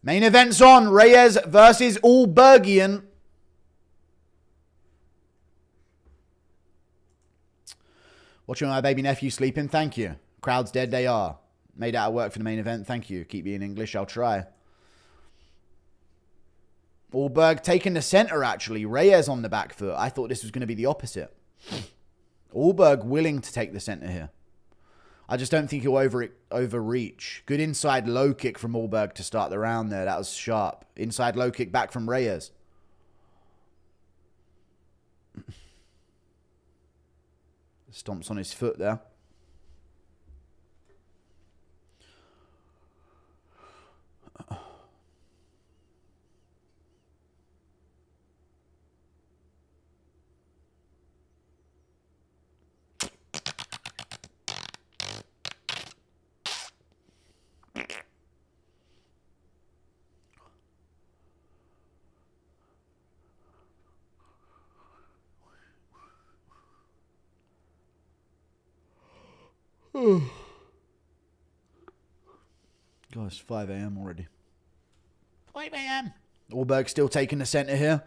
Main event's on. Reyes versus Ulbergian. Watching my baby nephew sleeping. Thank you. Crowd's dead. They are. Made out of work for the main event. Thank you. Keep being English. I'll try. Ulberg taking the center, actually. Reyes on the back foot. I thought this was going to be the opposite. Ulberg willing to take the center here. I just don't think he'll overreach. Good inside low kick from Ulberg to start the round there. That was sharp. Inside low kick back from Reyes. Stomps on his foot there. God, it's 5 a.m. already. 5 a.m. Ulberg still taking the center here.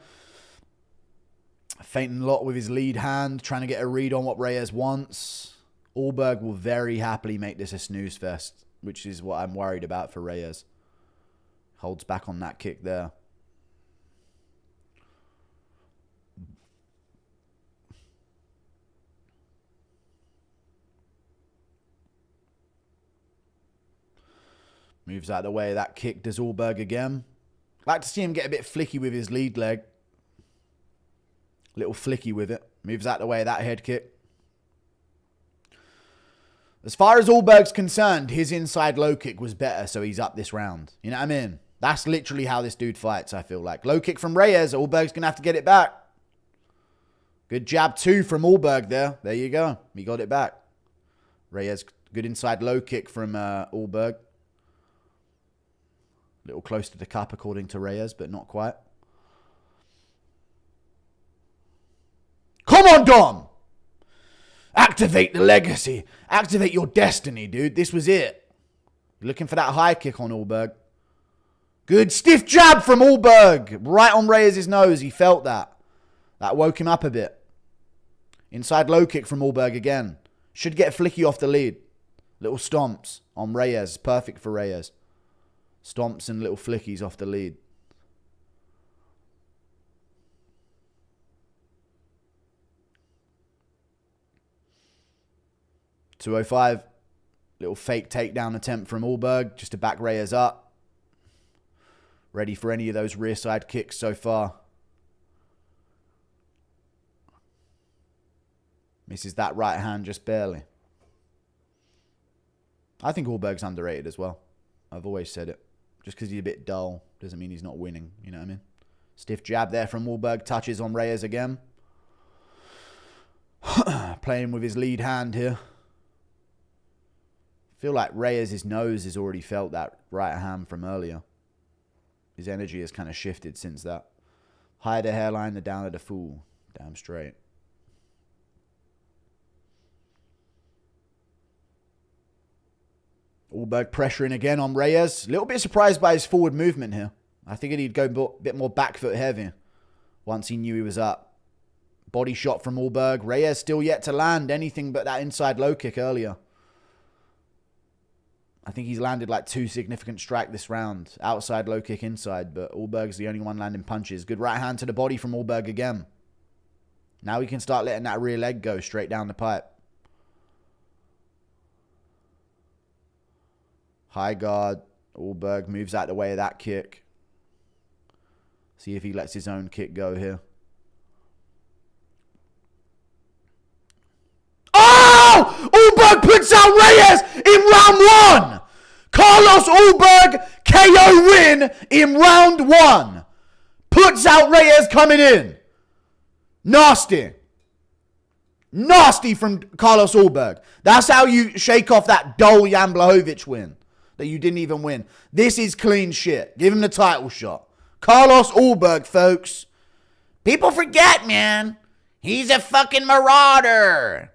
Feinting a lot with his lead hand, trying to get a read on what Reyes wants. Ulberg will very happily make this a snooze fest, which is what I'm worried about for Reyes. Holds back on that kick there. Moves out of the way. That kick does Ulberg again. Like to see him get a bit flicky with his lead leg. Little flicky with it. Moves out the way of that head kick. As far as Ulberg's concerned, his inside low kick was better, so he's up this round. You know what I mean? That's literally how this dude fights, I feel like. Low kick from Reyes. Ulberg's going to have to get it back. Good jab, 2 from Ulberg there. There you go. He got it back. Reyes, good inside low kick from Ulberg. A little close to the cup, according to Reyes, but not quite. Come on, Dom! Activate the legacy. Activate your destiny, dude. This was it. You're looking for that high kick on Ulberg. Good stiff jab from Ulberg. Right on Reyes' nose. He felt that. That woke him up a bit. Inside low kick from Ulberg again. Should get flicky off the lead. Little stomps on Reyes. Perfect for Reyes. Stomps and little flickies off the lead. .205. Little fake takedown attempt from Ulberg just to back Reyes up. Ready for any of those rear side kicks so far. Misses that right hand just barely. I think Ulberg's underrated as well. I've always said it. Just because he's a bit dull doesn't mean he's not winning. You know what I mean? Stiff jab there from Ulberg. Touches on Reyes again. Playing with his lead hand here. Feel like Reyes' nose has already felt that right hand from earlier. His energy has kind of shifted since that. Higher the hairline, the down of the fool. Damn straight. Ulberg pressuring again on Reyes. A little bit surprised by his forward movement here. I figured he'd go a bit more back foot heavy once he knew he was up. Body shot from Ulberg. Reyes still yet to land anything but that inside low kick earlier. I think he's landed like 2 significant strike this round. Outside low kick inside, but Ulberg's the only one landing punches. Good right hand to the body from Ulberg again. Now he can start letting that rear leg go straight down the pipe. High guard. Ulberg moves out the way of that kick. See if he lets his own kick go here. Oh! Ulberg puts out Reyes in round 1. Carlos Ulberg KO win in round 1. Puts out Reyes coming in. Nasty. Nasty from Carlos Ulberg. That's how you shake off that dull Jan Blachowicz win that you didn't even win. This is clean shit. Give him the title shot. Carlos Ulberg, folks. People forget, man. He's a fucking marauder.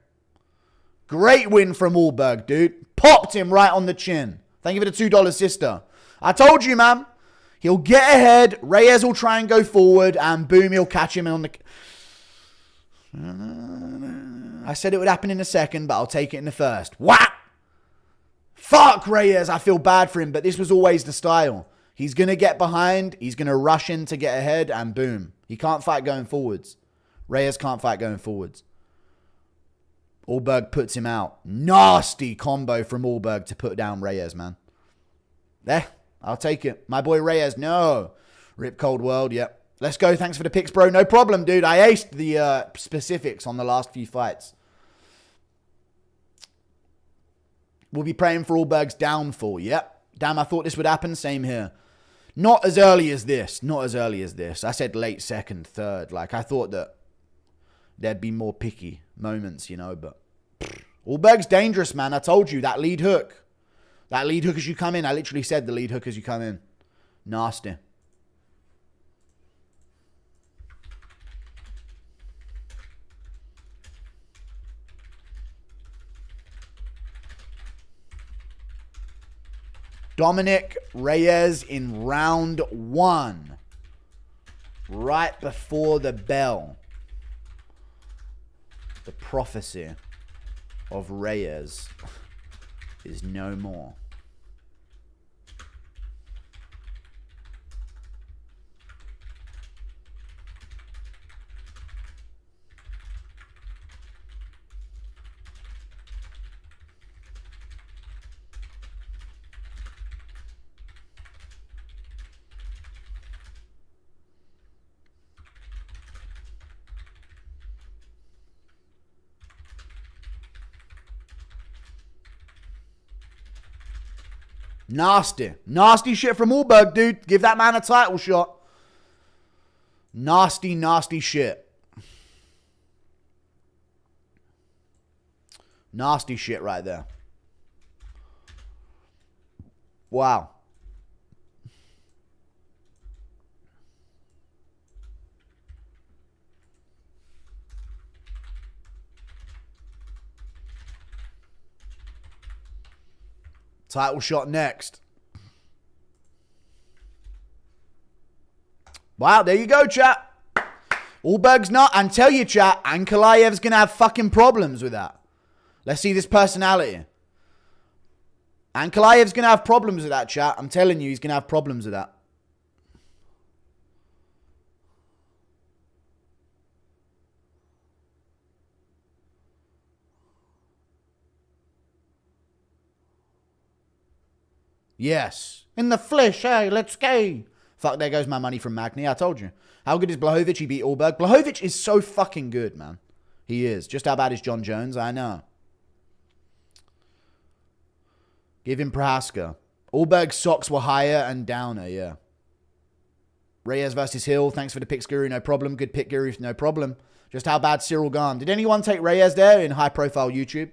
Great win from Ulberg, dude. Popped him right on the chin. Thank you for the $2, sister. I told you, man. He'll get ahead. Reyes will try and go forward. And boom, he'll catch him on the... I said it would happen in a second, but I'll take it in the first. Whap! Fuck Reyes. I feel bad for him, but this was always the style. He's going to get behind. He's going to rush in to get ahead. And boom. He can't fight going forwards. Reyes can't fight going forwards. Ulberg puts him out. Nasty combo from Ulberg to put down Reyes, man. There, I'll take it. My boy Reyes, no. Rip Cold World, yep. Let's go. Thanks for the picks, bro. No problem, dude. I aced the specifics on the last few fights. We'll be praying for Ulberg's downfall, yep. Damn, I thought this would happen. Same here. Not as early as this. Not as early as this. I said late second, third. Like, I thought that there'd be more picky moments, you know, but Ulberg's dangerous, man. I told you, that lead hook. That lead hook as you come in. I literally said the lead hook as you come in. Nasty. Dominick Reyes in round 1. Right before the bell. The prophecy of Reyes is no more. Nasty. Nasty shit from Ulberg, dude. Give that man a title shot. Nasty, nasty shit. Nasty shit right there. Wow. Title shot next. Wow, there you go, chat. Ulberg's not. And tell you, chat, Ankalaev's going to have fucking problems with that. Let's see this personality. Ankalaev's going to have problems with that, chat. I'm telling you, he's going to have problems with that. Yes. In the flesh, hey, let's go. Fuck, there goes my money from Magny. I told you. How good is Blachowicz? He beat Ulberg. Blachowicz is so fucking good, man. He is. Just how bad is John Jones? I know. Give him Prohaska. Ulberg's socks were higher and downer, yeah. Reyes versus Hill. Thanks for the picks, Guru. No problem. Good pick, Guru. No problem. Just how bad Cyril gone. Did anyone take Reyes there in high-profile YouTube?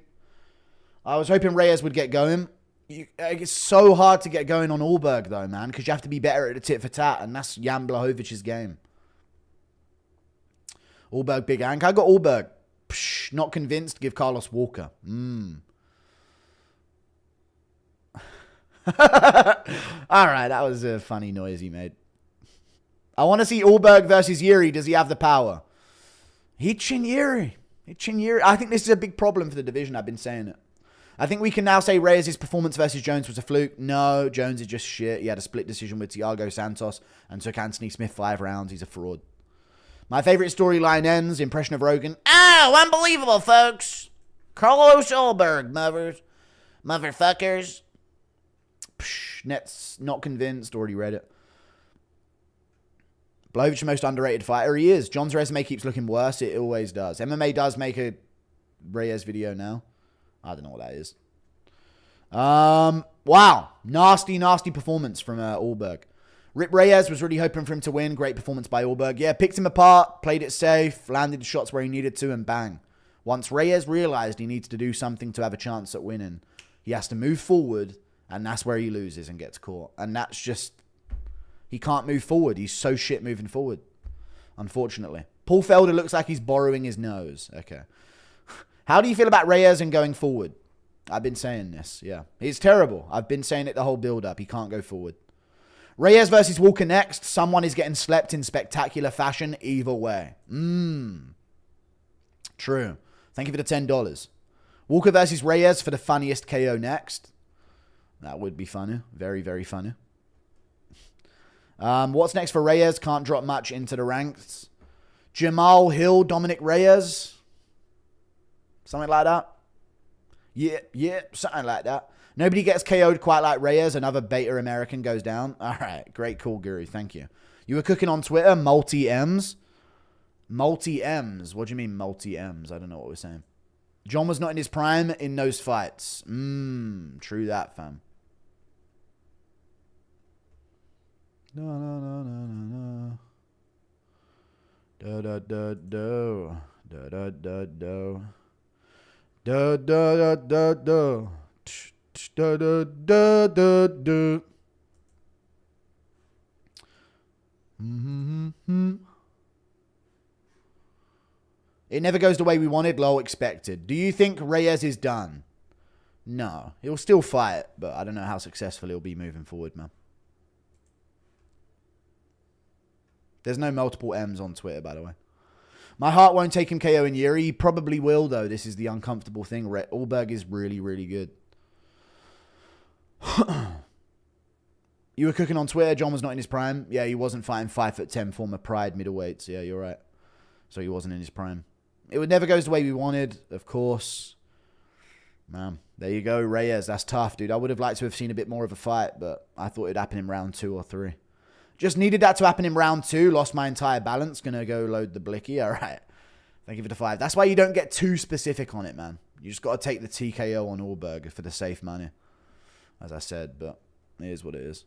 I was hoping Reyes would get going. It's so hard to get going on Ulberg, though, man, because you have to be better at the tit for tat, and that's Jan Blahovich's game. Ulberg, big ank. I got Ulberg. Psh, not convinced. Give Carlos Walker. All right, that was a funny noise he made. I want to see Ulberg versus Yuri. Does he have the power? Hichin Yuri. I think this is a big problem for the division. I've been saying it. I think we can now say Reyes' performance versus Jones was a fluke. No, Jones is just shit. He had a split decision with Thiago Santos and took Anthony Smith 5 rounds. He's a fraud. My favorite storyline ends. Impression of Rogan. Oh, unbelievable, folks. Carlos Ulberg, motherfuckers. Psh, Nets not convinced. Already read it. Blachowicz, the most underrated fighter. He is. John's resume keeps looking worse. It always does. MMA does make a Reyes video now. I don't know what that is. Wow. Nasty, nasty performance from Ulberg. Rip Reyes was really hoping for him to win. Great performance by Ulberg. Yeah, picked him apart, played it safe, landed the shots where he needed to, and bang. Once Reyes realized he needs to do something to have a chance at winning, he has to move forward, and that's where he loses and gets caught. And that's just... He can't move forward. He's so shit moving forward, unfortunately. Paul Felder looks like he's borrowing his nose. Okay. How do you feel about Reyes and going forward? I've been saying this, yeah. He's terrible. I've been saying it the whole build-up. He can't go forward. Reyes versus Walker next. Someone is getting slept in spectacular fashion either way. True. Thank you for the $10. Walker versus Reyes for the funniest KO next. That would be funny. Very, very funny. What's next for Reyes? Can't drop much into the ranks. Jamal Hill, Dominick Reyes. Something like that. Yeah, something like that. Nobody gets KO'd quite like Reyes. Another beta American goes down. All right, great call, Guru. Thank you. You were cooking on Twitter, multi-M's. Multi-M's. What do you mean multi-M's? I don't know what we're saying. John was not in his prime in those fights. True that, fam. No. Do. It never goes the way we wanted, low expected. Do you think Reyes is done? No. He'll still fight, but I don't know how successful he'll be moving forward, man. There's no multiple M's on Twitter, by the way. My heart won't take him KO in Yuri. He probably will, though. This is the uncomfortable thing. Ulberg is really, really good. You were cooking on Twitter. John was not in his prime. Yeah, he wasn't fighting 5'10" former Pride middleweights. Yeah, you're right. So he wasn't in his prime. It would never goes the way we wanted, of course. Man, there you go. Reyes, that's tough, dude. I would have liked to have seen a bit more of a fight, but I thought it'd happen in round 2 or 3. Just needed that to happen in round 2. Lost my entire balance. Gonna go load the blicky. All right. Thank you for the 5. That's why you don't get too specific on it, man. You just got to take the TKO on Ulberg for the safe money, as I said. But It is what it is.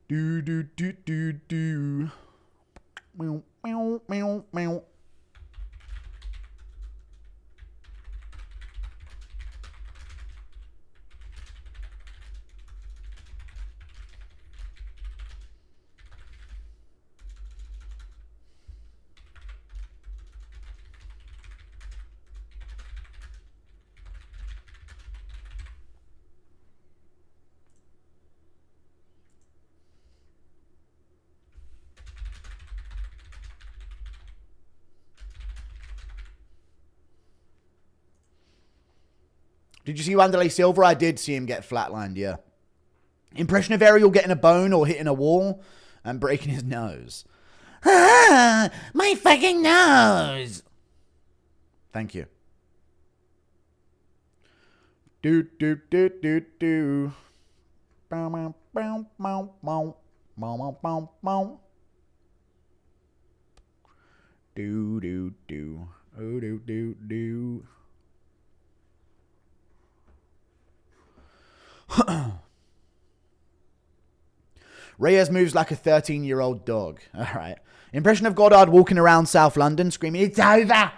Do do do do do. Meow meow meow meow. Did you see Wanderlei Silva? I did see him get flatlined, yeah. Impression of Ariel getting a bone or hitting a wall and breaking his nose. Ah, my fucking nose. Thank you. Do do do do do. Bow bow bow bow bow bow bow bow. Do do do. Oh do do do. Reyes moves like a 13-year-old dog. All right. Impression of Goddard walking around South London screaming, "It's over!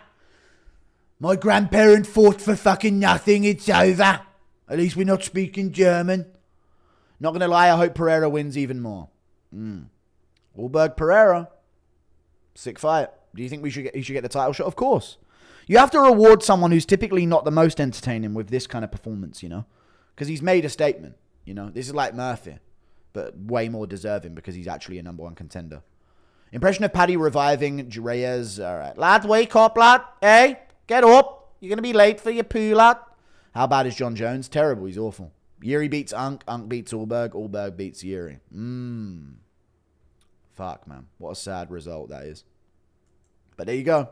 My grandparent fought for fucking nothing. It's over. At least we're not speaking German." Not going to lie, I hope Pereira wins even more. Ulberg Pereira. Sick fight. Do you think he should get the title shot? Of course. You have to reward someone who's typically not the most entertaining with this kind of performance, you know? Because he's made a statement, you know? This is like Murphy, but way more deserving because he's actually a number one contender. Impression of Paddy reviving Reyes. All right. Lad, wake up, lad. Hey, get up. You're going to be late for your poo, lad. How bad is John Jones? Terrible. He's awful. Yuri beats Unk. Unk beats Ulberg. Ulberg beats Yuri. Fuck, man. What a sad result that is. But there you go.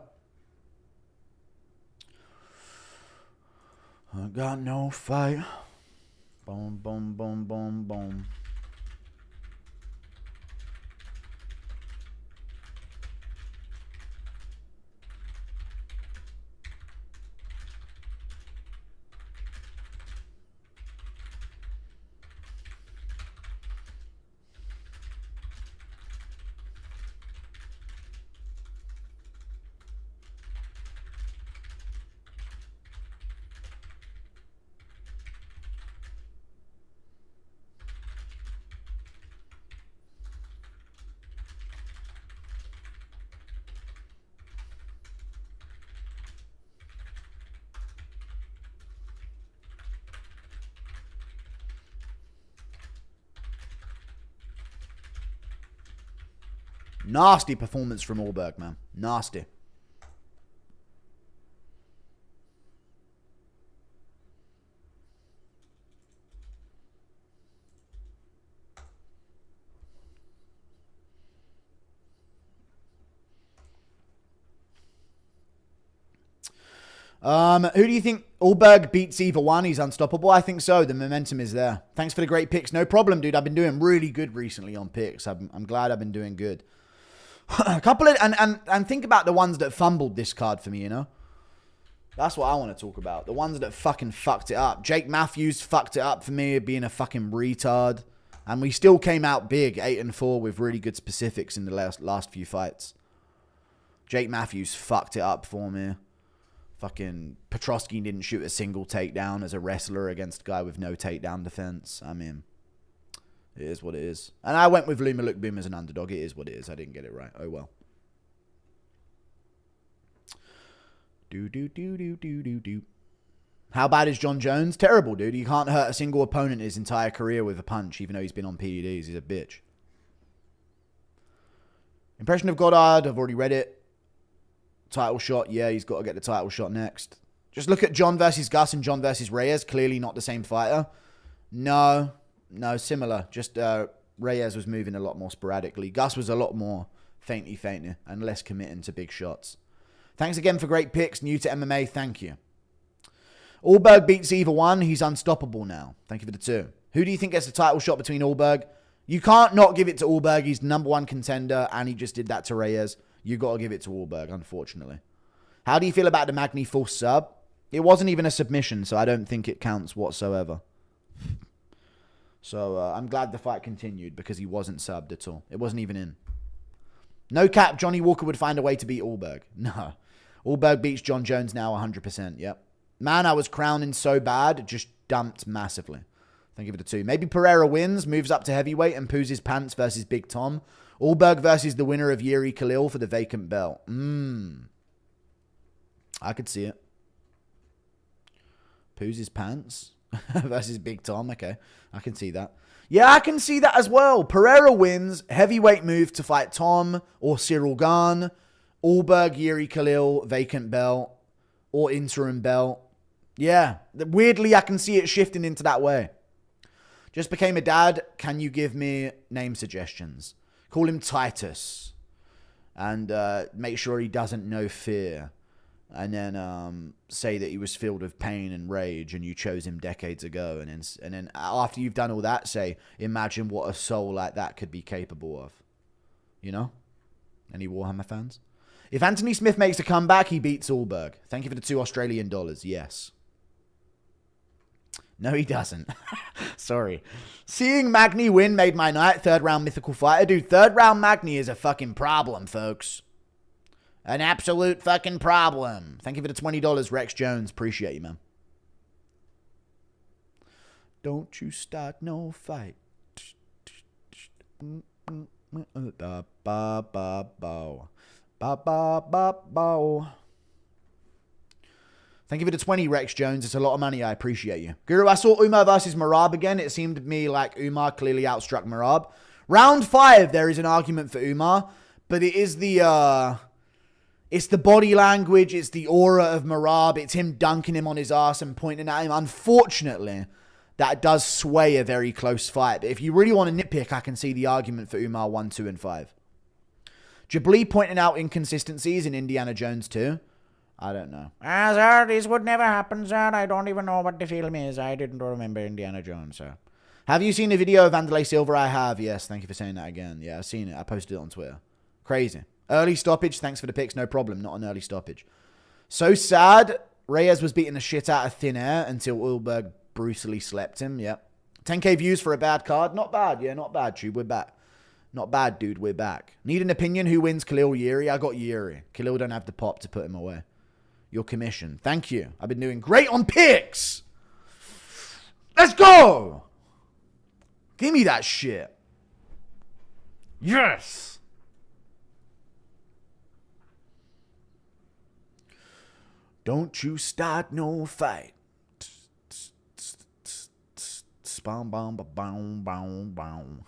I got no fight. Boom, boom, boom, boom, boom. Nasty performance from Ulberg, man. Nasty. Who do you think Ulberg beats either one? He's unstoppable. I think so. The momentum is there. Thanks for the great picks. No problem, dude. I've been doing really good recently on picks. I'm glad I've been doing good. A couple of and think about the ones that fumbled this card for me, you know? That's what I want to talk about. The ones that fucking fucked it up. Jake Matthews fucked it up for me being a fucking retard. And we still came out big, 8-4, with really good specifics in the last few fights. Jake Matthews fucked it up for me. Fucking Petroski didn't shoot a single takedown as a wrestler against a guy with no takedown defense. I mean, it is what it is. And I went with Luma Look Boom as an underdog. It is what it is. I didn't get it right. Oh, well. Do. How bad is John Jones? Terrible, dude. He can't hurt a single opponent his entire career with a punch, even though he's been on PEDs. He's a bitch. Impression of Goddard. I've already read it. Title shot. Yeah, he's got to get the title shot next. Just look at John versus Gus and John versus Reyes. Clearly not the same fighter. No, similar. Just Reyes was moving a lot more sporadically. Gus was a lot more fainty and less committing to big shots. Thanks again for great picks. New to MMA. Thank you. Ulberg beats either one. He's unstoppable now. Thank you for the 2. Who do you think gets the title shot between Ulberg? You can't not give it to Ulberg. He's the number one contender, and he just did that to Reyes. You got to give it to Ulberg, unfortunately. How do you feel about the Magny full sub? It wasn't even a submission, so I don't think it counts whatsoever. So I'm glad the fight continued because he wasn't subbed at all. It wasn't even in. No cap, Johnny Walker would find a way to beat Ulberg. No. Ulberg beats John Jones now 100%. Yep. Man, I was crowning so bad, just dumped massively. Thank you for the 2. Maybe Pereira wins, moves up to heavyweight and poos his pants versus Big Tom. Ulberg versus the winner of Yuri Khalil for the vacant belt. I could see it. Poos his pants versus Big Tom. Okay, I can see that. Yeah, I can see that as well. Pereira wins, heavyweight move to fight Tom or Cyril Gane. Ulberg, Yuri Khalil, vacant belt or interim belt. Yeah, weirdly, I can see it shifting into that way. Just became a dad. Can you give me name suggestions? Call him Titus. And make sure he doesn't know fear. And then say that he was filled with pain and rage and you chose him decades ago. And then after you've done all that, say, imagine what a soul like that could be capable of. You know? Any Warhammer fans? If Anthony Smith makes a comeback, he beats Ulberg. Thank you for the $2 Australian. Yes. No, he doesn't. Sorry. Seeing Magny win made my night. 3rd round mythical fighter. Dude, 3rd round Magny is a fucking problem, folks. An absolute fucking problem. Thank you for the $20, Rex Jones. Appreciate you, man. Don't you start no fight. Ba ba ba ba. Ba ba ba ba. Thank you for the 20, Rex Jones. It's a lot of money. I appreciate you. Guru, I saw Umar versus Merab again. It seemed to me like Umar clearly outstruck Merab. Round 5, there is an argument for Umar, but it is it's the body language, it's the aura of Merab, it's him dunking him on his ass and pointing at him. Unfortunately, that does sway a very close fight. But if you really want to nitpick, I can see the argument for Umar 1, 2, and 5. Jabli pointing out inconsistencies in Indiana Jones 2. I don't know. Sir, this would never happen, sir. I don't even know what the film is. I didn't remember Indiana Jones, sir. Have you seen the video of Vanderlei Silva? I have, yes. Thank you for saying that again. Yeah, I've seen it. I posted it on Twitter. Crazy. Early stoppage. Thanks for the picks. No problem. Not an early stoppage. So sad. Reyes was beating the shit out of thin air until Ulberg brutally slept him. Yep. 10k views for a bad card. Not bad. Yeah, not bad, Tube. We're back. Not bad, dude. We're back. Need an opinion? Who wins Khalil Yuri? I got Yuri. Khalil don't have the pop to put him away. Your commission. Thank you. I've been doing great on picks. Let's go. Give me that shit. Yes. Don't you start no fight. Spam bam bam bam bam.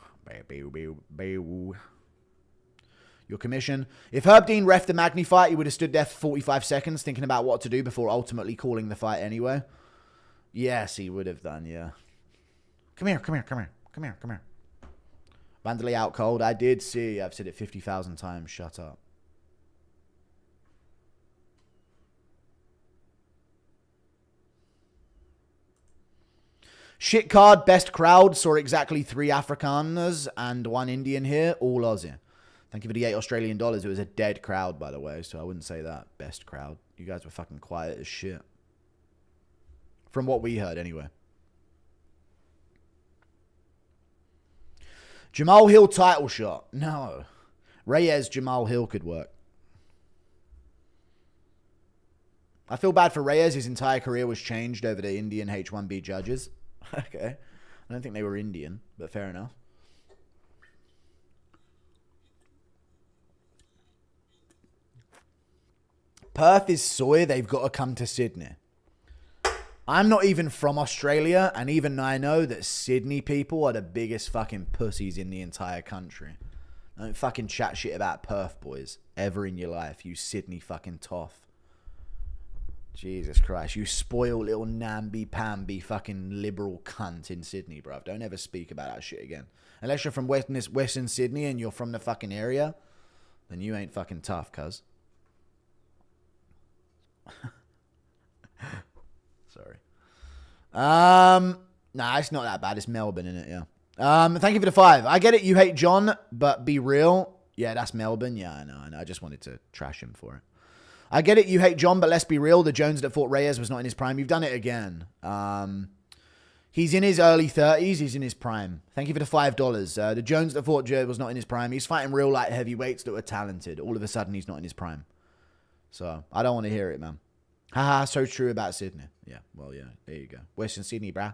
Your commission. If Herb Dean reffed the Magny fight, he would have stood there for 45 seconds thinking about what to do before ultimately calling the fight anyway. Yes, he would have done, yeah. Come here. Vanderlei out cold. I did see. I've said it 50,000 times. Shut up. Shit card, best crowd. Saw exactly 3 Afrikaners and 1 Indian here. All Aussie. Thank you for the $8 Australian. It was a dead crowd, by the way, so I wouldn't say that. Best crowd. You guys were fucking quiet as shit. From what we heard, anyway. Jamal Hill title shot. No. Reyes, Jamal Hill could work. I feel bad for Reyes. His entire career was changed over the Indian H1B judges. Okay. I don't think they were Indian, but fair enough. Perth is soy. They've got to come to Sydney. I'm not even from Australia, and even I know that Sydney people are the biggest fucking pussies in the entire country. Don't fucking chat shit about Perth, boys, ever in your life, you Sydney fucking toff. Jesus Christ, you spoiled little namby-pamby fucking liberal cunt in Sydney, bruv. Don't ever speak about that shit again. Unless you're from Western Sydney and you're from the fucking area, then you ain't fucking tough, cuz. Sorry. Nah, it's not that bad. It's Melbourne, innit? Yeah. Thank you for the 5. I get it. You hate John, but be real. Yeah, that's Melbourne. Yeah, I know. I just wanted to trash him for it. I get it. You hate John, but let's be real. The Jones that fought Reyes was not in his prime. You've done it again. He's in his early 30s. He's in his prime. Thank you for the $5. The Jones that fought Joe was not in his prime. He's fighting real light heavyweights that were talented. All of a sudden, he's not in his prime. So, I don't want to hear it, man. Haha, so true about Sydney. Yeah, well, yeah, there you go. Western Sydney, bruh.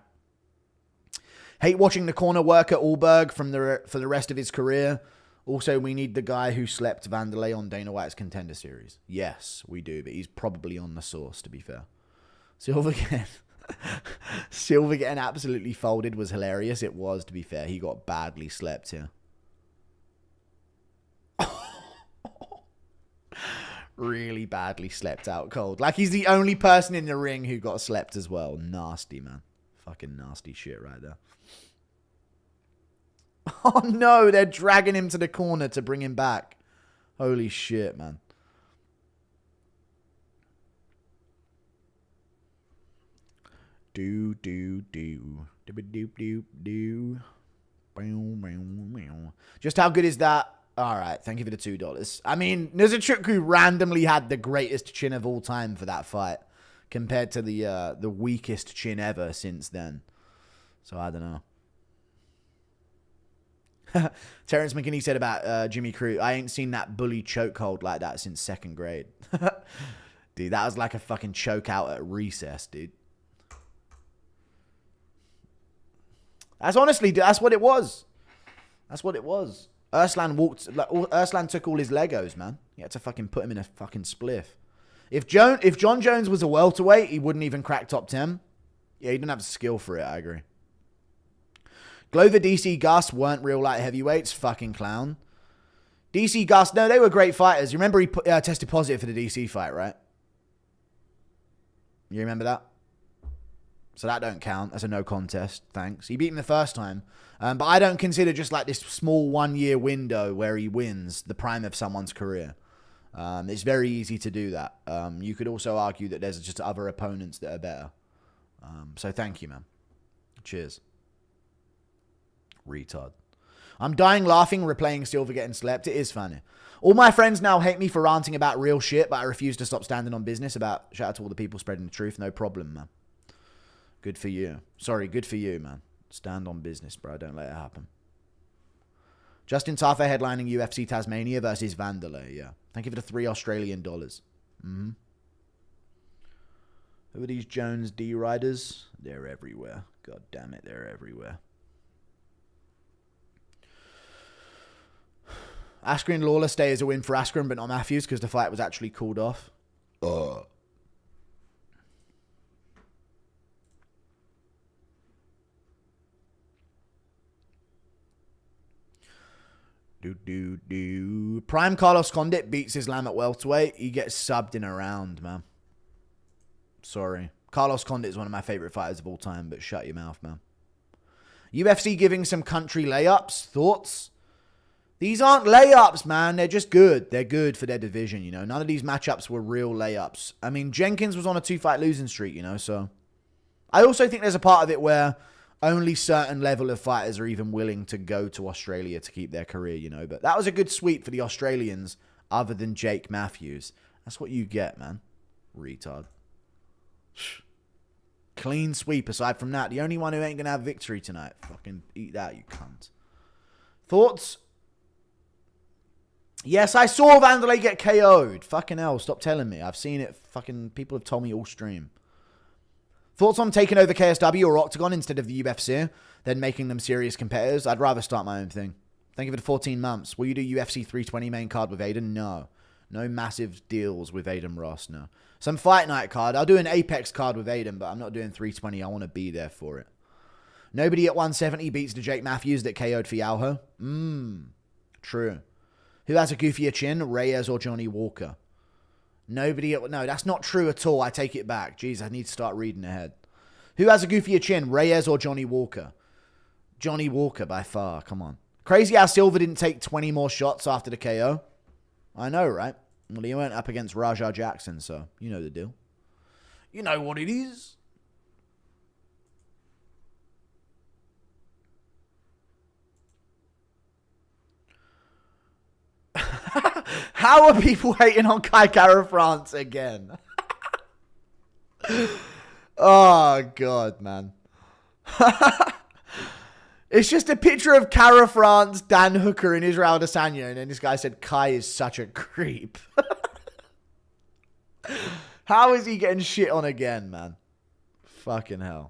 Hate watching the corner work at Ulberg for the rest of his career. Also, we need the guy who slept Vanderlei on Dana White's Contender Series. Yes, we do, but he's probably on the sauce, to be fair. Silver getting absolutely folded was hilarious. It was, to be fair. He got badly slept here. Really badly slept out cold. Like, he's the only person in the ring who got slept as well. Nasty, man. Fucking nasty shit right there. Oh, no. They're dragging him to the corner to bring him back. Holy shit, man. Do. Just how good is that? All right. Thank you for the $2. I mean, Nuzachukwu randomly had the greatest chin of all time for that fight compared to the weakest chin ever since then. So I don't know. Terrence McKinney said about Jimmy Crute, I ain't seen that bully chokehold like that since 2nd grade. Dude, that was like a fucking choke out at recess, dude. That's honestly, that's what it was. That's what it was. Erslan took all his Legos, man. He had to fucking put him in a fucking spliff. If John Jones was a welterweight, he wouldn't even crack top 10. Yeah, he didn't have the skill for it, I agree. Glover, DC, Gus weren't real light heavyweights. Fucking clown. DC, Gus, no, they were great fighters. You remember he tested positive for the DC fight, right? You remember that? So that don't count. That's a no contest. Thanks. He beat him the first time. But I don't consider just like this small 1-year window where he wins the prime of someone's career. It's very easy to do that. You could also argue that there's just other opponents that are better. So thank you, man. Cheers. Retard. I'm dying laughing replaying Silver getting slept. It is funny. All my friends now hate me for ranting about real shit, but I refuse to stop standing on business about... Shout out to all the people spreading the truth. No problem, man. Good for you. Sorry, good for you, man. Stand on business, bro. Don't let it happen. Justin Tafa headlining UFC Tasmania versus Vanderlei. Yeah. Thank you for the $3 Australian. Mm-hmm. Who are these Jones D riders? They're everywhere. God damn it, they're everywhere. Askren Lawler stay as a win for Askren, but not Matthews because the fight was actually called off. Prime Carlos Condit beats Islam at welterweight. He gets subbed in a round, man. Sorry. Carlos Condit is one of my favorite fighters of all time, but shut your mouth, man. UFC giving some country layups. Thoughts? These aren't layups, man. They're just good. They're good for their division, you know. None of these matchups were real layups. I mean, Jenkins was on a 2-fight losing streak, you know, so... I also think there's a part of it where only certain level of fighters are even willing to go to Australia to keep their career, you know. But that was a good sweep for the Australians other than Jake Matthews. That's what you get, man. Retard. Clean sweep aside from that. The only one who ain't going to have victory tonight. Fucking eat that, you cunt. Thoughts? Yes, I saw Vanderlei get KO'd. Fucking hell, stop telling me. I've seen it. Fucking people have told me all stream. Thoughts on taking over KSW or Octagon instead of the UFC, then making them serious competitors? I'd rather start my own thing. Thank you for the 14 months. Will you do UFC 320 main card with Aiden? No. No massive deals with Aiden Ross, no. Some fight night card. I'll do an Apex card with Aiden, but I'm not doing 320. I want to be there for it. Nobody at 170 beats the Jake Matthews that KO'd Fialho. True. Who has a goofier chin, Reyes or Johnny Walker? Nobody... No, that's not true at all. I take it back. Jeez, I need to start reading ahead. Who has a goofier chin, Reyes or Johnny Walker? Johnny Walker by far. Come on. Crazy how Silver didn't take 20 more shots after the KO. I know, right? Well, he went up against Rajah Jackson, so you know the deal. You know what it is. How are people hating on Kai Kara France again? Oh, God, man. It's just a picture of Kara France, Dan Hooker, and Israel Adesanya, and then this guy said Kai is such a creep. How is he getting shit on again, man? Fucking hell.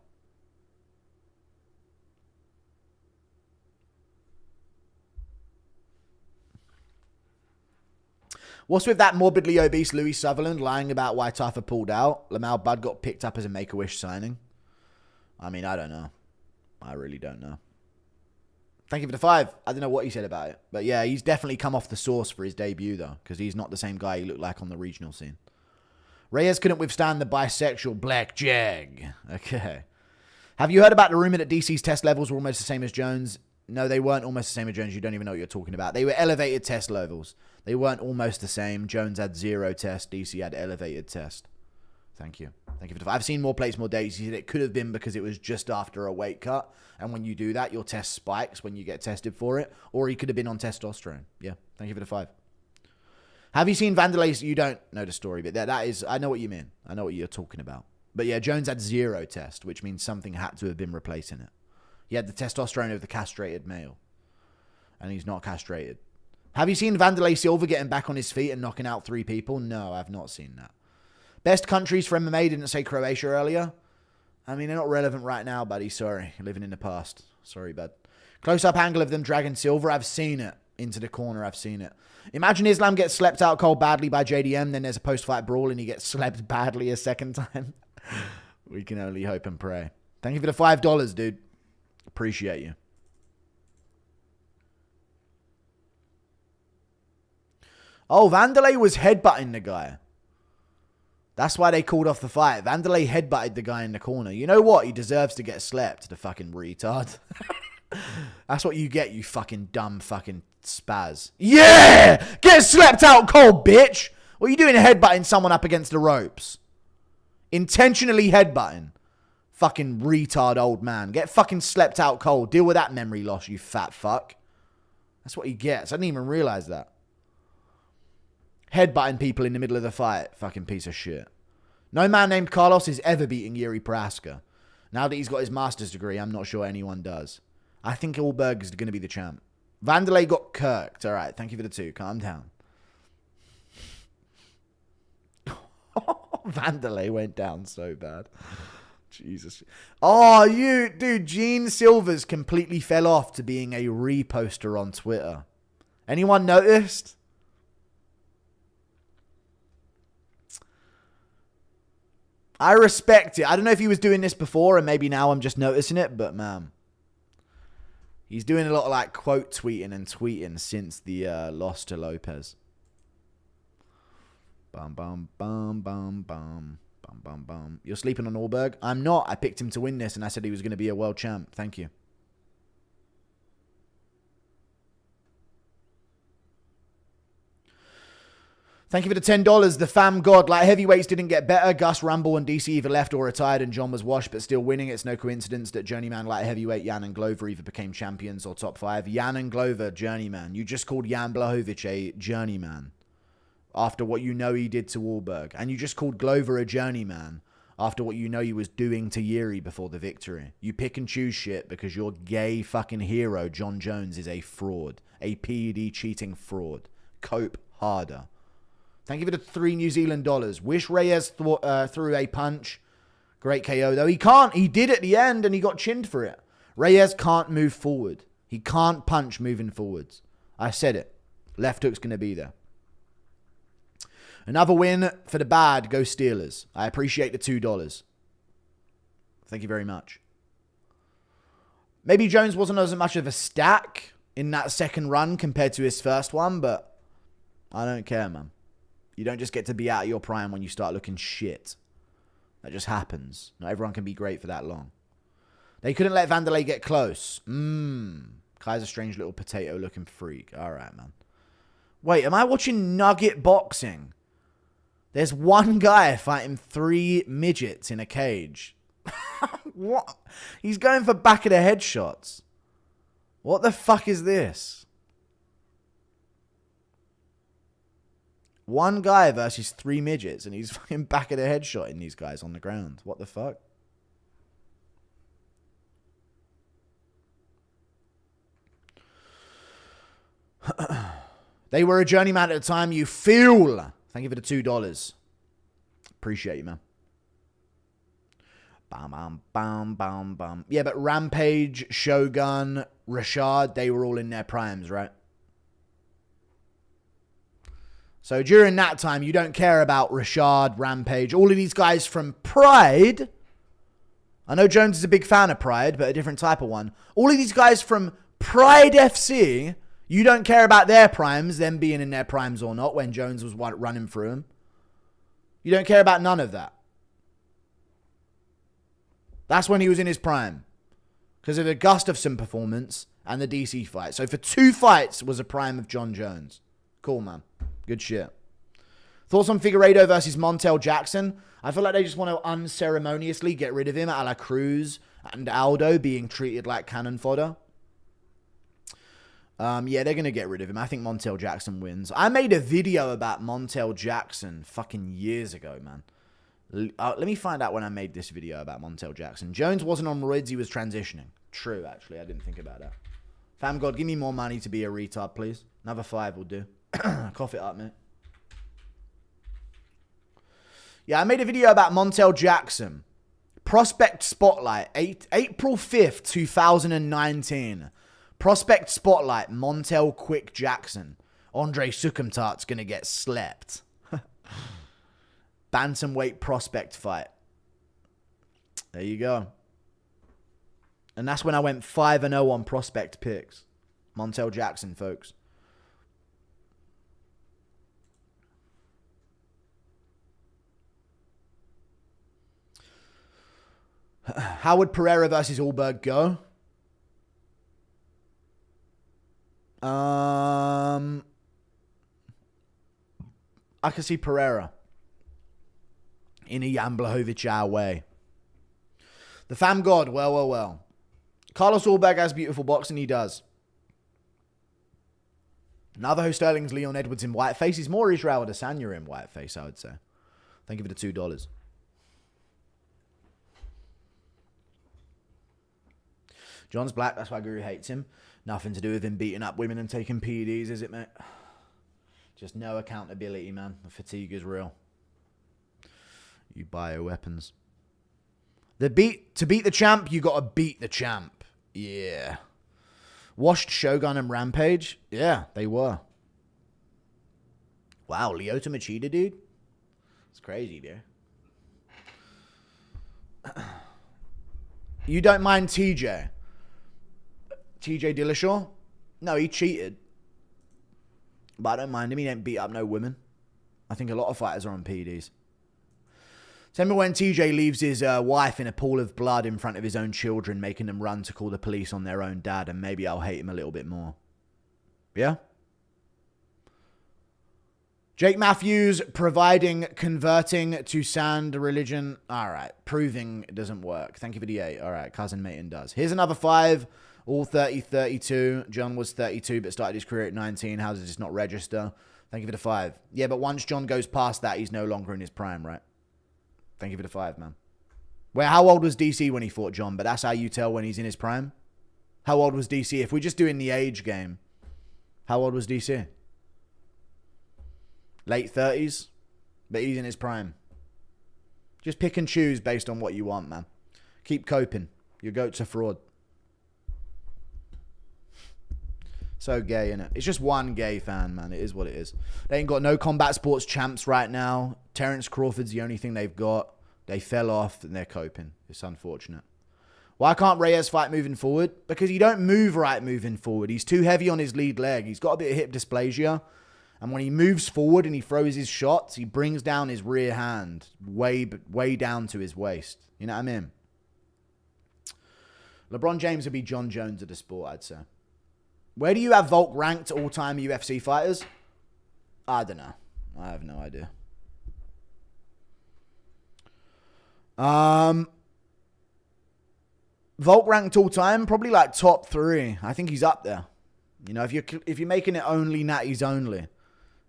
What's with that morbidly obese Louis Sutherland lying about why Tuffer pulled out? Lamau Bud got picked up as a Make-A-Wish signing. I mean, I don't know. I really don't know. Thank you for the 5. I don't know what he said about it. But yeah, he's definitely come off the sauce for his debut, though. Because he's not the same guy he looked like on the regional scene. Reyes couldn't withstand the bisexual black jag. Okay. Have you heard about the rumor that DC's test levels were almost the same as Jones? No, they weren't almost the same as Jones. You don't even know what you're talking about. They were elevated test levels. They weren't almost the same. Jones had 0 test. DC had elevated test. Thank you. Thank you for the 5. I've seen more plates, more days. It could have been because it was just after a weight cut. And when you do that, your test spikes when you get tested for it. Or he could have been on testosterone. Yeah. Thank you for the 5. Have you seen Vanderlei? You don't know the story, but that is, I know what you mean. I know what you're talking about. But yeah, Jones had 0 test, which means something had to have been replacing it. He had the testosterone of the castrated male. And he's not castrated. Have you seen Vanderlei Silva getting back on his feet and knocking out 3 people? No, I've not seen that. Best countries for MMA, didn't say Croatia earlier. I mean, they're not relevant right now, buddy. Sorry. You're living in the past. Sorry, bud. Close-up angle of them dragging Silva. I've seen it. Into the corner. I've seen it. Imagine Islam gets slept out cold badly by JDM. Then there's a post-fight brawl and he gets slept badly a second time. We can only hope and pray. Thank you for the $5, dude. Appreciate you. Oh, Vanderlei was headbutting the guy. That's why they called off the fight. Vanderlei headbutted the guy in the corner. You know what? He deserves to get slept, the fucking retard. That's what you get, you fucking dumb fucking spaz. Yeah! Get slept out cold, bitch! What are you doing headbutting someone up against the ropes? Intentionally headbutting. Fucking retard old man. Get fucking slept out cold. Deal with that memory loss, you fat fuck. That's what he gets. I didn't even realize that. Headbutting people in the middle of the fight. Fucking piece of shit. No man named Carlos is ever beating Yuri Prohaska. Now that he's got his master's degree, I'm not sure anyone does. I think Ulberg is going to be the champ. Vanderlei got kirked. All right, thank you for the 2. Calm down. Vanderlei went down so bad. Jesus. Oh, dude, Gene Silvers completely fell off to being a reposter on Twitter. Anyone noticed? I respect it. I don't know if he was doing this before and maybe now I'm just noticing it, but man. He's doing a lot of like quote tweeting and tweeting since the loss to Lopez. Bum, bum, bum, bum, bum. Bum, bum, bum. You're sleeping on Ulberg? I'm not. I picked him to win this and I said he was going to be a world champ. Thank you. Thank you for the $10. The fam god. Like heavyweights didn't get better. Gus, Rumble, and DC either left or retired and John was washed but still winning. It's no coincidence that journeyman light heavyweight Jan and Glover either became champions or top 5. Jan and Glover, journeyman. You just called Jan Blachowicz a journeyman after what you know he did to Ulberg. And you just called Glover a journeyman after what you know he was doing to Yuri before the victory. You pick and choose shit because your gay fucking hero, John Jones, is a fraud. A PED cheating fraud. Cope harder. Thank you for the $3 New Zealand dollars. Wish Reyes threw a punch. Great KO, though. He can't. He did at the end, and he got chinned for it. Reyes can't move forward. He can't punch moving forwards. I said it. Left hook's going to be there. Another win for the bad. Go Steelers. I appreciate the $2. Thank you very much. Maybe Jones wasn't as much of a stack in that second run compared to his first one, but I don't care, man. You don't just get to be out of your prime when you start looking shit. That just happens. Not everyone can be great for that long. They couldn't let Vanderlei get close. Kai's a strange little potato-looking freak. All right, man. Wait, am I watching Nugget boxing? There's one guy fighting 3 midgets in a cage. What? He's going for back of the head shots. What the fuck is this? One guy versus 3 midgets, and he's fucking back of the head shotting these guys on the ground. What the fuck? They were a journeyman at the time, you fool. Thank you for the $2. Appreciate you, man. Bam, bam, bam, bam, bam. Yeah, but Rampage, Shogun, Rashad, they were all in their primes, right? So during that time, you don't care about Rashad, Rampage, all of these guys from Pride. I know Jones is a big fan of Pride, but a different type of one. All of these guys from Pride FC, you don't care about their primes, them being in their primes or not, when Jones was running through them. You don't care about none of that. That's when he was in his prime. Because of the Gustafsson performance and the DC fight. So for 2 fights was a prime of John Jones. Cool, man. Good shit. Thoughts on Figueiredo versus Montel Jackson? I feel like they just want to unceremoniously get rid of him, a la Cruz and Aldo being treated like cannon fodder. Yeah, they're going to get rid of him. I think Montel Jackson wins. I made a video about Montel Jackson fucking years ago, man. Let me find out when I made this video about Montel Jackson. Jones wasn't on roids, he was transitioning. True, actually. I didn't think about that. Fam God, give me more money to be a retard, please. Another 5 will do. Cough it up, mate. Yeah, I made a video about Montel Jackson. Prospect Spotlight, April 5th, 2019. Prospect Spotlight, Montel Quick Jackson. Andre Sukumtart's going to get slept. Bantamweight prospect fight. There you go. And that's when I went 5-0 on prospect picks. Montel Jackson, folks. How would Pereira versus Ulberg go? I can see Pereira in a Jan Blachowicz way. The fam god, well. Carlos Ulberg has beautiful boxing, he does. Navajo Stirling's Leon Edwards in whiteface. He's more Israel Adesanya in whiteface, I would say. Thank you for the $2. John's black, that's why Guru hates him. Nothing to do with him beating up women and taking PEDs, is it, mate? Just no accountability, man. The fatigue is real. You bioweapons. To beat the champ, you got to beat the champ. Yeah. Washed Shogun and Rampage? Yeah, they were. Wow, Lyoto Machida, dude? It's crazy, dude. You don't mind TJ? TJ Dillashaw? No, he cheated. But I don't mind him. He didn't beat up no women. I think a lot of fighters are on PEDs. Tell me when TJ leaves his wife in a pool of blood in front of his own children, making them run to call the police on their own dad, and maybe I'll hate him a little bit more. Yeah? Jake Matthews, converting to sand religion. All right. Proving it doesn't work. Thank you for the 8. All right. Cousin Maton does. Here's another 5. All 30, 32. John was 32, but started his career at 19. How does this not register? Thank you for the 5. Yeah, but once John goes past that, he's no longer in his prime, right? Thank you for the 5, man. Well, how old was DC when he fought John? But that's how you tell when he's in his prime. How old was DC? If we're just doing the age game, how old was DC? Late 30s? But he's in his prime. Just pick and choose based on what you want, man. Keep coping. Your goat's a fraud. So gay, innit? It's just one gay fan, man. It is what it is. They ain't got no combat sports champs right now. Terence Crawford's the only thing they've got. They fell off and they're coping. It's unfortunate. Why can't Reyes fight moving forward? Because he don't move right moving forward. He's too heavy on his lead leg. He's got a bit of hip dysplasia. And when he moves forward and he throws his shots, he brings down his rear hand way down to his waist. You know what I mean? LeBron James would be John Jones of the sport, I'd say. Where do you have Volk ranked all-time UFC fighters? I don't know. I have no idea. Volk ranked all-time, probably like top 3. I think he's up there. You know, if you're making it only natties only,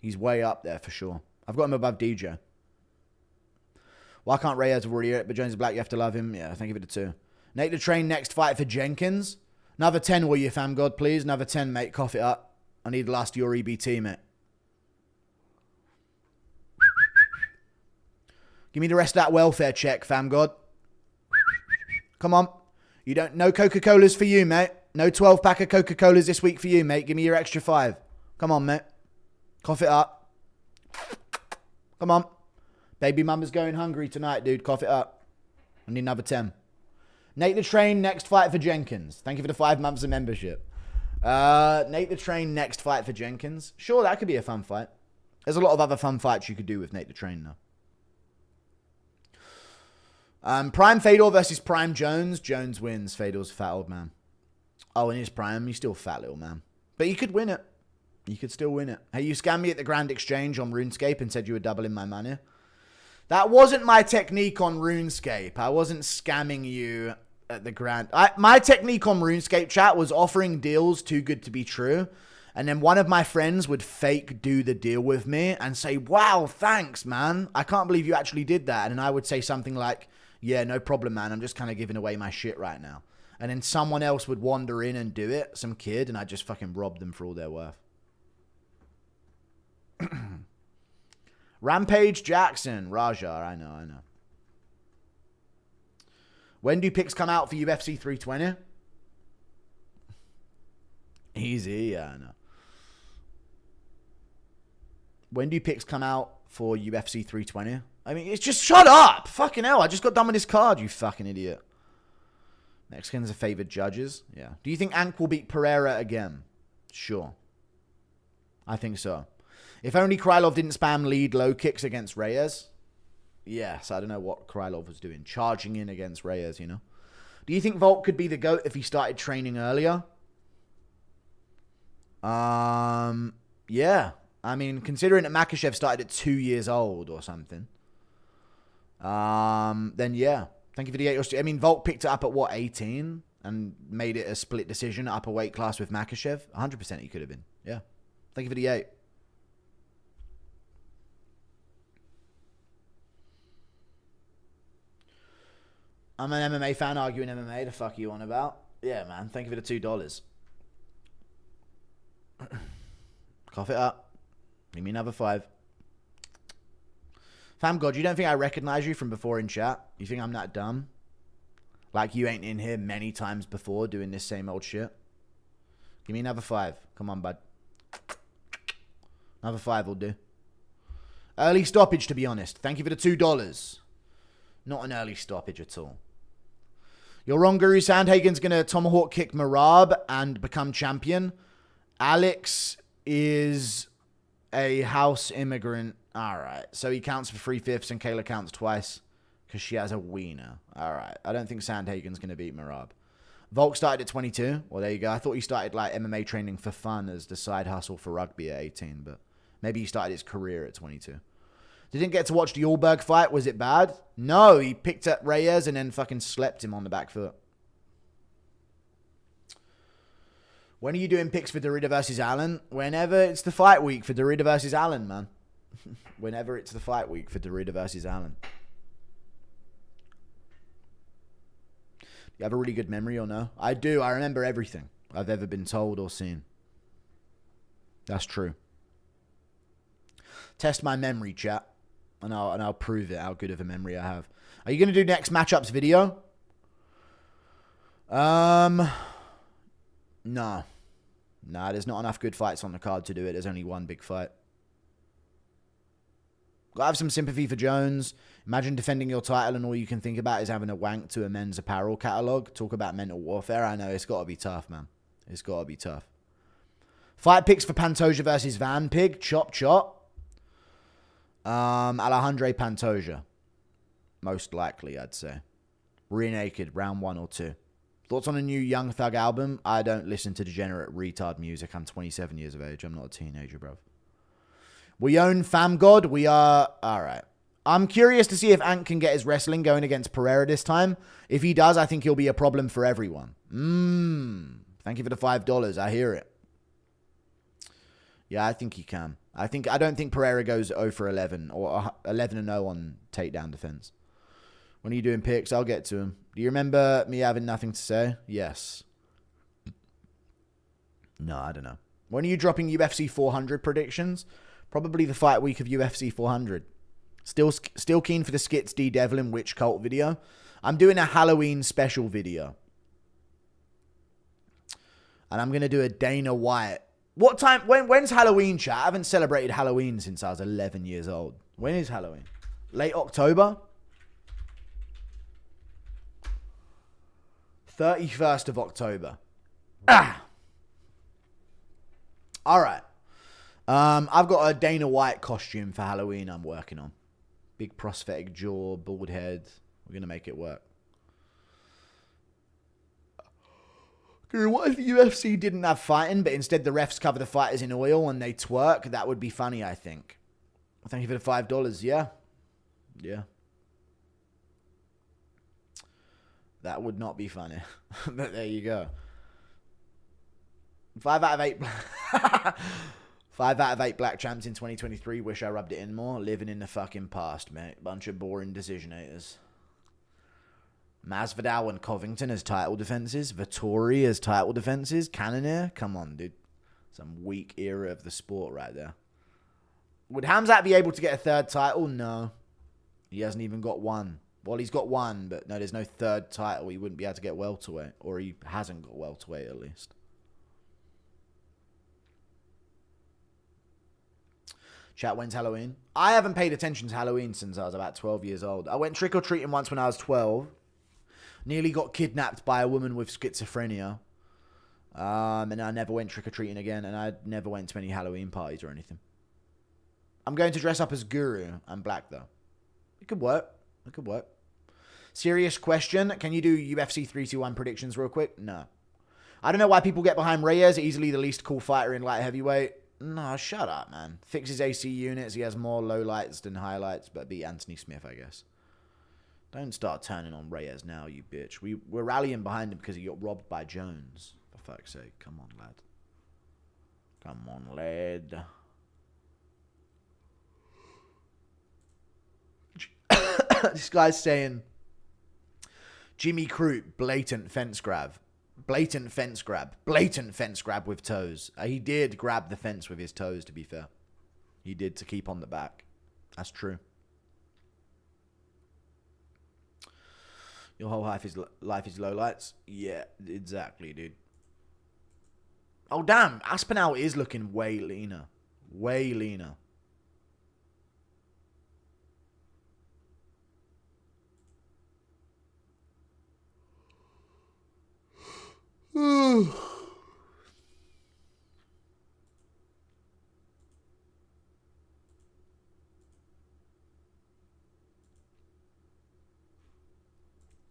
He's way up there for sure. I've got him above DJ. Why can't Reyes already hear it? But Jones is black, you have to love him. Yeah, thank you for the 2. Nate the Train, next fight for Jenkins. Another 10, will you, fam god, please? Another 10, mate. Cough it up. I need the last of your EBT, mate. Give me the rest of that welfare check, fam god. Come on. You don't... No Coca-Colas for you, mate. No 12-pack of Coca-Colas this week for you, mate. Give me your extra 5. Come on, mate. Cough it up. Come on. Baby mama's going hungry tonight, dude. Cough it up. I need another 10. Nate the Train, next fight for Jenkins. Thank you for the 5 months of membership. Nate the Train, next fight for Jenkins. Sure, that could be a fun fight. There's a lot of other fun fights you could do with Nate the Train, though. Prime Fedor versus Prime Jones. Jones wins. Fedor's a fat old man. Oh, in his prime, he's still a fat little man. But you could win it. You could still win it. Hey, you scammed me at the Grand Exchange on RuneScape and said you were doubling my money. That wasn't my technique on RuneScape. I wasn't scamming you at the Grand... my technique on RuneScape, chat, was offering deals too good to be true. And then one of my friends would fake do the deal with me and say, wow, thanks, man. I can't believe you actually did that. And I would say something like, yeah, no problem, man. I'm just kind of giving away my shit right now. And then someone else would wander in and do it, some kid, and I'd just fucking rob them for all they're worth. Rampage Jackson. Raja, I know. When do picks come out for UFC 320? Easy, yeah, I know. When do picks come out for UFC 320? I mean, it's just shut up. Fucking hell, I just got done with this card, you fucking idiot. Mexicans are favored judges. Yeah. Do you think Ank will beat Pereira again? Sure. I think so. If only Krylov didn't spam lead low kicks against Reyes. Yes, I don't know what Krylov was doing. Charging in against Reyes, you know. Do you think Volk could be the GOAT if he started training earlier? Yeah. I mean, considering that Makhachev started at 2 years old or something. Then yeah. Thank you for the 8. I mean, Volk picked it up at what, 18? And made it a split decision upper weight class with Makhachev? 100% he could have been. Yeah. Thank you for the 8. I'm an MMA fan arguing MMA. The fuck are you on about? Yeah, man. Thank you for the $2. Cough it up. Give me another 5. Fam God, you don't think I recognize you from before in chat? You think I'm that dumb? Like you ain't in here many times before doing this same old shit? Give me another 5. Come on, bud. Another 5 will do. Early stoppage, to be honest. Thank you for the $2. Not an early stoppage at all. You're wrong, Guru. Sandhagen's going to tomahawk kick Marab and become champion. Alex is a house immigrant. All right. So he counts for 3/5 and Kayla counts twice because she has a wiener. All right. I don't think Sandhagen's going to beat Marab. Volk started at 22. Well, there you go. I thought he started like MMA training for fun as the side hustle for rugby at 18, but maybe he started his career at 22. Didn't get to watch the Ulberg fight. Was it bad? No, he picked up Reyes and then fucking slept him on the back foot. When are you doing picks for Derrida versus Allen? Whenever it's the fight week for Derrida versus Allen, man. Whenever it's the fight week for Derrida versus Allen. Do you have a really good memory or no? I do. I remember everything I've ever been told or seen. That's true. Test my memory, chat. And I'll prove it, how good of a memory I have. Are you going to do next matchups video? No. Nah, there's not enough good fights on the card to do it. There's only one big fight. I have some sympathy for Jones. Imagine defending your title and all you can think about is having a wank to a men's apparel catalogue. Talk about mental warfare. I know, it's got to be tough, man. It's got to be tough. Fight picks for Pantoja versus Van Pig. Chop, chop. Alejandro Pantoja. Most likely, I'd say. Rear Naked, round 1 or 2. Thoughts on a new Young Thug album? I don't listen to degenerate retard music. I'm 27 years of age. I'm not a teenager, bruv. We own Fam God. We are... Alright. I'm curious to see if Ant can get his wrestling going against Pereira this time. If he does, I think he'll be a problem for everyone. Thank you for the $5. I hear it. Yeah, I think he can. I don't think Pereira goes 0 for 11 or 11-0 on takedown defense. When are you doing picks? I'll get to him. Do you remember me having nothing to say? Yes. No, I don't know. When are you dropping UFC 400 predictions? Probably the fight week of UFC 400. Still keen for the Skits D Devlin Witch Cult video. I'm doing a Halloween special video. And I'm going to do a Dana White. What time? When's Halloween, chat? I haven't celebrated Halloween since I was 11 years old. When is Halloween? Late October? 31st of October. All right. I've got a Dana White costume for Halloween I'm working on. Big prosthetic jaw, bald head. We're going to make it work. What if the UFC didn't have fighting, but instead the refs cover the fighters in oil and they twerk? That would be funny, I think. Thank you for the $5. Yeah. Yeah. That would not be funny. But there you go. 5 out of 8. 5 out of 8 black champs in 2023. Wish I rubbed it in more. Living in the fucking past, mate. Bunch of boring decisionators. Masvidal and Covington as title defenses. Vettori as title defenses. Cannonier. Come on, dude. Some weak era of the sport right there. Would Hamzat be able to get a third title? No. He hasn't even got one. Well, he's got one, but no, there's no third title. He wouldn't be able to get welterweight. Or he hasn't got welterweight, at least. Chat, when's Halloween? I haven't paid attention to Halloween since I was about 12 years old. I went trick-or-treating once when I was 12. Nearly got kidnapped by a woman with schizophrenia. And I never went trick-or-treating again. And I never went to any Halloween parties or anything. I'm going to dress up as Guru. I'm black, though. It could work. It could work. Serious question. Can you do UFC 321 predictions real quick? No. I don't know why people get behind Reyes. Easily the least cool fighter in light heavyweight. No, shut up, man. Fixes AC units. He has more lowlights than highlights. But beat Anthony Smith, I guess. Don't start turning on Reyes now, you bitch. We're rallying behind him because he got robbed by Jones. For fuck's sake. Come on, lad. Come on, lad. This guy's saying Jimmy Crute, blatant fence grab. Blatant fence grab. Blatant fence grab with toes. He did grab the fence with his toes, to be fair. He did, to keep on the back. That's true. Your whole life is lowlights? Yeah, exactly, dude. Oh, damn. Aspinall is looking way leaner. Way leaner.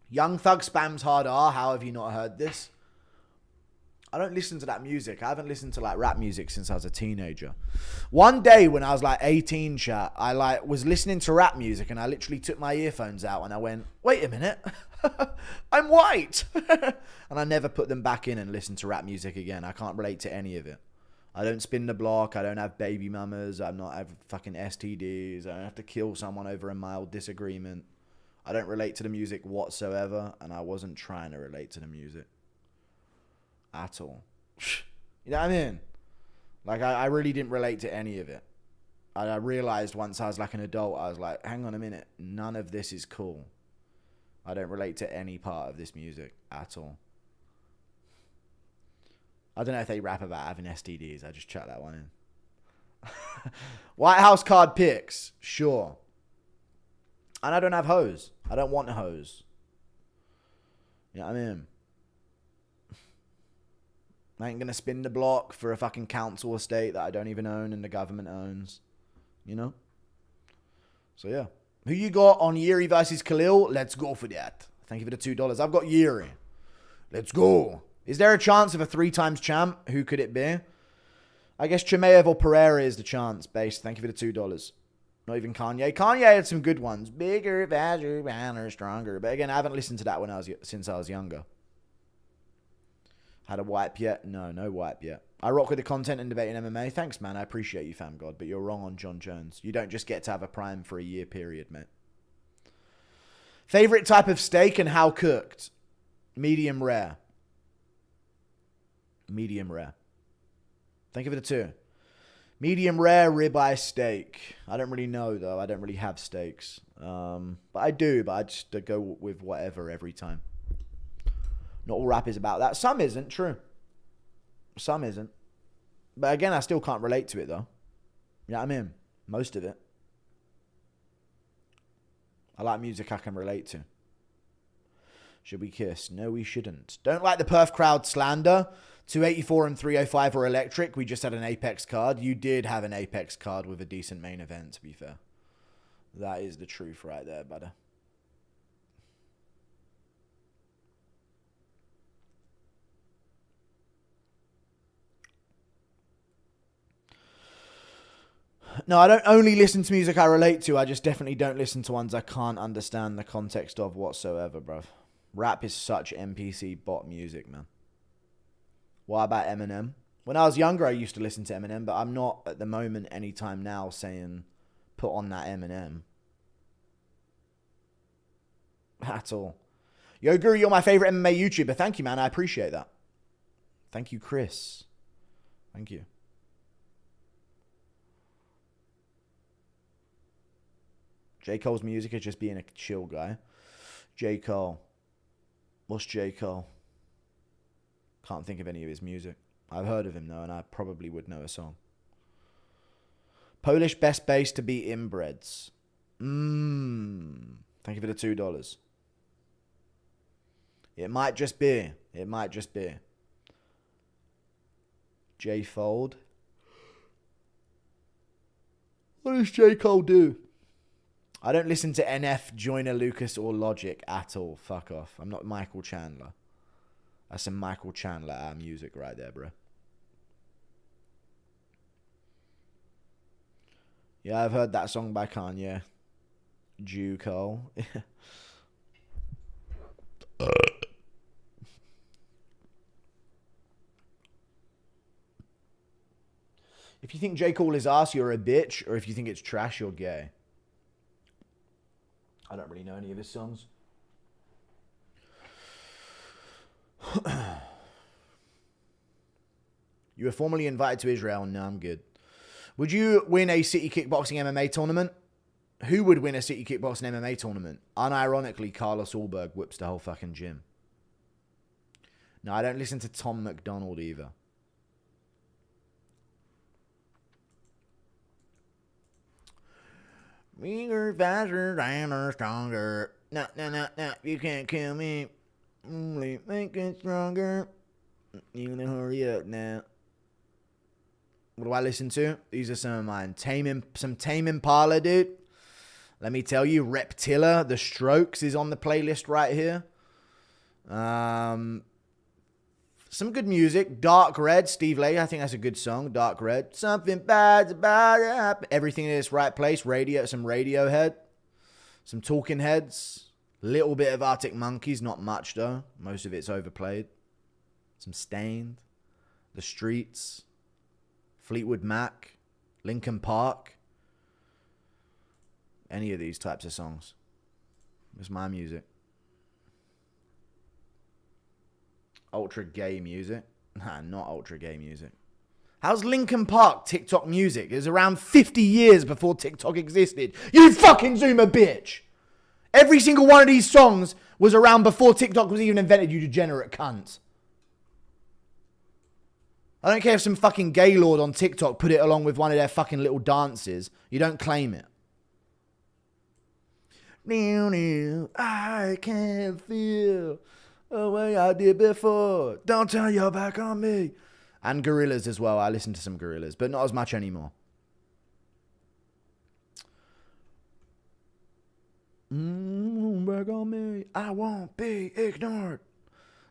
Young Thug spams hard R. How have you not heard this? I don't listen to that music. I haven't listened to like rap music since I was a teenager. One day when I was like 18, chat, I like was listening to rap music and I literally took my earphones out and I went, wait a minute, I'm white. And I never put them back in and listened to rap music again. I can't relate to any of it. I don't spin the block. I don't have baby mamas. I'm not have fucking STDs. I don't have to kill someone over a mild disagreement. I don't relate to the music whatsoever, and I wasn't trying to relate to the music at all. You know what I mean? Like, I really didn't relate to any of it. I realized once I was like an adult, I was like, hang on a minute, none of this is cool. I don't relate to any part of this music at all. I don't know if they rap about having STDs. I just chucked that one in. White House card picks. Sure. And I don't have hoes. I don't want a hose. You know what I mean? I ain't going to spin the block for a fucking council estate that I don't even own and the government owns. You know? So, yeah. Who you got on Yuri versus Khalil? Let's go for that. Thank you for the $2. I've got Yuri. Let's go. Is there a chance of a 3-times champ? Who could it be? I guess Chimaev or Pereira is the chance based. Thank you for the $2. Not even Kanye. Kanye had some good ones. Bigger, faster, better, stronger. But again, I haven't listened to that since I was younger. Had a wipe yet? No wipe yet. I rock with the content and debate in MMA. Thanks, man. I appreciate you, fam god. But you're wrong on John Jones. You don't just get to have a prime for a year period, mate. Favorite type of steak and how cooked? Medium rare. Medium rare. Thank you for the 2. Medium rare ribeye steak. I don't really know, though. I don't really have steaks. But I do. But I just go with whatever every time. Not all rap is about that. Some isn't, true. Some isn't. But again, I still can't relate to it, though. You know what I mean? Most of it. I like music I can relate to. Should we kiss? No, we shouldn't. Don't like the Perth crowd slander. 284 and 305 were electric. We just had an Apex card. You did have an Apex card with a decent main event, to be fair. That is the truth right there, brother. No, I don't only listen to music I relate to. I just definitely don't listen to ones I can't understand the context of whatsoever, bruv. Rap is such NPC bot music, man. What about Eminem? When I was younger, I used to listen to Eminem, but I'm not at the moment anytime now saying put on that Eminem. At all. Yo, Guru, you're my favorite MMA YouTuber. Thank you, man. I appreciate that. Thank you, Chris. Thank you. J. Cole's music is just being a chill guy. J. Cole. What's J. Cole? Can't think of any of his music. I've heard of him, though, and I probably would know a song. Polish best bass to beat inbreds. Thank you for the $2. It might just be. It might just be. J. Fold. What does J. Cole do? I don't listen to NF, Joyner Lucas, or Logic at all. Fuck off. I'm not Michael Chandler. That's some Michael Chandler music right there, bro. Yeah, I've heard that song by Kanye. Jew Cole. If you think J. Cole is ass, you're a bitch. Or if you think it's trash, you're gay. I don't really know any of his songs. You were formally invited to Israel. No, I'm good. Would you win a city kickboxing MMA tournament? Who would win a city kickboxing MMA tournament? Unironically, Carlos Ulberg whips the whole fucking gym. No, I don't listen to Tom McDonald either. Bigger, faster, and stronger. No, you can't kill me. Only make it stronger. You gonna hurry up now. What do I listen to? These are some of mine. Some Tame Impala, dude. Let me tell you, Reptilla, The Strokes is on the playlist right here. Some good music. Dark Red, Steve Lay. I think that's a good song. Dark Red. Something bad's about to happen. Everything in its right place. Radio, some Radiohead. Some Talking Heads. Little bit of Arctic Monkeys. Not much, though. Most of it's overplayed. Some Stained. The Streets. Fleetwood Mac. Linkin Park. Any of these types of songs. It's my music. Ultra gay music. Nah, not ultra gay music. How's Linkin Park TikTok music? It was around 50 years before TikTok existed. You fucking Zoomer bitch! Every single one of these songs was around before TikTok was even invented, you degenerate cunt. I don't care if some fucking gaylord on TikTok put it along with one of their fucking little dances. You don't claim it. I can feel the way I did before. Don't turn your back on me. And Gorillaz as well. I listen to some Gorillaz, but not as much anymore. Back on me. I won't be ignored.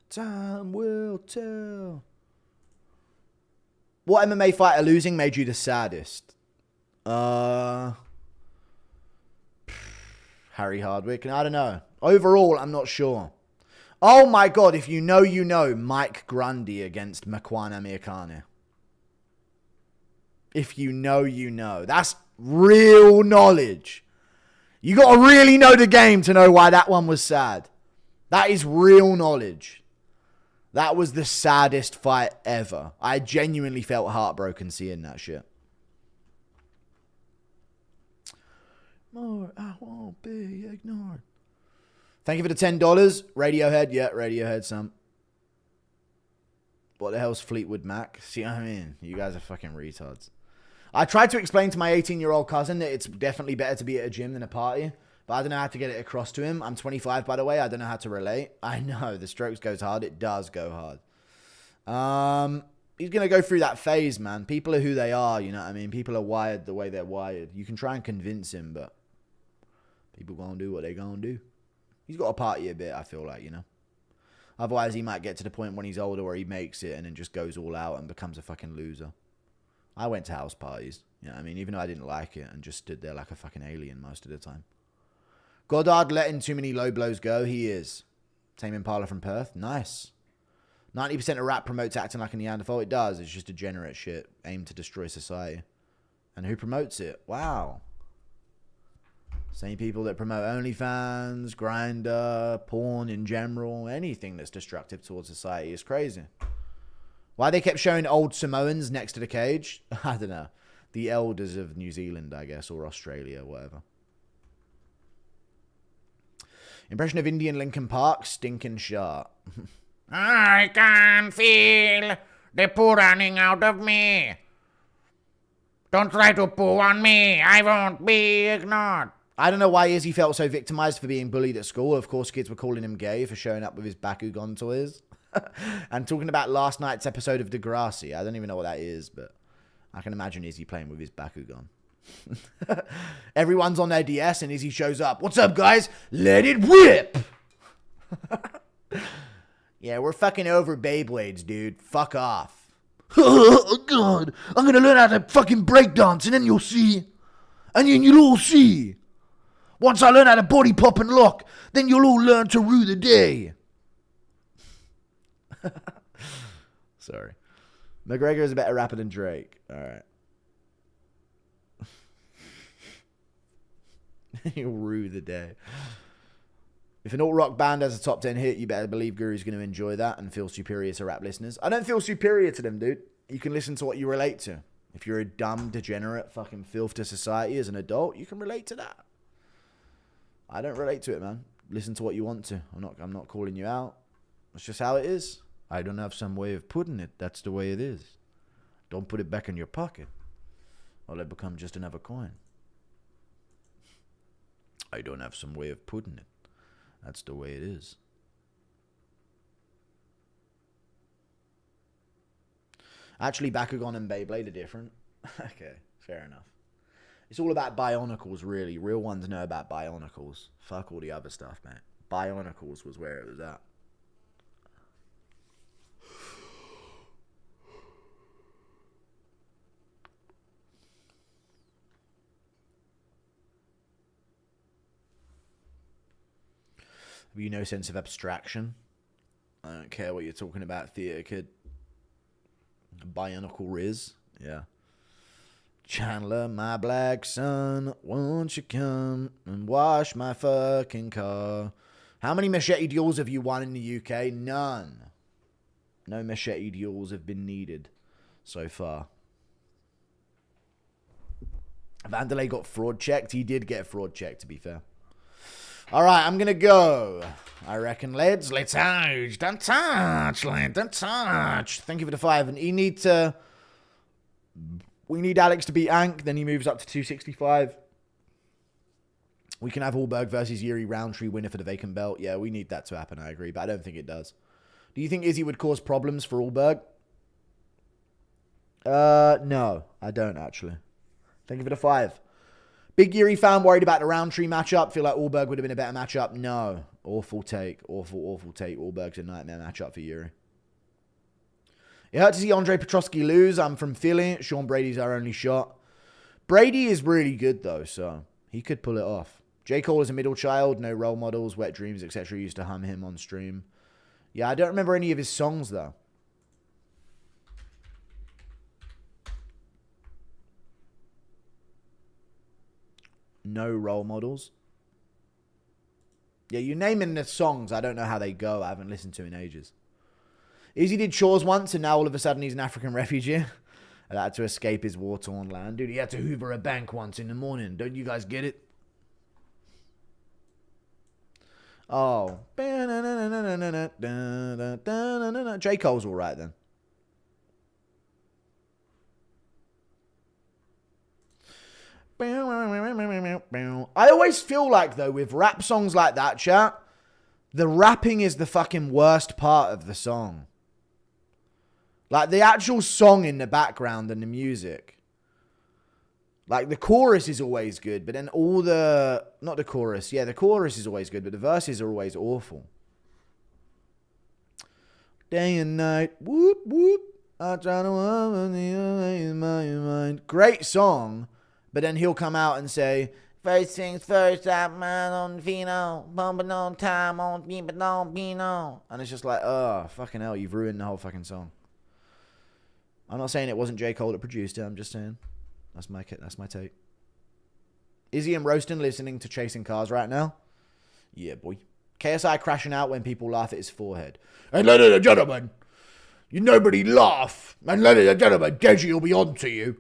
Time will tell. What MMA fighter losing made you the saddest? Harry Hardwick. I don't know. Overall, I'm not sure. Oh my God, if you know, you know. Mike Grundy against Makwan Amirkhani. If you know, you know. That's real knowledge. You got to really know the game to know why that one was sad. That is real knowledge. That was the saddest fight ever. I genuinely felt heartbroken seeing that shit. More, I won't be ignored. Thank you for the $10. Radiohead. Yeah, Radiohead, some. What the hell's Fleetwood Mac? See what I mean? You guys are fucking retards. I tried to explain to my 18-year-old cousin that it's definitely better to be at a gym than a party, but I don't know how to get it across to him. I'm 25, by the way. I don't know how to relate. I know, the strokes goes hard. It does go hard. He's going to go through that phase, man. People are who they are, you know what I mean? People are wired the way they're wired. You can try and convince him, but people going to do what they're going to do. He's got to party a bit, I feel like, you know? Otherwise, he might get to the point when he's older where he makes it and then just goes all out and becomes a fucking loser. I went to house parties, you know what I mean? Even though I didn't like it and just stood there like a fucking alien most of the time. Goddard letting too many low blows go. He is. Tame Impala from Perth. Nice. 90% of rap promotes acting like a Neanderthal. It does. It's just degenerate shit aimed to destroy society. And who promotes it? Wow. Same people that promote OnlyFans, Grindr, porn in general, anything that's destructive towards society is crazy. Why they kept showing old Samoans next to the cage? I don't know. The elders of New Zealand, I guess, or Australia, whatever. Impression of Indian Linkin Park, stinking sharp. I can feel the poo running out of me. Don't try to poo on me. I won't be ignored. I don't know why Izzy felt so victimized for being bullied at school. Of course, kids were calling him gay for showing up with his Bakugan toys. And talking about last night's episode of Degrassi. I don't even know what that is, but I can imagine Izzy playing with his Bakugan. Everyone's on their DS and Izzy shows up. What's up, guys? Let it rip! Yeah, we're fucking over Beyblades, dude. Fuck off. Oh, God. I'm gonna learn how to fucking breakdance and then you'll see. And then you'll all see. Once I learn how to body pop and lock, then you'll all learn to rue the day. Sorry. McGregor is a better rapper than Drake. All right. You'll rue the day. If an alt-rock band has a top 10 hit, you better believe Guru's going to enjoy that and feel superior to rap listeners. I don't feel superior to them, dude. You can listen to what you relate to. If you're a dumb, degenerate, fucking filth to society as an adult, you can relate to that. I don't relate to it, man. Listen to what you want to. I'm not calling you out. It's just how it is. I don't have some way of putting it. That's the way it is. Don't put it back in your pocket, or it'll become just another coin. I don't have some way of putting it. That's the way it is. Actually, Bakugan and Beyblade are different. Okay, fair enough. It's all about Bionicles, really. Real ones know about Bionicles. Fuck all the other stuff, mate. Bionicles was where it was at. Have you no sense of abstraction? I don't care what you're talking about, theater kid. Bionicle Riz, yeah. Chandler, my black son, won't you come and wash my fucking car? How many machete duels have you won in the UK? None. No machete duels have been needed so far. Vanderlei got fraud checked. He did get fraud checked, to be fair. All right, I'm going to go. I reckon, lads. Let's touch. Don't touch, lad. Don't touch. Thank you for the 5. And we need Alex to beat Ank. Then he moves up to 265. We can have Ulberg versus Yuri Roundtree winner for the vacant belt. Yeah, we need that to happen. I agree, but I don't think it does. Do you think Izzy would cause problems for Ulberg? No, I don't, actually. Thank you for the 5. Big Yuri fan worried about the Roundtree matchup. Feel like Ulberg would have been a better matchup. No. Awful take. Awful take. Ulberg's a nightmare matchup for Yuri. It hurt to see Andre Petroski lose. I'm from Philly. Sean Brady's our only shot. Brady is really good, though, so he could pull it off. J. Cole is a middle child. No role models. Wet Dreams, etc. Used to hum him on stream. Yeah, I don't remember any of his songs, though. No role models. Yeah, you naming the songs. I don't know how they go. I haven't listened to in ages. Izzy did chores once, and now all of a sudden he's an African refugee. And had to escape his war-torn land. Dude, he had to hoover a bank once in the morning. Don't you guys get it? Oh. J. Cole's all right then. I always feel like, though, with rap songs like that, chat, the rapping is the fucking worst part of the song. Like, the actual song in the background and the music. Like, the chorus is always good, but then all the... Not the chorus. Yeah, the chorus is always good, but the verses are always awful. Day and night. Whoop, whoop. I try to in my mind. Great song, but then he'll come out and say... First things first, that man on Vino, bumping on time on beeping on Vino. And it's just like, oh, fucking hell, you've ruined the whole fucking song. I'm not saying it wasn't J. Cole that produced it. I'm just saying that's my take. Izzy and Rowston listening to Chasing Cars right now. Yeah, boy. KSI crashing out when people laugh at his forehead. And ladies and gentlemen, you nobody laugh. And ladies and gentlemen, Deji will be on to you.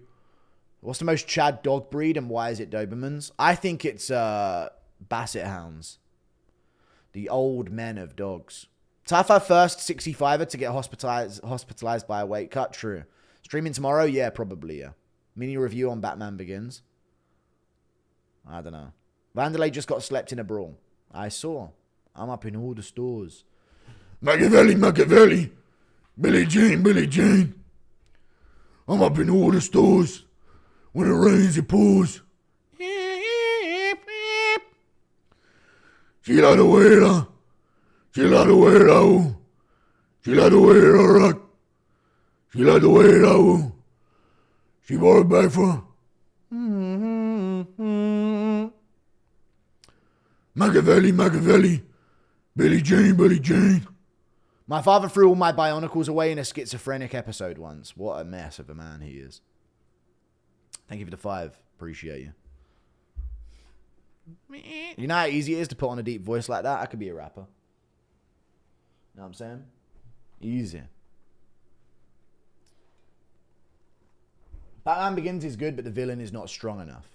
What's the most Chad dog breed and why is it Dobermans? I think it's Basset Hounds. The old men of dogs. Tafa first 65er to get hospitalized by a weight cut. True. Streaming tomorrow? Yeah, probably, yeah. Mini review on Batman Begins. I don't know. Vanderlei just got slept in a brawl. I saw. I'm up in all the stores. Machiavelli. Billie Jean. I'm up in all the stores. When it rains, it pours. She like the way She like the way it She like the way it rock. She like the way it She brought it back for Machiavelli. Billie Jean. My father threw all my bionicles away in a schizophrenic episode once. What a mess of a man he is. Thank you for the 5. Appreciate you. You know how easy it is to put on a deep voice like that? I could be a rapper. You know what I'm saying? Easy. Batman Begins is good, but the villain is not strong enough.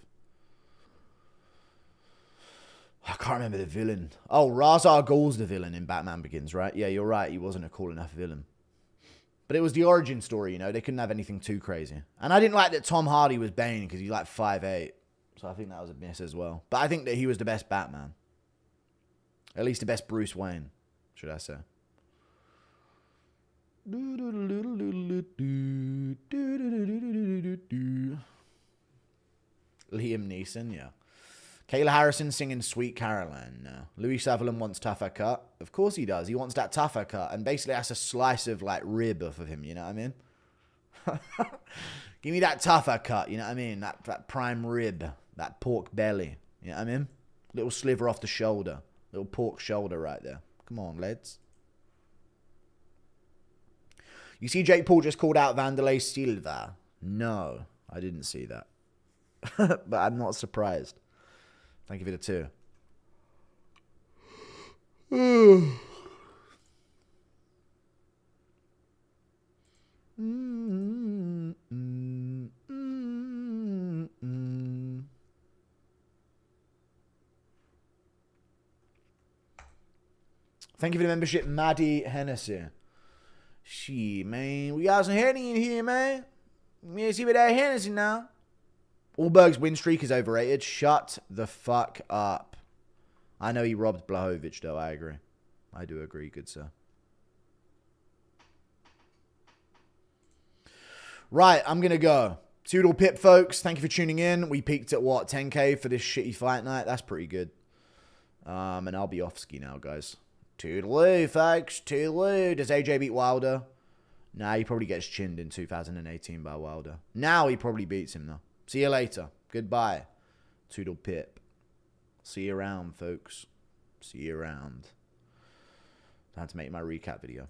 I can't remember the villain. Oh, Ra's al Ghul's the villain in Batman Begins, right? Yeah, you're right. He wasn't a cool enough villain. But it was the origin story, you know. They couldn't have anything too crazy. And I didn't like that Tom Hardy was Bane because he's like 5'8". So I think that was a miss as well. But I think that he was the best Batman. At least the best Bruce Wayne, should I say. Liam Neeson, yeah. Kayla Harrison singing Sweet Caroline. No. Louis Sutherland wants tougher cut. Of course he does. He wants that tougher cut. And basically that's a slice of like rib off of him. You know what I mean? Give me that tougher cut. You know what I mean? That prime rib. That pork belly. You know what I mean? Little sliver off the shoulder. Little pork shoulder right there. Come on, lads. You see Jake Paul just called out Vanderlei Silva. No, I didn't see that. But I'm not surprised. Thank you for the 2. Thank you for the membership, Maddie Hennessy. Shit, man. We got some Henny in here, man. You see what that Hennessy now. Ulberg's win streak is overrated. Shut the fuck up. I know he robbed Blachowicz, though. I agree. I do agree, good sir. Right, I'm going to go. Toodle pip, folks. Thank you for tuning in. We peaked at, what, 10K for this shitty fight night? That's pretty good. And I'll be off ski now, guys. Toodaloo, folks. Toodaloo. Does AJ beat Wilder? Nah, he probably gets chinned in 2018 by Wilder. Now he probably beats him, though. See you later. Goodbye. Toodle pip. See you around, folks. See you around. I had to make my recap video.